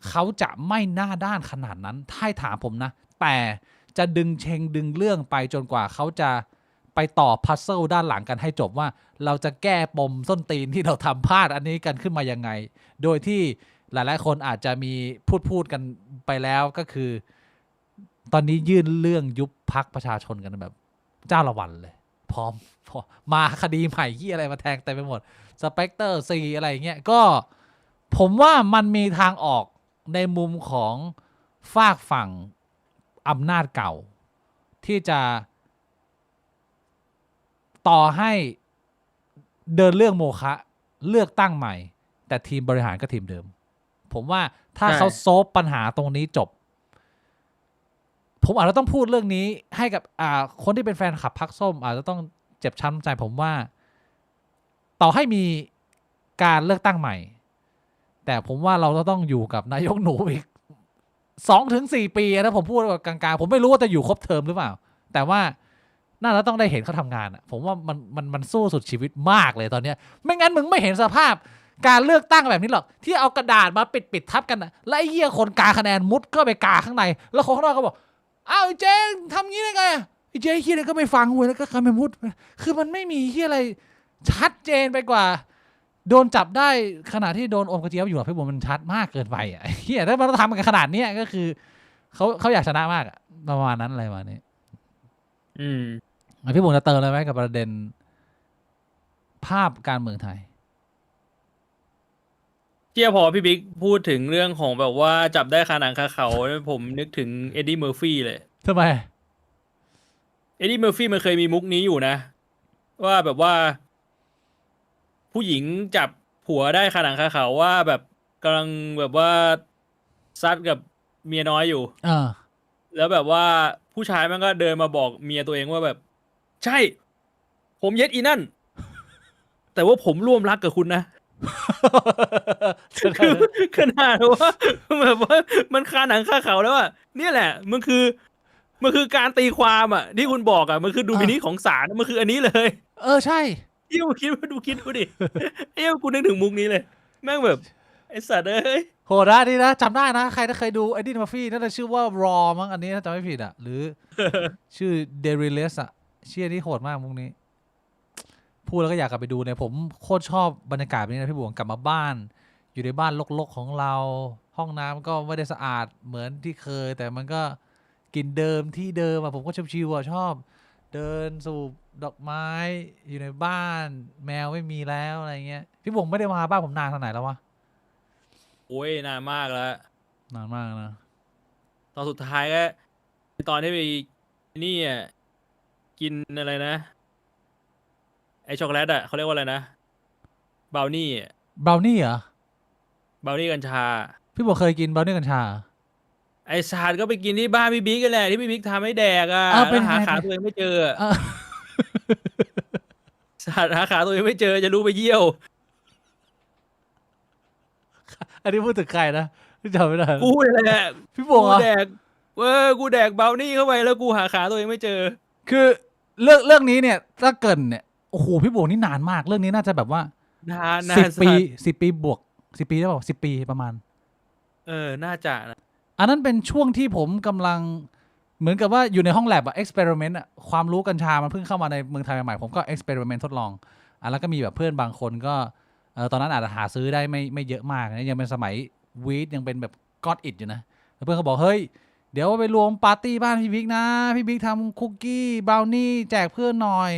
เขาจะไม่หน้าด้านขนาดนั้นถ้าถามผมนะแต่จะดึงเรื่องไปจนกว่าเขาจะไปต่อพัซเซิลด้านหลังกันให้จบว่าเราจะแก้ปมส้นตีนที่เราทำพลาดอันนี้กันขึ้นมายังไงโดยที่หลายๆคนอาจจะมีพูดกันไปแล้วก็คือตอนนี้ยื่นเรื่องยุบพรรคประชาชนกันแบบเจ้าละวันเลยพร้อมมาคดีใหม่ที่อะไรมาแทงเต็มไปหมดสเปกเตอร์ซีอะไรเงี้ยก็ผมว่ามันมีทางออกในมุมของฝากฝั่งอำนาจเก่าที่จะต่อให้เดินเรื่องโมฆะเลือกตั้งใหม่แต่ทีมบริหารก็ทีมเดิมผมว่าถ้าเขาโซฟปัญหาตรงนี้จบผมอาจจะต้องพูดเรื่องนี้ให้กับคนที่เป็นแฟนคลับพรรคส้มอาจจะต้องเจ็บช้ำใจผมว่าต่อให้มีการเลือกตั้งใหม่แต่ผมว่าเราต้องอยู่กับนายกหนูอีก 2-4 ปีนะผมพูดแบบกลางๆผมไม่รู้ว่าจะอยู่ครบเทอมหรือเปล่าแต่ว่าน่าจะต้องได้เห็นเขาทำงานผมว่ามันสู้สุดชีวิตมากเลยตอนนี้ไม่งั้นมึงไม่เห็นสภาพการเลือกตั้งแบบนี้หรอกที่เอากระดาษมาปิดทับกันแล้วไอ้เหี้ยคนกาคะแนนมุดก็ไปกาข้างในแล้วคนข้างนอกก็บอกอ้าวเจ๊ทำงี้ได้ไงไอ้เจ๊เหี้ยอะไรก็ไม่ฟังเว้ยแล้วก็คำไปมุดคือมันไม่มีเหี้ยอะไรชัดเจนไปกว่าโดนจับได้ขณะที่โดนอมกระเจี๊ยบอยู่พี่บุ๋มมันชัดมากเกินไปเหี้ยถ้ามันทำกันขนาดนี้ก็คือเขาอยากชนะมากประมาณนั้นอะไรประมาณนี้พี่บุ๋มจะเติมอะไรไหมกับประเด็นภาพการเมืองไทยพอพี่บิ๊กพูดถึงเรื่องของแบบว่าจับได้คาหนังคาเขาผมนึกถึงเอ็ดดี้เมอร์ฟี่เลยทำไมเอ็ดดี้เมอร์ฟี่มันเคยมีมุกนี้อยู่นะว่าแบบว่าผู้หญิงจับผัวได้คาหนังคาเขาว่าแบบกำลังแบบว่าซัดกับเมียน้อยอยู่แล้วแบบว่าผู้ชายมันก็เดินมาบอกเมียตัวเองว่าแบบใช่ผมเย็ดอีนั่นแต่ว่าผมร่วมรักกับคุณนะคือขนาดว่าแบบว่ามันคาหนังคาเขาแล้วเนี่ยแหละมันคือการตีความที่คุณบอกมันคือดุลพินิจของศาลมันคืออันนี้เลยใช่คิดดูดิกูนึกถึงมุกนี้เลยแม่งแบบไอ้สัตว์เอ้ยโหดนะนี่นะจำได้นะใครถ้าเคยดูเอ็ดดี้เมอร์ฟี่น่าจะชื่อว่ารอมั้งอันนี้ถ้าจำไม่ผิดหรือชื่อเดริเลสชื่อนี้โหดมากมุกนี้พูดแล้วก็อยากกลับไปดูเนี่ยผมโคตรชอบบรรยากาศแบบนี้นะพี่บวงกลับมาบ้านอยู่ในบ้านรกๆของเราห้องน้ำก็ไม่ได้สะอาดเหมือนที่เคยแต่มันก็กินเดิมที่เดิมผมก็ชิวๆชอบเดินสูบดอกไม้อยู่ในบ้านแมวไม่มีแล้วอะไรเงี้ยพี่บวงไม่ได้มาบ้านผมนานเท่าไหร่แล้ววะโอ้ยนานมากแล้วนานมากนะตอนสุดท้ายก็ตอนที่ไปนี่กินอะไรนะไอช็อกโกแลตเขาเรียกว่าอะไรนะบราวนี่บราวนี่เหรอบราวนี่กัญชาพี่บอกเคยกินบราวนี่กัญชาไอซาดก็ไปกินที่บ้านพี่บิ๊กกันแหละที่พี่บิ๊กทำให้แดกแล้วหาขาตัวเองไม่เจอซาดหาขาตัวเองไม่เจอจะรู้ไปเยี่ยวอันนี้พูดถึงใครนะพี่จำไม่ได้กูแหละพี่บอกกูแดกกูแดกบราวนี่เข้าไปแล้วกูหาขาตัวเองไม่เจอคือเรื่องนี้เนี่ยถ้าเกินเนี่ยโอ้โหพี่บวกนี่นานมากเรื่องนี้น่าจะแบบว่านาน10 ปีบวก10 ปีได้เปล่า10 ปีประมาณน่าจะนะอันนั้นเป็นช่วงที่ผมกำลัง เหมือนกับว่าอยู่ในห้องแลบอะเอ็กซ์เพร์เมนต์อะความรู้กัญชามันเพิ่งเข้ามาในเมืองไทยใหม่ๆผมก็เอ็กซ์เพร์เมนต์ทดลองแล้วก็มีแบบเพื่อนบางคนก็ตอนนั้นอาจจะหาซื้อได้ไม่เยอะมากนะยังเป็นสมัยวีดยังเป็นแบบก้อนอิฐอยู่นะแล้วเพื่อนเขาบอกเฮ้ยเดี๋ยวไปรวมปาร์ตี้บ้านพี่บิ๊กนะพี่บิ๊กทำคุกกี้บราวนี่แจกเพื่อนหน่อย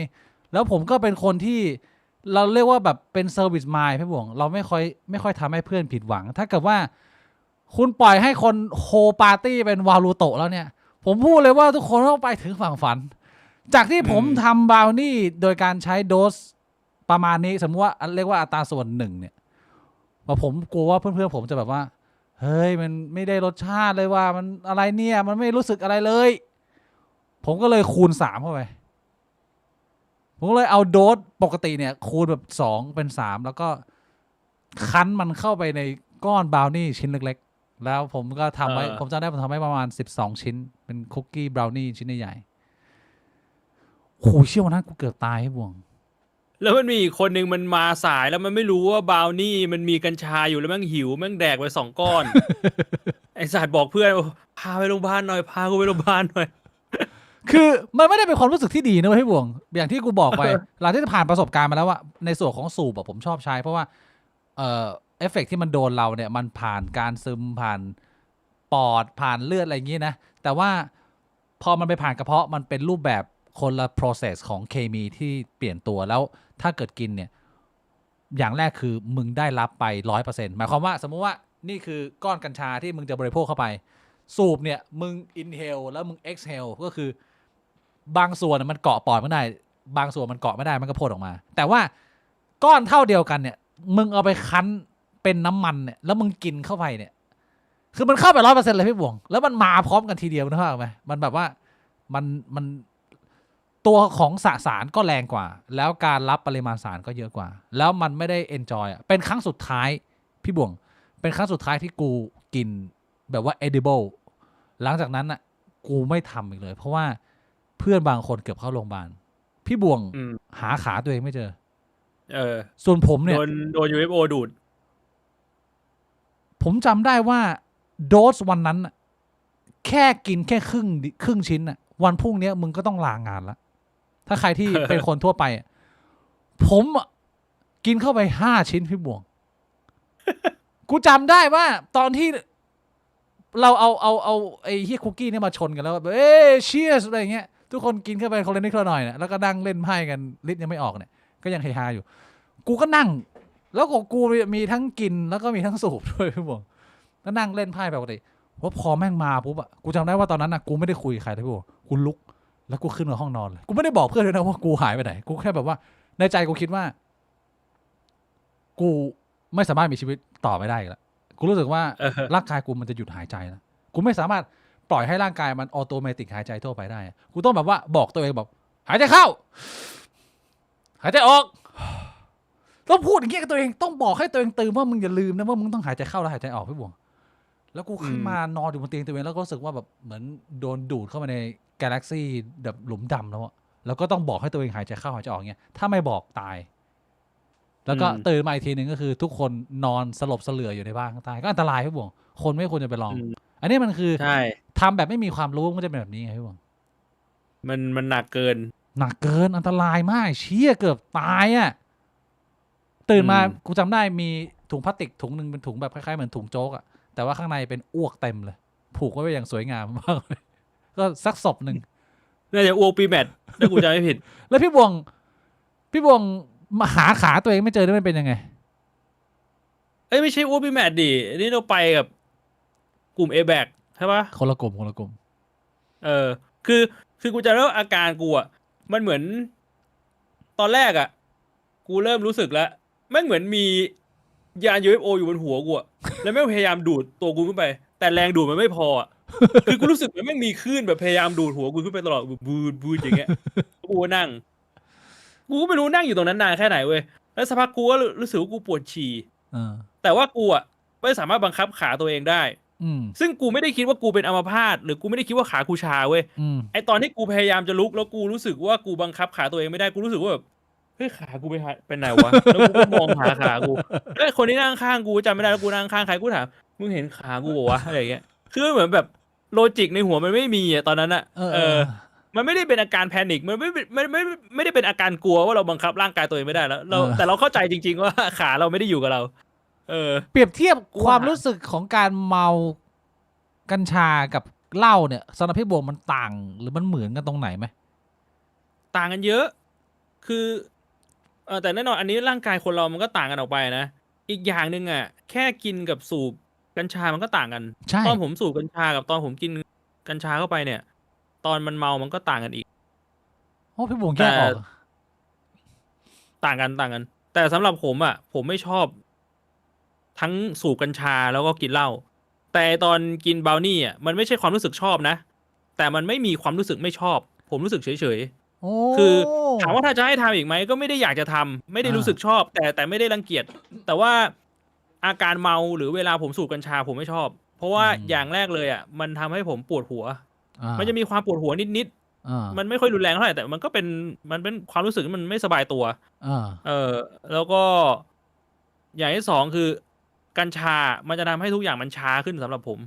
แล้วผมก็เป็นคนที่เราเรียกว่าแบบเป็นเซอร์วิสมายพี่บวงเราไม่ค่อยทำให้เพื่อนผิดหวังถ้าเกิดว่าคุณปล่อยให้คนโฮปาร์ตี้เป็นวาลูโตะแล้วเนี่ยผมพูดเลยว่าทุกคนต้องไปถึงฝั่งฝันจากที่ผมทำบราวนี่โดยการใช้โดสประมาณนี้สมมติว่าเรียกว่าอัตราส่วน1เนี่ยพอผมกลัวว่าเพื่อนๆผมจะแบบว่าเฮ้ยมันไม่ได้รสชาติเลยว่ามันอะไรเนี่ยมันไม่รู้สึกอะไรเลยผมก็เลยคูณ3เข้าไปผมก็เลยเอาโดสปกติเนี่ยคูณแบบ2เป็น3แล้วก็คั้นมันเข้าไปในก้อนบราวนี่ชิ้นเล็กๆแล้วผมก็ทำไว้ผมจำได้ผมทำไว้ประมาณ12ชิ้นเป็นคุกกี้บราวนี่ชิ้นใหญ่โหเชี่ยววันนั้นกูเกือบตายให้บวงแล้วมันมีอีกคนนึงมันมาสายแล้วมันไม่รู้ว่าบราวนี่มันมีกัญชาอยู่แล้วแม่งหิวแม่งแดกไป2 ก้อน ไอสัตว์บอกเพื่อนพาไปโรงพยาบาลหน่อยพากูไปโรงพยาบาลหน่อยคือมันไม่ได้เป็นความรู้สึกที่ดีนะพี่บวงอย่างที่กูบอกไป หลังที่ผ่านประสบการณ์มาแล้วว่าในส่วนของสูบผมชอบใช้เพราะว่าเอฟเฟกที่มันโดนเราเนี่ยมันผ่านการซึมผ่านปอดผ่านเลือดอะไรอย่างงี้นะแต่ว่าพอมันไปผ่านกระเพาะมันเป็นรูปแบบคนละ process ของเคมีที่เปลี่ยนตัวแล้วถ้าเกิดกินเนี่ยอย่างแรกคือมึงได้รับไป 100% หมายความว่าสมมุติว่านี่คือก้อนกัญชาที่มึงจะบริโภคเข้าไปสูบเนี่ยมึง inhale แล้วมึง exhale ก็คือบางส่วนมันเกาะปอดไม่ได้บางส่วนมันเกาะไม่ได้มันก็พ่นออกมาแต่ว่าก้อนเท่าเดียวกันเนี่ยมึงเอาไปคั้นเป็นน้ำมันเนี่ยแล้วมึงกินเข้าไปเนี่ยคือมันเข้าไป 100% เลยพี่บวงแล้วมันมาพร้อมกันทีเดียวนะว่าไหมมันแบบว่ามันตัวของสารก็แรงกว่าแล้วการรับปริมาณสารก็เยอะกว่าแล้วมันไม่ได้ enjoy เป็นครั้งสุดท้ายพี่บวงเป็นครั้งสุดท้ายที่กูกินแบบว่า edible หลังจากนั้นอ่ะกูไม่ทำอีกเลยเพราะว่าเพื่อนบางคนเกือบเข้าโรงพยาบาลพี่บวงหาขาตัวเองไม่เจอส่วนผมเนี่ยโดน UFO ดูดผมจำได้ว่าโดสวันนั้นแค่กินแค่ครึ่งชิ้นวันพรุ่งนี้มึงก็ต้องลางานละถ้าใครที่ เป็นคนทั่วไปผมกินเข้าไป5 ชิ้นพี่บวง กูจำได้ว่าตอนที่เราเอาไอ้เฮียคุกกี้นี่มาชนกันแล้วแบบเชียร์อะไรเงี้ยทุกคนกินเข้าไปคนละนิดคนละหน่อยเนี่ยแล้วก็นั่งเล่นไพ่กันลิ้นยังไม่ออกเนี่ยก็ยังเฮฮาอยู่กูก็นั่งแล้วกูมีทั้งกินแล้วก็มีทั้งสูบด้วยพี่บวงก็นั่งเล่นไพ่ปกติเพราะพอแม่งมาปุ๊บกูจำได้ว่าตอนนั้นกูไม่ได้คุยกับใครเลยพี่บวงกูลุกแล้วกูขึ้นมาห้องนอนเลยกูไม่ได้บอกเพื่อนเลยนะว่ากูหายไปไหนกูแค่แบบว่าในใจกูคิดว่ากูไม่สามารถมีชีวิตต่อไปได้แล้วกูรู้สึกว่าร่างกายกูมันจะหยุดหายใจแล้วกูไม่สามารถปล่อยให้ร่างกายมันออโตเมติกหายใจทั่วไปได้กูต้องแบบว่าบอกตัวเองแบบหายใจเข้าหายใจออกต้องพูดอย่างเงี้ยกับตัวเองต้องบอกให้ตัวเองตื่นว่ามึงอย่าลืมนะว่ามึงต้องหายใจเข้าและหายใจออกพี่บวงแล้วกูขึ้นมานอนอยู่บนเตียงตัวเองแล้วก็รู้สึกว่าแบบเหมือนโดนดูดเข้ามาในกาแล็กซี่แบบหลุมดำแล้วก็ต้องบอกให้ตัวเองหายใจเข้าหายใจออกเงี้ยถ้าไม่บอกตายแล้วก็ตื่นมาอีกทีหนึ่งก็คือทุกคนนอนสลบสลืออยู่ในบ้านข้างใต้ก็อันตรายพี่บวงคนไม่ควรจะไปลองอันนี้มันคือทำแบบไม่มีความรู้มันจะเป็นแบบนี้ไงพี่บวงมันหนักเกินอันตรายมากเชี่ยเกือบตายตื่นมากูจำได้มีถุงพลาสติกถุงนึงเป็นถุงแบบคล้ายๆเหมือนถุงโจ๊กแต่ว่าข้างในเป็นอ้วกเต็มเลยผูกไว้อย่างสวยงามมากเลยก็สักศพหนึ่งน่าจะอ้วกปีแมทถ้ากูจำไม่ผิดแล้วพี่บวงมาหาขาตัวเองไม่เจอได้มันเป็นยังไงไม่ใช่อ้วกปีแมทดินี่เราไปกับกลุ่ม A-Back ใช่ปะคนละกลุ่มคือกูจะเล่าอาการกูมันเหมือนตอนแรกกูเริ่มรู้สึกแล้วแม่งเหมือนมียาน UFO อยู่บนหัวกูแล้วแม่งพยายามดูดตัวกูขึ้นไปแต่แรงดูดมันไม่พอคือกูรู้สึกเหมือนแม่งมีคลื่นแบบพยายามดูดหัวกูขึ้นไปตลอดบูดอย่างเงี้ยกูนั่งกูก็ไม่รู้นั่งอยู่ตรงนั้นนานแค่ไหนเว้ยแล้วสักพักกูก็รู้สึกว่ากูปวดฉี่แต่ว่ากูไม่สามารถบังคับขาตัวเองได้ซึ่งกูไม่ได้คิดว่ากูเป็นอัมพาตหรือกูไม่ได้คิดว่าขากูชาเว้ยไอตอนที่กูพยายามจะลุกแล้วกูรู้สึกว่ากูบังคับขาตัวเองไม่ได้กูรู้สึกว่าแบบเฮ้ยขากูไปไหนวะแล้วกูก็มองหาขากูแล้วคนที่นั่งข้างกูจำไม่ได้แล้วกูนั่งข้างใครกูถามมึงเห็นขากูบอกว่าอะไรอย่างเงี้ยคือเหมือนแบบ โลจิกในหัวมันไม่มีอ่ะตอนนั้นอ่ะเออ มันไม่ได้เป็นอาการแพนิคมันไม่ได้เป็นอาการกลัวว่าเราบังคับร่างกายตัวเองไม่ได้แล้วแต่เราเข้าใจจริงๆว่าขาเราไม่ได้อยู่กับเรา เปรียบเทียบความรู้สึกของการเมากัญชากับเหล้าเนี่ยสำหรับพี่บวงมันต่างหรือมันเหมือนกันตรงไหนไหมต่างกันเยอะ คือแต่แน่นอนอันนี้ร่างกายคนเรามันก็ต่างกันออกไปนะอีกอย่างหนึ่งอ่ะแค่กินกับสูบกัญชามันก็ต่างกันใช่ตอนผมสูบกัญชากับตอนผมกินกัญชาเข้าไปเนี่ย ตอนมันเมามันก็ต่างกันอีกโอ้พี่บวงแยกออกต่างกัน แต่สำหรับผมอ่ะผมไม่ชอบทั้งสูบกัญชาแล้วก็กินเหล้าแต่ตอนกินบราวนี่อ่ะมันไม่ใช่ความรู้สึกชอบนะแต่มันไม่มีความรู้สึกไม่ชอบ ผมรู้สึกเฉยๆคือถามว่าถ้าจะให้ทำอีกไหมก็ไม่ได้อยากจะทำไม่ได้รู้สึกชอบ แต่ไม่ได้รังเกียจแต่ว่าอาการเมาหรือเวลาผมสูบกัญชาผมไม่ชอบ เพราะว่าอย่างแรกเลยอ่ะมันทำให้ผมปวดหัวมันจะมีความปวดหัวนิดๆมันไม่ค่อยรุนแรงเท่าไหร่แต่มันเป็นความรู้สึกที่มันไม่สบายตัวแล้วก็อย่างที่สองคือกัญชามันจะทำให้ทุกอย่างมันช้าขึ้นสำหรับผม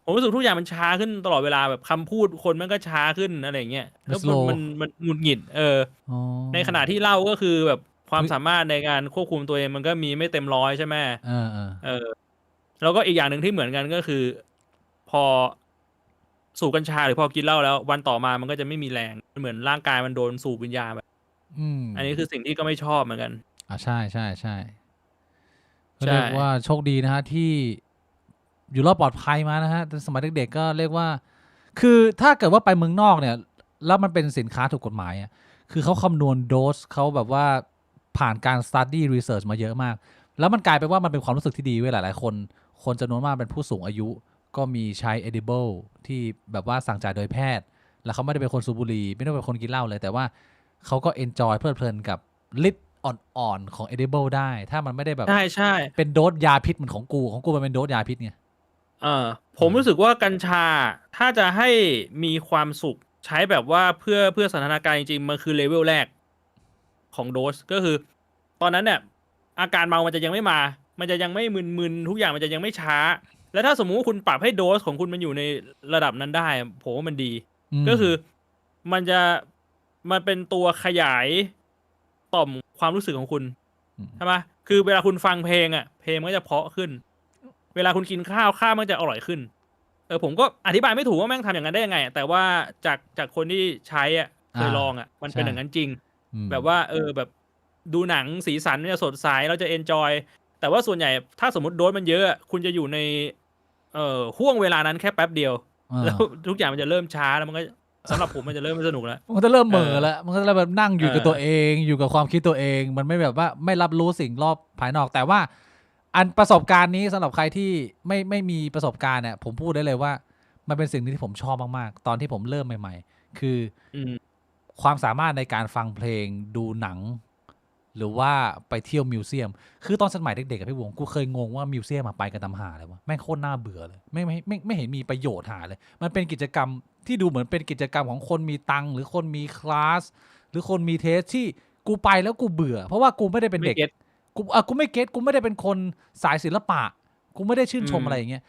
ผมรู้สึกทุกอย่างมันช้าขึ้นตลอดเวลาแบบคำพูดคนมันก็ช้าขึ้นอะไรเงี้ยแล้วมันหงุดหงิดในขณะที่เหล้าก็คือแบบความสามารถในการควบคุมตัวเองมันก็มีไม่เต็มร้อยใช่ไหมแล้วก็อีกอย่างหนึ่งที่เหมือนกันก็คือ พอสูบกัญชาหรือพอกินเหล้าแล้ววันต่อมามันก็จะไม่มีแรงเหมือนร่างกายมันโดนสูบวิญญาณแบบอันนี้คือสิ่งที่ก็ไม่ชอบเหมือนกันใช่เรียกว่าโชคดีนะฮะที่อยู่รอดปลอดภัยมานะฮะสมัยเด็กๆก็เรียกว่าคือถ้าเกิดว่าไปเมืองนอกเนี่ยแล้วมันเป็นสินค้าถูกกฎหมายอ่ะคือเขาคำนวณโดสเขาแบบว่าผ่านการ study research มาเยอะมากแล้วมันกลายเป็นว่ามันเป็นความรู้สึกที่ดีเว้ยหลายๆคนจำนวนมากเป็นผู้สูงอายุก็มีใช้ edible ที่แบบว่าสั่งจ่ายโดยแพทย์แล้วเขาไม่ได้เป็นคนสูบบุหรี่ไม่ได้เป็นคนกินเหล้าเลยแต่ว่าเขาก็ enjoy เพลิดเพลินกับฤทธิ์อ่อนๆของ edible ได้ถ้ามันไม่ได้แบบใช่เป็นโดสยาพิษเหมือนของกูมันเป็นโดสยาพิษไงผมรู้สึกว่ากัญชาถ้าจะให้มีความสุขใช้แบบว่าเพื่อสถานการณ์จริงๆมันคือเลเวลแรกของโดสก็คือตอนนั้นเนี่ยอาการเมามันจะยังไม่มามันจะยังไม่มึนๆทุกอย่างมันจะยังไม่ช้าแล้วถ้าสมมุติว่าคุณปรับให้โดสของคุณมันอยู่ในระดับนั้นได้ผมว่ามันดีก็คือมันเป็นตัวขยายต่อมความรู้สึกของคุณใช่ไหมคือเวลาคุณฟังเพลงเพลงมันก็จะเพราะขึ้นเวลาคุณกินข้าวมันจะอร่อยขึ้นผมก็อธิบายไม่ถูกว่าแม่งทำอย่างนั้นได้ยังไงแต่ว่าจากคนที่ใช้เคยลองมันเป็นอย่างนั้นจริงแบบว่าแบบดูหนังสีสันเนี่ยสดใสเราจะเอนจอยแต่ว่าส่วนใหญ่ถ้าสมมติโดสมันเยอะคุณจะอยู่ในห่วงเวลานั้นแค่แป๊บเดียวแล้วทุกอย่างมันจะเริ่มช้าแล้วมันก็สำหรับผมมันจะเริ่มไม่สนุกแล้วมันจะเริ่มเหม่อแล้วมันก็จะแบบนั่งอยู่กับตัวเองอยู่กับความคิดตัวเองมันไม่แบบว่าไม่รับรู้สิ่งรอบภายนอกแต่ว่าอันประสบการณ์นี้สำหรับใครที่ไม่มีประสบการณ์เนี่ยผมพูดได้เลยว่ามันเป็นสิ่งที่ผมชอบมากๆตอนที่ผมเริ่มใหม่ๆคือความสามารถในการฟังเพลงดูหนังหรือว่าไปเที่ยวมิวเซียมคือตอนสมัยเด็กๆกับพี่วงกูเคยงงว่ามิวเซียมไปกันตำหาเลยวะแม่งโคตรน่าเบื่อเลยไม่เห็นมีประโยชน์หาเลยมันเป็นกิจกรรมที่ดูเหมือนเป็นกิจกรรมของคนมีตังหรือคนมีคลาสหรือคนมีเทสที่กูไปแล้วกูเบื่อเพราะว่ากูไม่ได้เป็นเด็กกูไม่เก็ตกูไม่ได้เป็นคนสายศิลปะกูไม่ได้ชื่นชมอะไรอย่างเงี้ย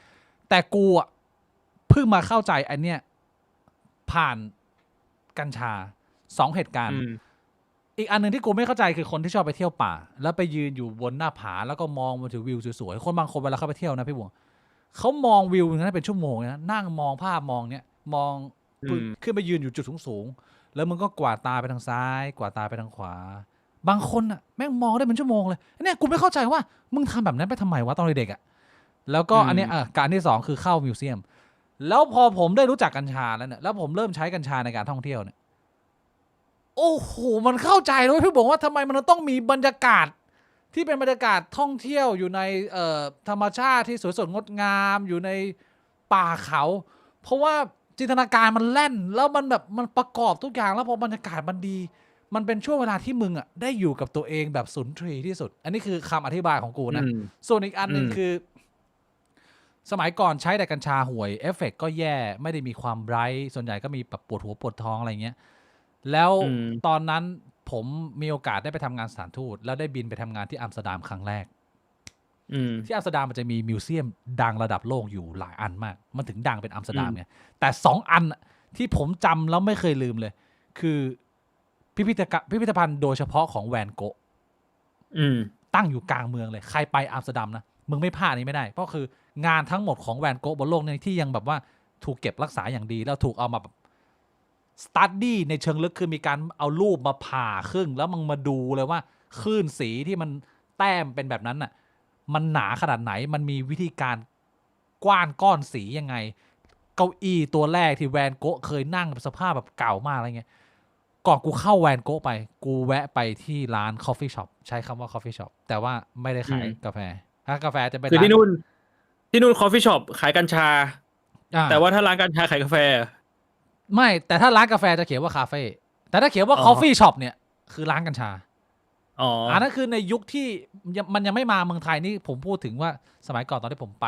แต่กูเพิ่งมาเข้าใจอันเนี้ยผ่านกัญชา2เหตุการณ์อีกอันหนึ่งที่กูไม่เข้าใจคือคนที่ชอบไปเที่ยวป่าแล้วไปยืนอยู่บนหน้าผาแล้วก็มองมาถึงวิวสวยๆคนบางคนเวลาเขาไปเที่ยวนะพี่บวงเขามองวิวนั้นเป็นชั่วโมงนะนั่งมองภาพมองเนี้ยมองขึ้นไปยืนอยู่จุดสูงๆแล้วมึงก็กวาดตาไปทางซ้ายกวาดตาไปทางขวาบางคนแม่งมองได้เป็นชั่วโมงเลยเนี่ยกูไม่เข้าใจว่ามึงทำแบบนั้นไปทำไมวะตอนเด็กแล้วก็อันนี้การที่2คือเข้ามิวเซียมแล้วพอผมได้รู้จักกัญชาแล้วเนี่ยแล้วผมเริ่มใช้กัญชาในการท่องเที่ยวเนี่ยโอ้โหมันเข้าใจเลยพี่บอกว่าทำไมมันต้องมีบรรยากาศที่เป็นบรรยากาศท่องเที่ยวอยู่ในธรรมชาติที่สวยสดงดงามอยู่ในป่าเขาเพราะว่าจินตนาการมันแล่นแล้วมันแบบมันประกอบทุกอย่างแล้วพอบรรยากาศมันดีมันเป็นช่วงเวลาที่มึงได้อยู่กับตัวเองแบบสุนทรีที่สุดอันนี้คือคำอธิบายของกูนะส่วนอีกอันหนึ่งคือสมัยก่อนใช้แต่กัญชาห่วยเอฟเฟกต์ก็แย่ไม่ได้มีความไบรท์ส่วนใหญ่ก็มีแบบปวดหัวปวดท้องอะไรเงี้ยแล้วตอนนั้นผมมีโอกาสได้ไปทำงานสถานทูตแล้วได้บินไปทำงานที่อัมสเตอร์ดัมครั้งแรก ที่อัมสเตอร์ดัมมันจะมีมิวเซียมดังระดับโลกอยู่หลายอันมากมันถึงดังเป็นอัมสเตอร์ดัมไงแต่2อันที่ผมจำแล้วไม่เคยลืมเลยคือพิพิธภัณฑ์โดยเฉพาะของแวนโกะตั้งอยู่กลางเมืองเลยใครไปอัมสเตอร์ดัมนะมึงไม่พลาดนี้ไม่ได้เพราะคืองานทั้งหมดของแวนโกะบนโลกนี้ที่ยังแบบว่าถูกเก็บรักษาอย่างดีแล้วถูกเอามาแบบสตั๊ดดี้ในเชิงลึกคือมีการเอารูปมาผ่าครึ่งแล้วมึงมาดูเลยว่าคลื่นสีที่มันแต้มเป็นแบบนั้นน่ะมันหนาขนาดไหนมันมีวิธีการกว้านก้อนสียังไงเก้าอี้ตัวแรกที่แวนโกะเคยนั่งสภาพแบบเก่ามากอะไรเงี้ยก่อนกูเข้าแวนโกะไปกูแวะไปที่ร้าน coffee shop ใช้คำว่า coffee shop แต่ว่าไม่ได้ขายกาแฟถ้ากาแฟจะเป็นคือที่นู่นคอฟฟี่ช็อปขายกัญชาแต่ว่าถ้าร้านกัญชาขายกาแฟไม่แต่ถ้าร้านกาแฟจะเขียนว่าคาเฟ่แต่ถ้าเขียนว่า coffee shop เนี่ยคือร้านกัญชาอันนั้นคือในยุคที่มันยังไม่มาเมืองไทยนี่ผมพูดถึงว่าสมัยก่อนตอนที่ผมไป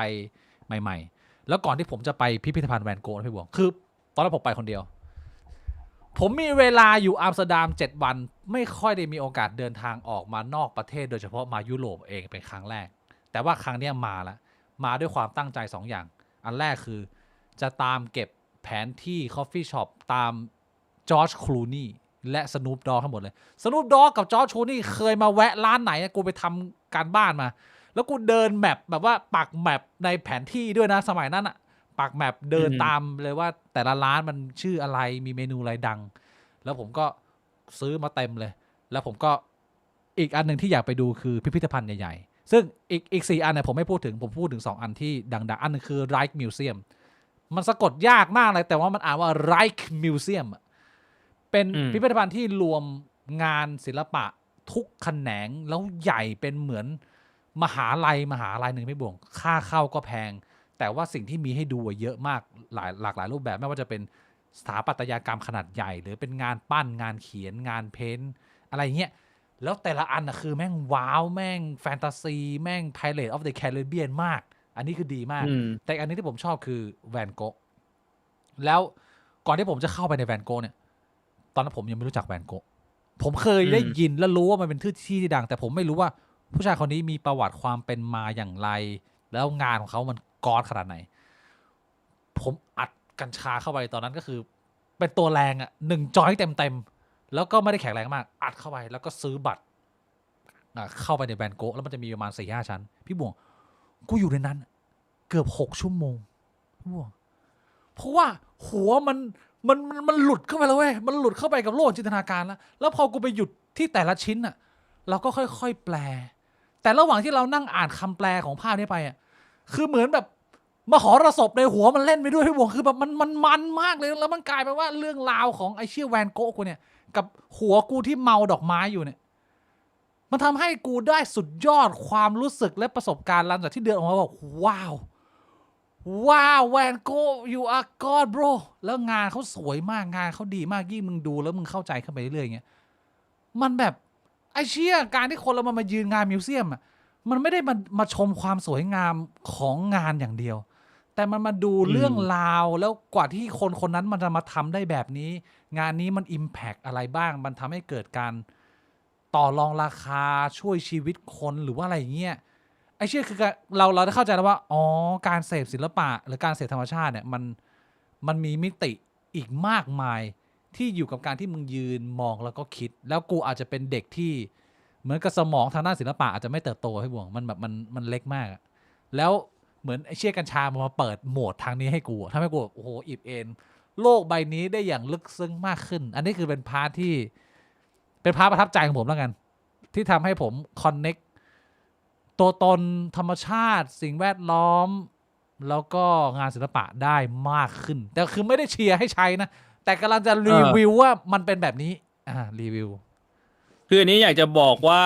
ใหม่ๆแล้วก่อนที่ผมจะไปพิพิธภัณฑ์แวนโกะพี่บวงคือตอนนั้นผมไปคนเดียวผมมีเวลาอยู่อัมสเตอร์ดัม7 วันไม่ค่อยได้มีโอกาสเดินทางออกมานอกประเทศโดยเฉพาะมายุโรปเองเป็นครั้งแรกแต่ว่าครั้งนี้มาด้วยความตั้งใจ2 อย่างอันแรกคือจะตามเก็บแผนที่คอฟฟี่ช็อปตามจอร์จคลูนีและสนูปด็อกทั้งหมดเลยสนูปด็อกกับจอร์จคลูนีเคยมาแวะร้านไหนกูไปทำการบ้านมาแล้วกูเดินแมปแบบว่าปักแมปในแผนที่ด้วยนะสมัยนั้นอะปักแมปเดินตามเลยว่าแต่ละร้านมันชื่ออะไรมีเมนูอะไรดังแล้วผมก็ซื้อมาเต็มเลยแล้วผมก็อีกอันหนึ่งที่อยากไปดูคือพิพิธภัณฑ์ใหญ่ๆซึ่งอีก4 อันเนี่ยผมไม่พูดถึงผมพูดถึง2 อันที่ดังๆอันนึงคือ Reich Museum มันสะกดยากมากเลยแต่ว่ามันอ่านว่า Reich Museum เป็นพิพิธภัณฑ์ที่รวมงานศิลปะทุกแขนงแล้วใหญ่เป็นเหมือนมหาลัยหนึ่งไม่บ่วงค่าเข้าก็แพงแต่ว่าสิ่งที่มีให้ดูเยอะมากหลากหลายรูปแบบไม่ว่าจะเป็นสถาปัตยกรรมขนาดใหญ่หรือเป็นงานปั้นงานเขียนงานเพ้นท์อะไรเงี้ยแล้วแต่ละอันคือแม่งว้าวแม่งแฟนตาซีแม่ง Pirates of the Caribbean มากอันนี้คือดีมากแต่อันนี้ที่ผมชอบคือแวนโกะแล้วก่อนที่ผมจะเข้าไปในแวนโกะเนี่ยตอนนั้นผมยังไม่รู้จักแวนโกะผมเคยได้ยินและรู้ว่ามันเป็นที่ที่ดังแต่ผมไม่รู้ว่าผู้ชายคนนี้มีประวัติความเป็นมาอย่างไรแล้วงานของเขามันกอดขนาดไหนผมอัดกัญชาเข้าไปตอนนั้นก็คือเป็นตัวแรงอ่ะ1 จอยเต็มแล้วก็ไม่ได้แข็งแรงมากอัดเข้าไปแล้วก็ซื้อบัตรเข้าไปในแวนโกะแล้วมันจะมีประมาณ 4-5 ชั้นพี่บวงกูอยู่ในนั้นเกือบ6 ชั่วโมงพี่บวงเพราะว่าหัวมันหลุดเข้าไปแล้วเว้ยมันหลุดเข้าไปกับโลกจินตนาการแล้วพอกูไปหยุดที่แต่ละชิ้นอ่ะเราก็ค่อยๆแปลแต่ระหว่างที่เรานั่งอ่านคำแปลของภาพนี้ไปอ่ะคือเหมือนแบบมหรสพในหัวมันเล่นไปด้วยพี่บวงคือแบบมันมากเลยแล้วมันกลายเป็นว่าเรื่องราวของไอ้เชี่ยแวนโกะกูเนี่ยกับหัวกูที่เมาดอกไม้อยู่เนี่ยมันทำให้กูได้สุดยอดความรู้สึกและประสบการณ์หลังจากที่เดินออกมาบอกว้าวแวนโกะ you are god bro แล้วงานเขาสวยมากงานเขาดีมากยิ่งมึงดูแล้วมึงเข้าใจขึ้นไปเรื่อยๆอย่างเงี้ยมันแบบไอ้เชี่ยการที่คนเรามายืนงานมิวเซียมอ่ะมันไม่ได้มาชมความสวยงามของงานอย่างเดียวแต่มันมาดูเรื่องราวแล้วกว่าที่คนนั้นมันจะมาทำได้แบบนี้งานนี้มัน impact อะไรบ้างมันทำให้เกิดการต่อรองราคาช่วยชีวิตคนหรือว่าอะไรอย่างเงี้ยไอ้เชื่อคือเราได้เข้าใจแล้วว่าอ๋อการเสพศิลปะหรือการเสพธรรมชาติเนี่ยมันมีมิติอีกมากมายที่อยู่กับการที่มึงยืนมองแล้วก็คิดแล้วกูอาจจะเป็นเด็กที่เหมือนกับสมองทางด้านศิลปะอาจจะไม่เติบโตให้บ่วงมันแบบมันเล็กมากแล้วเหมือนไอ้เชี่ยกัญชามาเปิดโหมดทางนี้ให้กูทำให้กูโอ้โหอิบเอ็นโลกใบนี้ได้อย่างลึกซึ้งมากขึ้นอันนี้คือเป็นพาร์ทที่เป็นพาร์ทประทับใจของผมแล้วกันที่ทำให้ผมคอนเน็กตัวตนธรรมชาติสิ่งแวดล้อมแล้วก็งานศิลปะได้มากขึ้นแต่คือไม่ได้เชียร์ให้ใช้นะแต่กำลังจะรีวิวว่ามันเป็นแบบนี้รีวิวคืออันนี้อยากจะบอกว่า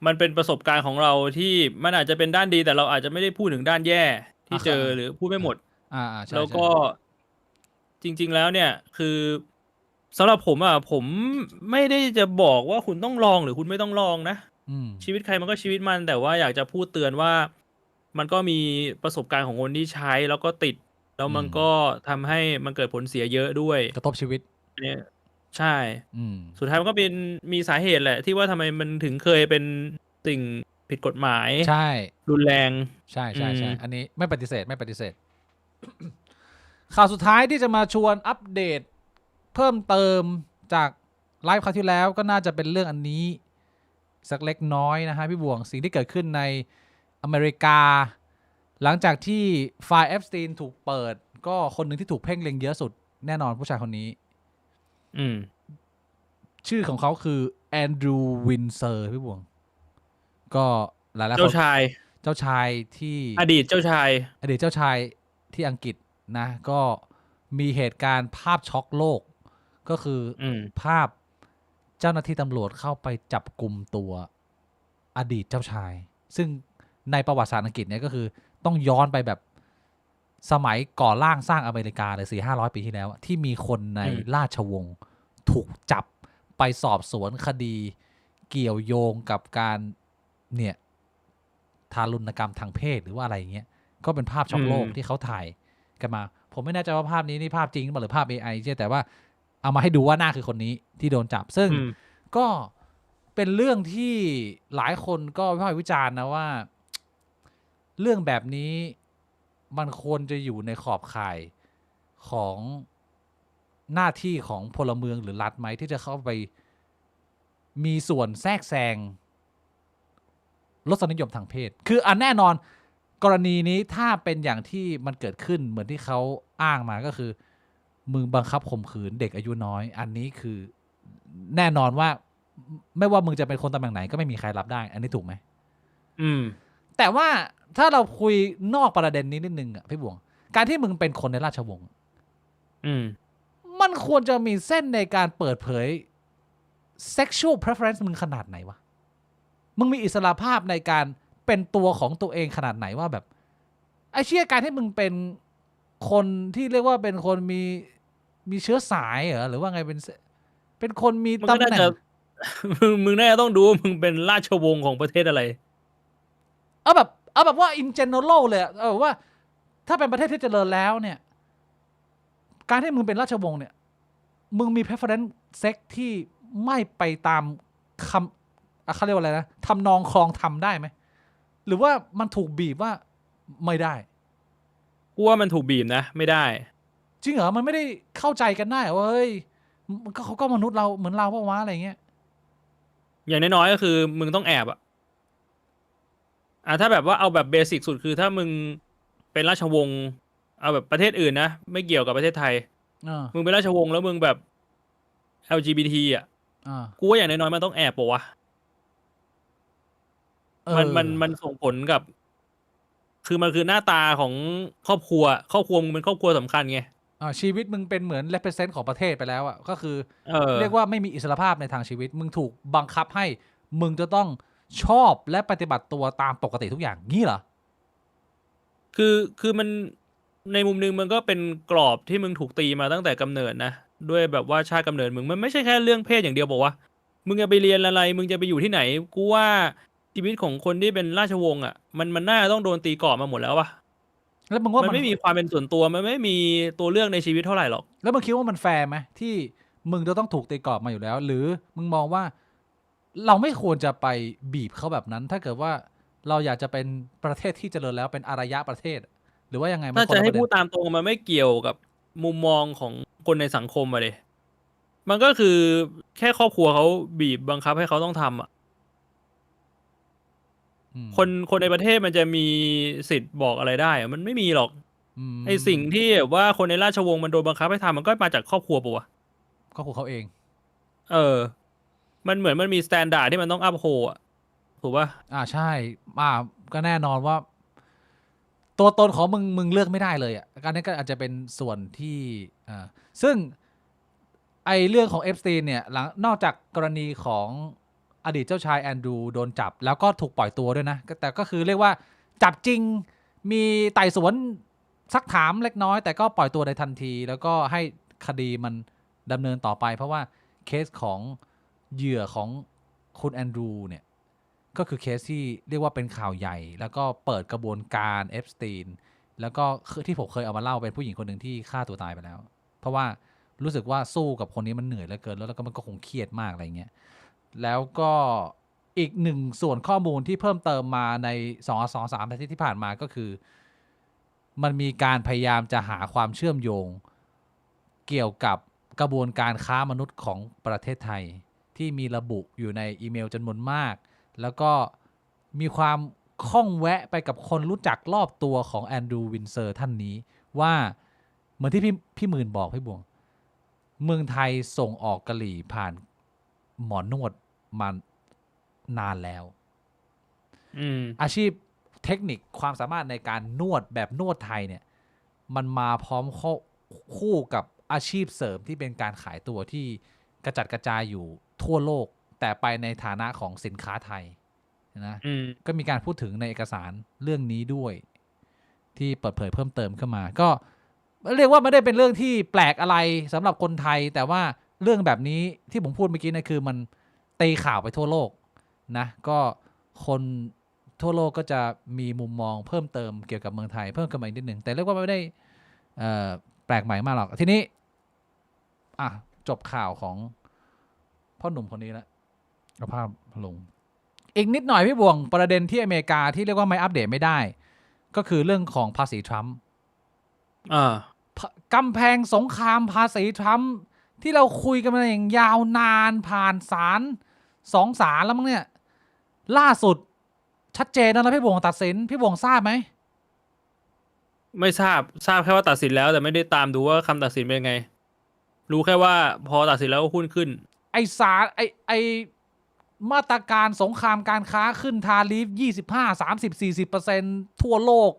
มันเป็นประสบการณ์ของเราที่มันอาจจะเป็นด้านดีแต่เราอาจจะไม่ได้พูดถึงด้านแย่ที่เจอหรือพูดไม่หมดแล้วก็จริงๆแล้วเนี่ยคือสำหรับผมผมไม่ได้จะบอกว่าคุณต้องลองหรือคุณไม่ต้องลองนะชีวิตใครมันก็ชีวิตมันแต่ว่าอยากจะพูดเตือนว่ามันก็มีประสบการณ์ของคนที่ใช้แล้วก็ติดแล้วมันก็ทำให้มันเกิดผลเสียเยอะด้วยกระทบชีวิตเนี่ยใช่สุดท้ายมันก็มีสาเหตุแหละที่ว่าทำไมมันถึงเคยเป็นสิ่ง ผิดกฎหมายใช่รุนแรงใช่อันนี้ไม่ปฏิเสธข่าวสุดท้ายที่จะมาชวนอัปเดตเพิ่มเติมจากไลฟ์คราวที่แล้วก็น่าจะเป็นเรื่องอันนี้สักเล็กน้อยนะฮะพี่บวงสิ่งที่เกิดขึ้นในอเมริกาหลังจากที่ไฟล์เอฟสตีนถูกเปิดก็คนหนึ่งที่ถูกเพ่งเล็งเยอะสุดแน่นอนผู้ชายคนนี้ชื่อของเขาคือแอนดรูว์วินเซอร์พี่บวงก็หลายๆคนเจ้าชายที่อดีตเจ้าชายที่อังกฤษนะก็มีเหตุการณ์ภาพช็อกโลกก็คือภาพเจ้าหน้าที่ตำรวจเข้าไปจับกลุ่มตัวอดีตเจ้าชายซึ่งในประวัติศาสตร์อังกฤษเนี่ยก็คือต้องย้อนไปแบบสมัยก่อร่างสร้างอเมริกาเลย400-500 ปีที่แล้วที่มีคนในราชวงศ์ถูกจับไปสอบสวนคดีเกี่ยวโยงกับการเนี่ยทารุณกรรมทางเพศหรือว่าอะไรอย่างเงี้ยก็เป็นภาพช็อกโลกที่เขาถ่ายกันมาผมไม่แน่ใจว่าภาพนี้นี่ภาพจริงหรือภาพ AI ใช่แต่ว่าเอามาให้ดูว่าหน้าคือคนนี้ที่โดนจับซึ่งก็เป็นเรื่องที่หลายคนก็วิพากษ์วิจารณ์นะว่าเรื่องแบบนี้มันควรจะอยู่ในขอบข่ายของหน้าที่ของพลเมืองหรือรัฐไหมที่จะเข้าไปมีส่วนแทรกแซงรสนิยมทางเพศคืออันแน่นอนกรณีนี้ถ้าเป็นอย่างที่มันเกิดขึ้นเหมือนที่เขาอ้างมาก็คือมึงบังคับข่มขืนเด็กอายุน้อยอันนี้คือแน่นอนว่าไม่ว่ามึงจะเป็นคนตำแหน่งไหนก็ไม่มีใครรับได้อันนี้ถูกไหมแต่ว่าถ้าเราคุยนอกประเด็นนี้นิดนึงอ่ะพี่บวงการที่มึงเป็นคนในราชวงศ์มันควรจะมีเส้นในการเปิดเผย sexual preference มึงขนาดไหนวะมึงมีอิสระภาพในการเป็นตัวของตัวเองขนาดไหนว่าแบบไอ้เชี่ยการที่มึงเป็นคนที่เรียกว่าเป็นคนมีเชื้อสายเหรอหรือว่าไงเป็นคนมีตำแหน่งมึงน่าจะต้องดูมึงเป็นราชวงศ์ของประเทศอะไรเอาแบบว่า in general เลยว่าถ้าเป็นประเทศที่เจริญแล้วเนี่ยการที่มึงเป็นราชวงศ์เนี่ยมึงมี preference sex ที่ไม่ไปตามคำเขาเรียกว่าอะไรนะทำนองคลองทำได้ไหมหรือว่ามันถูกบีบว่าไม่ได้กูว่ามันถูกบีบนะไม่ได้จริงเหรอมันไม่ได้เข้าใจกันได้ว่าเฮ้ยเขาก็มนุษย์เราเหมือนเราเพราะว่าอะไรเงี้ยอย่างน้อยๆก็คือมึงต้องแอบถ้าแบบว่าเอาแบบเบสิกสุดคือถ้ามึงเป็นราชวงศ์เอาแบบประเทศอื่นนะไม่เกี่ยวกับประเทศไทยมึงเป็นราชวงศ์แล้วมึงแบบ LGBT กูว่าอย่างน้อยๆมันต้องแอบปะวะมันส่งผลกับคือมันคือหน้าตาของครอบครัวมึงเป็นครอบครัวสำคัญไงชีวิตมึงเป็นเหมือน represent ของประเทศไปแล้วก็คือเรียกว่าไม่มีอิสรภาพในทางชีวิตมึงถูกบังคับให้มึงจะต้องชอบและปฏิบัติตัวตามปกติทุกอย่างงี้เหรอคือมันในมุมนึงมันก็เป็นกรอบที่มึงถูกตีมาตั้งแต่กำเนิดนะด้วยแบบว่าชาติกำเนิดมึงมันไม่ใช่แค่เรื่องเพศอย่างเดียวบอกว่ามึงจะไปเรียนอะไรมึงจะไปอยู่ที่ไหนกูว่าชีวิตของคนที่เป็นราชวงศ์มันน่าต้องโดนตีกรอบมาหมดแล้ววะแล้วมึงว่ามันไม่มีความเป็นส่วนตัวมันไม่มีตัวเลือกในชีวิตเท่าไหร่หรอกแล้วมึงคิดว่ามันแฟร์ไหมที่มึงจะต้องถูกตีกรอบมาอยู่แล้วหรือมึงมองว่าเราไม่ควรจะไปบีบเขาแบบนั้นถ้าเกิดว่าเราอยากจะเป็นประเทศที่เจริญแล้วเป็นอารยะประเทศหรือว่ายังไงถ้าจะให้พูดตามตรงมันไม่เกี่ยวกับมุมมองของคนในสังคมเลยมันก็คือแค่ครอบครัวเขาบีบบังคับให้เขาต้องทำคนในประเทศมันจะมีสิทธิ์บอกอะไรได้มันไม่มีหรอกไอสิ่งที่ว่าคนในราชวงศ์มันโดนบังคับให้ทำมันก็มาจากครอบครัวปะวะครอบครัวเขาเองมันเหมือนมันมีสแตนดาร์ดที่มันต้องอัพโหถูกป่ะใช่ก็แน่นอนว่าตัวตนของมึงเลือกไม่ได้เลยการนี้ก็อาจจะเป็นส่วนที่ซึ่งไอเรื่องของเอฟสตีนเนี่ยนอกจากกรณีของอดีตเจ้าชายแอนดรูโดนจับแล้วก็ถูกปล่อยตัวด้วยนะแต่ก็คือเรียกว่าจับจริงมีไต่สวนซักถามเล็กน้อยแต่ก็ปล่อยตัวในทันทีแล้วก็ให้คดีมันดำเนินต่อไปเพราะว่าเคสของเหยื่อของคุณแอนดรูเนี่ยก็คือเคสที่เรียกว่าเป็นข่าวใหญ่แล้วก็เปิดกระบวนการเอฟสตีนแล้วก็ที่ผมเคยเอามาเล่าเป็นผู้หญิงคนหนึ่งที่ฆ่าตัวตายไปแล้วเพราะว่ารู้สึกว่าสู้กับคนนี้มันเหนื่อยเหลือเกินแล้วก็มันก็คงเครียดมากอะไรเงี้ยแล้วก็ อีกหนึ่งส่วนข้อมูลที่เพิ่มเติมมาใน2-3 อาทิตย์ที่ผ่านมาก็คือมันมีการพยายามจะหาความเชื่อมโยงเกี่ยวกับกระบวนการค้ามนุษย์ของประเทศไทยที่มีระบุอยู่ในอีเมลจำนวนมากแล้วก็มีความข้องแวะไปกับคนรู้จักรอบตัวของแอนดรูว์วินเซอร์ท่านนี้ว่าเหมือนที่พี่หมื่นบอกพี่บวงเมืองไทยส่งออกกะหรี่ผ่านหมอนวดมานานแล้วอาชีพเทคนิคความสามารถในการนวดแบบนวดไทยเนี่ยมันมาพร้อมคู่กับอาชีพเสริมที่เป็นการขายตัวที่กระจัดกระจายอยู่ทั่วโลกแต่ไปในฐานะของสินค้าไทยนะก็มีการพูดถึงในเอกสารเรื่องนี้ด้วยที่เปิดเผยเพิ่มเติมขึ้นมาก็เรียกว่าไม่ได้เป็นเรื่องที่แปลกอะไรสำหรับคนไทยแต่ว่าเรื่องแบบนี้ที่ผมพูดเมื่อกี้นะคือมันตีข่าวไปทั่วโลกนะก็คนทั่วโลกก็จะมีมุมมองเพิ่มเติมเกี่ยวกับเมืองไทยเพิ่มขึ้นมาอีกนิดหนึ่งแต่เรียกว่าไม่ได้แปลกใหม่มากหรอกทีนี้จบข่าวของพ่อหนุ่มคนนี้แล้วเอาภาพลงอีกนิดหน่อยพี่บวงประเด็นที่อเมริกาที่เรียกว่าไม่อัปเดตไม่ได้ก็คือเรื่องของภาษีทรัมป์กำแพงสงครามภาษีทรัมป์ที่เราคุยกันมาอย่างยาวนานผ่านศาล2 ศาลแล้วมั้งเนี่ยล่าสุดชัดเจนแล้วนะพี่บวงตัดสินพี่บวงทราบไหมไม่ทราบแค่ว่าตัดสินแล้วแต่ไม่ได้ตามดูว่าคำตัดสินเป็นไงรู้แค่ว่าพอตัดสินแล้วหุ้นขึ้นไอศาลไอมาตรการสงครามการค้าขึ้นทาริฟ 25-30-40% ทั่วโลก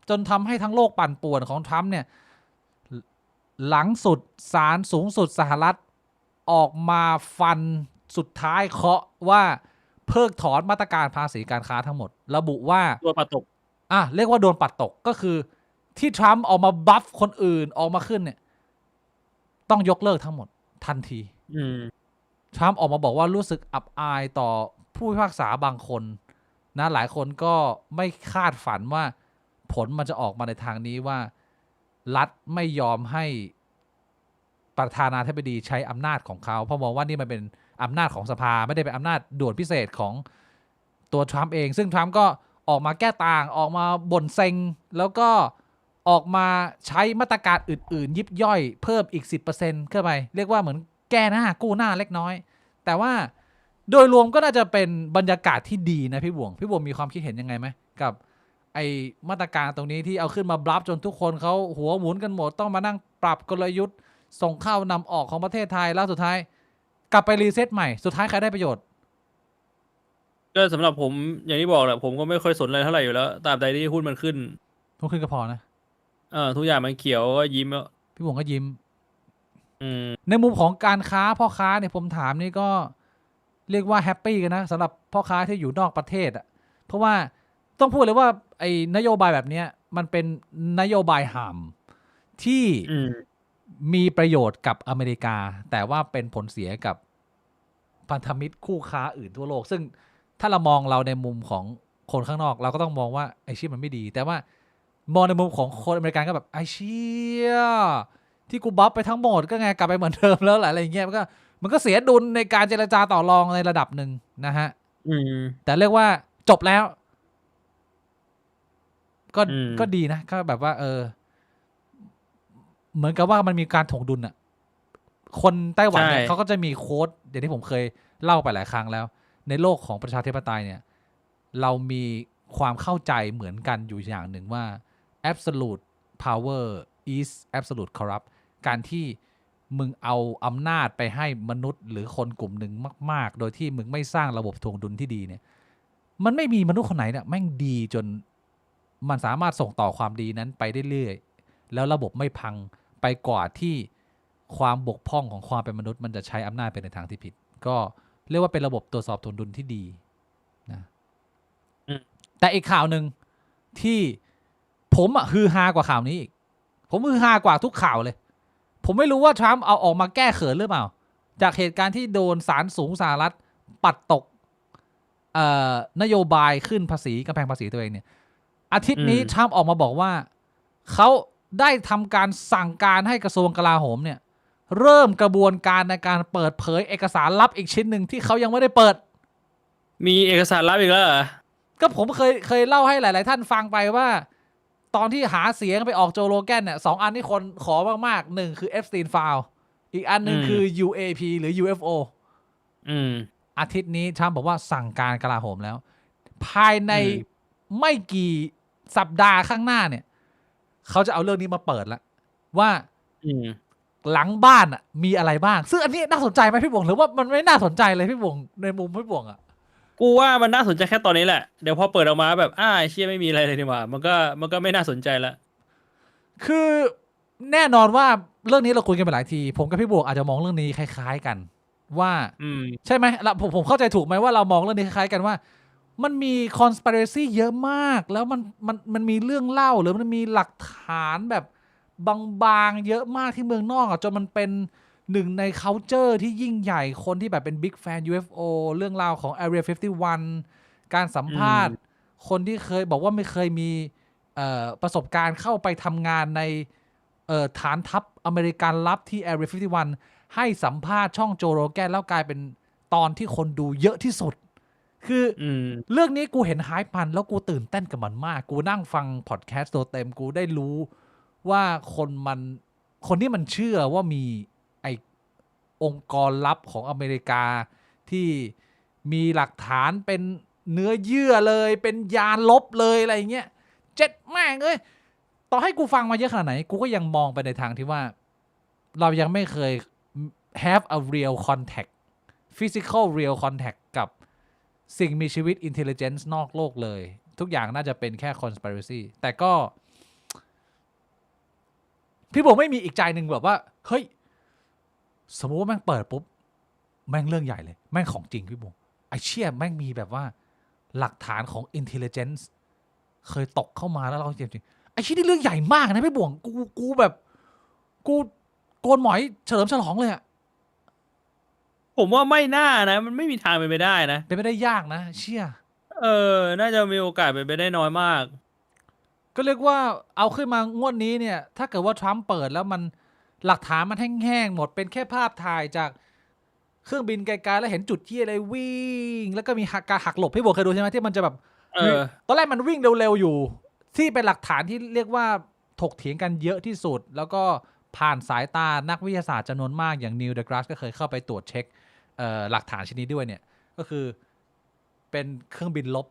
จนทำให้ทั้งโลกปั่นป่วนของทรัมป์เนี่ยหลังสุดศาลสูงสุดสหรัฐออกมาฟันสุดท้ายเคาะว่าเพิกถอนมาตรการภาษีการค้าทั้งหมดระบุว่าโดนปัดตกเรียกว่าโดนปัดตกก็คือที่ทรัมป์ออกมาบัฟคนอื่นออกมาขึ้นเนี่ยต้องยกเลิกทั้งหมดทันทีทรัมป์ออกมาบอกว่ารู้สึกอับอายต่อผู้พิพากษาบางคนนะหลายคนก็ไม่คาดฝันว่าผลมันจะออกมาในทางนี้ว่ารัฐไม่ยอมให้ประธานาธิบดีใช้อำนาจของเขาเพราะมองว่านี่มันเป็นอำนาจของสภาไม่ได้เป็นอำนาจด่วนพิเศษของตัวทรัมป์เองซึ่งทรัมป์ก็ออกมาแก้ต่างออกมาบ่นเซ็งแล้วก็ออกมาใช้มาตรการอื่นๆยิบย่อยเพิ่มอีก 10% เข้าไปเรียกว่าเหมือนแก้หน้ากู้หน้าเล็กน้อยแต่ว่าโดยรวมก็น่าจะเป็นบรรยากาศที่ดีนะพี่บวงมีความคิดเห็นยังไงไหมกับไอมาตรการตรงนี้ที่เอาขึ้นมาบลัฟจนทุกคนเขาหัวหมุนกันหมดต้องมานั่งปรับกลยุทธ์ส่งเข้านำออกของประเทศไทยแล้วสุดท้ายกลับไปรีเซ็ตใหม่สุดท้ายใครได้ประโยชน์ก็สำหรับผมอย่างที่บอกแหละผมก็ไม่ค่อยสนอะไรเท่าไหร่อยู่แล้วตราบใดที่หุ้นมันขึ้นก็พอนะทุกอย่างมันเขียวก็ยิ้มแล้วพี่บวงก็ยิ้มในมุมของการค้าพ่อค้าเนี่ยผมถามนี่ก็เรียกว่าแฮปปี้กันนะสำหรับพ่อค้าที่อยู่นอกประเทศเพราะว่าต้องพูดเลยว่าไอ้นโยบายแบบนี้มันเป็นนโยบายห่ามที่มีประโยชน์กับอเมริกาแต่ว่าเป็นผลเสียกับพันธมิตรคู่ค้าอื่นทั่วโลกซึ่งถ้าเรามองเราในมุมของคนข้างนอกเราก็ต้องมองว่าไอ้ชีพมันไม่ดีแต่ว่ามองในมุมของคนอเมริกันก็แบบไอ้เชี่ยที่กูบัฟไปทั้งหมดก็ไงกลับไปเหมือนเดิมแล้วอะไรอย่างเงี้ยมันก็เสียดุลในการเจรจาต่อรองในระดับหนึ่งนะฮะแต่เรียกว่าจบแล้วก็ดีนะก็แบบว่าเหมือนกับว่ามันมีการถ่วงดุลอ่ะคนไต้หวันเนี่ยเขาก็จะมีโค้ดอย่างที่ผมเคยเล่าไปหลายครั้งแล้วในโลกของประชาธิปไตยเนี่ยเรามีความเข้าใจเหมือนกันอยู่อย่างหนึ่งว่า absolute power is absolute corrupt การที่มึงเอาอำนาจไปให้มนุษย์หรือคนกลุ่มหนึ่งมากๆโดยที่มึงไม่สร้างระบบถ่วงดุลที่ดีเนี่ยมันไม่มีมนุษย์คนไหนเนี่ยแม่งดีจนมันสามารถส่งต่อความดีนั้นไปได้เรื่อยแล้วระบบไม่พังไปกว่าที่ความบกพร่องของความเป็นมนุษย์มันจะใช้อำนาจไปในทางที่ผิดก็เรียกว่าเป็นระบบตรวจสอบถ่วงดุลที่ดีนะแต่อีกข่าวหนึ่งที่ผมฮือฮากว่าข่าวนี้อีกผมฮือฮากว่าทุกข่าวเลยผมไม่รู้ว่าทรัมป์เอาออกมาแก้เขินหรือเปล่าจากเหตุการณ์ที่โดนศาลสูงสหรัฐปัดตกนโยบายขึ้นภาษีกำแพงภาษีตัวเองเนี่ยอาทิตย์นี้ทรัมป์ออกมาบอกว่าเขาได้ทำการสั่งการให้กระทรวงกลาโหมเนี่ยเริ่มกระบวนการในการเปิดเผยเอกสารลับอีกชิ้นหนึ่งที่เขายังไม่ได้เปิด มีเอกสารลับอีกแล้วเหรอก็ผมเคยเล่าให้หลายๆท่านฟังไปว่า ตอนที่หาเสียงไปออกโจโรแกนเนี่ย2 อันที่คนขอมากๆหนึ่งคือ Epstein File อีกอันหนึ่งคือ UAP หรือ UFO อาทิตย์นี้ทรัมป์บอกว่าสั่งการกลาโหมแล้ว ภายในไม่กี่สัปดาห์ข้างหน้าเนี่ยเขาจะเอาเรื่องนี้มาเปิดแล้วว่าหลังบ้านมีอะไรบ้างซึ่งอันนี้น่าสนใจไหมพี่บวงหรือว่ามันไม่น่าสนใจเลยพี่บวงในมุมพี่บวงกูว่ามันน่าสนใจแค่ตอนนี้แหละเดี๋ยวพอเปิดออกมาแบบเชี่ยไม่มีอะไรเลยนี่หว่ามันก็ไม่น่าสนใจละคือแน่นอนว่าเรื่องนี้เราคุยกันไปหลายทีผมกับพี่บวงอาจจะมองเรื่องนี้คล้ายๆกันว่าใช่ไหมแล้วผมเข้าใจถูกไหมว่าเรามองเรื่องนี้คล้ายๆกันว่ามันมี conspiracy เยอะมากแล้วมันมีเรื่องเล่าหรือมันมีหลักฐานแบบบางๆเยอะมากที่เมืองนอกจนมันเป็นหนึ่งใน culture ที่ยิ่งใหญ่คนที่แบบเป็น big fan UFO เรื่องราวของ Area 51 การสัมภาษณ์คนที่เคยบอกว่าไม่เคยมีประสบการณ์เข้าไปทำงานในฐานทัพอเมริกันลับที่ Area 51 ให้สัมภาษณ์ช่องโจโรแกนแล้วกลายเป็นตอนที่คนดูเยอะที่สุดคือเรื่องนี้กูเห็นไฮป์มันแล้วกูตื่นเต้นกับมันมากกูนั่งฟังพอดแคสต์ตัวเต็มกูได้รู้ว่าคนที่มันเชื่อว่ามีไอองค์กรลับของอเมริกาที่มีหลักฐานเป็นเนื้อเยื่อเลยเป็นยานลบเลยอะไรเงี้ยเจ็ดแม่งเอ้ยต่อให้กูฟังมาเยอะขนาดไหนกูก็ยังมองไปในทางที่ว่าเรายังไม่เคย have a real contact physical real contact กับสิ่งมีชีวิต intelligence นอกโลกเลยทุกอย่างน่าจะเป็นแค่ conspiracy แต่ก็พี่บอกไม่มีอีกใจหนึ่งแบบว่าเฮ้ยสมมติว่าแม่งเปิดปุ๊บแม่งเรื่องใหญ่เลยแม่งของจริงพี่บงไอเชี่ยแม่งมีแบบว่าหลักฐานของ intelligence เคยตกเข้ามาแล้วเราจริงๆไอเชี่ยนี่เรื่องใหญ่มากนะพี่บวงกูแบบกูโกนหมอยเฉลิมฉลองเลยอะผมว่าไม่น่านะมันไม่มีทางเป็นไปได้นะเป็นไปได้ยากนะเชี่ยน่าจะมีโอกาสเป็นไปได้น้อยมากก็เรียกว่าเอาขึ้นมางวดนี้เนี่ยถ้าเกิดว่าทรัมป์เปิดแล้วมันหลักฐานมันแห้งๆหมดเป็นแค่ภาพถ่ายจากเครื่องบินไกลๆแล้วเห็นจุดที่อะไรวิ่งแล้วก็มีการหักหลบพี่โบเคยดูใช่ไหมที่มันจะแบบตอนแรกมันวิ่งเร็วๆอยู่ที่เป็นหลักฐานที่เรียกว่าถกเถียงกันเยอะที่สุดแล้วก็ผ่านสายตานักวิทยาศาสตร์จำนวนมากอย่างนิวเดอะกราสก็เคยเข้าไปตรวจเช็คหลักฐานชิ้นนี้ด้วยเนี่ยก็คือเป็นเครื่องบินลบ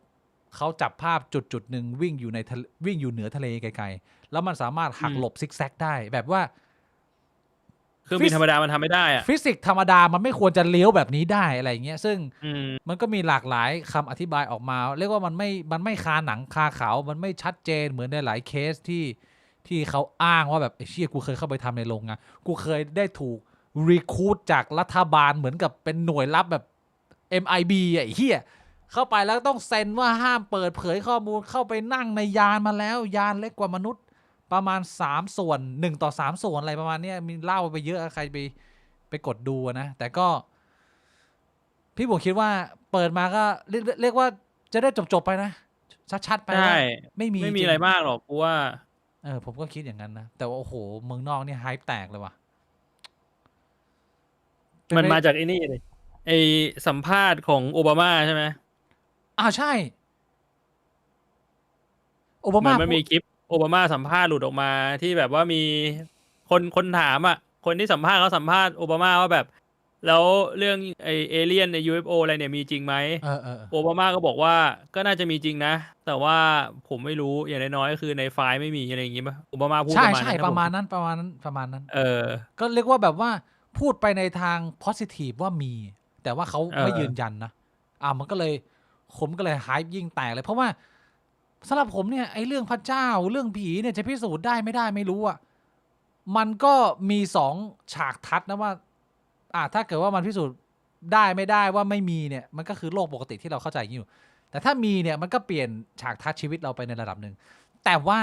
เขาจับภาพจุดหนึ่งวิ่งอยู่เหนือทะเลไกลๆแล้วมันสามารถหักหลบซิกแซกได้แบบว่าเครื่องบินธรรมดามันทำไม่ได้อะฟิสิกส์ธรรมดามันไม่ควรจะเลี้ยวแบบนี้ได้อะไรเงี้ยซึ่งมันก็มีหลากหลายคำอธิบายออกมาเรียกว่ามันไม่คาหนังคาเขามันไม่ชัดเจนเหมือนในหลายเคสที่เขาอ้างว่าแบบเชี่ยกูเคยเข้าไปทำในโรงงานกูเคยได้ถูกรีคูดจากรัฐบาลเหมือนกับเป็นหน่วยลับแบบ MIB ไอ้เหี้ยเข้าไปแล้วต้องเซ็นว่าห้ามเปิดเผยข้อมูลเข้าไปนั่งในยานมาแล้วยานเล็กกว่ามนุษย์ประมาณ3ส่วน1 ต่อ 3ส่วนอะไรประมาณนี้มีเล่าไปเยอะใครไปกดดูนะแต่ก็พี่ผมคิดว่าเปิดมาก็เรียกว่าจะได้จบไปนะชัดๆไปใช่ไม่มีอะไรมากหรอกกูว่าผมก็คิดอย่างนั้นนะแต่ว่าโอ้โหเมืองนอกนี่ไฮป์แตกเลยว่ะมันมาจากไอ้นี่เลยไอ้สัมภาษณ์ของโอบามาใช่ไหมใช่โอบามามันมีคลิปโอบามาสัมภาษณ์หลุดออกมาที่แบบว่ามีคนถามคนที่สัมภาษณ์เขาสัมภาษณ์โอบามาว่าแบบแล้วเรื่องไอเอเลี่ยนใน UFO อะไรเนี่ยมีจริงไหมโอบามาก็บอกว่าก็น่าจะมีจริงนะแต่ว่าผมไม่รู้อย่างน้อยๆก็คือในไฟล์ไม่มีอะไรอย่างงี้ป่ะโอบามาพูดใช่ประมาณนั้นก็เรียกว่าแบบว่าพูดไปในทาง positive ว่ามีแต่ว่าเขาไม่ยืนยันนะมันก็เลยผมก็เลยไฮป์ยิ่งแตกเลยเพราะว่าสำหรับผมเนี่ยไอ้เรื่องพระเจ้าเรื่องผีเนี่ยจะพิสูจน์ได้ไม่ได้ไม่รู้มันก็มี2ฉากทัศน์นะว่าถ้าเกิดว่ามันพิสูจน์ได้ไม่ได้ว่าไม่มีเนี่ยมันก็คือโลกปกติที่เราเข้าใจอยู่แต่ถ้ามีเนี่ยมันก็เปลี่ยนฉากทัศน์ชีวิตเราไปในระดับหนึ่งแต่ว่า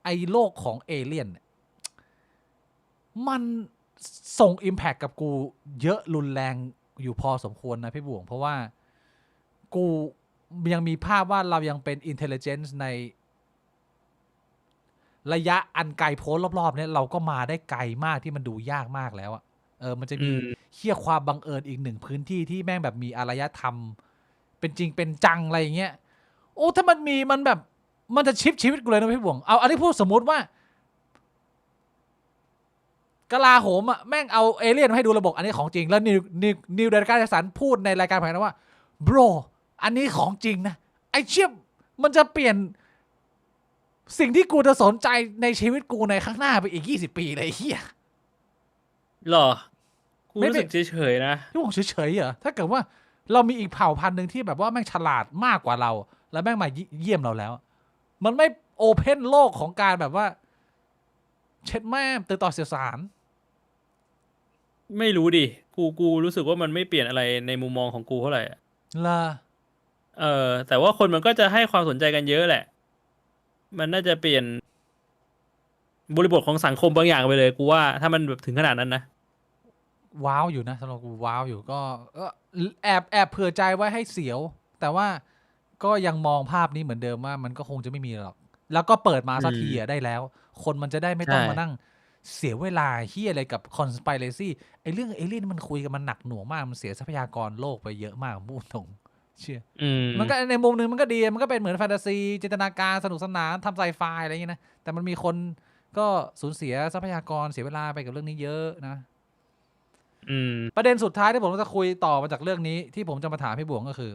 ไอ้โลกของเอเลี่ยนมันส่ง impact กับกูเยอะรุนแรงอยู่พอสมควรนะพี่บวงเพราะว่ากูยังมีภาพว่าเรายังเป็น intelligence ในระยะอันไกลโพ้นรอบๆเนี่ยเราก็มาได้ไกลมากที่มันดูยากมากแล้วมันจะมีเหี้ยความบังเอิญอีกหนึ่งพื้นที่ที่แม่งแบบมีอารยธรรม เป็นจริงเป็นจังอะไรอย่างเงี้ยโอ้ถ้ามันมีมันแบบมันจะชิปชีวิตกูเลยนะพี่บวงเอาอันนี้พูดสมมุติว่ากลาโหมอ่ะแม่งเอาเอเลี่ยนมาให้ดูระบบอันนี้ของจริงแล้วนิวเดลการสันพูดในรายการแข่งนะว่า bro อันนี้ของจริงนะไอเชี่ยมันจะเปลี่ยนสิ่งที่กูจะสนใจในชีวิตกูในข้างหน้าไปอีก20 ปีเลยเฮีย หรอกูรู้สึกเฉยๆนะพี่บอกเฉยๆเหรอถ้าเกิดว่าเรามีอีกเผ่าพันธุ์หนึ่งที่แบบว่าแม่งฉลาดมากกว่าเราแล้วแม่งมาเยี่ยมเราแล้วมันไม่โอเพนโลกของการแบบว่าเช็ดแม่ตื่นต่อเสียสารไม่รู้ดิกูรู้สึกว่ามันไม่เปลี่ยนอะไรในมุมมองของกูเท่าไหร่ล่ะแต่ว่าคนมันก็จะให้ความสนใจกันเยอะแหละมันน่าจะเปลี่ยนบริบทของสังคมบางอย่างไปเลยกูว่าถ้ามันแบบถึงขนาดนั้นนะว้าวอยู่นะสำหรับกูว้าวอยู่ก็แอบเผื่อใจไว้ให้เสียวแต่ว่าก็ยังมองภาพนี้เหมือนเดิมว่ามันก็คงจะไม่มีหรอกแล้วก็เปิดมาสักทีได้แล้วคนมันจะได้ไม่ต้องมานั่งเสียเวลาเฮียอะไรกับ conspiracy ไอ้เรื่องเอเลี่ยนมันคุยกันมันหนักหน่วงมากมันเสียทรัพยากรโลกไปเยอะมากพูดตรงเชื่อมันก็ในมุมนึงมันก็ดีมันก็เป็นเหมือนแฟนตาซีจินตนาการสนุกสนานทำไซไฟอะไรอย่างเงี้ยนะแต่มันมีคนก็สูญเสียทรัพยากรเสียเวลาไปกับเรื่องนี้เยอะนะประเด็นสุดท้ายที่ผมจะคุยต่อมาจากเรื่องนี้ที่ผมจะมาถามพี่บวงก็คือ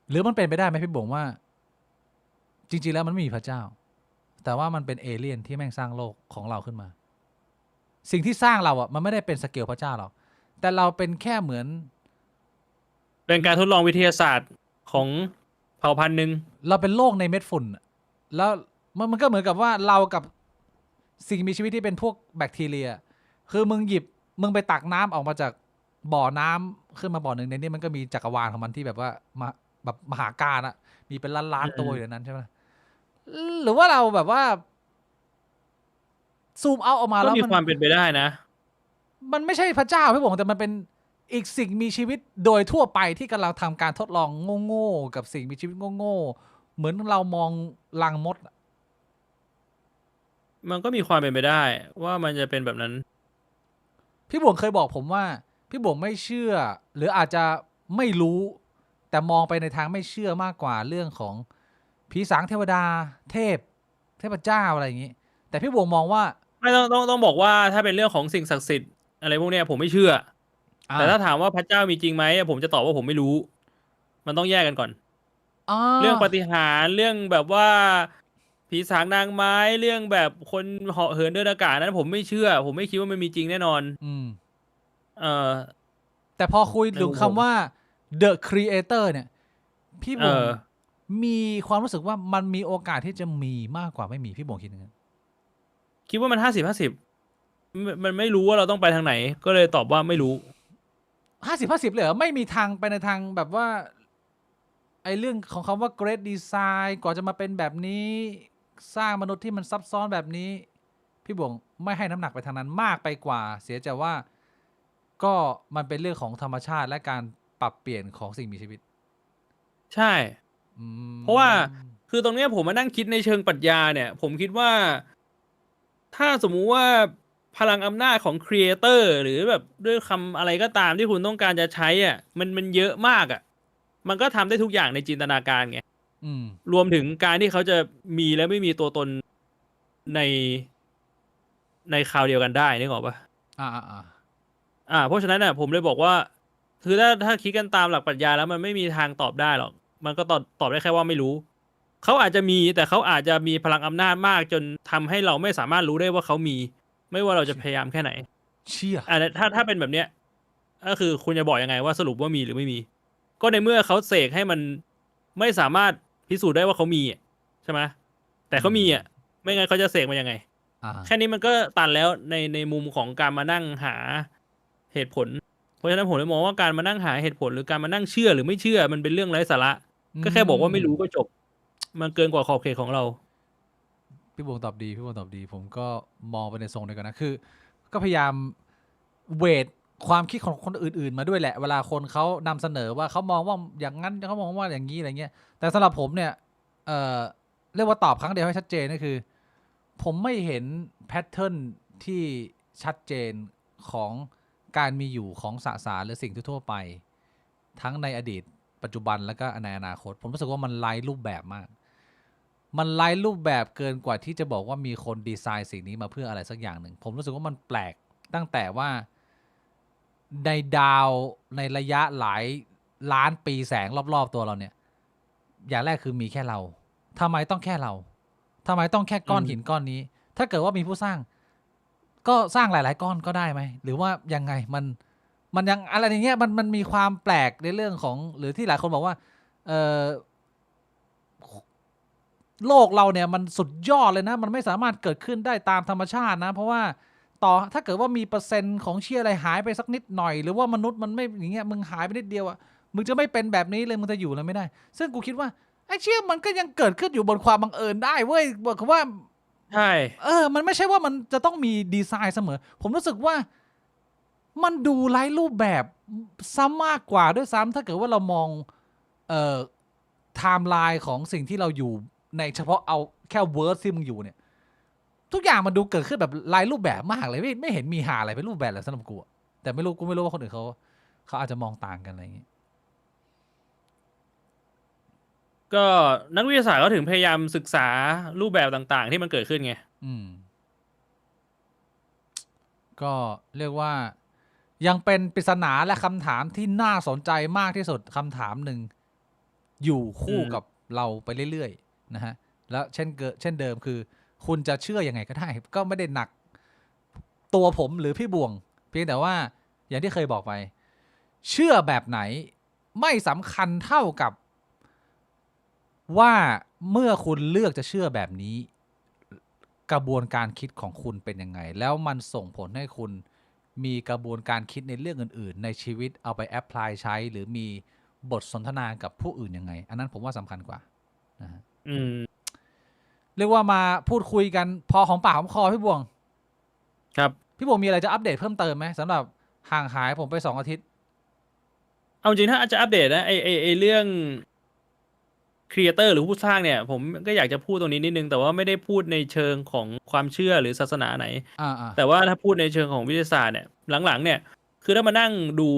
หรือมันเป็นไปได้ไหมพี่บวงว่าจริงๆแล้วมันไม่มีพระเจ้าแต่ว่ามันเป็นเอเลี่ยนที่แม่งสร้างโลกของเราขึ้นมาสิ่งที่สร้างเราอ่ะมันไม่ได้เป็นสเกลพระเจ้าหรอกแต่เราเป็นแค่เหมือนเป็นการทดลองวิทยาศาสตร์ของเผ่าพันธุ์หนึ่งเราเป็นโลกในเม็ดฝุ่นแล้วมันก็เหมือนกับว่าเรากับสิ่งมีชีวิตที่เป็นพวกแบคทีเรียคือมึงไปตักน้ำออกมาจากบ่อน้ำขึ้นมาบ่อหนึ่งในนี้มันก็มีจักรวาลของมันที่แบบว่ามาแบบมหาการอะมีเป็นล้านๆตัวอยู่ในนั้นใช่ไหมหรือว่าเราแบบว่าซูมเอาออกมาแล้วก็มีความเป็นไปได้นะมันไม่ใช่พระเจ้าพี่บอกแต่มันเป็นอีกสิ่งมีชีวิตโดยทั่วไปที่กำลังทำการทดลองโง่ๆกับสิ่งมีชีวิตโง่ๆเหมือนเรามองรังมดมันก็มีความเป็นไปได้ว่ามันจะเป็นแบบนั้นพี่บวงเคยบอกผมว่าพี่บวงไม่เชื่อหรืออาจจะไม่รู้แต่มองไปในทางไม่เชื่อมากกว่าเรื่องของผีสางเทวดาเทพเจ้าอะไรอย่างนี้แต่พี่บวงมองว่าไม่ต้องบอกว่าถ้าเป็นเรื่องของสิ่งศักดิ์สิทธิ์อะไรพวกเนี้ยผมไม่เชื่อแต่ถ้าถามว่าพระเจ้ามีจริงไหมผมจะตอบว่าผมไม่รู้มันต้องแยกกันก่อนเรื่องปาฏิหาริย์เรื่องแบบว่าผีสางนางไม้เรื่องแบบคนเหาะเหินเดินอากาศนั้นผมไม่เชื่อผมไม่คิดว่ามันมีจริงแน่นอนแต่พอคุยถึงคำว่า the creator เนี่ยพี่บวงมีความรู้สึกว่ามันมีโอกาสที่จะมีมากกว่าไม่มีพี่บวงคิดยังไงคิดว่ามัน50-50มันไม่รู้ว่าเราต้องไปทางไหนก็เลยตอบว่าไม่รู้50-50เลยเหรอไม่มีทางไปในทางแบบว่าไอเรื่องของคำว่า great design กว่าจะมาเป็นแบบนี้สร้างมนุษย์ที่มันซับซ้อนแบบนี้พี่บวงไม่ให้น้ำหนักไปทางนั้นมากไปกว่าเสียใจว่าก็มันเป็นเรื่องของธรรมชาติและการปรับเปลี่ยนของสิ่งมีชีวิตใช่เพราะว่าคือตรงนี้ผมมานั่งคิดในเชิงปรัชญาเนี่ยผมคิดว่าถ้าสมมุติว่าพลังอำนาจของครีเอเตอร์หรือแบบด้วยคำอะไรก็ตามที่คุณต้องการจะใช้อ่ะมันเยอะมากอ่ะมันก็ทำได้ทุกอย่างในจินตนาการไงรวมถึงการที่เขาจะมีและไม่มีตัวตนในคราวเดียวกันได้นึกออกปะเพราะฉะนั้นน่ะผมเลยบอกว่าคือถ้าคิดกันตามหลักปรัชญาแล้วมันไม่มีทางตอบได้หรอกมันก็ตอบได้แค่ว่าไม่รู้เขาอาจจะมีแต่เขาอาจจะมีพลังอำนาจมากจนทำให้เราไม่สามารถรู้ได้ว่าเขามีไม่ว่าเราจะพยายามแค่ไหนเชี่ยถ้าเป็นแบบเนี้ยก็คือคุณจะบอกยังไงว่าสรุปว่ามีหรือไม่มีก็ในเมื่อเขาเสกให้มันไม่สามารถพิสูจน์ได้ว่าเขามีใช่ไหมแต่เขามีไม่งั้นเขาจะเสกมายังไงแค่นี้มันก็ตันแล้วในมุมของการมานั่งหาเหตุผลเพราะฉะนั้นผมเลยมองว่าการมานั่งหาเหตุผลหรือการมานั่งเชื่อหรือไม่เชื่อมันเป็นเรื่องไร้สาระก็แค่บอกว่าไม่รู้ก็จบมันเกินกว่าขอบเขตของเราพี่บวงตอบดีผมก็มองไปในทรงเดียวกันนะคือก็พยายามเวทความคิดของคนอื่นๆมาด้วยแหละเวลาคนเขานำเสนอว่าเขามองว่าอย่างนั้นเขามองว่าอย่างนี้อะไรเงี้ยแต่สำหรับผมเนี่ยเรียกว่าตอบครั้งเดียวให้ชัดเจนก็คือผมไม่เห็นแพทเทิร์นที่ชัดเจนของการมีอยู่ของสสารหรือสิ่งทั่วไป ทั้งในอดีตปัจจุบันแล้วก็ในอนาคตผมรู้สึกว่ามันไร้รูปแบบมากมันไร้รูปแบบเกินกว่าที่จะบอกว่ามีคนดีไซน์สิ่งนี้มาเพื่ออะไรสักอย่างหนึ่งผมรู้สึกว่ามันแปลกตั้งแต่ว่าในดาวในระยะหลายล้านปีแสงรอบๆตัวเราเนี่ยอย่างแรกคือมีแค่เราทำไมต้องแค่เราทำไมต้องแค่ก้อนหินก้อนนี้ถ้าเกิดว่ามีผู้สร้างก็สร้างหลายๆก้อนก็ได้ไหมหรือว่ายังไงมันยังอะไรอย่างเงี้ยมันมีความแปลกในเรื่องของหรือที่หลายคนบอกว่าโลกเราเนี่ยมันสุดยอดเลยนะมันไม่สามารถเกิดขึ้นได้ตามธรรมชาตินะเพราะว่าต่อถ้าเกิดว่ามีเปอร์เซ็นต์ของเชื้ออะไรหายไปสักนิดหน่อยหรือว่ามนุษย์มันไม่อย่างเงี้ยมึงหายไปนิดเดียวอ่ะมึงจะไม่เป็นแบบนี้เลยมึงจะอยู่เลยไม่ได้ซึ่งกูคิดว่าไอ้เชื้อมันก็ยังเกิดขึ้นอยู่บนความบังเอิญได้เว้ยบอกว่าใช่มันไม่ใช่ว่ามันจะต้องมีดีไซน์เสมอผมรู้สึกว่ามันดูไร้รูปแบบซ้ำมากกว่าด้วยซ้ำถ้าเกิดว่าเรามองไทม์ไลน์ของสิ่งที่เราอยู่ในเฉพาะเอาแค่เวิร์ดที่มึงอยู่เนี่ยทุกอย่างมันดูเกิดขึ้นแบบไร้รูปแบบมากเลยไม่เห็นมีหาอะไรเป็นรูปแบบเลยสำหรับกูแต่ไม่รู้ว่าคนอื่นเขาอาจจะมองต่างกันอะไรอย่างงี้ก็นักวิทยาศาสตร์ก็ถึงพยายามศึกษารูปแบบต่างๆที่มันเกิดขึ้นไงก็เรียกว่ายังเป็นปริศนาและคำถามที่น่าสนใจมากที่สุดคำถามหนึ่งอยู่คู่กับเราไปเรื่อยๆนะฮะแล้วเช่นเดิมคือคุณจะเชื่อยังไงก็ได้ก็ไม่ได้หนักตัวผมหรือพี่บวงเพียงแต่ว่าอย่างที่เคยบอกไปเชื่อแบบไหนไม่สำคัญเท่ากับว่าเมื่อคุณเลือกจะเชื่อแบบนี้กระบวนการคิดของคุณเป็นยังไงแล้วมันส่งผลให้คุณมีกระบวนการคิดในเรื่องอื่นๆในชีวิตเอาไปแอพพลายใช้หรือมีบทสนทนากับผู้อื่นยังไงอันนั้นผมว่าสำคัญกว่านะฮะเรียกว่ามาพูดคุยกันพอของปากของคอพี่บวงครับพี่บวงมีอะไรจะอัปเดตเพิ่มเติมไหมสำหรับห่างหายผมไป2 อาทิตย์เอาจริงถ้าอาจจะอัปเดตนะไอเรื่องครีเอเตอร์หรือผู้สร้างเนี่ยผมก็อยากจะพูดตรงนี้นิดนึงแต่ว่าไม่ได้พูดในเชิงของความเชื่อหรือศาสนาไหนแต่ว่าถ้าพูดในเชิงของวิทยาศาสตร์เนี่ยหลังๆเนี่ยคือถ้ามานั่งดู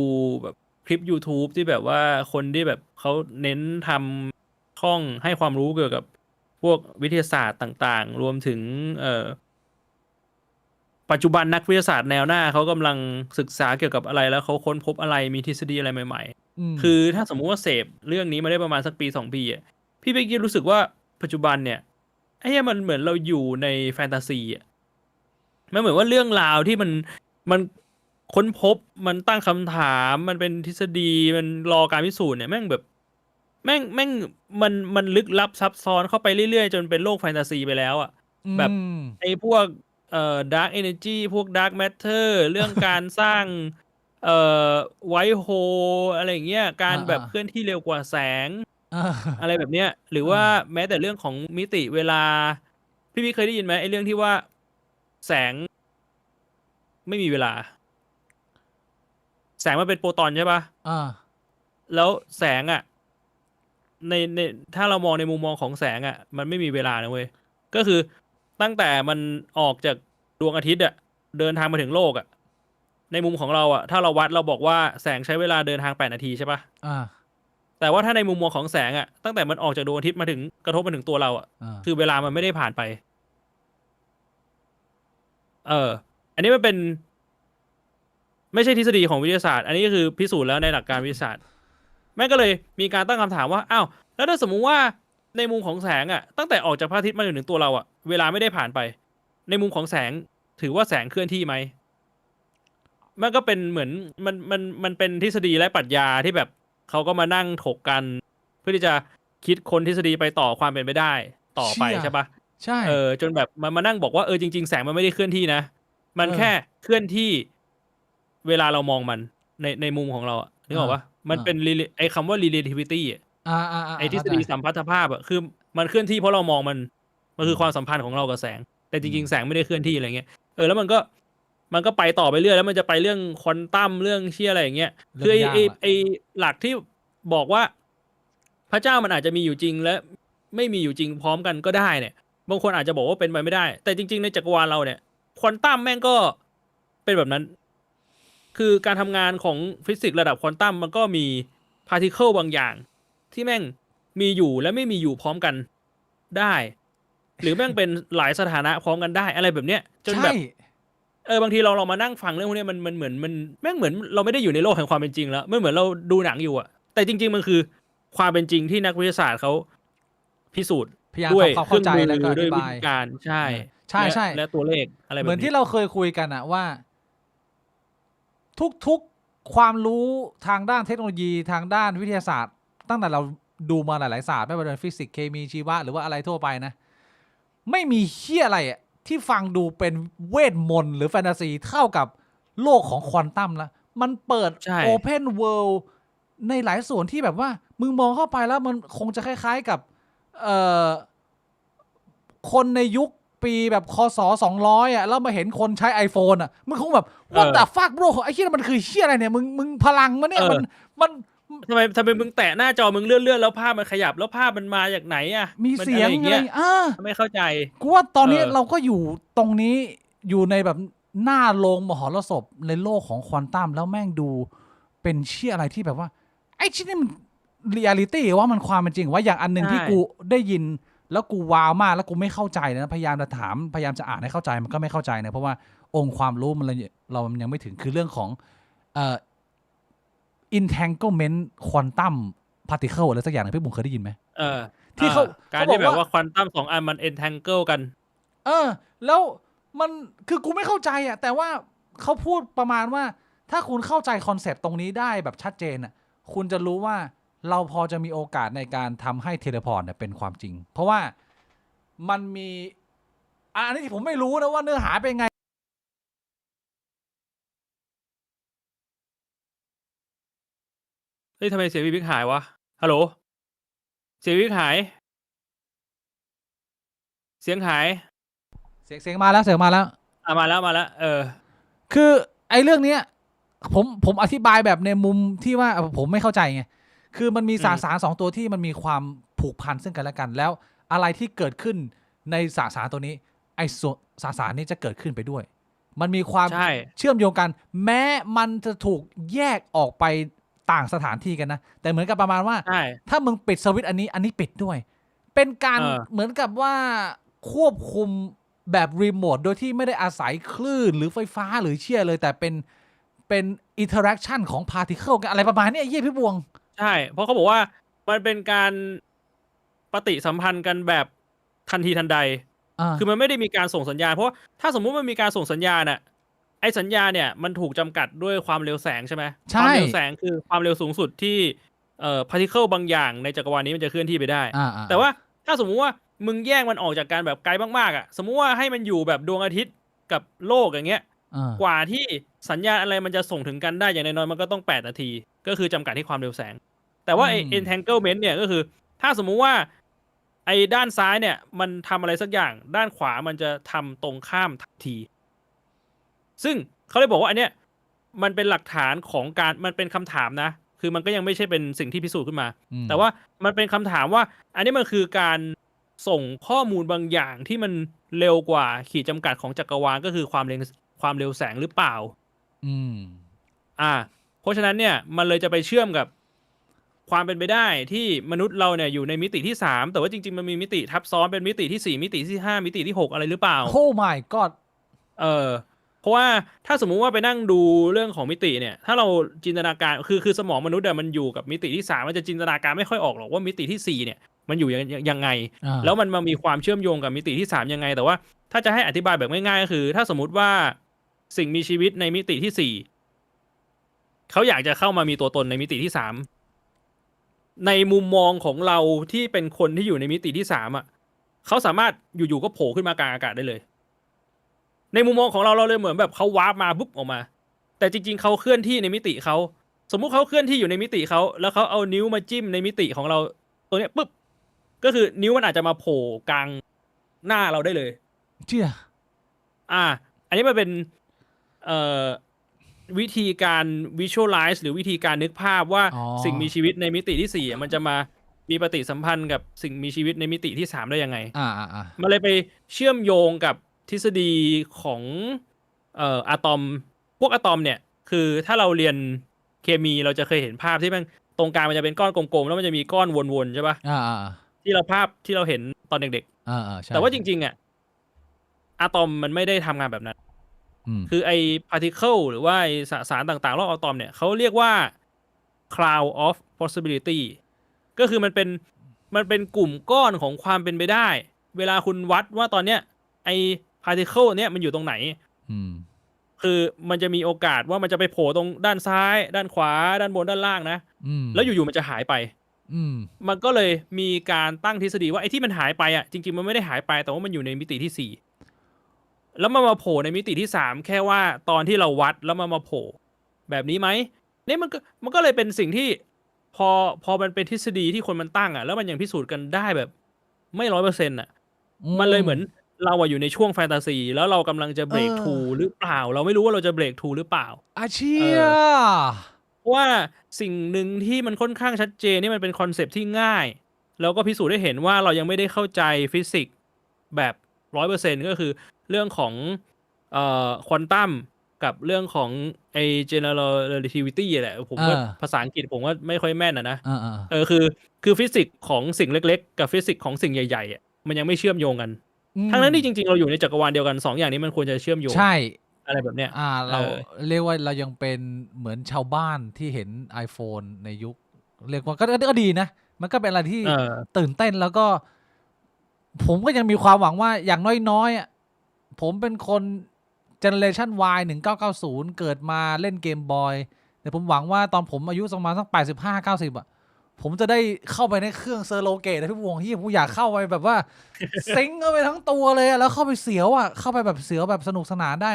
แบบคลิป YouTube ที่แบบว่าคนที่แบบเขาเน้นทำช่องให้ความรู้เกี่ยวกับพวกวิทยาศาสตร์ต่างๆรวมถึงปัจจุบันนักวิทยาศาสตร์แนวหน้าเขากำลังศึกษาเกี่ยวกับอะไรแล้วเขาค้นพบอะไรมีทฤษฎีอะไรใหม่ๆคือถ้าสมมุติว่าเสพเรื่องนี้มาได้ประมาณสักปี2 ปีอ่ะพี่เบกกี้รู้สึกว่าปัจจุบันเนี่ยไอ้เนี่ยมันเหมือนเราอยู่ในแฟนตาซีอ่ะมันเหมือนว่าเรื่องราวที่มันค้นพบมันตั้งคำถามมันเป็นทฤษฎีมันรอการพิสูจน์เนี่ยแม่งแบบแม่งมันลึกลับซับซ้อนเข้าไปเรื่อยๆจนเป็นโลกแฟนตาซีไปแล้วอ่ะแบบไอ้พวกdark energy พวก dark matter เรื่องการสร้างwhite hole อะไรอย่างเงี้ยการแบบเคลื่อนที่เร็วกว่าแสงอะไรแบบเนี้ยหรือว่าแม้แต่เรื่องของมิติเวลาพี่เคยได้ยินไหมไอ้เรื่องที่ว่าแสงไม่มีเวลาแสงมันเป็นโฟตอนใช่ปะแล้วแสงอ่ะในถ้าเรามองในมุมมองของแสงอ่ะมันไม่มีเวลานะเว้ยก็คือตั้งแต่มันออกจากดวงอาทิตย์อ่ะเดินทางมาถึงโลกอ่ะในมุมของเราอ่ะถ้าเราวัดเราบอกว่าแสงใช้เวลาเดินทาง8 นาทีใช่ปะแต่ว่าถ้าในมุมมองของแสงอ่ะตั้งแต่มันออกจากดวงอาทิตย์มาถึงกระทบมาถึงตัวเราอ่ะคือเวลามันไม่ได้ผ่านไปอันนี้มันเป็นไม่ใช่ทฤษฎีของวิทยาศาสตร์อันนี้ก็คือพิสูจน์แล้วในหลักการวิทยาศาสตร์แม่ก็เลยมีการตั้งคำถามว่าอ้าวแล้วถ้าสมมุติว่าในมุมของแสงอ่ะตั้งแต่ออกจากพระอาทิตย์มาถึงตัวเราอ่ะเวลาไม่ได้ผ่านไปในมุมของแสงถือว่าแสงเคลื่อนที่ไหมมันก็เป็นเหมือนมันเป็นทฤษฎีและปรัชญาที่แบบเขาก็มานั่งถกกันเพื่อที่จะคิดค้นทฤษฎีไปต่อความเป็นไปได้ต่อไปใช่ปะใช่จนแบบมันมานั่งบอกว่าจริงๆแสงมันไม่ได้เคลื่อนที่นะมันแค่เคลื่อนที่เวลาเรามองมันในมุมของเราอะนึกออกปะมันเป็นไอ้คำว่า relativity ไอ้ทฤษฎีสัมพัทธภาพอะคือมันเคลื่อนที่เพราะเรามองมันคือความสัมพันธ์ของเรากับแสงแต่จริงๆแสงไม่ได้เคลื่อนที่อะไรเงี้ยแล้วมันก็ไปต่อไปเรื่อยแล้วมันจะไปเรื่องควอนตัมเรื่องเชี่ยอะไรอย่างเงี้ยคือไอ้หลักที่บอกว่าพระเจ้ามันอาจจะมีอยู่จริงและไม่มีอยู่จริงพร้อมกันก็ได้เนี่ยบางคนอาจจะบอกว่าเป็นไปไม่ได้แต่จริงๆในจักรวาลเราเนี่ยควอนตัมแม่งก็เป็นแบบนั้นคือการทำงานของฟิสิกส์ระดับควอนตัมมันก็มี พาร์ติเคิลบางอย่างที่แม่งมีอยู่และไม่มีอยู่พร้อมกันได้หรือแม่งเป็นหลายสถานะพร้อมกันได้อะไรแบบเนี้ยจนแบบบางทีเรามานั่งฟังเรื่องพวกนี้มันเหมือนมันแม่งเหมือนเราไม่ได้อยู่ในโลกแห่งความเป็นจริงแล้วไม่เหมือนเราดูหนังอยู่อะแต่จริงๆมันคือความเป็นจริงที่นักวิทยาศาสตร์เขาพิสูจน์ด้วยเครื่องมือด้วยวิธีการใช่และตัวเลขอะไรแบบนี้เหมือนที่เราเคยคุยกันอะว่าทุกความรู้ทางด้านเทคโนโลยีทางด้านวิทยาศาสตร์ตั้งแต่เราดูมาหลายๆศาสตร์ไม่ว่าจะเป็นฟิสิกส์เคมีชีวะหรือว่าอะไรทั่วไปนะไม่มีเหี้ยอะไรอะที่ฟังดูเป็นเวทมนต์หรือแฟนตาซีเท่ากับโลกของควอนตัมแล้วมันเปิดโอเพนเวิลด์ในหลายส่วนที่แบบว่ามึงมองเข้าไปแล้วมันคงจะคล้ายๆกับคนในยุคปีแบบคศ200อ่ะแล้วมาเห็นคนใช้ iPhone อ่ะมึงคงแบบ what the fuck bro ไอ้เหี้ยมันคือเหี้ยอะไรเนี่ยมึงพลังมันเนี่ยมันทำไมมึงแตะหน้าจอมึงเลื่อนแล้วภาพมันขยับแล้วภาพมันมาจากไหนอ่ะมีเสียงอะไรไม่เข้าใจกูว่าตอนนี้เราก็อยู่ตรงนี้อยู่ในแบบหน้าโรงมหรสพในโลกของควอนตัมแล้วแม่งดูเป็นเชี่ยอะไรที่แบบว่าไอ้ชิ้นนี้มันเรียลิตี้ว่ามันความเป็นจริงว่าอย่างอันนึงที่กูได้ยินแล้วกูว้าวมากแล้วกูไม่เข้าใจนะพยายามจะถามพยายามจะอ่านให้เข้าใจมันก็ไม่เข้าใจนะเพราะว่าองค์ความรู้เรายังไม่ถึงคือเรื่องของentanglement quantum particle อะไรสักอย่างนะพี่บุ๋มเคยได้ยินไหมที่การที่แบบว่าควอนตัม2 อันมัน entangle กันแล้วมันคือกูไม่เข้าใจอ่ะแต่ว่าเขาพูดประมาณว่าถ้าคุณเข้าใจคอนเซปต์ตรงนี้ได้แบบชัดเจนอ่ะคุณจะรู้ว่าเราพอจะมีโอกาสในการทำให้เทเลพอร์ตเนี่ยเป็นความจริงเพราะว่ามันมีอันนี้ที่ผมไม่รู้นะว่าเนื้อหาเป็นไงเฮ้ยทำไมเสียงวิกหายวะฮัลโหลเสียงวิกหายเสียงหายเสียงมาแล้วมาแล้วคือไอ้เรื่องเนี้ยผมอธิบายแบบในมุมที่ว่าผมไม่เข้าใจไงคือมันมีสสาร2ตัวที่มันมีความผูกพันซึ่งกันและกันแล้วอะไรที่เกิดขึ้นในสสารตัวนี้ไอ้สสารนี้จะเกิดขึ้นไปด้วยมันมีความเชื่อมโยงกันแม้มันจะถูกแยกออกไปต่างสถานที่กันนะแต่เหมือนกับประมาณว่าถ้ามึงปิดสวิตช์อันนี้ปิดด้วยเป็นการเหมือนกับว่าควบคุมแบบรีโมทโดยที่ไม่ได้อาศัยคลื่นหรือไฟฟ้าหรือเชี่ยเลยแต่เป็นอินเทอร์แอคชั่นของพาร์ติเคิลกันอะไรประมาณนี้เยี่ยพี่บวงใช่เพราะเขาบอกว่ามันเป็นการปฏิสัมพันธ์กันแบบทันทีทันใดคือมันไม่ได้มีการส่งสัญญาณเพราะถ้าสมมุติมันมีการส่งสัญญาณน่ะไอ้สัญญาณเนี่ยมันถูกจำกัดด้วยความเร็วแสงใช่ไหมความเร็วแสงคือความเร็วสูงสุดที่พาร์ติเคิลบางอย่างในจักรวาลนี้มันจะเคลื่อนที่ไปได้แต่ว่าถ้าสมมุติว่ามึงแยกมันออกจากกันแบบไกลมากๆอ่ะสมมุติว่าให้มันอยู่แบบดวงอาทิตย์กับโลกอย่างเงี้ยกว่าที่สัญญาณอะไรมันจะส่งถึงกันได้อย่างน้อยๆมันก็ต้อง8 นาทีก็คือจำกัดที่ความเร็วแสงแต่ว่าไอ้ entanglement เนี่ยก็คือถ้าสมมุติว่าไอ้ด้านซ้ายเนี่ยมันทำอะไรสักอย่างด้านขวามันจะทำตรงข้ามทันทีซึ่งเขาเลยบอกว่าอันเนี้ยมันเป็นหลักฐานของการมันเป็นคำถามนะคือมันก็ยังไม่ใช่เป็นสิ่งที่พิสูจน์ขึ้นมาแต่ว่ามันเป็นคำถามว่าอันนี้มันคือการส่งข้อมูลบางอย่างที่มันเร็วกว่าขีดจำกัดของจักรวาลก็คือความเร็วแสงหรือเปล่าเพราะฉะนั้นเนี่ยมันเลยจะไปเชื่อมกับความเป็นไปได้ที่มนุษย์เราเนี่ยอยู่ในมิติที่3แต่ว่าจริงๆมันมีมิติทับซ้อนเป็นมิติที่4มิติที่5มิติที่6อะไรหรือเปล่า Oh my god เพราะว่าถ้าสมมุติว่าไปนั่งดูเรื่องของมิติเนี่ยถ้าเราจินตนาการคือสมองมนุษย์มันอยู่กับมิติที่3มันจะจินตนาการไม่ค่อยออกหรอกว่ามิติที่4เนี่ยมันอยู่ยังไงแล้วมันมามีความเชื่อมโยงกับมิติที่3ยังไงแต่ว่าถ้าจะให้อธิบายแบบง่ายๆก็คือถ้าสมมุติว่าสิ่งมีชีวิตในมิติที่4เขาอยากจะเข้ามามีตัวตนในมิติที่3ในมุมมองของเราที่เป็นคนที่อยู่ในมิติที่3เขาสามารถอยู่ๆก็โผล่ขึ้นมากลางอากาศได้เลยในมุมมองของเราเลยเหมือนแบบเขาวาร์ปมาปุ๊บออกมาแต่จริงๆเขาเคลื่อนที่ในมิติเขาสมมุติเขาเคลื่อนที่อยู่ในมิติเขาแล้วเขาเอานิ้วมาจิ้มในมิติของเราตัวเนี้ยปุ๊บก็คือนิ้วมันอาจจะมาโผล่กลางหน้าเราได้เลยเจี๊ยอันนี้มันเป็นวิธีการ visualize หรือวิธีการนึกภาพว่าสิ่งมีชีวิตในมิติที่4มันจะมามีปฏิสัมพันธ์กับสิ่งมีชีวิตในมิติที่3ได้ยังไงมันเลยไปเชื่อมโยงกับทฤษฎีของอะตอมพวกอะตอมเนี่ยคือถ้าเราเรียนเคมีเราจะเคยเห็นภาพที่มัน ตรงกลางมันจะเป็นก้อนกลมๆแล้วมันจะมีก้อนวนๆใช่ปะที่เราเห็นตอนเด็กๆแต่ว่าจริงๆอ่ะอะตอมมันไม่ได้ทำงานแบบนั้นคือไอ้ particle หรือว่าไอ้สารต่างๆรอบอะตอมเนี่ยเขาเรียกว่า cloud of possibility ก็คือมันเป็นกลุ่มก้อนของความเป็นไปได้ เวลาคุณวัดว่าตอนเนี้ยไอ้ particle เนี้ยมันอยู่ตรงไหนคือมันจะมีโอกาสว่ามันจะไปโผล่ตรงด้านซ้ายด้านขวาด้านบนด้านล่างนะแล้วอยู่ๆมันจะหายไปมันก็เลยมีการตั้งทฤษฎีว่าไอ้ที่มันหายไปอ่ะจริงๆมันไม่ได้หายไปแต่ว่ามันอยู่ในมิติที่ 4แล้วมันมาโผล่ในมิติที่ 3แค่ว่าตอนที่เราวัดแล้วมันมาโผล่แบบนี้ไหมเนี่ยมันก็เลยเป็นสิ่งที่พอมันเป็นทฤษฎีที่คนมันตั้งอ่ะแล้วมันยังพิสูจน์กันได้แบบไม่100%อ่ะมันเลยเหมือนเราอยู่ในช่วงแฟนตาซีแล้วเรากำลังจะเบรกทูหรือเปล่าเราไม่รู้ว่าเราจะเบรกทูหรือเปล่าเชี่ยว่าสิ่งหนึ่งที่มันค่อนข้างชัดเจนนี่มันเป็นคอนเซปต์ที่ง่ายแล้วก็พิสูจน์ได้เห็นว่าเรายังไม่ได้เข้าใจฟิสิกส์แบบ 100% ก็คือเรื่องของควอนตัมกับเรื่องของไอ้ general relativity แหละผมว่าภาษาอังกฤษผมว่าไม่ค่อยแม่นนะคือฟิสิกส์ของสิ่งเล็กๆกับฟิสิกส์ของสิ่งใหญ่ๆอ่ะมันยังไม่เชื่อมโยงกันทั้งนั้นที่จริงๆเราอยู่ในจักรวาลเดียวกัน2อย่างนี้มันควรจะเชื่อมโยงใช่อะไรแบบเนี้ยเราเรียกว่าเรายังเป็นเหมือนชาวบ้านที่เห็น iPhone ในยุคเรียกว่าก็ดีนะมันก็เป็นอะไรที่ตื่นเต้นแล้วก็ผมก็ยังมีความหวังว่าอย่างน้อยๆผมเป็นคนเจเนอเรชัน Y 1990เกิดมาเล่นเกมบอยแต่ผมหวังว่าตอนผมอายุประมาณสัก85-90ผมจะได้เข้าไปในเครื่องเซอร์โลเกตนะพี่วงที่ผมอยากเข้าไปแบบว่าซิงเข้าไปทั้งตัวเลยแล้วเข้าไปเสียวเข้าไปแบบเสียวแบบสนุกสนานได้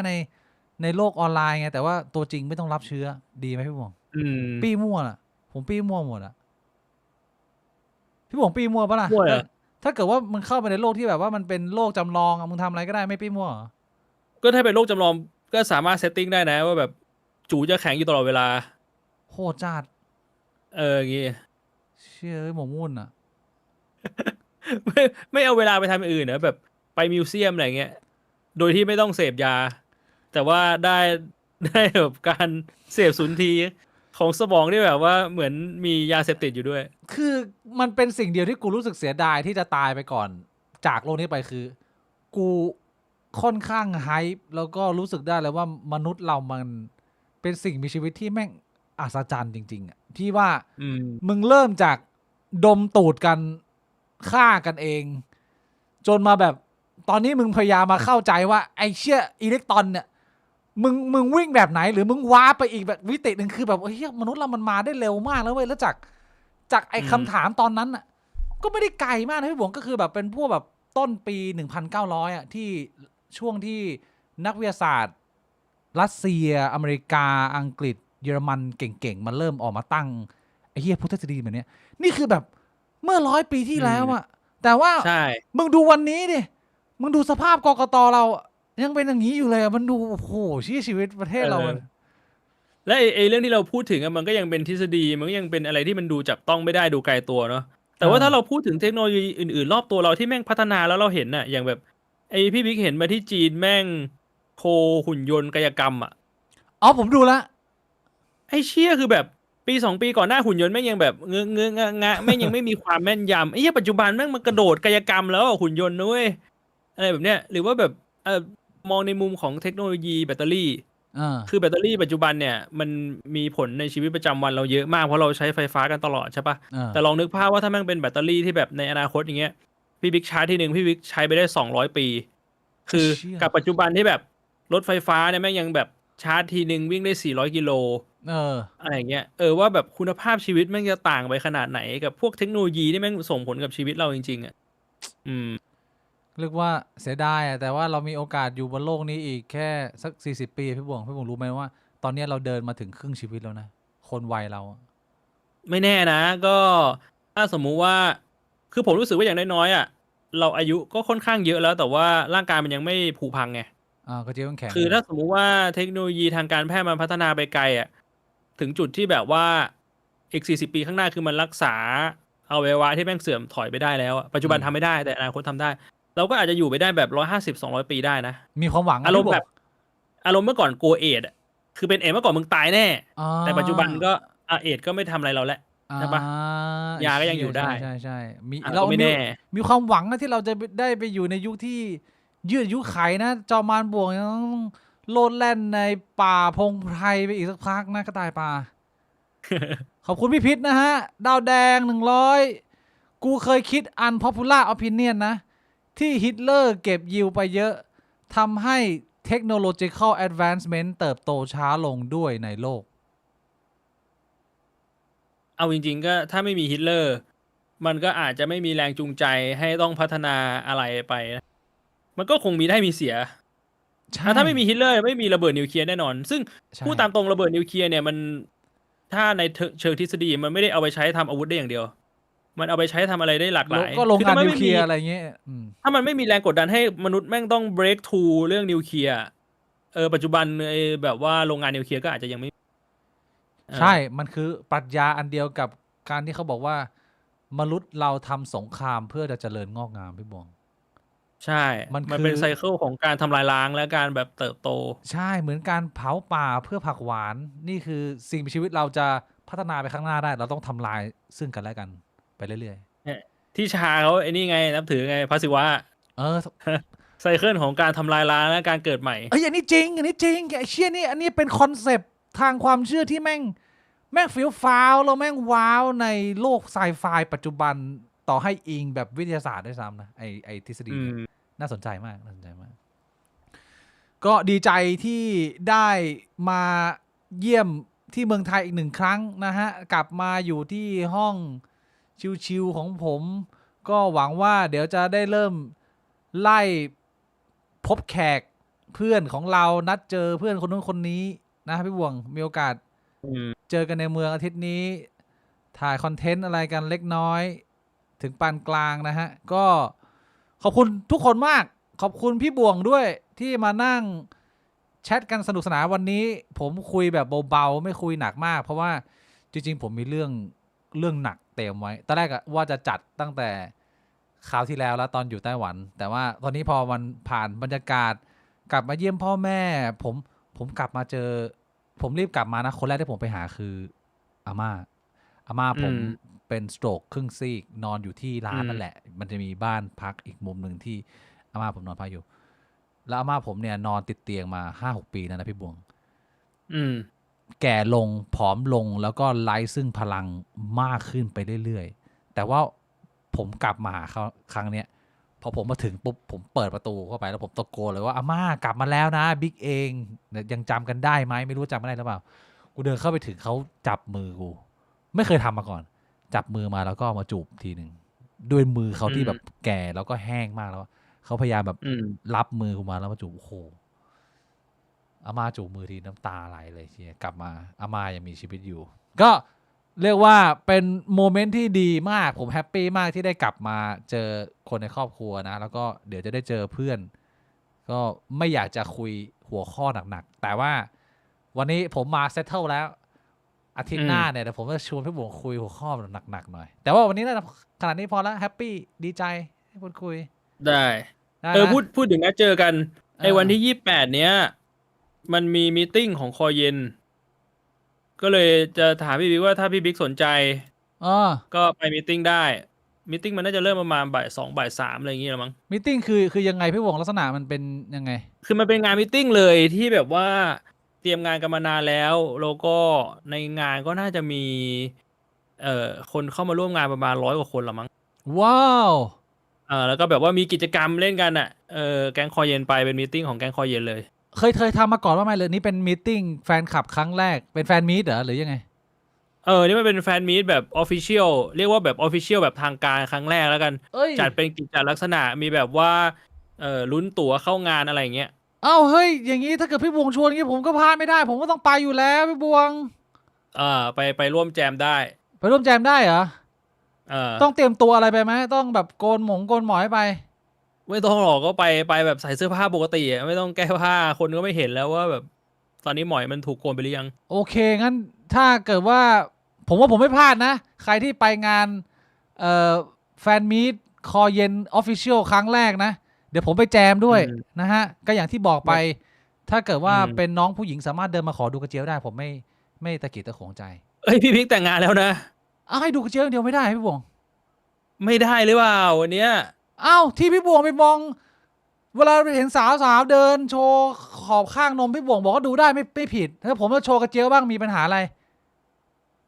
ในโลกออนไลน์ไงแต่ว่าตัวจริงไม่ต้องรับเชื้อดีไหมพี่วงปี้มั่วล่ะผมปี้มั่วหมดอะพี่วงปี้มั่วปะล่ะถ้าเกิดว่ามึงเข้าไปในโลกที่แบบว่ามันเป็นโลกจำลองมึงทำอะไรก็ได้ไม่ปี้มั่วก็ถ้าเป็นโลกจำลองก็สามารถเซตติ้งได้นะว่าแบบจูจะแข็งอยู่ตลอดเวลาโหดจัดอย่างงี้เชื่อหมกมุ่นอ่ะ ไม่เอาเวลาไปทำอย่างอื่นนะแบบไปมิวเซียมอะไรเงี้ยโดยที่ไม่ต้องเสพยาแต่ว่าได้แบบการเสพสุนทรีย์ของสมองที่แบบว่าเหมือนมียาเสพติดอยู่ด้วยคือมันเป็นสิ่งเดียวที่กูรู้สึกเสียดายที่จะตายไปก่อนจากโลกนี้ไปคือกูค่อนข้างไฮป์แล้วก็รู้สึกได้เลยว่ามนุษย์เรามันเป็นสิ่งมีชีวิตที่แม่งอัศจรรย์จริงๆอ่ะที่ว่ามึงเริ่มจากดมตูดกันฆ่ากันเองจนมาแบบตอนนี้มึงพยายามมาเข้าใจว่าไอ้เชี่ยอิเล็กตรอนเนี่ยมึงวิ่งแบบไหนหรือมึงว้าไปอีกแบบวิติหนึ่งคือแบบเฮ้ยมนุษย์เรามันมาได้เร็วมากแล้วเว้ยแล้วจากไอ้คำถามตอนนั้นน่ะก็ไม่ได้ไกลมากนะพี่บวงก็คือแบบเป็นพวกแบบต้นปี1900ที่ช่วงที่นักวิทยาศาสตร์รัสเซียอเมริกาอังกฤษเยอรมันเก่งๆมันเริ่มออกมาตั้งไอ้เหี้ยพุทธศาสนาแบบนี้นี่คือแบบเมื่อ100 ปีที่แล้วอะแต่ว่ามึงดูวันนี้ดิมึงดูสภาพกกต.เรายังเป็นอย่างนี้อยู่เลยมันดูโอ้โหชีวิตประเทศเราและไอ้เรื่องที่เราพูดถึงมันก็ยังเป็นทฤษฎีมันก็ยังเป็นอะไรที่มันดูจับต้องไม่ได้ดูไกลตัวเนาะแต่ว่าถ้าเราพูดถึงเทคโนโลยีอื่นๆรอบตัวเราที่แม่งพัฒนาแล้วเราเห็นน่ะอย่างแบบไอ้พี่บิ๊กเห็นมาที่จีนแม่งโคหุ่นยนต์กายกรรมผมดูละไอ้เชี่ยคือแบบปี2 ปีก่อนหน้าหุ่นยนต์แม่งยังแบบเงื้องะแม่งยังไม่มีความแม่นยำไอ้เหี้ยปัจจุบันแม่งมันกระโดดกายกรรมแล้วหุ่นยนต์นุ้ยอะไรแบบเนี้ยหรือว่าแบบมองในมุมของเทคโนโลยีแบตเตอรี่คือแบตเตอรี่ปัจจุบันเนี่ยมันมีผลในชีวิตประจำวันเราเยอะมากเพราะเราใช้ไฟฟ้ากันตลอดใช่ปะแต่ลองนึกภาพว่าถ้าแม่งเป็นแบตเตอรี่ที่แบบในอนาคตอย่างเงี้ยพี่บิ๊กชาร์จทีนึงพี่บิ๊กใช้ไปได้200 ปีคือกับปัจจุบันที่แบบรถไฟฟ้าเนี่ยแม่งยังแบบชาร์จทีนึงวิ่งได้400 กิโลอะไรอย่างเงี้ยว่าแบบคุณภาพชีวิตแม่งจะต่างไปขนาดไหนกับพวกเทคโนโลยีที่แม่งส่งผลกับชีวิตเราจริงเรียกว่าเสียดายแต่ว่าเรามีโอกาสอยู่บนโลกนี้อีกแค่สัก40 ปีพี่บวงรู้ไหมว่าตอนนี้เราเดินมาถึงครึ่งชีวิตแล้วนะคนวัยเราไม่แน่นะก็ถ้าสมมุติว่าคือผมรู้สึกว่าอย่างน้อยๆเราอายุก็ค่อนข้างเยอะแล้วแต่ว่าร่างกายมันยังไม่ผุพังไงก็เจ๊ต้องแข็งคือถ้าสมมุติว่าเทคโนโลยีทางการแพทย์มันพัฒนาไปไกลถึงจุดที่แบบว่าอีก40 ปีข้างหน้าคือมันรักษาอวัยวะที่แม่งเสื่อมถอยไปได้แล้วปัจจุบันทำไม่ได้แต่อนาคตทำได้เราก็อาจจะอยู่ไปได้แบบ150-200 ปีได้นะมีความหวังอารมณ์แบบอารมณ์เมื่อก่อนกลัวเอดคือเป็นเอดเมื่อก่อนมึงตายแน่แต่ปัจจุบันก็เอดก็ไม่ทำอะไรเราแล้ว ใช่ปะยาก็ยังอยู่ได้ใช่มีเราไม่แน่มีความหวังนะที่เราจะได้ไปอยู่ในยุคที่ยืดอายุไขนะจอมมารบวกยังต้องโลดแล่นในป่าพงไพรไปอีกสักพักนะกระต่ายป่า ขอบคุณพี่พิษนะฮะดาวแดง100กูเคยคิดunpopular opinion นะที่ฮิตเลอร์เก็บยิวไปเยอะทำให้ technological advancement เติบโตช้าลงด้วยในโลกเอาจริงๆก็ถ้าไม่มีฮิตเลอร์มันก็อาจจะไม่มีแรงจูงใจให้ต้องพัฒนาอะไรไปนะมันก็คงมีได้มีเสียถ้าไม่มีฮิตเลอร์ไม่มีระเบิดนิวเคลียร์แน่นอนซึ่งพูดตามตรงระเบิดนิวเคลียร์เนี่ยมันถ้าในเชิงทฤษฎีมันไม่ได้เอาไปใช้ทำอาวุธได้อย่างเดียวมันเอาไปใช้ทำอะไรได้หลากหลายก็โรงงานนิวเคลียร์อะไรเงี้ยถ้ามันไม่มีแรงกดดันให้มนุษย์แม่งต้อง break through เรื่องนิวเคลียร์ปัจจุบันแบบว่าโรงงานนิวเคลียร์ก็อาจจะยังไม่ใช่มันคือปรัชญาอันเดียวกับการที่เขาบอกว่ามนุษย์เราทำสงครามเพื่อจะเจริญงอกงามพี่บวงใช่มันเป็นไซเคิลของการทำลายล้างและการแบบเติบโตใช่เหมือนการเผาป่าเพื่อผักหวานนี่คือสิ่งมีชีวิตเราจะพัฒนาไปข้างหน้าได้เราต้องทำลายซึ่งกันและกันไปเรื่อยๆที่ชาเขาไอ้นี่ไงนับถือไงพระศิวะไซเคิลของการทำลายล้างและการเกิดใหม่อันนี้จริงไอ้เชี่ยนี่อันนี้เป็นคอนเซปต์ทางความเชื่อที่แม่งฟิลฟ้าวแล้วแม่งว้าวในโลกไซไฟปัจจุบันต่อให้อิงแบบวิทยาศาสตร์ด้วยซ้ำนะไอทฤษฎีน่าสนใจมากก็ดีใจที่ได้มาเยี่ยมที่เมืองไทยอีก1 ครั้งนะฮะกลับมาอยู่ที่ห้องชิวๆของผมก็หวังว่าเดี๋ยวจะได้เริ่มไล่พบแขกเพื่อนของเรานัดเจอเพื่อนคนนู้นคนนี้นะพี่บวงมีโอกาสเจอกันในเมืองอาทิตย์นี้ถ่ายคอนเทนต์อะไรกันเล็กน้อยถึงปานกลางนะฮะก็ขอบคุณทุกคนมากขอบคุณพี่บวงด้วยที่มานั่งแชทกันสนุกสนานวันนี้ผมคุยแบบเบาๆไม่คุยหนักมากเพราะว่าจริงๆผมมีเรื่องหนักเตรียมไว้ตอนแรกว่าจะจัดตั้งแต่คราวที่แล้วตอนอยู่ไต้หวันแต่ว่าตอนนี้พอมันผ่านบรรยากาศกลับมาเยี่ยมพ่อแม่ผมกลับมาเจอผมรีบกลับมานะคนแรกที่ผมไปหาคืออาม่าผมเป็นสโตรกครึ่งซีกนอนอยู่ที่ร้านนั่นแหละมันจะมีบ้านพักอีกมุมหนึ่งที่อาม่าผมนอนพักอยู่แล้วอาม่าผมเนี่ยนอนติดเตียงมา 5-6 ปีแล้วนะพี่บวงแก่ลงผอมลงแล้วก็ไร้ซึ่งพลังมากขึ้นไปเรื่อยๆแต่ว่าผมกลับมาหาเขาครั้งเนี้ยพอผมมาถึงปุ๊บผมเปิดประตูเข้าไปแล้วผมตะโกนเลยว่าอาม่ากลับมาแล้วนะบิ๊กเองยังจำกันได้ไหมไม่รู้จำไม่ได้หรือเปล่ากูเดินเข้าไปถึงเขาจับมือกูไม่เคยทำมาก่อนจับมือมาแล้วก็มาจูบทีหนึ่งด้วยมือเขาที่แบบแก่แล้วก็แห้งมากแล้วเขาพยายามแบบรับมือกูมาแล้วมาจูบโอ้โหอาม่าจูบมือทีน้ำตาไหลเลยเชียกลับมาอาม่ายังมีชีวิตอยู่ก็เรียกว่าเป็นโมเมนต์ที่ดีมากผมแฮปปี้มากที่ได้กลับมาเจอคนในครอบครัวนะแล้วก็เดี๋ยวจะได้เจอเพื่อนก็ไม่อยากจะคุยหัวข้อหนักๆแต่ว่าวันนี้ผมมาเซตเทิลแล้วอาทิตย์หน้าเนี่ยเดี๋ยวผมจะชวนพี่บุ๋มคุยหัวข้อหนักๆหน่อยแต่ว่าวันนี้นะขนาดนี้พอแล้วแฮปปี้ดีใจให้พูดคุยได้พูดถึงนะเจอกันไอ้วันที่28เนี้ยมันมีมีตติ้งของคอเย็นก็เลยจะถามพี่บิ๊กว่าถ้าพี่บิ๊กสนใจก็ไปมีตติ้งได้มีตติ้งมันน่าจะเริ่มประมาณ2 บ่าย 3อะไรอย่างเงี้ยมั้งมีตติ้งคือยังไงพี่วงลักษณะมันเป็นยังไงคือมันเป็นงานมีตติ้งเลยที่แบบว่าเตรียมงานกันมานานแล้วก็ในงานก็น่าจะมีคนเข้ามาร่วมงานประมาณ100 กว่าคนละมั้งว้าวแล้วก็แบบว่ามีกิจกรรมเล่นกันอ่ะแก๊งคอเย็นไปเป็นมีตติ้งของแก๊งคอเย็นเลยเคยทำมาก่อนว่าไม่เลยนี่เป็นมีตติ้งแฟนคลับครั้งแรกเป็นแฟนมีตเหรอหรือยังไงนี่มันเป็นแฟนมีตแบบออฟฟิเชียลเรียกว่าแบบออฟฟิเชียลแบบทางการครั้งแรกแล้วกันจัดเป็นกิจลักษณะมีแบบว่าลุ้นตั๋วเข้างานอะไรอย่างเงี้ยเฮ้ยอย่างงี้ถ้าเกิดพี่บวงชวนงี้ผมก็พลาดไม่ได้ผมก็ต้องไปอยู่แล้วพี่บวงไปร่วมแจมได้ไปร่วมแจมได้เหรอต้องเตรียมตัวอะไรไปไหมต้องแบบโกนหมอยไปไม่ต้องหรอกก็ไปแบบใส่เสื้อผ้าปกติไม่ต้องแก้ผ้าคนก็ไม่เห็นแล้วว่าแบบตอนนี้หมอยมันถูกโกนไปหรือยังโอเคงั้นถ้าเกิดว่าผมไม่พลาดนะใครที่ไปงานแฟนมีตคอเย็นออฟฟิเชียลครั้งแรกนะเดี๋ยวผมไปแจมด้วยนะฮะก็อย่างที่บอกไปถ้าเกิดว่าเป็นน้องผู้หญิงสามารถเดินมาขอดูกระเจียวได้ผมไม่ตะกิดตะขวงใจพี่พิกแต่งงานแล้วนะ เอาให้ดูกระเจียวอย่างเดียวไม่ได้พี่บวงไม่ได้หรือเปล่าวันเนี้ยอ้าวที่พี่บวงไปมองเวลาเห็นสาวเดินโชว์ขอบข้างนมพี่บวงบอกว่าดูได้ไม่ผิดถ้าผมจะโชว์กระเจียวบ้างมีปัญหาอะไร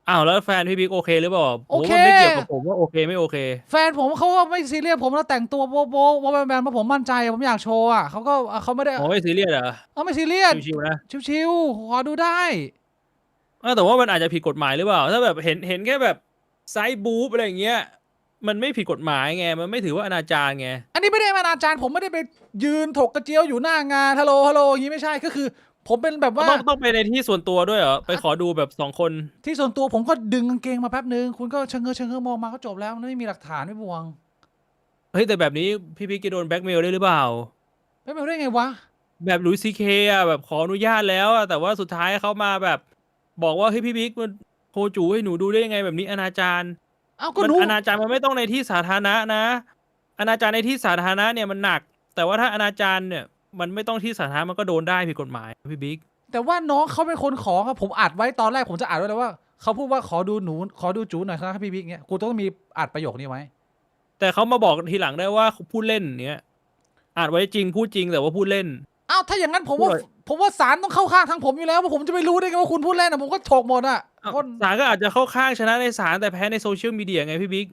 อ้าวแล้วแฟนพี่บิ๊กโอเคหรือเปล่าโอเคมันไม่เกี่ยวกับผมว่าโอเคไม่โอเคแฟนผมเขาก็ไม่ซีเรียสผมแล้วแต่งตัวโป๊ะว่าแบนเพราะผมมั่นใจผมอยากโชว์อ่ะเขาไม่ได้ไม่ซีเรียสเหรอไม่ซีเรียสชิวๆนะชิวๆขอดูได้แต่ว่ามันอาจจะผิดกฎหมายหรือเปล่าถ้าแบบเห็นแค่แบบไซส์บู๊อะไรอย่างเงี้ยมันไม่ผิดกฎหมายไงมันไม่ถือว่าอนาจารไงอันนี้ไม่ได้อนาจารผมไม่ได้ไปยืนถกกระเจียวอยู่หน้างานฮัลโหลอย่างนี้ไม่ใช่ก็คือผมเป็นแบบว่าต้องไปในที่ส่วนตัวด้วยเหรอไปขอดูแบบ2 คนที่ส่วนตัวผมก็ดึงกางเกงมาแป๊บนึงคุณก็เชิงเงอมองมาก็จบแล้วไม่มีหลักฐานไม่บวงเฮ้ยแต่แบบนี้พี่บิ๊กจะโดนแบล็กเมลได้หรือเปล่าไม่เป็นได้ไงวะแบบลุยซีเคอะแบบขออนุญาตแล้วอะแต่ว่าสุดท้ายเขามาแบบบอกว่าเฮ้ยพี่บิ๊กมันโคจูให้หนูดูได้ยังไงแบบนี้อนาจารมันอนาจารมันไม่ต้องในที่สาธารณะนะอนาจารในที่สาธารณะเนี่ยมันหนักแต่ว่าถ้าอนาจารเนี่ยมันไม่ต้องที่สาธารณะมันก็โดนได้ผิดกฎหมายพี่บิ๊กแต่ว่าน้องเขาเป็นคนขอครับผมอัดไว้ตอนแรกผมจะอัดไว้เลยว่าเขาพูดว่าขอดูจูหน่อยครับพี่บิ๊กเนี้ยกูต้องมีอัดประโยคนี้ไว้แต่เขามาบอกทีหลังได้ว่าพูดเล่นเนี้ยอัดไว้จริงพูดจริงแต่ว่าพูดเล่นอ้าวถ้าอย่างนั้นผมว่าศาลต้องเข้าข้างทางผมอยู่แล้วว่าผมจะไปรู้ได้ไงว่าคุณพูดเล่นผมก็ถกหมดอ่ะศาลก็อาจจะเข้าข้างชนะในศาลแต่แพ้ในโซเชียลมีเดียไงพี่บิ๊ก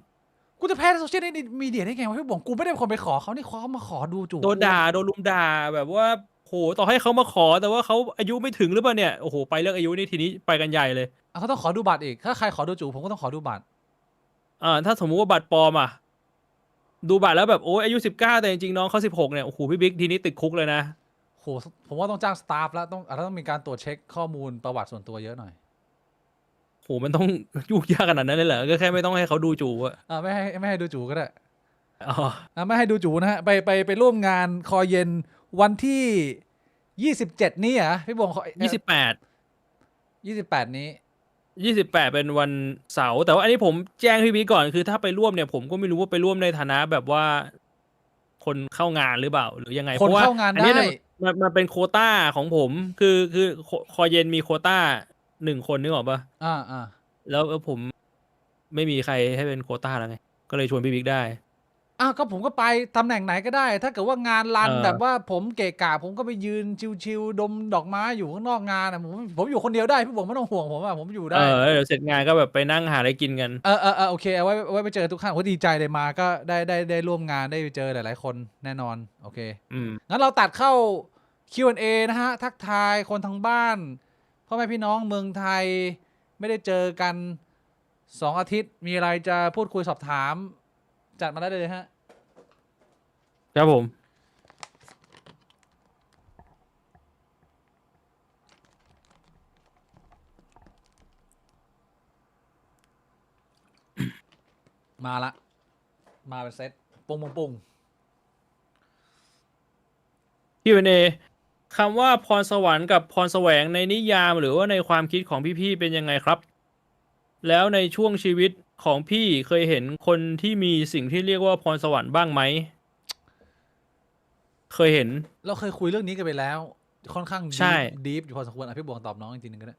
กูจะแพ้ในโซเชียลมีเดียได้ไงวะพี่บอกกูไม่ได้เป็นคนไปขอเขานี่เขามาขอดูจูโดนด่าโดนลุมด่าแบบว่าโหต่อให้เขามาขอแต่ว่าเขาอายุไม่ถึงหรือเปล่าเนี่ยโอ้โหไปเรื่องอายุนี่ทีนี้ไปกันใหญ่เลยเขาต้องขอดูบัตรอีกถ้าใครขอดูจูผมก็ต้องขอดูบัตรถ้าสมมุติว่าบัตรปลอมดูบัตรแล้วแบบโอ้ยอายุ19แต่จริงๆน้องเขา16เนี่ยโอ้โหพี่บิ๊กทีนี้ติดคุกเลยนะโหผมว่าต้องจ้างสตาฟแล้วต้องมีการตรวจเช็คข้อมูลประวัติส่วนตัวเยอะหน่อยโหมันต้องยุ่งยากขนาดนั้นเลยเหรอก็แค่ไม่ต้องให้เขาดูจูอะไม่ให้ดูจูก็ได้อ๋อไม่ให้ดูจูนะฮะไปร่วมงานคอเย็นวันที่27นี้อ่ะพี่บง28นี้28เป็นวันเสาร์แต่ว่าอันนี้ผมแจ้งพี่บิ๊กก่อนคือถ้าไปร่วมเนี่ยผมก็ไม่รู้ว่าไปร่วมในฐานะแบบว่าคนเข้างานหรือเปล่าหรือยังไงคนเข้างานได้มันเป็นโควต้าของผมคือคอเย็นมีโควต้า1 คนนึกออกปะแล้วผมไม่มีใครให้เป็นโควต้าแล้วไงก็เลยชวนพี่บิ๊กได้ก็ผมก็ไปตำแหน่งไหนก็ได้ถ้าเกิดว่างานรันแบบว่าผมเกะกะผมก็ไปยืนชิวๆดมดอกไม้อยู่ข้างนอกงานผมอยู่คนเดียวได้พี่บอกไม่ต้องห่วงผมอยู่ได้เดี๋ยวเสร็จงานก็แบบไปนั่งหาอะไรกินกันโอเคเอาไว้ไปเจอทุกท่านดีใจเลยมาก็ได้ร่วมงานได้ไปเจอหลายๆคนแน่นอนโอเคงั้นเราตัดเข้า Q&A นะฮะทักทายคนทางบ้านพ่อแม่พี่น้องเมืองไทยไม่ได้เจอกัน2 อาทิตย์มีอะไรจะพูดคุยสอบถามจัดมาได้เลยฮะครับผมมาเป็นเซตปุ้งQ&A คำว่าพรสวรรค์กับพรแสวงในนิยามหรือว่าในความคิดของพี่ๆเป็นยังไงครับแล้วในช่วงชีวิตของพี่เคยเห็นคนที่มีสิ่งที่เรียกว่าพรสวรรค์บ้างไหมเคยเห็นเราเคยคุยเรื่องนี้กันไปแล้วค่อนข้างใช่ดีฟอยู่พอสมควรพี่บวงตอบน้องจริงๆก็ได้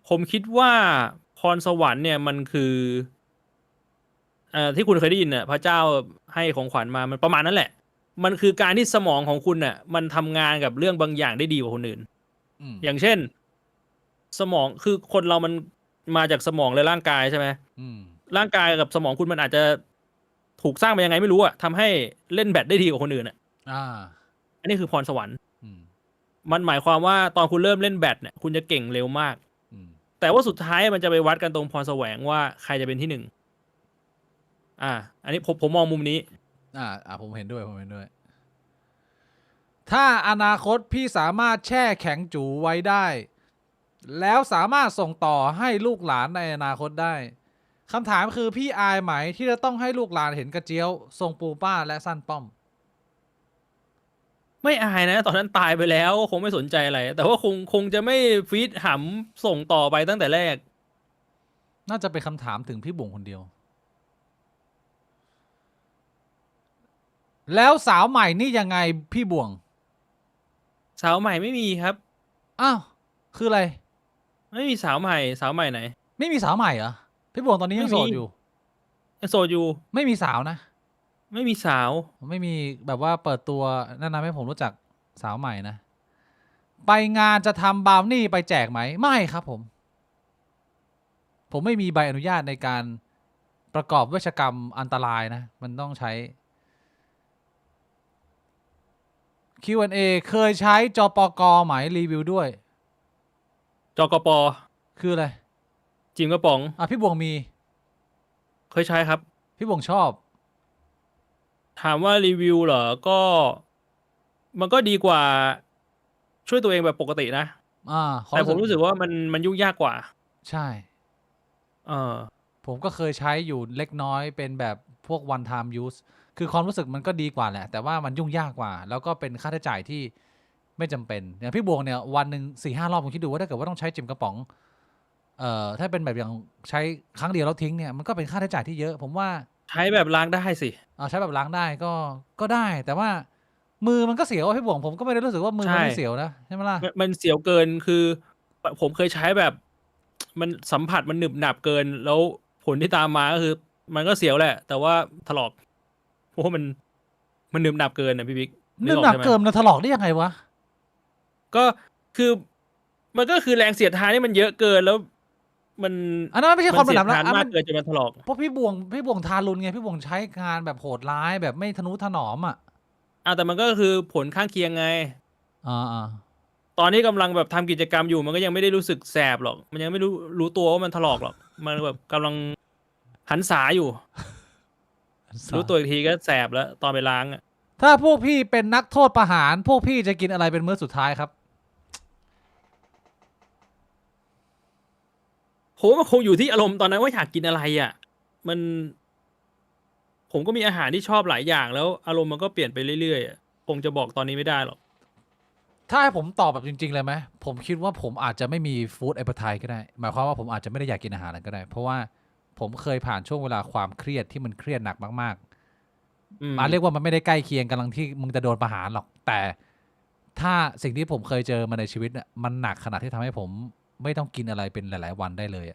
ผมคิดว่าพรสวรรค์เนี่ยมันคือที่คุณเคยได้ยินพระเจ้าให้ของขวัญมามันประมาณนั้นแหละมันคือการที่สมองของคุณมันทำงานกับเรื่องบางอย่างได้ดีกว่าคนอื่นอย่างเช่นสมองคือคนเรามันมาจากสมองและร่างกายใช่ไหมร่างกายกับสมองคุณมันอาจจะถูกสร้างมายังไงไม่รู้ทำให้เล่นแบดได้ดีกว่าคนอื่นอันนี้คือพรสวรรค์มันหมายความว่าตอนคุณเริ่มเล่นแบดเนี่ยคุณจะเก่งเร็วมากแต่ว่าสุดท้ายมันจะไปวัดกันตรงพรแสวงว่าใครจะเป็นที่1อันนี้ผมมองมุมนี้ผมเห็นด้วยถ้าอนาคตพี่สามารถแช่แข็งจูไว้ได้แล้วสามารถส่งต่อให้ลูกหลานในอนาคตได้คำถามคือพี่อายไหมที่จะต้องให้ลูกหลานเห็นกระเจียวทรงปูป้าและสั้นป้อมไม่อายนะตอนนั้นตายไปแล้วคงไม่สนใจอะไรแต่ว่าคงจะไม่ฟีดหำส่งต่อไปตั้งแต่แรกน่าจะเป็นคำถามถึงพี่บุ๋งคนเดียวแล้วสาวใหม่นี่ยังไงพี่บ่วงสาวใหม่ไม่มีครับคืออะไรไม่มีสาวใหม่ไหนไม่มีสาวใหม่เหรอ พี่บวงตอนนี้ยังโสดอยู่ยังโสดอยู่ไม่มีสาวนะไม่มีสาวไม่มีแบบว่าเปิดตัวแนะนำให้ผมรู้จักสาวใหม่นะไปงานจะทำบราวนี่ไปแจกไหมไม่ครับผมไม่มีใบอนุญาตในการประกอบเวชกรรมอันตรายนะมันต้องใช้ Q&A เคยใช้จปกไหมรีวิวด้วยจกปคืออะไรจิมกระป๋องพี่บวงมีเคยใช้ครับพี่บวงชอบถามว่ารีวิวเหรอก็มันก็ดีกว่าช่วยตัวเองแบบปกตินะแต่ผมรู้สึกว่ามันยุ่งยากกว่าใช่ผมก็เคยใช้อยู่เล็กน้อยเป็นแบบพวก one time use คือความรู้สึกมันก็ดีกว่าแหละแต่ว่ามันยุ่งยากกว่าแล้วก็เป็นค่าใช้จ่ายที่ไม่จำเป็นอย่างพี่บวงเนี่ยวันหนึ่ง4-5 รอบผมคิดดูว่าถ้าเกิดว่าต้องใช้จิมกระป๋องถ้าเป็นแบบอย่างใช้ครั้งเดียวแล้วทิ้งเนี่ยมันก็เป็นค่าใช้จ่ายที่เยอะผมว่าใช้แบบล้างได้สิใช้แบบล้างได้ก็ได้แต่ว่ามือมันก็เสียวพี่บวงผมก็ไม่ได้รู้สึกว่ามือมันไม่เสียวนะใช่ไหมล่ะมันเสียวเกินคือผมเคยใช้แบบมันสัมผัสมันหนึบหนับเกินแล้วผลที่ตามมาก็คือมันก็เสียวแหละแต่ว่าถลอกเพราะว่ามันหนึบหนับเกินนะพี่บิ๊กหนึบหนับเกินมันถลอกได้ยังไงวะก็คือมันก็คือแรงเสียดทานที่มันเยอะเกินแล้วมันอันนั้นไม่ใช่ความหนับนะมากเกินจนมันถลอกเพราะพี่บวงทารุณไงพี่บวงใช้งานแบบโหดร้ายแบบไม่ทนุถนอมแต่มันก็คือผลข้างเคียงไงตอนนี้กำลังแบบทำกิจกรรมอยู่มันก็ยังไม่ได้รู้สึกแสบหรอกมันยังไม่รู้ตัวว่ามันถลอกหรอกมันแบบกำลังหันษาอยู่รู้ตัวอีกทีก็แสบแล้วตอนไปล้างถ้าพวกพี่เป็นนักโทษประหารพวกพี่จะกินอะไรเป็นมื้อสุดท้ายครับผมมันคงอยู่ที่อารมณ์ตอนนั้นว่าอยากกินอะไรมันผมก็มีอาหารที่ชอบหลายอย่างแล้วอารมณ์มันก็เปลี่ยนไปเรื่อยๆคงจะบอกตอนนี้ไม่ได้หรอกถ้าให้ผมตอบแบบจริงๆเลยไหมผมคิดว่าผมอาจจะไม่มีฟู้ดแอปเปอร์ไทก็ได้หมายความว่าผมอาจจะไม่ได้อยากกินอาหารนั้นก็ได้เพราะว่าผมเคยผ่านช่วงเวลาความเครียดที่มันเครียดหนักมากๆเรียกว่ามันไม่ได้ใกล้เคียงกำลังที่มึงจะโดนประหารหรอกแต่ถ้าสิ่งที่ผมเคยเจอมาในชีวิตเนี่ยมันหนักขนาดที่ทำให้ผมไม่ต้องกินอะไรเป็นหลายๆวันได้เลย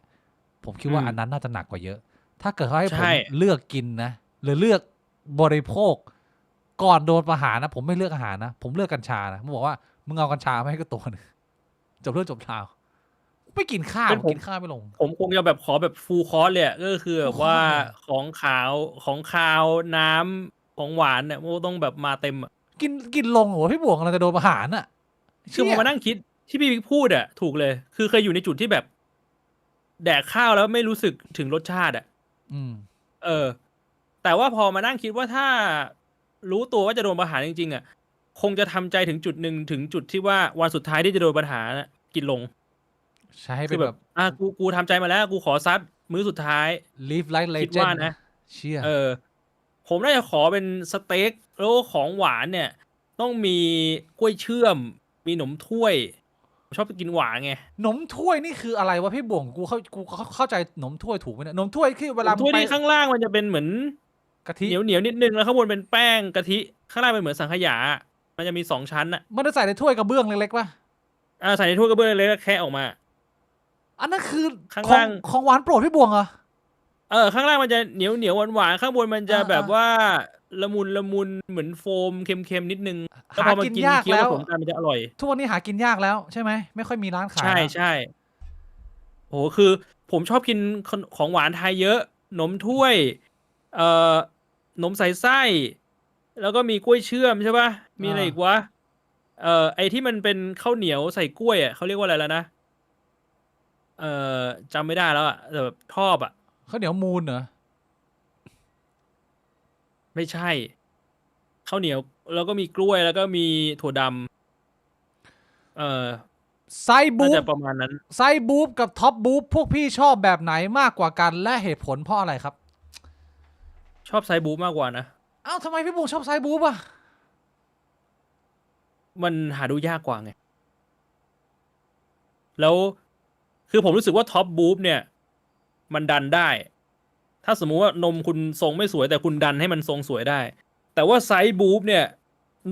ผมคิดว่าอันนั้นน่าจะหนักกว่าเยอะถ้าเกิดเขาให้ผมเลือกกินนะหรือเลือกบริโภคก่อนโดนประหารนะผมไม่เลือกอาหารนะผมเลือกกัญชานะผมบอกว่ามึงเอากัญชามาให้ก็ตัวนึงจบเรื่องจบราวไม่กินข้าวกินข้าวไม่ลงผมคงจะแบบขอแบบฟูลคอร์สเลยก็คือแบบว่าของขาวของคาวน้ำของหวานเนี่ยมันต้องแบบมาเต็มกินลงโหพี่บวกเราจะโดนประหารคือผมมานั่งคิดที่พี่บิ๊กพูดถูกเลยคือเคยอยู่ในจุดที่แบบแดกข้าวแล้วไม่รู้สึกถึงรสชาติแต่ว่าพอมานั่งคิดว่าถ้ารู้ตัวว่าจะโดนประหารจริงๆคงจะทำใจถึงจุดหนึ่งถึงจุดที่ว่าวันสุดท้ายที่จะโดนประหารกินลงใช่เป็นแบบกูทำใจมาแล้วกูขอซัดมื้อสุดท้าย live like legend คิดว่านะเชี่ยผมน่าจะขอเป็นสเต็กแล้วของหวานเนี่ยต้องมีกล้วยเชื่อมมีหนมถ้วยชอบกินหวานไงหนมถ้วยนี่คืออะไรวะพี่บ่งกูเข้าใจหนมถ้วยถูกไหมเนี่ยหนมถ้วยคือเวลาถ้วยที่ข้างล่างมันจะเป็นเหมือนกะทิเหนียวนิดนึงแล้วข้างบนเป็นแป้งกะทิข้างล่างเป็นเหมือนสังขยามันจะมี2 ชั้นมันจะใส่ในถ้วยกระเบื้องเล็กๆป่ะใส่ในถ้วยกระเบื้องเล็กๆแล้วแค่ออกมาอันนั้นคือข้างล่างของหวานโปรดพี่บวงเหรอข้างล่างมันจะเหนียวหวานข้างบนมันจะแบบว่าละมุนเหมือนโฟมเค็มนิดนึงแล้วพอมากินยากแล้วมันจะอร่อยทุกวันนี้หากินยากแล้วใช่ไหมไม่ค่อยมีร้านขายใช่โอ้คือผมชอบกินของหวานไทยเยอะหนมถ้วยหนมใส่ไส้แล้วก็มีกล้วยเชื่อมใช่ป่ะมีอะไรอีกวะไอที่มันเป็นข้าวเหนียวใส่กล้วยเขาเรียกว่าอะไรแล้วนะจำไม่ได้แล้วแต่แบบชอบข้าวเหนียวมูนเหรอไม่ใช่ข้าวเหนียวแล้วก็มีกล้วยแล้วก็มีถั่วดำไซบูฟประมาณนั้นไซบูฟกับท็อปบูฟพวกพี่ชอบแบบไหนมากกว่ากันและเหตุผลเพราะอะไรครับชอบไซบูฟมากกว่านะทำไมพี่บุ๋งชอบไซบูฟมันหาดูยากกว่าไงแล้วคือผมรู้สึกว่าท็อปบูฟเนี่ยมันดันได้ถ้าสมมุติว่านมคุณทรงไม่สวยแต่คุณดันให้มันทรงสวยได้แต่ว่าไซส์บูฟเนี่ย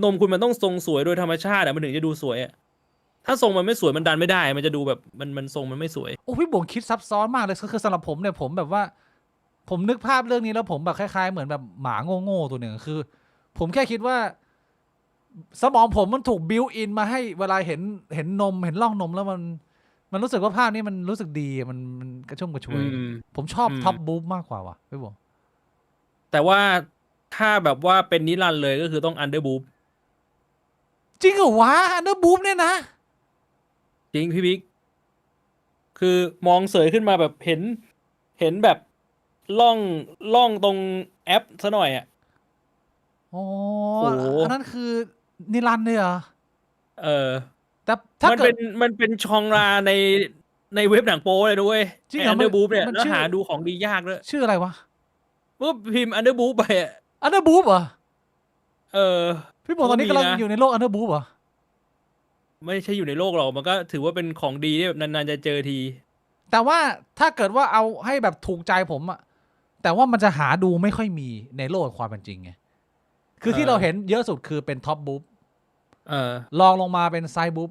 นมคุณมันต้องทรงสวยโดยธรรมชาติมันถึงจะดูสวย ถ้าทรงมันไม่สวยมันดันไม่ได้มันจะดูแบบมันทรงมันไม่สวยโอ้พี่บวงคิดซับซ้อนมากเลยคือสำหรับผมเนี่ยผมแบบว่าผมนึกภาพเรื่องนี้แล้วผมแบบคล้ายๆเหมือนแบบหมาโง่ๆตัวหนึ่งคือผมแค่คิดว่าสมองผมมันถูกบิวอินมาให้เวลาเห็นนมเห็นร่องนมแล้วมันรู้สึกว่าภาพนี้มันรู้สึกดีมันกระชุ่มกระชวยผมชอบท็อปบู๊มากกว่าว่ะพี่บวงแต่ว่าถ้าแบบว่าเป็นนิรันดร์เลยก็คือต้องอันเดอร์บูฟจริงเหรอวะอันเดอร์บู๊เนี่ยนะจริงพี่บิ๊กคือมองเสยขึ้นมาแบบเห็นแบบล่องตรงแอปซะหน่อยอ่ะโอ้โหอันนั้นคือนิรันดร์เลยเหรอเออแต่ถ้าเกิดมันเป็นชองราในเว็บหนังโป๊เลยด้วยจริงเหรออันเดอร์บูฟเนี่ยมันแล้วชื่อหาดูของดียากด้วยชื่ออะไรวะก็พิมพ์อันเดอร์บูฟไปอ่ะอันเดอร์บู๊เหรอเออพี่บวงตอนนี้กำลังอยู่ในโลกอันเดอร์บู๊เหรอไม่ใช่อยู่ในโลกหรอกมันก็ถือว่าเป็นของดีที่แบบนานๆจะเจอทีแต่ว่าถ้าเกิดว่าเอาให้แบบถูกใจผมอะแต่ว่ามันจะหาดูไม่ค่อยมีในโลกความเป็นจริงไงคือที่เราเห็นเยอะสุดคือเป็นท็อปบุ๊บลองลงมาเป็นไซด์บุ๊บ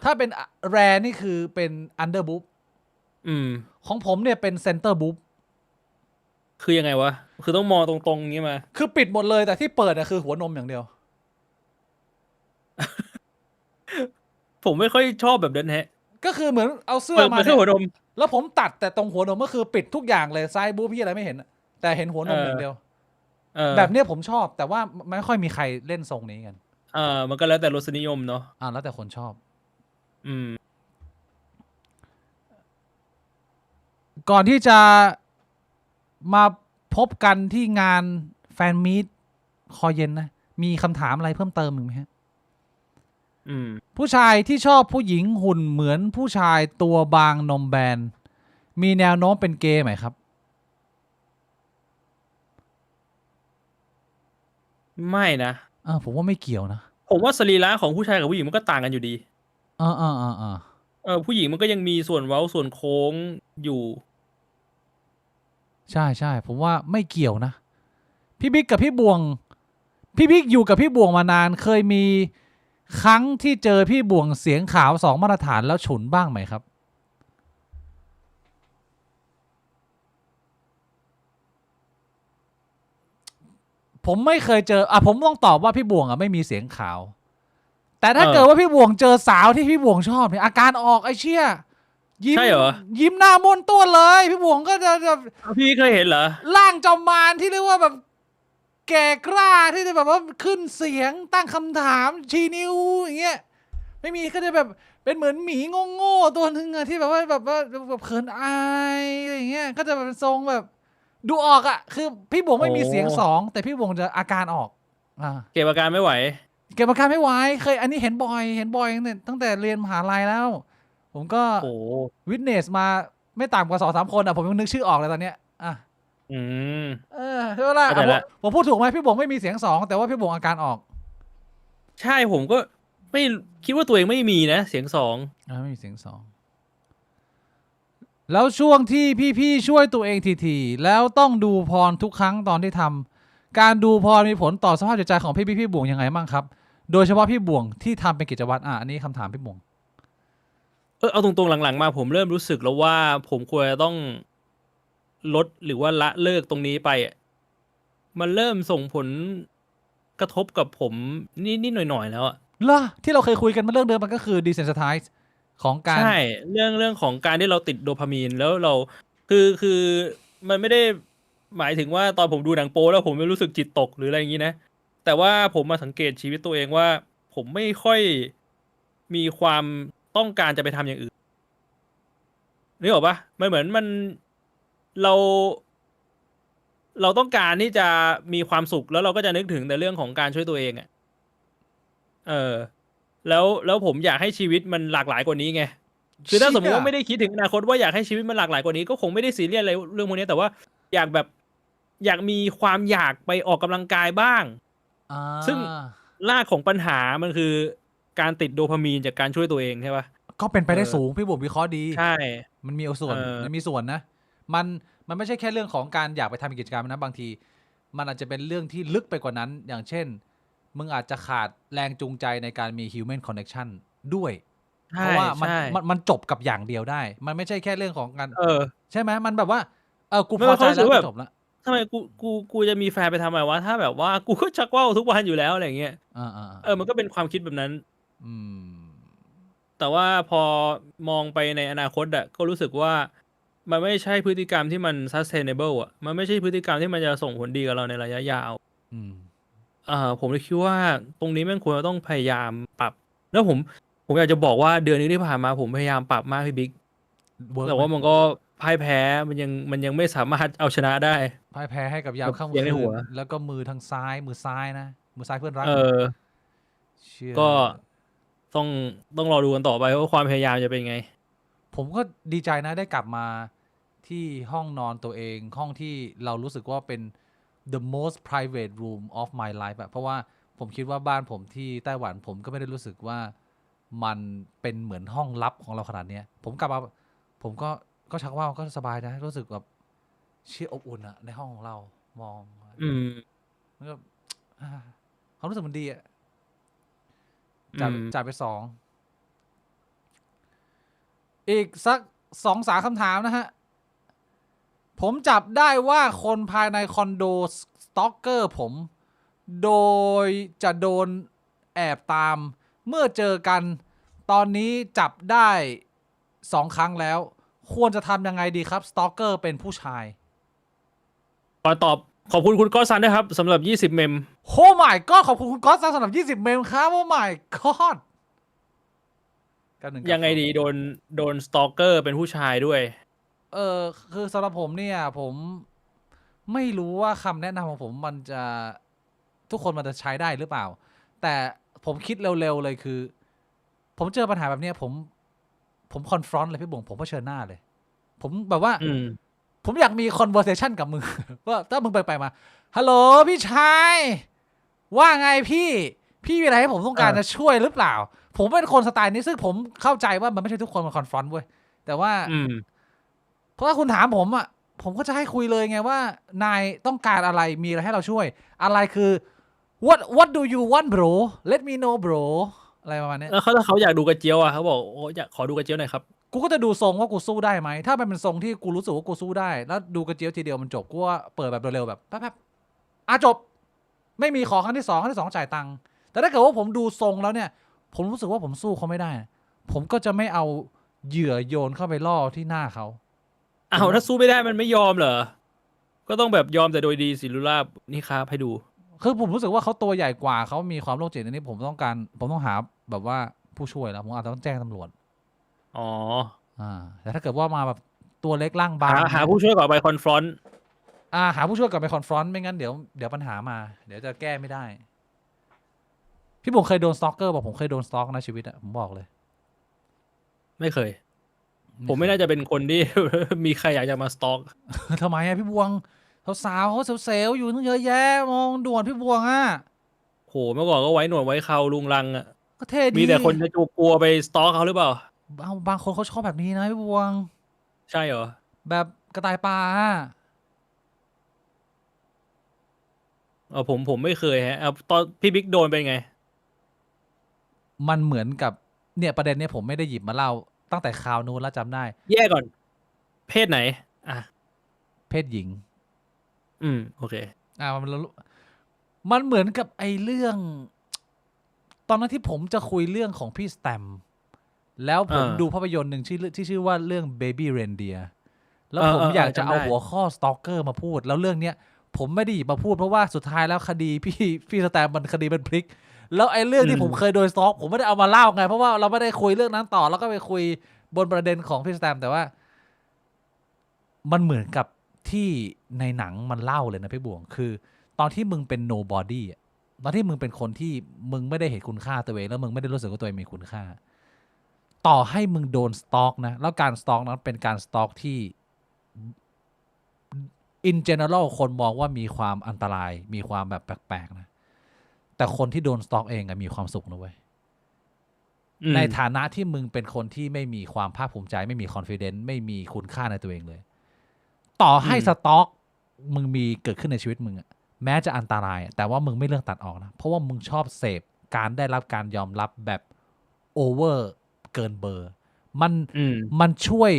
ถ้าเป็นแรนี่คือเป็นอันเดอร์บุ๊บของผมเนี่ยเป็นเซนเตอร์บุ๊บคือยังไงวะคือต้องมองตรงๆอย่างนี้มาคือปิดหมดเลยแต่ที่เปิดอะคือหัวนมอย่างเดียวผมไม่ค่อยชอบแบบนั้นฮะก็คือเหมือนเอาเสื้อมาเนี่ยหัวนมแล้วผมตัดแต่ตรงหัวนมก็คือปิดทุกอย่างเลยไซด์บุ๊บพี่อะไรไม่เห็นแต่เห็นหัวนมอย่างเดียวแบบนี้ผมชอบแต่ว่าไม่ค่อยมีใครเล่นทรงนี้กันมันก็แล้วแต่รสนิยมเนาะแล้วแต่คนชอบก่อนที่จะมาพบกันที่งานแฟนมีตคอเย็นนะมีคำถามอะไรเพิ่มเติมไหมฮะผู้ชายที่ชอบผู้หญิงหุ่นเหมือนผู้ชายตัวบางนมแบนมีแนวโน้มเป็นเกย์ไหมครับไม่นะผมว่าไม่เกี่ยวนะผมว่าสรีระของผู้ชายกับผู้หญิงมันก็ต่างกันอยู่ดีผู้หญิงมันก็ยังมีส่วนเว้าส่วนโค้งอยู่ใช่ผมว่าไม่เกี่ยวนะพี่บิ๊กกับพี่บวงพี่บิ๊กอยู่กับพี่บวงมานานเคยมีครั้งที่เจอพี่บวงเสียงขาว2 มาตรฐานแล้วฉุนบ้างไหมครับผมไม่เคยเจอผมต้องตอบว่าพี่บวงไม่มีเสียงขาวแต่ถ้าเกิดว่าพี่บวงเจอสาวที่พี่บวงชอบเนี่ยอาการออกไอ้เชี่ยยิ้มใช่เหรอยิ้มหน้ามนตัวเลยพี่บวงก็จะพี่เคยเห็นเหรอร่างจอมมารที่เรียกว่าแบบแก่กล้าที่จะแบบว่าขึ้นเสียงตั้งคำถามชี้นิ้วอย่างเงี้ยไม่มีก็จะแบบเป็นเหมือนหมีโง่ๆตัวนึงที่แบบว่าแบบเขินอายอะไรอย่างเงี้ยก็จะแบบทรงแบบดูออกคือพี่บวงไม่มีเสียง2แต่พี่บวงจะอาการออกเก็บอาการไม่ไหวเก็บอาการไม่ไหวเคยอันนี้เห็นบ่อยตั้งแต่เรียนมหาลัยแล้วผมก็วิทเนสมาไม่ต่ำกว่า2-3 คนผมยังนึกชื่อออกเลยตอนเนี้ยใช่ไหมล่ะผมพูดถูกไหมพี่บวงไม่มีเสียง2แต่ว่าพี่บวงอาการออกใช่ผมก็ไม่คิดว่าตัวเองไม่มีนะเสียง2ไม่มีเสียง2แล้วช่วงที่พี่ช่วยตัวเองทีแล้วต้องดูพรทุกครั้งตอนที่ทำการดูพรมีผลต่อสภาพจิตใจของพี่บวงยังไงบ้างครับโดยเฉพาะพี่บวงที่ทำเป็นกิจวัตรอันนี้คำถามพี่บวงเอาตรงๆหลังๆมาผมเริ่มรู้สึกแล้วว่าผมควรจะต้องลดหรือว่าละเลิกตรงนี้ไปมันเริ่มส่งผลกระทบกับผมนิดหน่อยๆแล้วเหรอที่เราเคยคุยกันมาเรื่องเดิมมันก็คือ desensitize ของการใช่เรื่องของการที่เราติดโดพามีนแล้วเราคือมันไม่ได้หมายถึงว่าตอนผมดูหนังโป๊แล้วผมไม่รู้สึกจิตตกหรืออะไรอย่างนี้นะแต่ว่าผมมาสังเกตชีวิตตัวเองว่าผมไม่ค่อยมีความต้องการจะไปทำอย่างอื่นนึกออกปะมันเหมือนเราต้องการที่จะมีความสุขแล้วเราก็จะนึกถึงแต่เรื่องของการช่วยตัวเองแล้วผมอยากให้ชีวิตมันหลากหลายกว่านี้ไงคือถ้าสมมติว่าไม่ได้คิดถึงอนาคตว่าอยากให้ชีวิตมันหลากหลายกว่านี้ก็คงไม่ได้ซีเรียสอะไรเรื่องพวกนี้แต่ว่าอยากมีความอยากไปออกกำลังกายบ้างซึ่งรากของปัญหามันคือการติดโดพามีนจากการช่วยตัวเองใช่ปะก็เป็นไปได้สูงพี่บุ๋มวิเคราะห์ดีใช่มันมีส่วนนะมันไม่ใช่แค่เรื่องของการอยากไปทำกิจกรรมนะบางทีมันอาจจะเป็นเรื่องที่ลึกไปกว่านั้นอย่างเช่นมึงอาจจะขาดแรงจูงใจในการมี human connection ด้วยเพ ใช่ ราะว่ามัน ใช่ มันจบกับอย่างเดียวได้ มันไม่ใช่แค่เรื่องของการ เออ ใช่ไหมมันแบบว่ากู ไม่ พอ ว่า ใจ เขารู้ แล้ สึ ว กว่า ก็จบละ ทำไมกูจะมีแฟนไปทำไมวะ ถ้าแบบว่ากูก็ชักว่าวทุกวันอยู่แล้ว อะไรอย่างเงี้ย มันก็เป็นความคิดแบบนั้น อืม แต่ว่าพอมองไปในอนาคตอะก็รู้สึกว่า มันไม่ใช่พฤติกรรมที่มัน sustainable อะ มันไม่ใช่พฤติกรรมที่มันจะส่งผลดีกับเราในระยะยาว อืม ผมเลยคิดว่าตรงนี้แม่งควรจะต้องพยายามปรับ แล้วผมอยากจะบอกว่าเดือนนี้ที่ผ่านมาผมพยายามปรับมากพี่บิ๊ก เวิร์ก แต่ ไหม ว่ามันก็พ่ายแพ้มันยังไม่สามารถเอาชนะได้ พ่ายแพ้ให้กับยาม แบบ ค่ำ เสียงใน คื หั น ว แล้วก็มือทางซ้ายมือซ้ายนะ มือซ้ายเพื่อนรัก เออ เชื่อ ก็ต้องรอดูกันต่อไปว่าความพยายามจะเป็นไง ผมก็ดีใจนะได้กลับมาที่ห้องนอนตัวเอง ห้องที่เรารู้สึกว่าเป็น the most private room of my life อะเพราะว่าผมคิดว่าบ้านผมที่ไต้หวันผมก็ไม่ได้รู้สึกว่ามันเป็นเหมือนห้องลับของเราขนาดเนี้ยผมกลับมาผมก็ชักว่าวก็สบายนะรู้สึกแบบเชี่ยอบอุ่นอะในห้องของเรามอง อืม มันก็ความรู้สึกมันดีอะ อืม จ่ายไป2 อีกสัก2-3คำถามนะฮะ ผมจับได้ว่าคนภายในคอนโดสตอกเกอร์ผม โดยจะโดนแอบตามเมื่อเจอกัน ตอนนี้จับได้2 ครั้งแล้ว ควรจะทำยังไงดีครับสตอกเกอร์เป็นผู้ชาย ขอตอบขอบคุณคุณก้อซันด้วยครับสำหรับ20เมม โอ้ my god ขอบคุณคุณก๊อตสำหรับ20 เมมครับโอ้ my god ยังไงดีโดนสตอกเกอร์เป็นผู้ชายด้วย คือสำหรับผมเนี่ยผมไม่รู้ว่าคำแนะนำของผมมันจะทุกคนมันจะใช้ได้หรือเปล่า แต่ผมคิดเร็วๆเลยคือ ผมเจอปัญหาแบบเนี้ยผมคอนฟรอนต์เลยพี่บุ๋งผมเผชิญหน้าเลย ผมแบบว่า อืม ผมอยากมี conversation กับมึง ว่าถ้ามึงไปมาฮัลโหลพี่ชายว่าไงพี่มีอะไรให้ผมต้องการจะช่วยหรือเปล่า ผมเป็นคนสไตล์นี้ซึ่งผมเข้าใจว่ามันไม่ใช่ทุกคนมาคอนฟรอนต์เว้ยแต่ว่า อืม เพราะถ้าคุณถามผมอ่ะผมก็จะให้คุยเลยไงว่านายต้องการอะไรมีอะไรให้เราช่วย อะไรคือ what do you want bro let me know bro อะไรประมาณเนี้ย แล้วถ้าเขาอยากดูกระเจียวอ่ะเขาบอกโอ้อยากขอดูกระเจียวหน่อยครับ กูก็จะดูทรงว่ากูสู้ได้ไหมถ้ามันเป็นทรงที่กูรู้สึกว่ากูสู้ได้แล้วดูกระเจียวทีเดียวมันจบกูว่าเปิดแบบเร็วๆแบบแป๊บๆจบไม่มีขอครั้งที่2จ่ายตังค์แต่ถ้าเกิดว่าผมดูทรงแล้วเนี่ยผมรู้สึกว่าผมสู้เขาไม่ได้ผมก็จะไม่เอาเหยื่อโยนเข้าไปล่อที่หน้าเขาอ้าวถ้าสู้ไม่ได้มันไม่ยอมเหรอ ก็ต้องแบบยอมแต่โดยดีสิลุลาบนี่ครับให้ดู คือผมรู้สึกว่าเขาตัวใหญ่กว่าเขามีความโรคจิตในนี้ผมต้องหาแบบว่าผู้ช่วยแล้วผมอาจจะต้องแจ้งตำรวจ อ๋อ แต่ถ้าเกิดว่ามาแบบตัวเล็กร่างบาง หาผู้ช่วยก่อนไปคอนฟรอนต์ หาผู้ช่วยกลับไปคอนฟรอนต์ไม่งั้นเดี๋ยวปัญหามาเดี๋ยวจะแก้ไม่ได้พี่ผมเคยโดนสตอกเกอร์บอกผมเคยโดนสตอกในชีวิตอะผมบอกเลย ไม่เคย ผมไม่น่าจะเป็นคนที่ มีใครอยากจะมาสต็อก ทำไมอะพี่บวงสาวๆเขาเซลล์อยู่ตั้งเยอะแยะมองด่วนพี่บวงอะ โหเมื่อก่อนก็ไว้หนวดไว้เคราลุงลังอ่ะ ก็เท่ดี มีแต่คนจะกลัวไปสต็อกเขาหรือเปล่า บางคนเขาชอบแบบนี้นะพี่บวง ใช่เหรอ แบบกระต่ายป่าอะ ผมไม่เคยฮะตอนพี่บิ๊กโดนเป็นไง มันเหมือนกับเนี่ยประเด็นเนี้ยผมไม่ได้หยิบมาเล่าตั้งแต่คราวนู้นแล้วจำได้ แยกก่อน เพศไหน เพศหญิง โอเค มันเหมือนกับไอ้เรื่อง ตอนนั้นที่ผมจะคุยเรื่องของพี่สแตมแล้วผมดูภาพยนตร์หนึ่งที่ชื่อว่าเรื่อง Baby Reindeer แล้วผมอยากจะเอาหัวข้อสตอกเกอร์มาพูด แล้วเรื่องเนี้ยผมไม่ได้หยิบมาพูดเพราะว่าสุดท้ายแล้วคดีพี่สแตมมันคดีมันพลิก แล้วไอ้เรื่องที่ผมเคยโดนสตอกผมไม่ได้เอามาเล่าไงเพราะว่าเราไม่ได้คุยเรื่องนั้นต่อแล้วก็ไปคุยบนประเด็นของพี่สแตมแต่ว่า มันเหมือนกับที่ในหนังมันเล่าเลยนะพี่บวงคือตอนที่มึงเป็น nobody อะตอนที่มึงเป็นคนที่มึงไม่ได้เห็นคุณค่าตัวเองแล้วมึงไม่ได้รู้สึกว่าตัวเองมีคุณค่าต่อให้มึงโดนสต็อกนะแล้วการสต็อกนั้นเป็นการสต็อกที่ in general คนมองว่ามีความอันตรายมีความแบบแปลกๆนะแต่คนที่โดนสต็อกเองมีความสุขนะเว้ยในฐานะที่มึงเป็นคนที่ไม่มีความภาคภูมิใจไม่มี confidence ไม่มีคุณค่าในตัวเองเลยต่อให้สต็อกมึงมีเกิดขึ้นในชีวิตมึงอะแม้จะอันตรายแต่ว่ามึงไม่เลือกตัดออกนะเพราะว่ามึงชอบเสพการได้รับการยอมรับแบบ โอเวอร์เกินเบอร์มันช่วย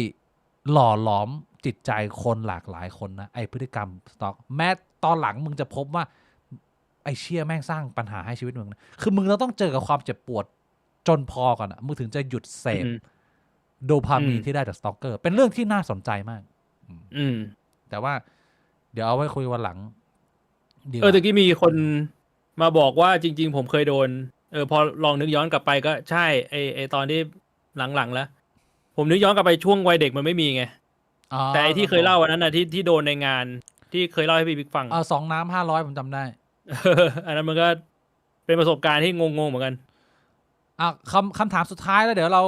หล่อหลอมจิตใจคนหลากหลายคนนะไอพฤติกรรมสต็อกแม้ตอนหลังมึงจะพบว่าไอเชี่ยแม่งสร้างปัญหาให้ชีวิตมึงนะคือมึงเราต้องเจอกับความเจ็บปวดจนพอก่อนอะมึงถึงจะหยุดเสพโดพามีนที่ได้จากสต็อกเกอร์เป็นเรื่องที่น่าสนใจมากแต่ว่าเดี๋ยวเอาไว้คุยวันหลังตะกี้มีคนมาบอกว่าจริงๆผมเคยโดนพอลองนึกย้อนกลับไปก็ใช่ไอตอนที่หลังๆแล้วผมนึกย้อนกลับไปช่วงวัยเด็กมันไม่มีไงแต่ไอที่เคยเล่าวันนั้นนะที่โดนในงานที่เคยเล่าให้พี่บิ๊กฟัง2 น้ำ 500ผมจำได้อันนั้นมันก็เป็นประสบการณ์ที่งงๆเหมือนกันคำถามสุดท้ายแล้วเดี๋ยวเรา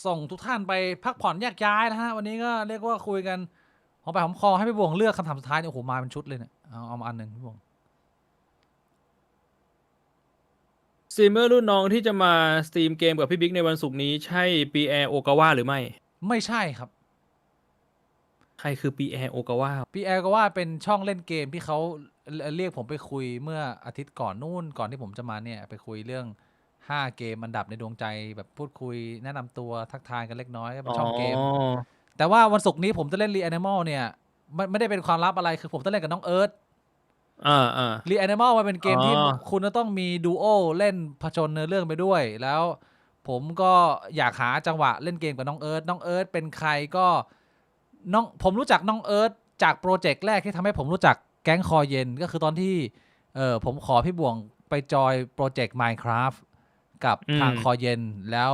ส่งทุกท่านไปพักผ่อนแยกย้ายนะฮะวันนี้ก็เรียกว่าคุยกันหอมปากหอมคอให้พี่บวงเลือกคำถามสุดท้ายเนี่ยโอ้โหมาเป็นชุดเลยเนี่ยเอามาอันหนึ่งพี่บวงสตรีมเมอร์รุ่นน้องที่จะมาสตรีมเกมกับพี่บิ๊กในวันศุกร์นี้ใช่ปีแอร์โอกาวะหรือไม่ใช่ครับใครคือปีแอร์โอกาวะปีแอร์โอกาวะเป็นช่องเล่นเกมที่เขาเรียกผมไปคุยเมื่ออาทิตย์ก่อนนู่นก่อนที่ผมจะมาเนี่ยไปคุยเรื่อง5 เกมอันดับในดวงใจแบบพูดคุยแนะนำตัวทักทายกันเล็กน้อยเป็นช่องเกมแต่ว่าวันศุกร์นี้ผมจะเล่นรีแอนิมอลเนี่ยไม่ได้เป็นความลับอะไรคือผมจะเล่นกับน้องเอิร์ธรีแอนิมอลมันเป็นเกมที่คุณจะต้องมีดูโอเล่นผจญเนื้อเรื่องไปด้วยแล้วผมก็อยากหาจังหวะเล่นเกมกับน้องเอิร์ธเป็นใครก็ผมรู้จักน้องเอิร์ธจากโปรเจกต์แรกที่ทำให้ผมรู้จักแก๊งคอเย็นก็คือตอนที่ผมขอพี่บ่วงไปจอยโปรเจกต์ Minecraft กับทางคอเย็นแล้ว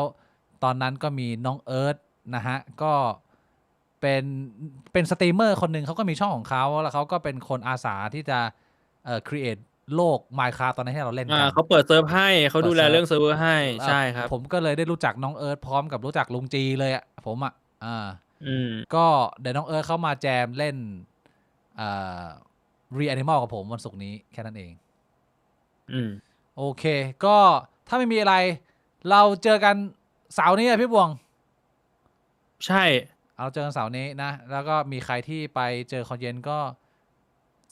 ตอนนั้นก็มีน้องเอิร์ธนะฮะก็เป็นสตรีมเมอร์คนหนึ่งเขาก็มีช่องของเขาแล้วเขาก็เป็นคนอาสาที่จะcreate โลก Minecraft ตอนนั้นที่เราเล่นกันเขาเปิดเซิร์ฟให้เขาดูแลเรื่องเซิร์ฟเวอร์ให้ใช่ครับผมก็เลยได้รู้จักน้องเอิร์ธพร้อมกับรู้จักลุงจีเลยอ่ะผมอ่ะก็เดี๋ยวน้องเอิร์ธเข้ามาแจมเล่นรีแอนิมอลกับผมวันศุกร์นี้แค่นั้นเองโอเคก็ถ้าไม่มีอะไรเราเจอกันเสาร์นี้พี่บวงใช่เราเจอกันเสาร์นี้นะแล้วก็มีใครที่ไปเจอคอนเย็นก็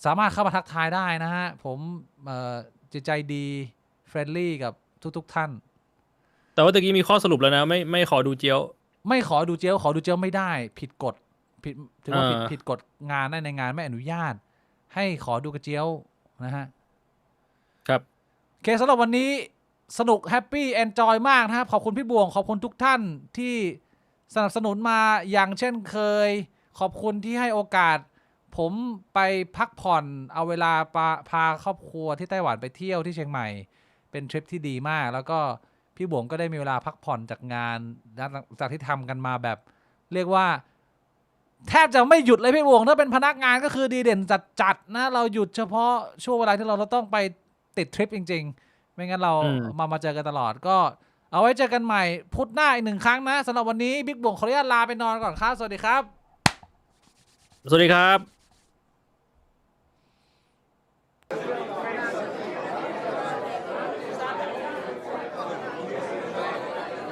สามารถเข้ามาทักทายได้นะฮะผมจิตใจดีเฟรนลี่กับทุกท่านแต่ว่าตะกี้มีข้อสรุปแล้วนะไม่ขอดูเจียวไม่ขอดูเจียวไม่ได้ผิดกฎถือว่าผิดกฎงานในงานไม่อนุญาตให้ขอดูกระเจียวนะฮะครับโอเคสำหรับวันนี้สนุกแฮปปี้แอนจอยมากนะครับขอบคุณพี่บวงขอบคุณทุกท่านที่สนับสนุนมาอย่างเช่นเคยขอบคุณที่ให้โอกาสผมไปพักผ่อนเอาเวลาพาครอบครัวที่ไต้หวันไปเที่ยวที่เชียงใหม่เป็นทริปที่ดีมากแล้วก็พี่บวงก็ได้มีเวลาพักผ่อนจากงานจากที่ทำกันมาแบบเรียกว่าแทบจะไม่หยุดเลยพี่บวงถ้าเป็นพนักงานก็คือดีเด่นจัดนะเราหยุดเฉพาะช่วงเวลาที่เราต้องไปติดทริปจริงๆไม่งั้นเรามาเจอกันตลอดก็เอาไว้เจอกันใหม่พุธหน้าอีก1 ครั้งนะสำหรับวันนี้บิ๊กบวงขออนุญาตลาไปนอนก่อนครับสวัสดีครับสวัสดีครับ